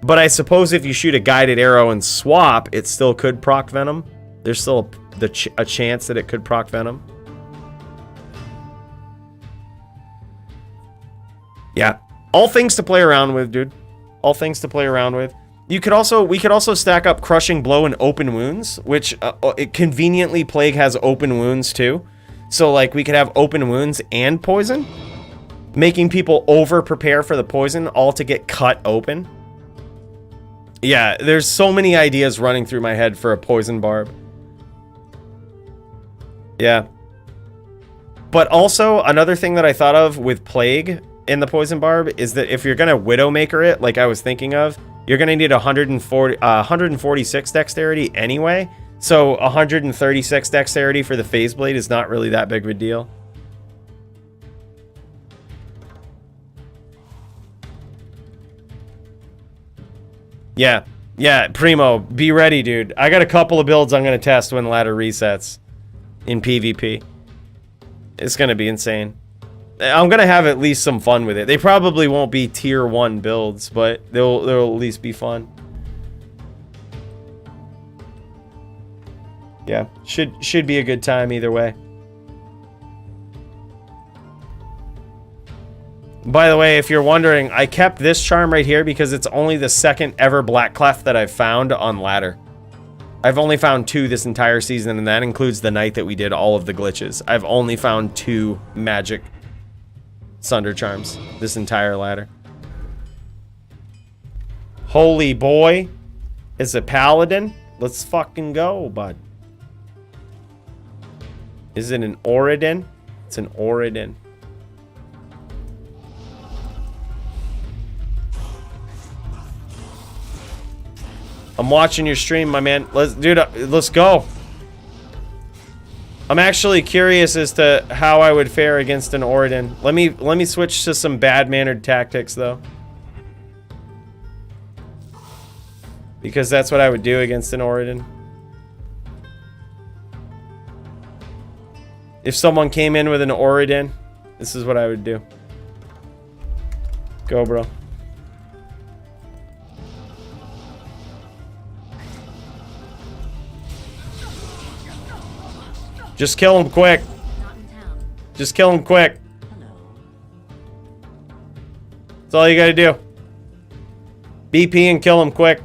But I suppose if you shoot a guided arrow and swap, it still could proc Venom. There's still a chance that it could proc Venom. Yeah. All things to play around with, dude. All things to play around with. We could also stack up Crushing Blow and Open Wounds, which conveniently Plague has Open Wounds too. So like we could have Open Wounds and Poison, making people over prepare for the poison, all to get cut open. Yeah, there's so many ideas running through my head for a Poison Barb. Yeah. But also another thing that I thought of with Plague in the Poison Barb is that if you're gonna Widowmaker it, like I was thinking of, you're gonna need 146 dexterity anyway. So 136 dexterity for the Phase Blade is not really that big of a deal. Yeah, Primo, be ready, dude. I got a couple of builds I'm gonna test when ladder resets in PvP. It's gonna be insane. I'm gonna have at least some fun with it. They probably won't be tier 1 builds, but they'll at least be fun. Yeah, should be a good time either way. By the way, if you're wondering, I kept this charm right here because it's only the second ever Black Clef that I've found on ladder. I've only found 2 this entire season, and that includes the night that we did all of the glitches. I've only found 2 magic Sunder Charms this entire ladder. Holy boy. It's a paladin. Let's fucking go, bud. Is it an Oridin? It's an Oridin. I'm watching your stream, my man. Let's go. I'm actually curious as to how I would fare against an Oridin. Let me switch to some bad-mannered tactics, though. Because that's what I would do against an Oridin. If someone came in with an Oridin, this is what I would do. Go, bro. Just kill him quick. Just kill him quick. That's all you gotta do. BP and kill him quick.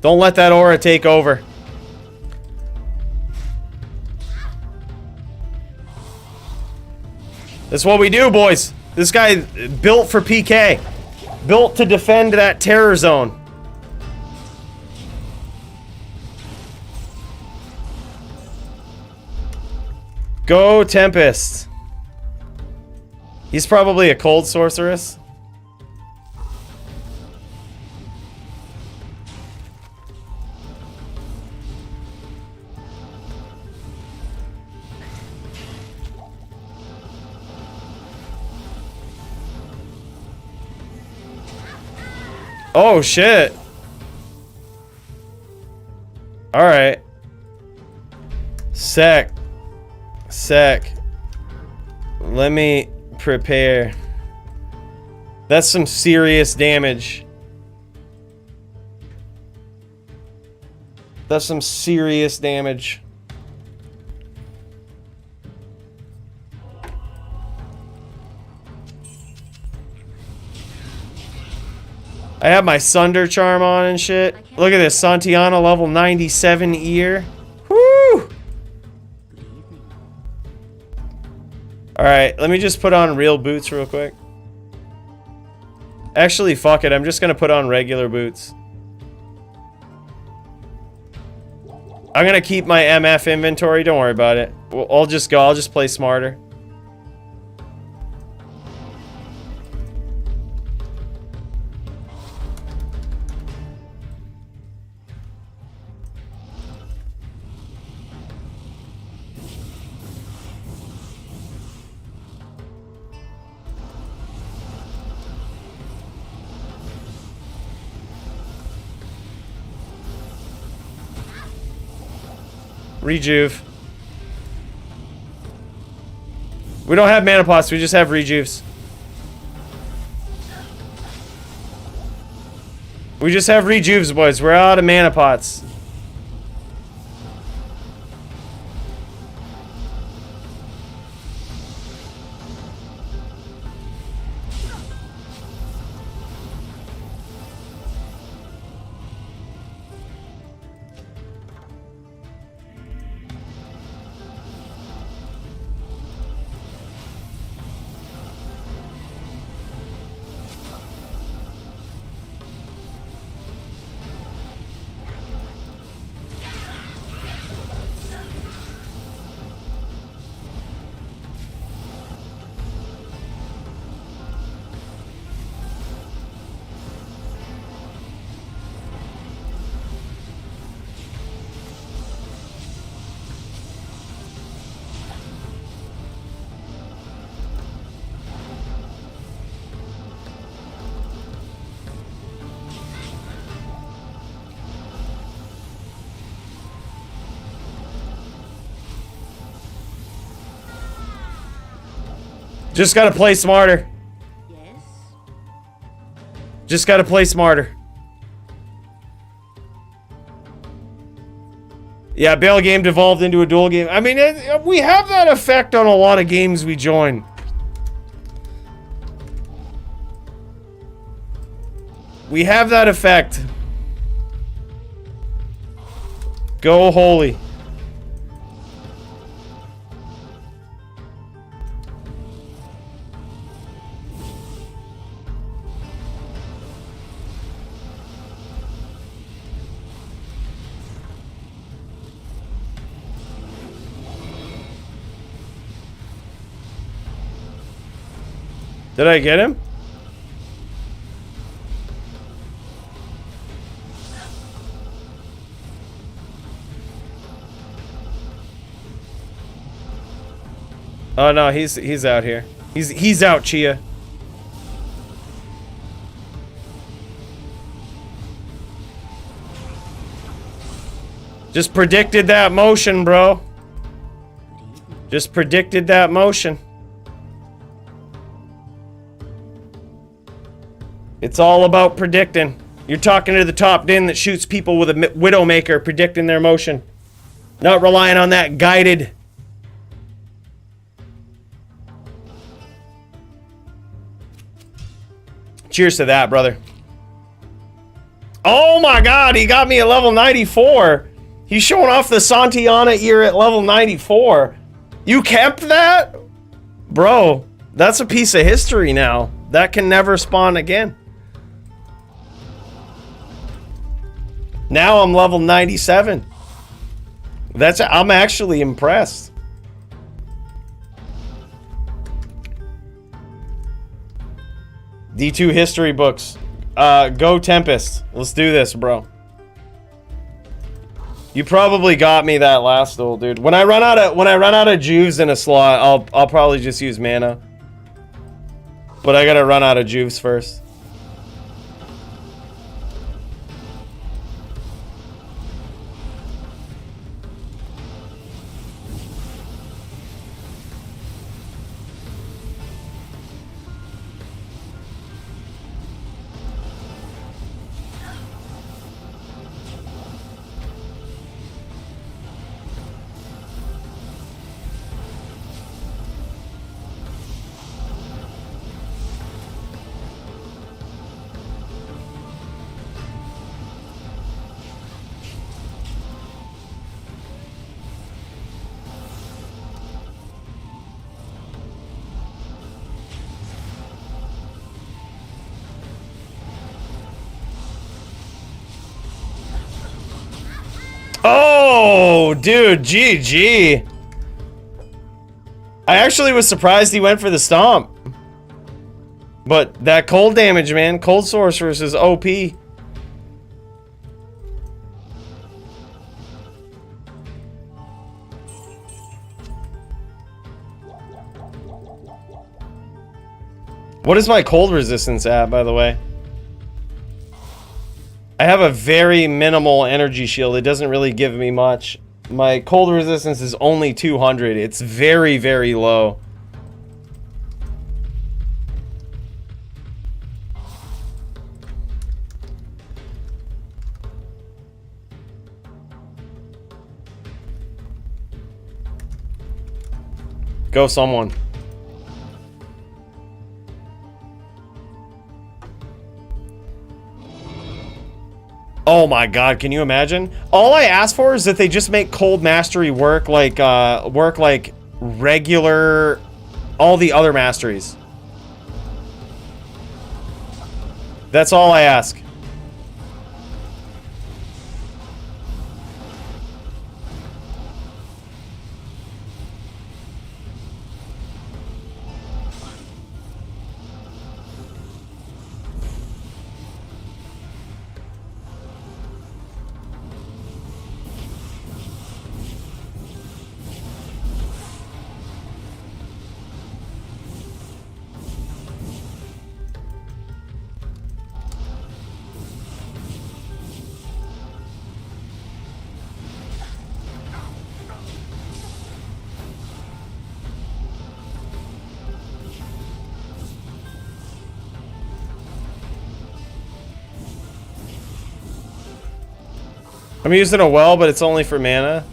Don't let that aura take over. That's what we do, boys. This guy built for PK. Built to defend that terror zone. Go Tempest. He's probably a cold sorceress. Oh, shit. Alright. Sec. Let me prepare. That's some serious damage. That's some serious damage. I have my Sunder Charm on and shit. Look at this, Santiana level 97 ear. Woo! Alright, let me just put on real boots real quick. Actually, fuck it, I'm just gonna put on regular boots. I'm gonna keep my MF inventory, don't worry about it. I'll just play smarter. Rejuve. We don't have mana pots, we just have rejuves. We just have rejuves, boys. We're out of mana pots. Just gotta play smarter. Yes? Just gotta play smarter. Yeah, bail game devolved into a duel game. I mean, we have that effect on a lot of games we join. We have that effect. Go holy. Did I get him? Oh no, he's out here. He's out, Chia. Just predicted that motion, bro. Just predicted that motion. It's all about predicting. You're talking to the top din that shoots people with a Widowmaker, predicting their motion. Not relying on that guided. Cheers to that, brother. Oh my god, he got me at level 94. He's showing off the Santiana ear at level 94. You kept that? Bro, that's a piece of history now. That can never spawn again. Now I'm level 97. I'm actually impressed. D2 history books. Go Tempest. Let's do this, bro. You probably got me that last duel, dude. When I run out of juves in a slot, I'll probably just use mana. But I gotta run out of juves first. Oh, dude, GG. I actually was surprised he went for the stomp. But that cold damage, man. Cold sorceress is OP. What is my cold resistance at, by the way? I have a very minimal energy shield. It doesn't really give me much. My cold resistance is only 200. It's very, very low. Go someone. Oh my god, can you imagine? All I ask for is that they just make Cold Mastery work like regular all the other masteries. That's all I ask. I'm using a well, but it's only for mana.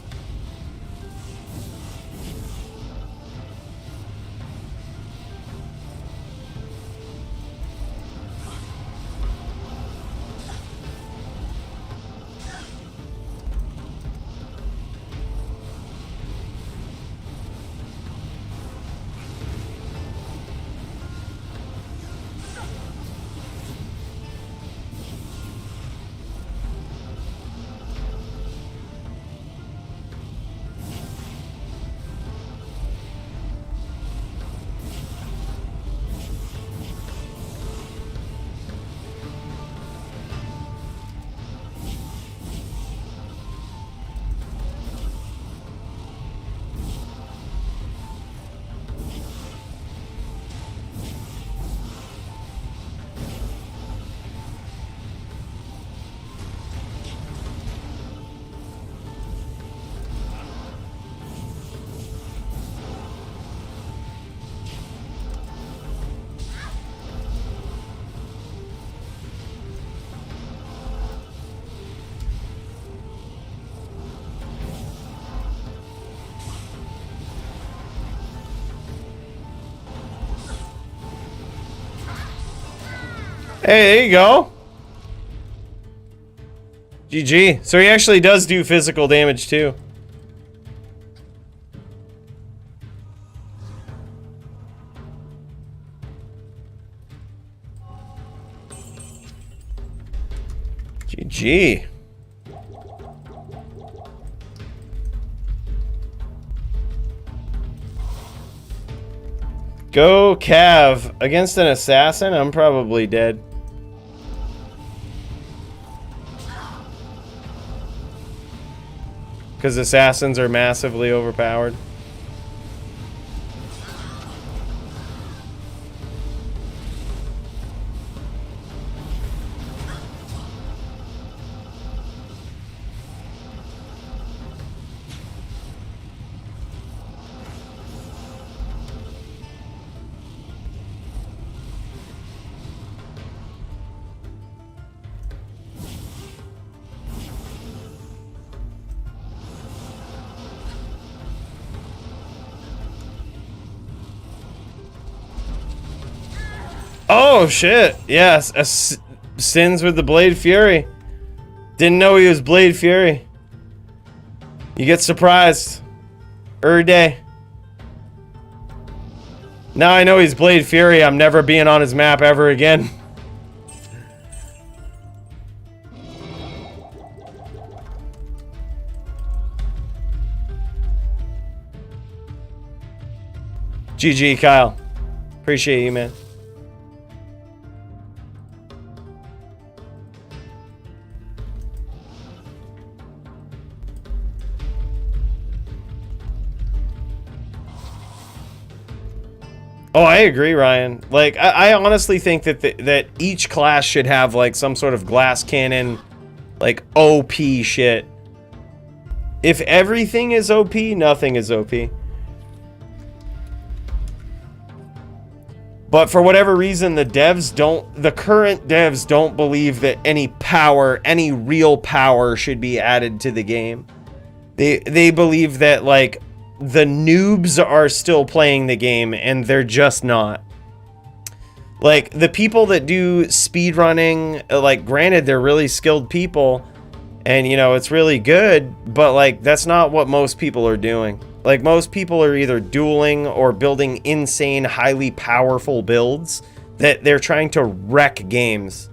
Hey, there you go. GG. So he actually does do physical damage too. GG. Go Cav. Against an assassin, I'm probably dead. Because assassins are massively overpowered. Oh shit! Yes, Sins with the Blade Fury. Didn't know he was Blade Fury. You get surprised. Day. Now I know he's Blade Fury. I'm never being on his map ever again. GG, Kyle. Appreciate you, man. Oh, I agree, Ryan. Like, I honestly think that that each class should have like some sort of glass cannon, like OP shit. If everything is OP, nothing is OP. But for whatever reason, the current devs don't believe that any power, any real power should be added to the game. They believe that like the noobs are still playing the game and they're just not. Like the people that do speedrunning, like granted they're really skilled people and you know it's really good, but like that's not what most people are doing. Like most people are either dueling or building insane, highly powerful builds that they're trying to wreck games.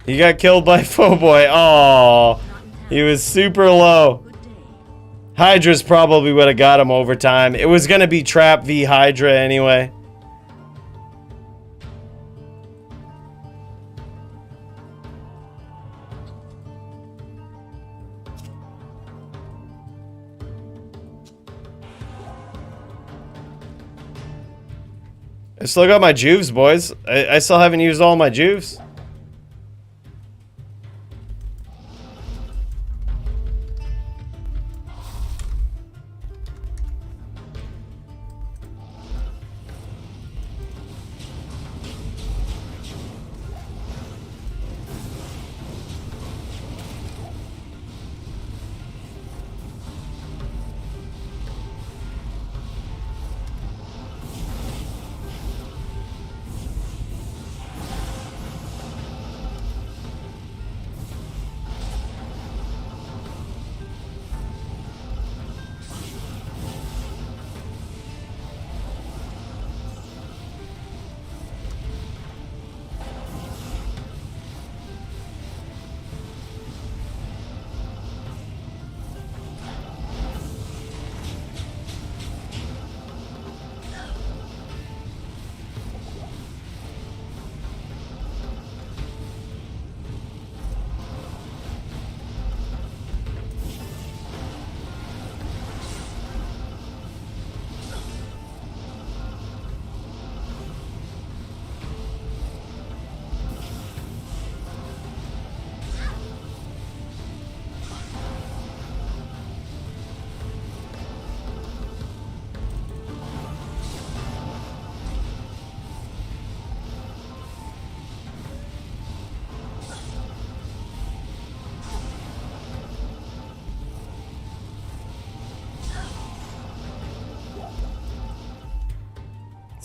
He got killed by Foboy. Oh, he was super low. Hydra's probably would have got him overtime. It was gonna be Trap v Hydra anyway. I still got my juves, boys. I still haven't used all my juves.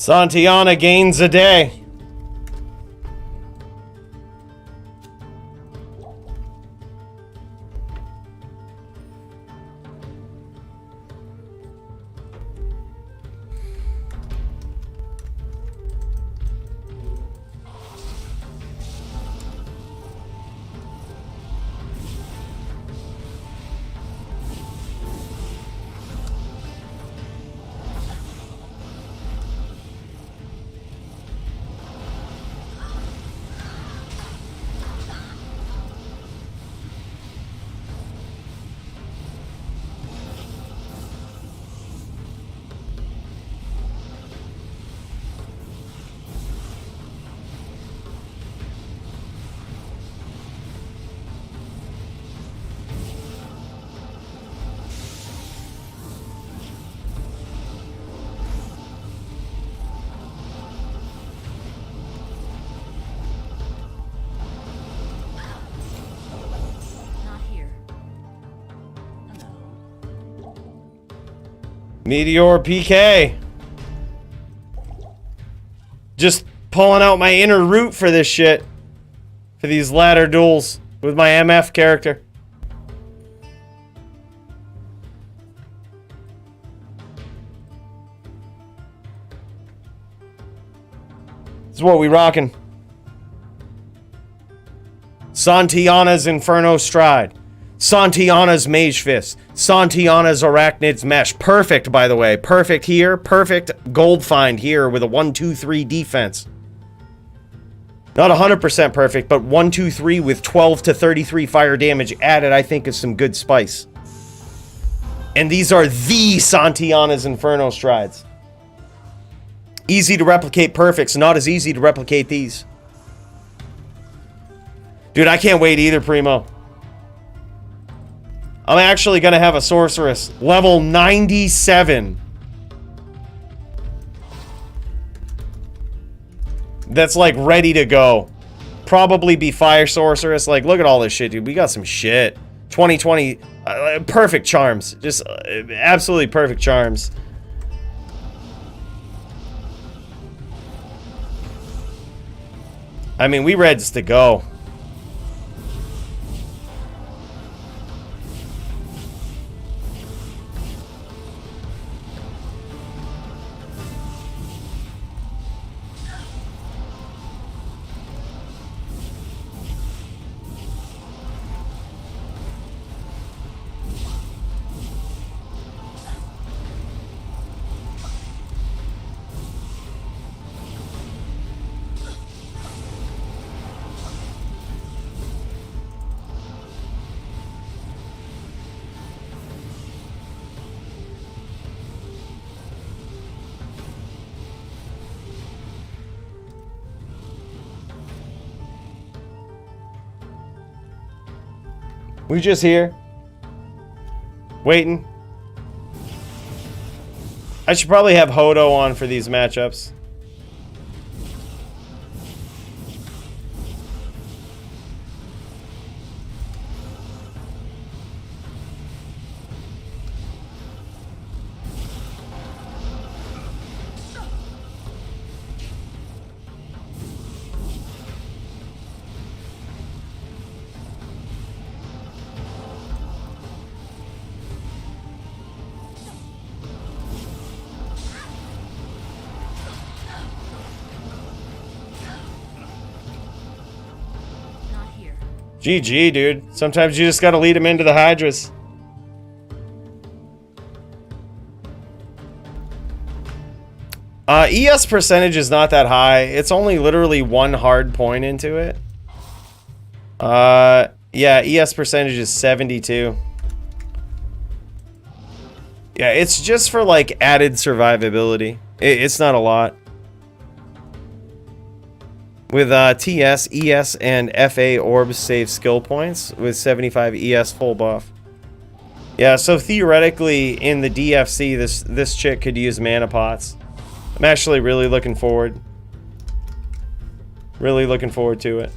Santiana gains a day. Meteor PK. Just pulling out my inner root for this shit. For these ladder duels with my MF character. This is what we rockin'. Santiana's Inferno Stride. Santiana's Mage Fist. Santiana's Arachnid's Mesh. Perfect, by the way. Perfect here. Perfect gold find here with a 1-2-3 defense. Not 100% perfect, but 1-2-3 with 12 to 33 fire damage added, I think, is some good spice. And these are the Santiana's Inferno Strides. Easy to replicate perfects, not as easy to replicate these. Dude, I can't wait either, Primo. I'm actually going to have a sorceress. Level 97. That's like ready to go. Probably be fire sorceress. Like, look at all this shit, dude. We got some shit. 2020. Perfect charms. Just absolutely perfect charms. I mean, we reds to go. We just here. Waiting. I should probably have Hodo on for these matchups. GG, dude. Sometimes you just gotta lead him into the Hydras. ES percentage is not that high. It's only literally one hard point into it. Yeah, ES percentage is 72. Yeah, it's just for like added survivability. It's not a lot. With TS, ES, and FA orbs save skill points with 75 ES full buff. Yeah, so theoretically in the DFC, this chick could use mana pots. I'm actually really looking forward. Really looking forward to it.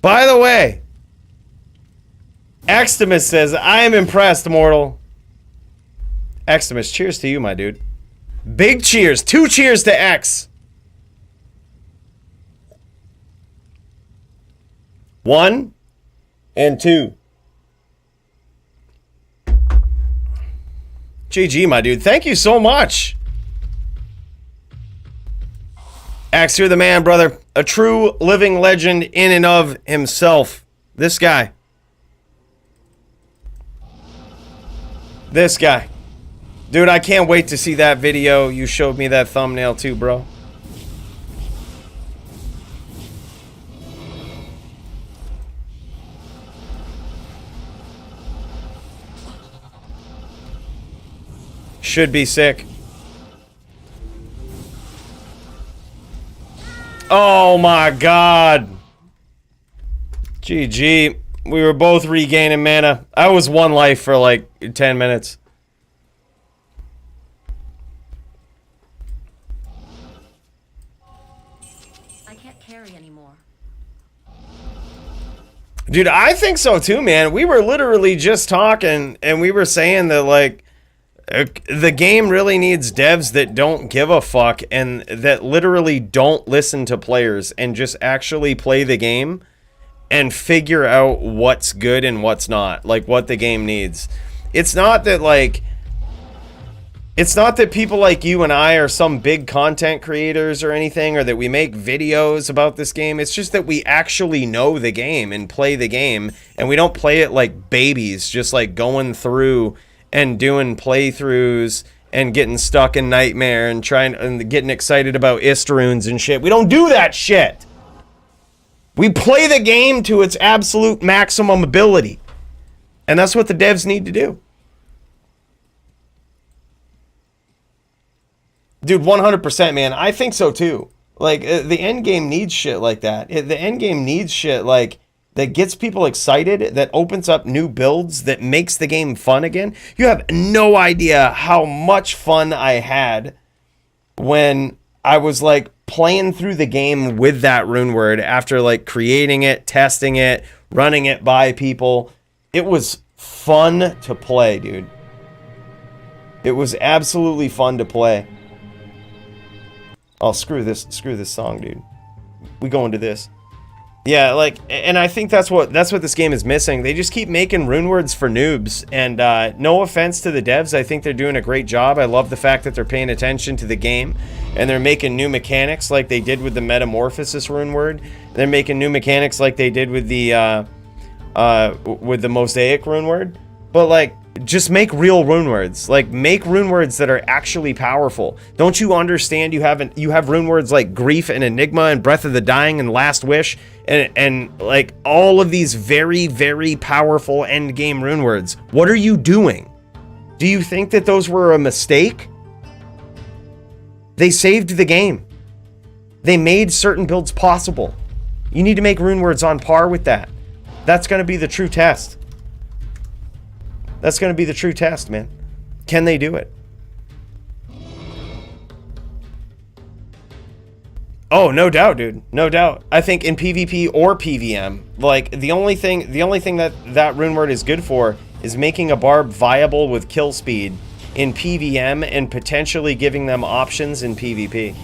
By the way, Extimus says, I am impressed, Mortal. Extimus, cheers to you, my dude. Big cheers. 2 cheers to X. 1 and 2. GG, my dude. Thank you so much. Axe, you're the man, brother. A true living legend in and of himself. This guy. This guy. Dude, I can't wait to see that video. You showed me that thumbnail too, bro. Should be sick. Oh my god. GG. We were both regaining mana. I was 1 life for like 10 minutes. I can't carry anymore. Dude, I think so too, man. We were literally just talking and we were saying that like the game really needs devs that don't give a fuck and that literally don't listen to players and just actually play the game and figure out what's good and what's not, like what the game needs. It's not that like, it's not that people like you and I are some big content creators or anything, or that we make videos about this game. It's just that we actually know the game and play the game, and we don't play it like babies, just like going through and doing playthroughs and getting stuck in Nightmare and trying and getting excited about Istaroons and shit. We don't do that shit. We play the game to its absolute maximum ability. And that's what the devs need to do. Dude, 100%, man. I think so too. Like, the end game needs shit like that. The end game needs shit like that gets people excited, that opens up new builds, that makes the game fun again. You have no idea how much fun I had when I was like playing through the game with that rune word after like creating it, testing it, running it by people. It was fun to play, dude. It was absolutely fun to play. Oh, screw this song, dude. We go into this. Yeah, like, and I think that's what this game is missing. They just keep making rune words for noobs, and no offense to the devs, I think they're doing a great job. I love the fact that they're paying attention to the game, and they're making new mechanics like they did with the Metamorphosis rune word. They're making new mechanics like they did with the Mosaic rune word. But like, just make real rune words. Like, make rune words that are actually powerful. Don't you understand? You have rune words like Grief and Enigma and Breath of the Dying and Last Wish and like all of these very, very powerful end game rune words. What are you doing? Do you think that those were a mistake? They saved the game. They made certain builds possible. You need to make rune words on par with that. That's going to be the true test. That's going to be the true test, man. Can they do it? Oh, no doubt, dude. No doubt. I think in PvP or PvM, like the only thing that rune word is good for is making a barb viable with kill speed in PvM and potentially giving them options in PvP.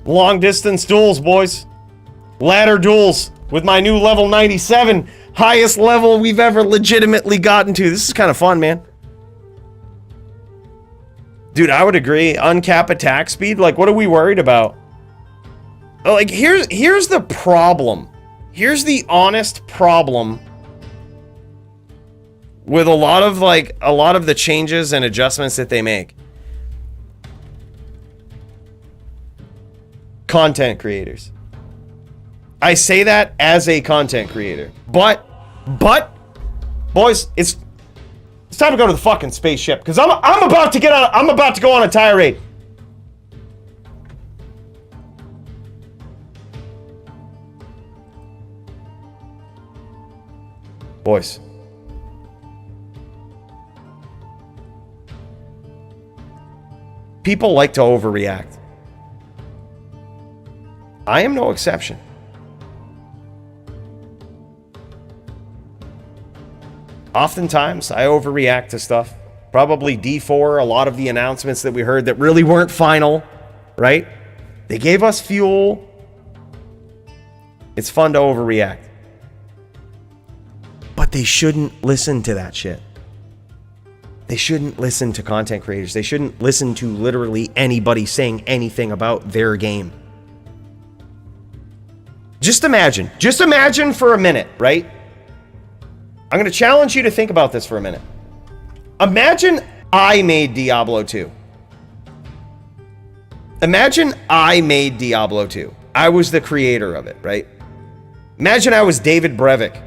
Long distance duels, boys. Ladder duels with my new level 97. Highest level we've ever legitimately gotten to. This is kind of fun, man. Dude, I would agree. Uncap attack speed. Like, what are we worried about? Like, here's the problem. Here's the honest problem with a lot of the changes and adjustments that they make. Content creators. I say that as a content creator. But boys, it's time to go to the fucking spaceship because I'm about to go on a tirade. Boys. People like to overreact. I am no exception. Oftentimes, I overreact to stuff. Probably D4, a lot of the announcements that we heard that really weren't final, right? They gave us fuel. It's fun to overreact. But they shouldn't listen to that shit. They shouldn't listen to content creators. They shouldn't listen to literally anybody saying anything about their game. Just imagine for a minute, right? I'm going to challenge you to think about this for a minute. Imagine I made Diablo 2. Imagine I made Diablo 2. I was the creator of it, right? Imagine I was David Brevik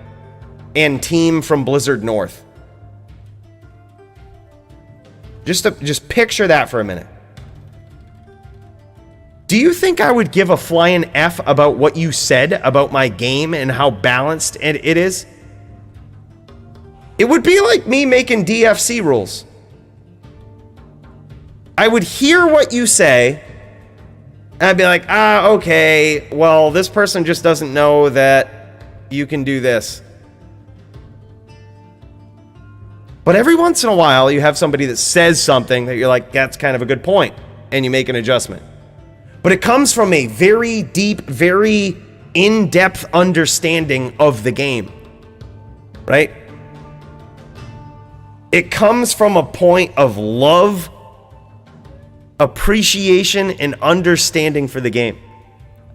and team from Blizzard North. Just picture that for a minute. Do you think I would give a flying F about what you said about my game and how balanced it is? It would be like me making DFC rules. I would hear what you say, and I'd be like, okay, well, this person just doesn't know that you can do this. But every once in a while, you have somebody that says something that you're like, that's kind of a good point, and you make an adjustment. But it comes from a very deep, very in-depth understanding of the game, right? It comes from a point of love, appreciation, and understanding for the game.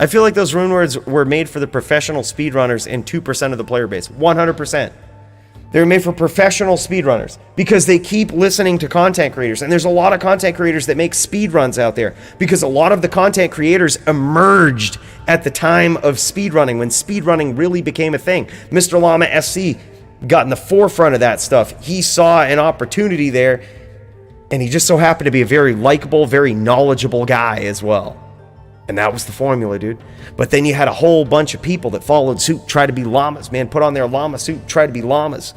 I feel like those rune words were made for the professional speedrunners and 2% of the player base. 100%. They were made for professional speedrunners because they keep listening to content creators. And there's a lot of content creators that make speedruns out there because a lot of the content creators emerged at the time of speedrunning when speedrunning really became a thing. Mr. Llama SC got in the forefront of that stuff. He saw an opportunity there, and he just so happened to be a very likable, very knowledgeable guy as well. And that was the formula, dude. But then you had a whole bunch of people that followed suit, tried to be llamas, man, put on their llama suit, tried to be llamas.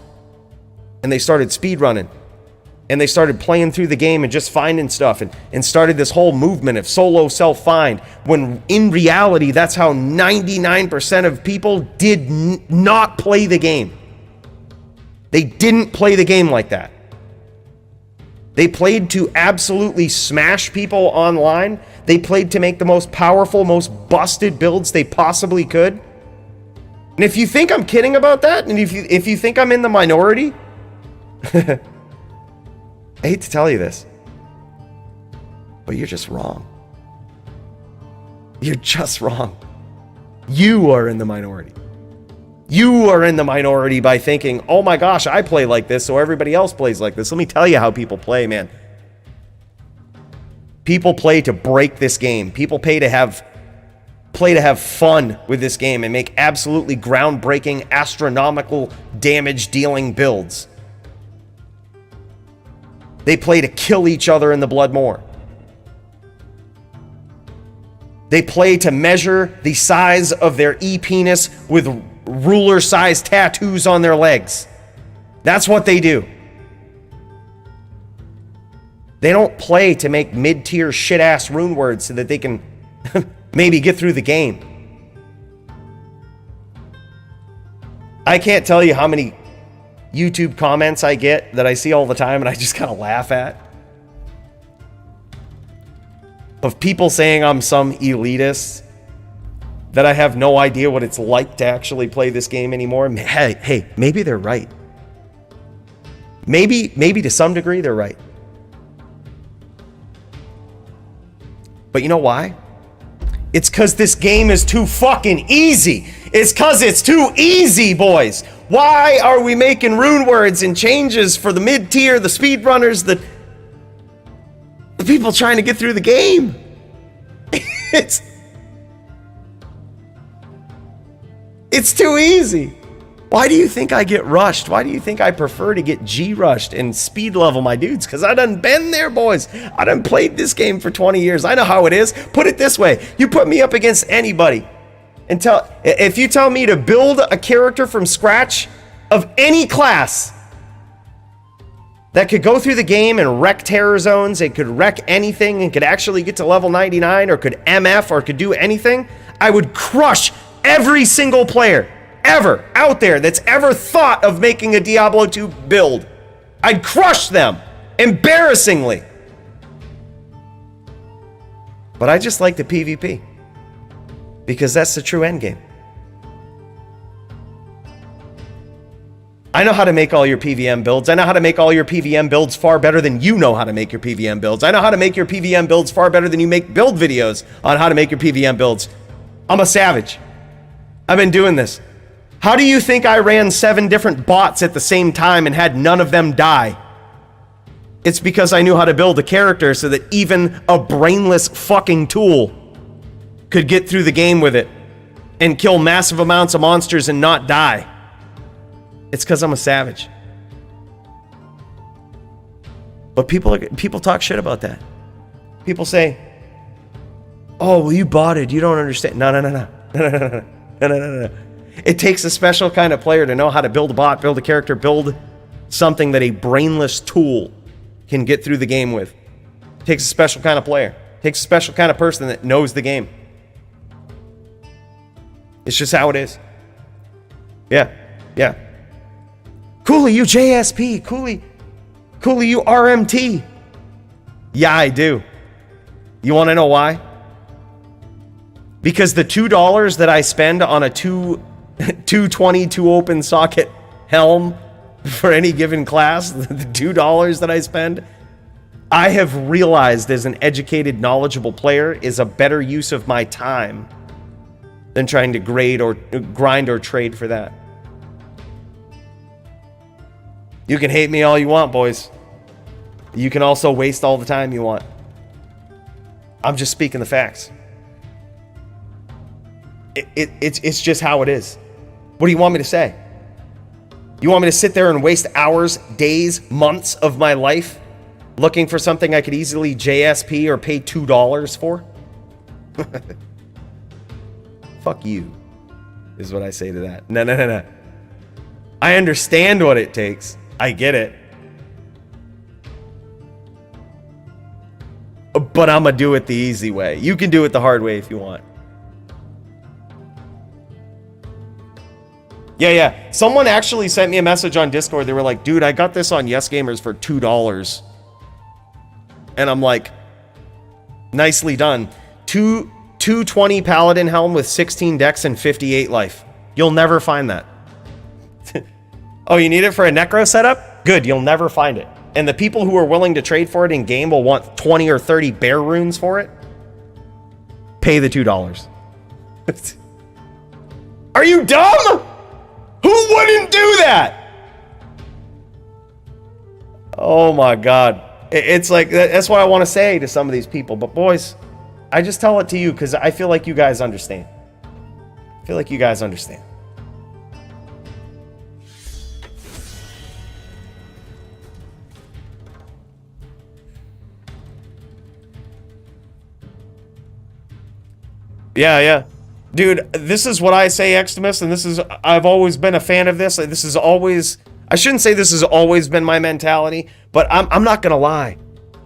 And they started speedrunning. And they started playing through the game and just finding stuff and started this whole movement of solo self-find, when in reality, that's how 99% of people did not play the game. They didn't play the game like that. They played to absolutely smash people online. They played to make the most powerful, most busted builds they possibly could. And if you think I'm kidding about that, and if you think I'm in the minority, I hate to tell you this, but you're just wrong. You're just wrong. You are in the minority. You are in the minority by thinking, oh my gosh, I play like this, so everybody else plays like this. Let me tell you how people play, man. People play to break this game. People play to have fun with this game and make absolutely groundbreaking, astronomical damage-dealing builds. They play to kill each other in the blood more. They play to measure the size of their e-penis with ruler-sized tattoos on their legs. That's what they do. They don't play to make mid-tier shit-ass rune words so that they can maybe get through the game. I can't tell you how many YouTube comments I get that I see all the time and I just kind of laugh at. of people saying I'm some elitist, that I have no idea what it's like to actually play this game anymore. Hey, maybe they're right. Maybe to some degree they're right. But you know why? It's because this game is too fucking easy. It's because it's too easy, boys. Why are we making rune words and changes for the mid-tier, the speedrunners, the people trying to get through the game? It's too easy. Why do you think I get rushed? Why do you think I prefer to get G-rushed and speed level my dudes? Because I done been there, boys. I done played this game for 20 years. I know how it is. Put it this way. You put me up against anybody. And if you tell me to build a character from scratch of any class that could go through the game and wreck terror zones, it could wreck anything and could actually get to level 99 or could MF or could do anything, I would crush every single player ever out there that's ever thought of making a Diablo 2 build. I'd crush them embarrassingly. But I just like the PvP because that's the true endgame. I know how to make all your PVM builds. I know how to make all your PVM builds far better than you know how to make your PVM builds. I know how to make your PVM builds far better than you make build videos on how to make your PVM builds. I'm a savage. I've been doing this. How do you think I ran 7 different bots at the same time and had none of them die? It's because I knew how to build a character so that even a brainless fucking tool could get through the game with it and kill massive amounts of monsters and not die. It's because I'm a savage. But people talk shit about that. People say, oh, well, you botted. You don't understand. No. It takes a special kind of player to know how to build a bot, build a character, build something that a brainless tool can get through the game with. It takes a special kind of player. It takes a special kind of person that knows the game. It's just how it is. Yeah. Cooley, you JSP. Cooley, you RMT. Yeah, I do. You want to know why? Because the $2 that I spend on a 220 open socket helm for any given class, the $2 that I spend, I have realized as an educated, knowledgeable player is a better use of my time than trying to grind or trade for that. You can hate me all you want, boys. You can also waste all the time you want. I'm just speaking the facts. It's just how it is. What do you want me to say? You want me to sit there and waste hours, days, months of my life looking for something I could easily JSP or pay $2 for? Fuck you, is what I say to that. No. I understand what it takes. I get it. But I'm gonna do it the easy way. You can do it the hard way if you want. Yeah. Someone actually sent me a message on Discord. They were like, dude, I got this on Yes Gamers for $2. And I'm like, nicely done. 220 Paladin Helm with 16 dex and 58 life. You'll never find that. Oh, you need it for a Necro setup? Good, you'll never find it. And the people who are willing to trade for it in game will want 20 or 30 bear runes for it. Pay the $2. Are you dumb? Who wouldn't do that? Oh my God. It's like, that's what I want to say to some of these people. But boys, I just tell it to you because I feel like you guys understand. I feel like you guys understand. Yeah. Dude, this is what I say, Xtimus, and I've always been a fan of this. This is always, I shouldn't say this has always been my mentality, but I'm not gonna lie.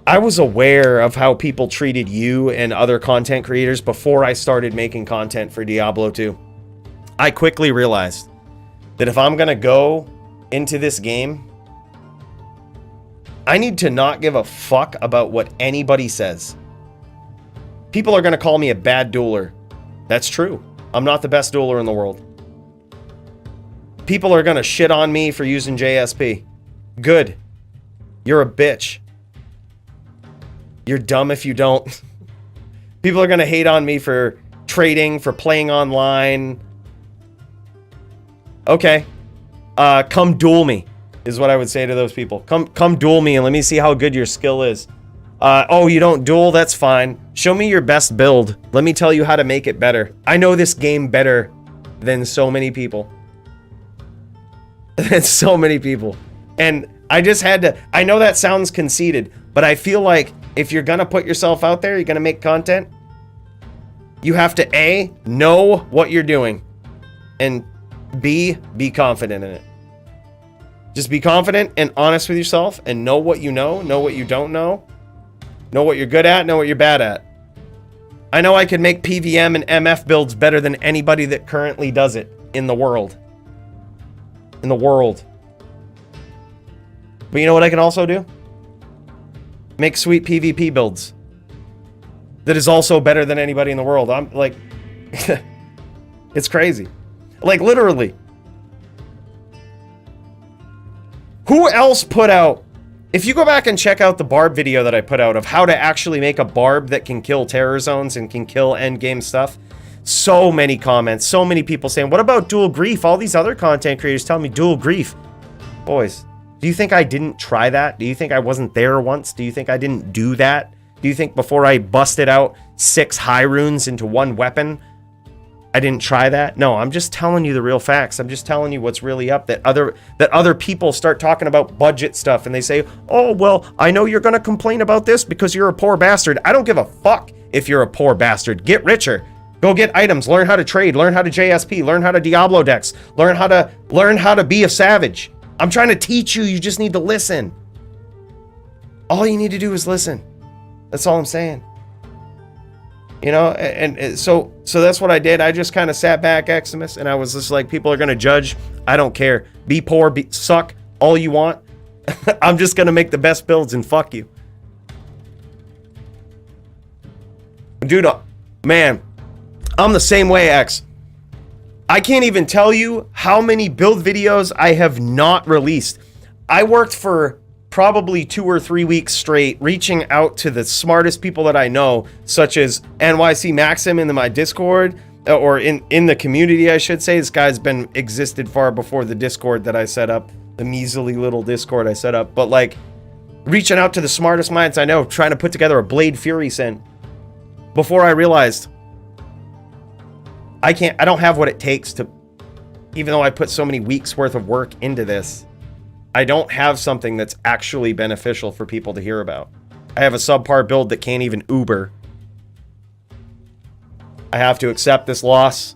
I was aware of how people treated you and other content creators before I started making content for Diablo 2. I quickly realized that if I'm gonna go into this game, I need to not give a fuck about what anybody says. People are going to call me a bad dueler. That's true. I'm not the best dueler in the world. People are going to shit on me for using JSP. Good. You're a bitch. You're dumb if you don't. People are going to hate on me for trading, for playing online. Okay. Come duel me, is what I would say to those people. Come duel me and let me see how good your skill is. Oh, you don't duel? That's fine. Show me your best build. Let me tell you how to make it better. I know this game better than so many people. Than so many people. And I just had to... I know that sounds conceited, but I feel like if you're gonna put yourself out there, you're gonna make content, you have to A, know what you're doing, and B, be confident in it. Just be confident and honest with yourself and know what you know what you don't know what you're good at, know what you're bad at. I know I could make PVM and MF builds better than anybody that currently does it in the world. In the world. But you know what I can also do? Make sweet PvP builds. That is also better than anybody in the world. I'm like... it's crazy. Like, literally. Who else put out... If you go back and check out the barb video that I put out of how to actually make a barb that can kill terror zones and can kill endgame stuff, so many comments, so many people saying, what about dual grief? All these other content creators tell me dual grief. Boys, do you think I didn't try that? Do you think I wasn't there once? Do you think I didn't do that? Do you think before I busted out 6 high runes into one weapon, I didn't try that? No, I'm just telling you the real facts. I'm just telling you what's really up, that other people start talking about budget stuff and they say, oh, well, I know you're going to complain about this because you're a poor bastard. I don't give a fuck if you're a poor bastard. Get richer. Go get items, learn how to trade, learn how to JSP, learn how to Diablo decks, learn how to be a savage. I'm trying to teach you. You just need to listen. All you need to do is listen. That's all I'm saying. You know, and so that's what I did. I just kind of sat back, Eximus, and I was just like, people are going to judge. I don't care. Be poor, suck all you want. I'm just going to make the best builds and fuck you. Dude, man, I'm the same way, X. I can't even tell you how many build videos I have not released. I worked for probably 2 or 3 weeks straight, reaching out to the smartest people that I know, such as NYC Maxim in my Discord, or in the community, I should say. This guy's been existed far before the Discord that I set up, the measly little Discord I set up. But like, reaching out to the smartest minds I know, trying to put together a Blade Fury Sin, before I realized I don't have what it takes to, even though I put so many weeks worth of work into this, I don't have something that's actually beneficial for people to hear about. I have a subpar build that can't even Uber. I have to accept this loss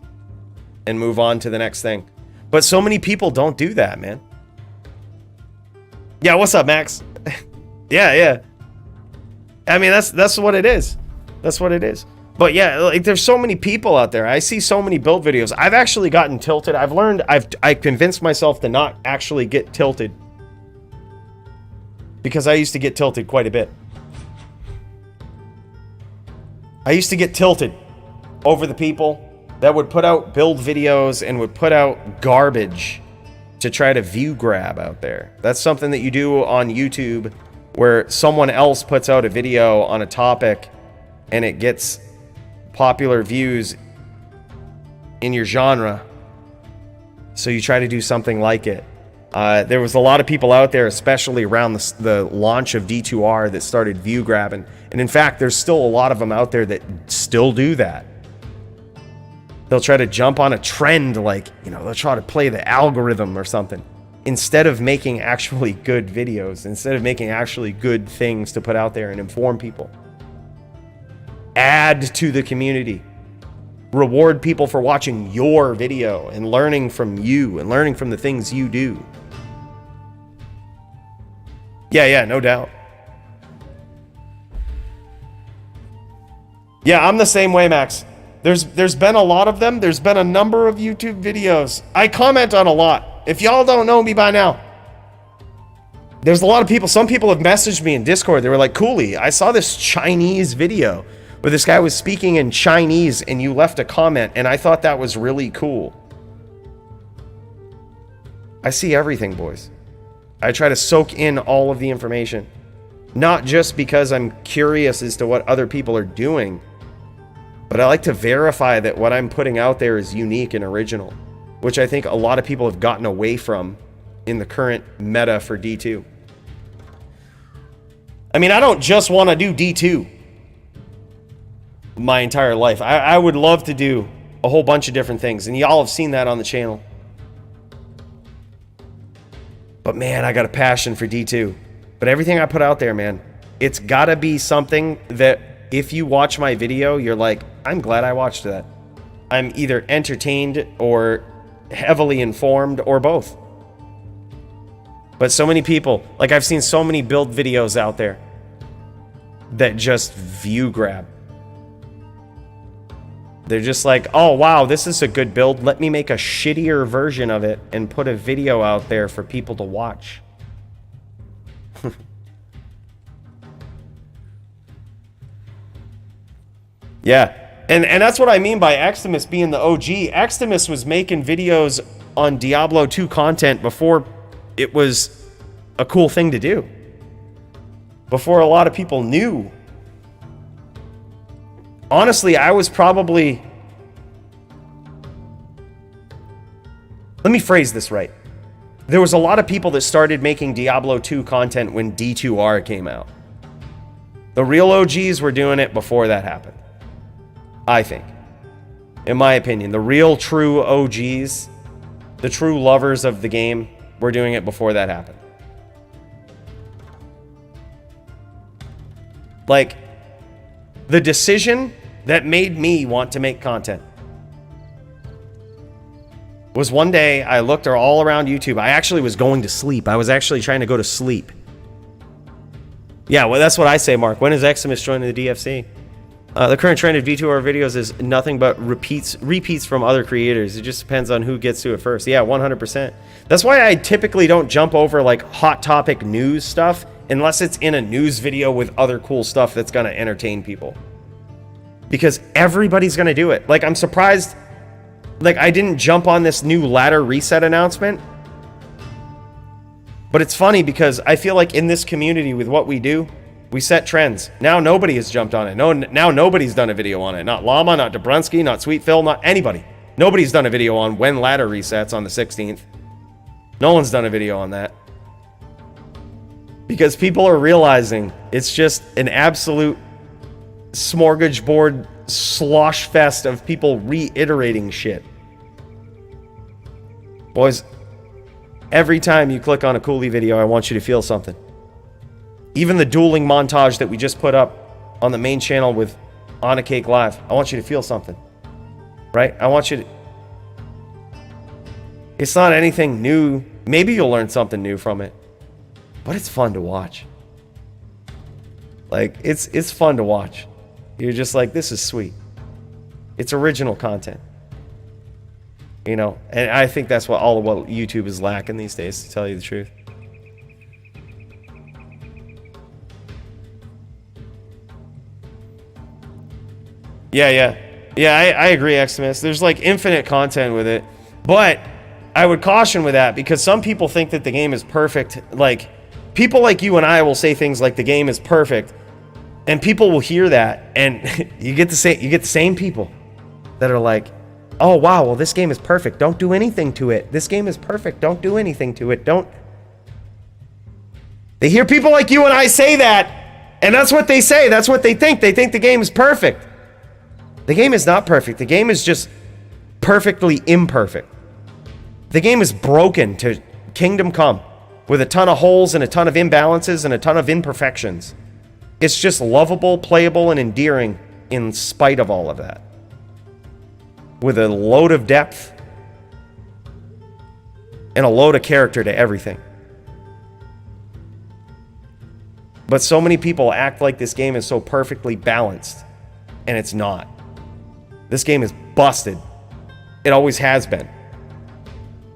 and move on to the next thing. But so many people don't do that, man. Yeah, what's up, Max? Yeah. I mean, that's what it is. That's what it is. But yeah, like, there's so many people out there. I see so many build videos. I've actually gotten tilted. I convinced myself to not actually get tilted, because I used to get tilted quite a bit. I used to get tilted over the people that would put out build videos and would put out garbage to try to view grab out there. That's something that you do on YouTube, where someone else puts out a video on a topic and it gets popular views in your genre, so you try to do something like it. There was a lot of people out there, especially around the launch of D2R, that started view grabbing, and in fact there's still a lot of them out there that still do that. They'll try to jump on a trend, like, you know, they'll try to play the algorithm or something, instead of making actually good videos, instead of making actually good things to put out there and inform people. Add to the community. Reward people for watching your video and learning from you and learning from the things you do. Yeah, no doubt. Yeah, I'm the same way, Max. There's been a lot of them. There's been a number of YouTube videos. I comment on a lot. If y'all don't know me by now, there's a lot of people. Some people have messaged me in Discord. They were like, Cooley, I saw this Chinese video But this guy was speaking in Chinese and you left a comment, and I thought that was really cool. I see everything, boys. I try to soak in all of the information. Not just because I'm curious as to what other people are doing, but I like to verify that what I'm putting out there is unique and original, which I think a lot of people have gotten away from in the current meta for D2. I mean, I don't just want to do D2 my entire life. I would love to do a whole bunch of different things, and y'all have seen that on the channel. But man, I got a passion for D2. But everything I put out there, man, it's gotta be something that if you watch my video, you're like, I'm glad I watched that. I'm either entertained or heavily informed or both. But so many people, like I've seen so many build videos out there that just view grab. They're just like, oh wow, this is a good build. Let me make a shittier version of it and put a video out there for people to watch. Yeah, and that's what I mean by Extimus being the OG. Extimus was making videos on Diablo 2 content before it was a cool thing to do. Before a lot of people knew. Honestly, I was probably... Let me phrase this right. There was a lot of people that started making Diablo 2 content when D2R came out. The real OGs were doing it before that happened. I think. In my opinion, the real true OGs, the true lovers of the game, were doing it before that happened. Like, the decision that made me want to make content was one day I looked all around YouTube. I actually was going to sleep. I was actually trying to go to sleep. Yeah, well, that's what I say, Mark. When is Eximus joining the DFC? The current trend of D2R videos is nothing but repeats from other creators. It just depends on who gets to it first. Yeah, 100%. That's why I typically don't jump over like hot topic news stuff unless it's in a news video with other cool stuff that's going to entertain people. Because everybody's going to do it. Like, I'm surprised, like, I didn't jump on this new ladder reset announcement. But it's funny because I feel like in this community with what we do, we set trends. Now nobody has jumped on it. Now nobody's done a video on it. Not Llama, not Dobrunsky, not Sweet Phil, not anybody. Nobody's done a video on when ladder resets on the 16th. No one's done a video on that. Because people are realizing it's just an absolute smorgasbord slosh fest of people reiterating shit. Boys, every time you click on a Cooley video, I want you to feel something. Even the dueling montage that we just put up on the main channel with On a Cake Live, I want you to feel something. Right? I want you to... It's not anything new. Maybe you'll learn something new from it. But it's fun to watch. Like, it's fun to watch. You're just like, this is sweet. It's original content. You know? And I think that's what all of what YouTube is lacking these days, to tell you the truth. Yeah, I agree, Eximus. There's like infinite content with it. But I would caution with that because some people think that the game is perfect. Like, people like you and I will say things like the game is perfect. And people will hear that and you get the same people that are like, "Oh wow, well this game is perfect. Don't do anything to it. This game is perfect. Don't do anything to it. Don't." They hear people like you and I say that, and that's what they say. That's what they think. They think the game is perfect. The game is not perfect. The game is just perfectly imperfect. The game is broken to Kingdom Come with a ton of holes and a ton of imbalances and a ton of imperfections. It's just lovable, playable, and endearing in spite of all of that. With a load of depth and a load of character to everything. But so many people act like this game is so perfectly balanced, and it's not. This game is busted. It always has been.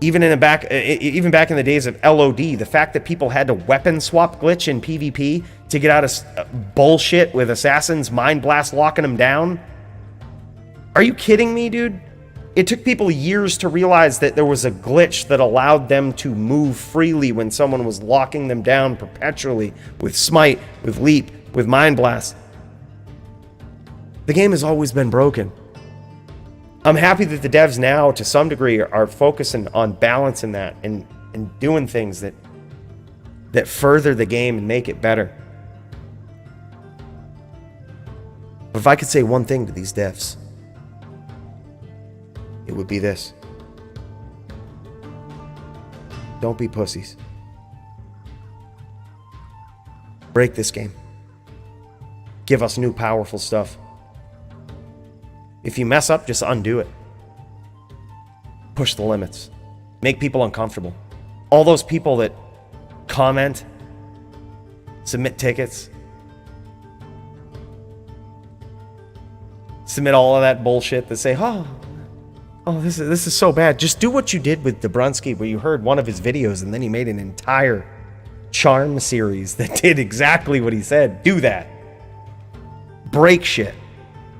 Even back in the days of LOD, the fact that people had to weapon swap glitch in PvP to get out of bullshit with assassins mind blast locking them down. Are you kidding me, dude? It took people years to realize that there was a glitch that allowed them to move freely when someone was locking them down perpetually with smite, with leap, with mind blast. The game has always been broken. I'm happy that the devs now, to some degree, are focusing on balancing that and doing things that further the game and make it better. But if I could say one thing to these devs, it would be this. Don't be pussies. Break this game. Give us new powerful stuff. If you mess up, just undo it. Push the limits. Make people uncomfortable. All those people that comment, submit tickets, submit all of that bullshit that say, oh, this is so bad. Just do what you did with Dabrowski, where you heard one of his videos and then he made an entire charm series that did exactly what he said. Do that. Break shit.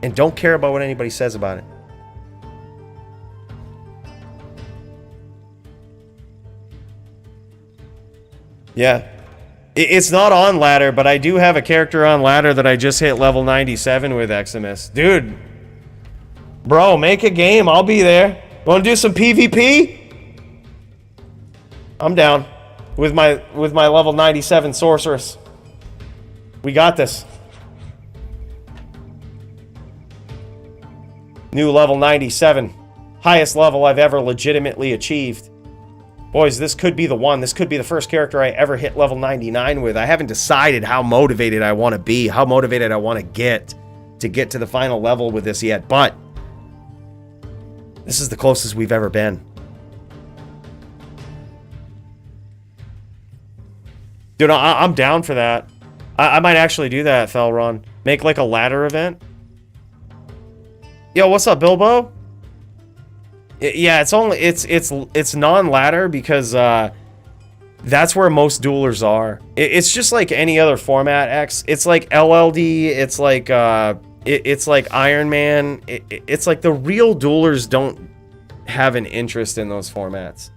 And don't care about what anybody says about it. Yeah. It's not on ladder, but I do have a character on ladder that I just hit level 97 with, Eximus. Dude. Bro, make a game. I'll be there. Want to do some PvP? I'm down. With my level 97 sorceress. We got this. New level 97. Highest level I've ever legitimately achieved. Boys, this could be the one. This could be the first character I ever hit level 99 with. I haven't decided how motivated I want to be, how motivated I want to get to the final level with this yet, but this is the closest we've ever been. Dude, I'm down for that. I might actually do that, Felron. Make like a ladder event. Yo, what's up, Bilbo? Yeah, it's non-ladder because that's where most duelers are. It's just like any other format, X. It's like LLD. It's like it's like Iron Man. It's like the real duelers don't have an interest in those formats.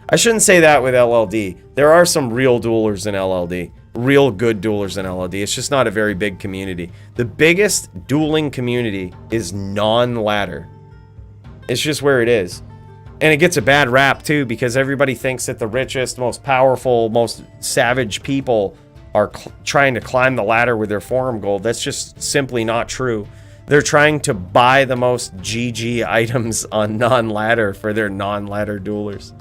I shouldn't say that with LLD. There are some real duelers in LLD. Real good duelers in LLD. It's just not a very big community. The biggest dueling community is non-ladder. It's just where it is. And it gets a bad rap too because everybody thinks that the richest, most powerful, most savage people are trying to climb the ladder with their forum gold. That's just simply not true. They're trying to buy the most GG items on non-ladder for their non-ladder duelers.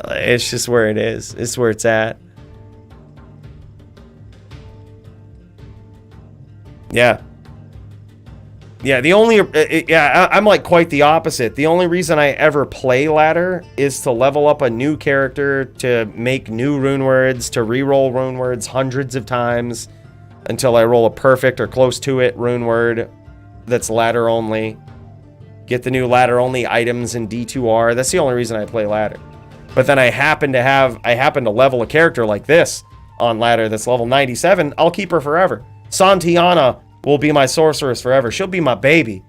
It's just where it is. It's where it's at. Yeah. Yeah, I'm like quite the opposite. The only reason I ever play ladder is to level up a new character, to make new rune words, to reroll rune words hundreds of times until I roll a perfect or close to it rune word that's ladder only. Get the new ladder only items in D2R. That's the only reason I play ladder. But then I happen to level a character like this on ladder that's level 97. I'll keep her forever. Santiana will be my sorceress forever. She'll be my baby.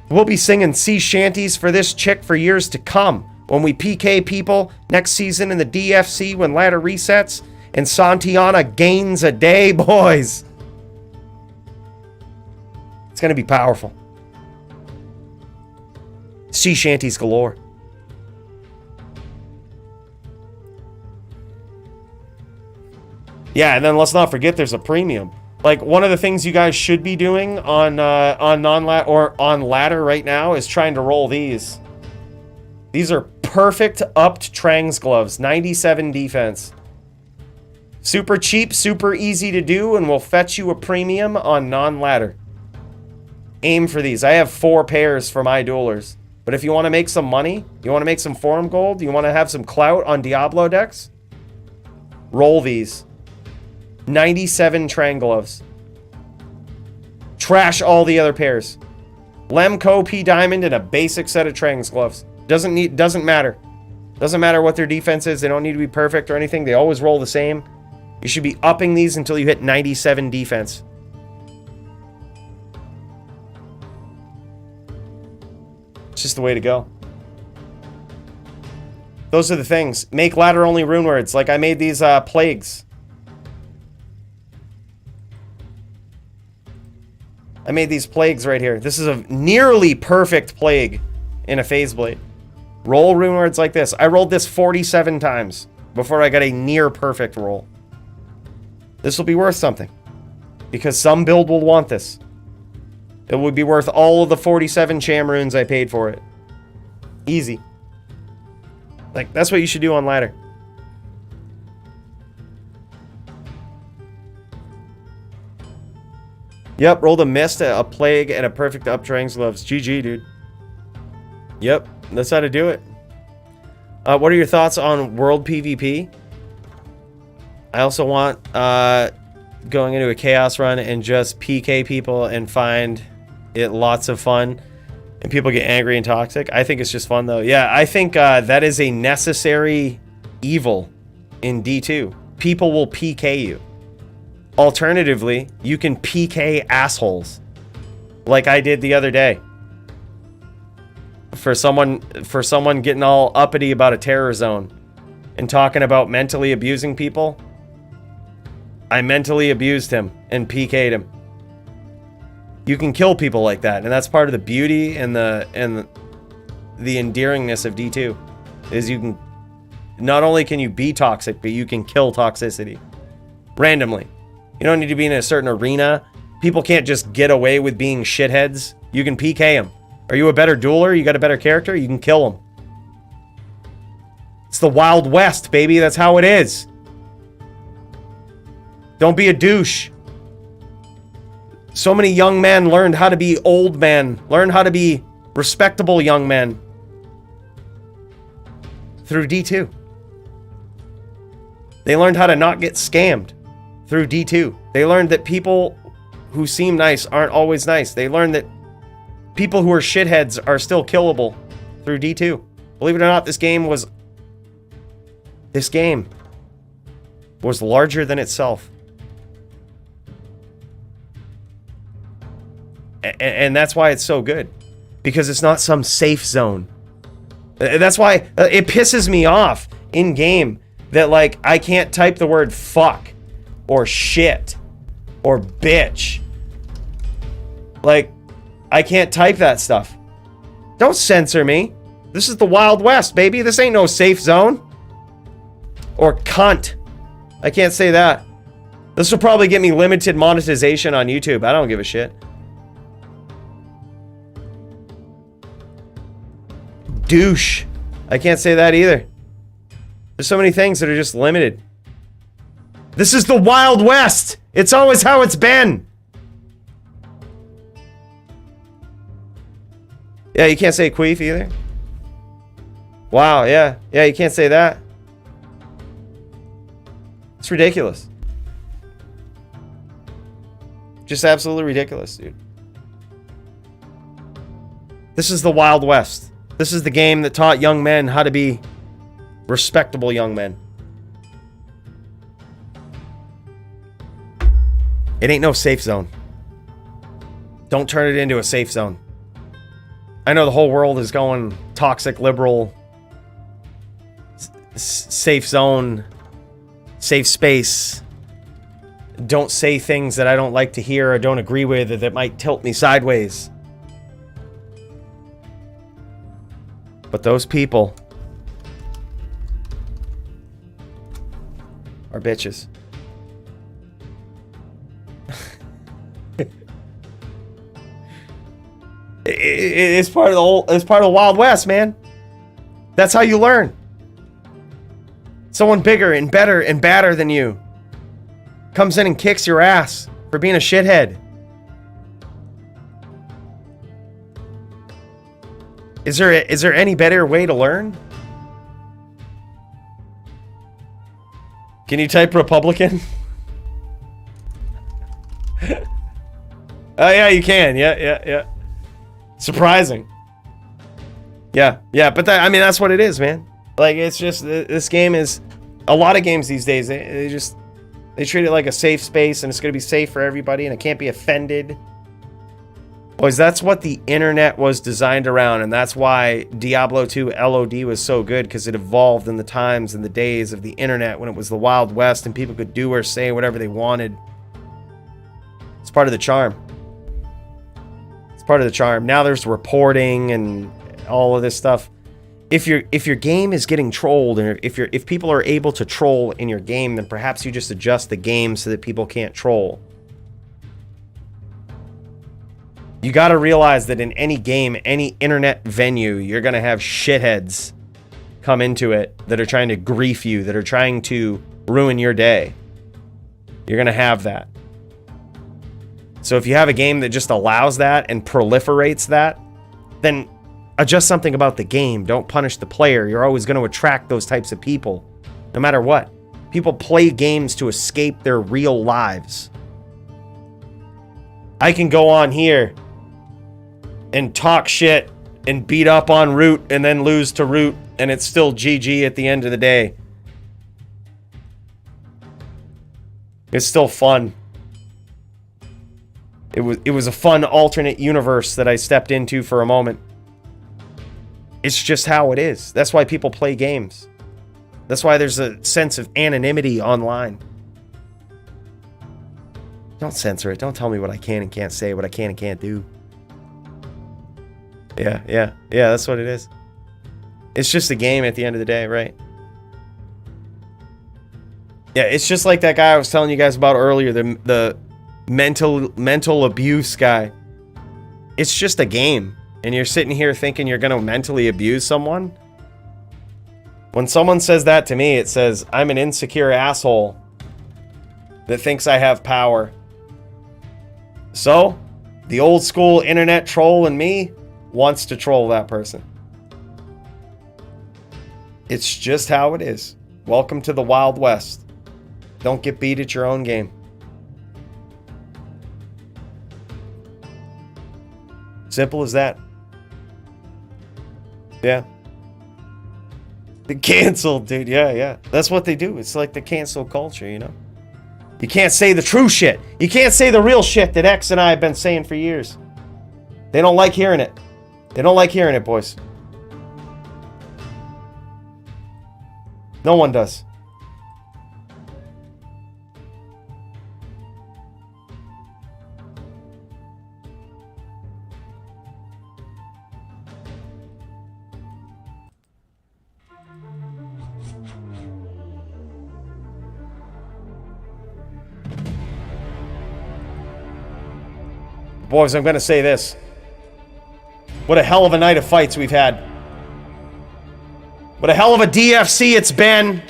We'll be singing sea shanties for this chick for years to come. When we PK people next season in the DFC when ladder resets and Santiana gains a day, boys. It's going to be powerful. Sea shanties galore. Yeah, and then let's not forget there's a premium. Like, one of the things you guys should be doing on non-ladder or on ladder right now is trying to roll these. These are perfect upped Trang's gloves, 97 defense. Super cheap, super easy to do, and will fetch you a premium on non-ladder. Aim for these. I have 4 pairs for my duelers. But if you want to make some money, you want to make some forum gold, you want to have some clout on Diablo decks, roll these. 97 Trang gloves. Trash all the other pairs. Lemco, P Diamond, and a basic set of Trang's gloves. Doesn't matter. Doesn't matter what their defense is. They don't need to be perfect or anything. They always roll the same. You should be upping these until you hit 97 defense. It's just the way to go. Those are the things. Make ladder-only rune words. Like I made these plagues. I made these plagues right here. This is a nearly perfect plague in a phase blade. Roll rune words like this. I rolled this 47 times before I got a near perfect roll. This will be worth something. Because some build will want this. It would be worth all of the 47 cham runes I paid for it. Easy. Like, that's what you should do on ladder. Yep, rolled a mist, a plague, and a perfect up triangles gloves. GG, dude. Yep, that's how to do it. What are your thoughts on world PvP? I also want going into a chaos run and just PK people and find it lots of fun. And people get angry and toxic. I think it's just fun, though. Yeah, I think that is a necessary evil in D2. People will PK you. Alternatively, you can PK assholes. Like I did the other day. For someone getting all uppity about a terror zone and talking about mentally abusing people, I mentally abused him and PK'd him. You can kill people like that, and that's part of the beauty and the endearingness of D2. Is you can not only can you be toxic, but you can kill toxicity randomly. You don't need to be in a certain arena. People can't just get away with being shitheads. You can PK them. Are you a better dueler? You got a better character? You can kill them. It's the Wild West, baby. That's how it is. Don't be a douche. So many young men learned how to be old men. Learned how to be respectable young men. Through D2. They learned how to not get scammed. Through D2. They learned that people who seem nice aren't always nice. They learned that people who are shitheads are still killable. Through D2. Believe it or not, this game was larger than itself. And that's why it's so good. Because it's not some safe zone. That's why it pisses me off in game that, like, I can't type the word fuck or shit or bitch. Like, I can't type that stuff. Don't censor me. This is the Wild West, baby. This ain't no safe zone. Or cunt. I can't say that. This will probably get me limited monetization on YouTube. I don't give a shit. Douche. I can't say that either. There's so many things that are just limited. This is the Wild West. It's always how it's been. Yeah, you can't say queef either. Wow, yeah. Yeah, you can't say that. It's ridiculous. Just absolutely ridiculous, dude. This is the Wild West. This is the game that taught young men how to be respectable young men. It ain't no safe zone. Don't turn it into a safe zone. I know the whole world is going toxic, liberal, safe zone, safe space. Don't say things that I don't like to hear or don't agree with or that might tilt me sideways. But those people are bitches. It's part of the whole, it's part of the Wild West, man. That's how you learn. Someone bigger and better and badder than you comes in and kicks your ass for being a shithead. Is there any better way to learn? Can you type Republican? Oh yeah, you can. Yeah. Surprising. Yeah, but I mean, that's what it is, man. Like, it's just, this game is, a lot of games these days, they treat it like a safe space, and it's going to be safe for everybody, and it can't be offended. Boys, that's what the internet was designed around, and that's why Diablo 2 LOD was so good, because it evolved in the times and the days of the internet when it was the Wild West and people could do or say whatever they wanted. It's part of the charm. It's part of the charm. Now there's reporting and all of this stuff. If your game is getting trolled, and if people are able to troll in your game, then perhaps you just adjust the game so that people can't troll. You got to realize that in any game, any internet venue, you're going to have shitheads come into it that are trying to grief you, that are trying to ruin your day. You're going to have that. So if you have a game that just allows that and proliferates that, then adjust something about the game. Don't punish the player. You're always going to attract those types of people, no matter what. People play games to escape their real lives. I can go on here and talk shit and beat up on Root and then lose to Root, and it's still GG at the end of the day. It's still fun. It was a fun alternate universe that I stepped into for a moment. It's just how it is. That's why people play games. That's why there's a sense of anonymity online. Don't censor it. Don't tell me what I can and can't say, what I can and can't do. Yeah, that's what it is. It's just a game at the end of the day, right? Yeah, it's just like that guy I was telling you guys about earlier, the mental abuse guy. It's just a game, and you're sitting here thinking you're going to mentally abuse someone? When someone says that to me, it says, I'm an insecure asshole that thinks I have power. So, the old school internet troll in me wants to troll that person. It's just how it is. Welcome to the Wild West. Don't get beat at your own game. Simple as that. Yeah. The cancel, dude. Yeah. That's what they do. It's like the cancel culture, you know? You can't say the true shit. You can't say the real shit that X and I have been saying for years. They don't like hearing it. They don't like hearing it, boys. No one does. Boys, I'm going to say this. What a hell of a night of fights we've had. What a hell of a DFC it's been.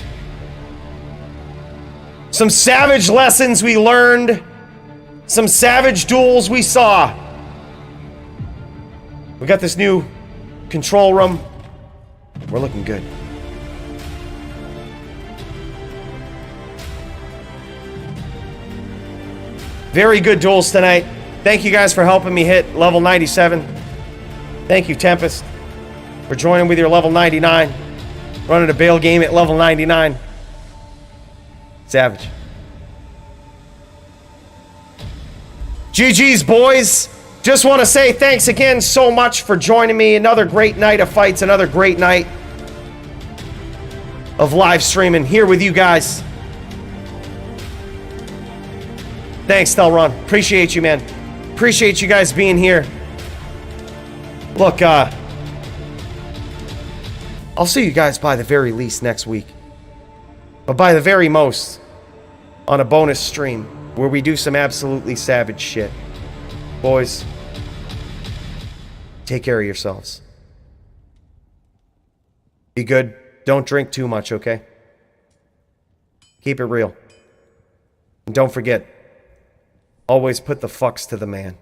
Some savage lessons we learned. Some savage duels we saw. We got this new control room. We're looking good. Very good duels tonight. Thank you guys for helping me hit level 97. Thank you, Tempest, for joining with your level 99. Running a bail game at level 99. Savage. GG's, boys. Just want to say thanks again so much for joining me. Another great night of fights. Another great night of live streaming here with you guys. Thanks, Telron. Appreciate you, man. Appreciate you guys being here. Look, I'll see you guys by the very least next week. But by the very most, on a bonus stream where we do some absolutely savage shit. Boys, take care of yourselves. Be good. Don't drink too much, okay? Keep it real. And don't forget, always put the fucks to the man.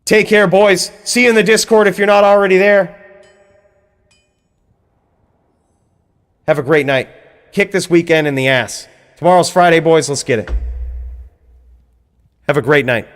Take care, boys. See you in the Discord if you're not already there. Have a great night. Kick this weekend in the ass. Tomorrow's Friday, boys. Let's get it. Have a great night.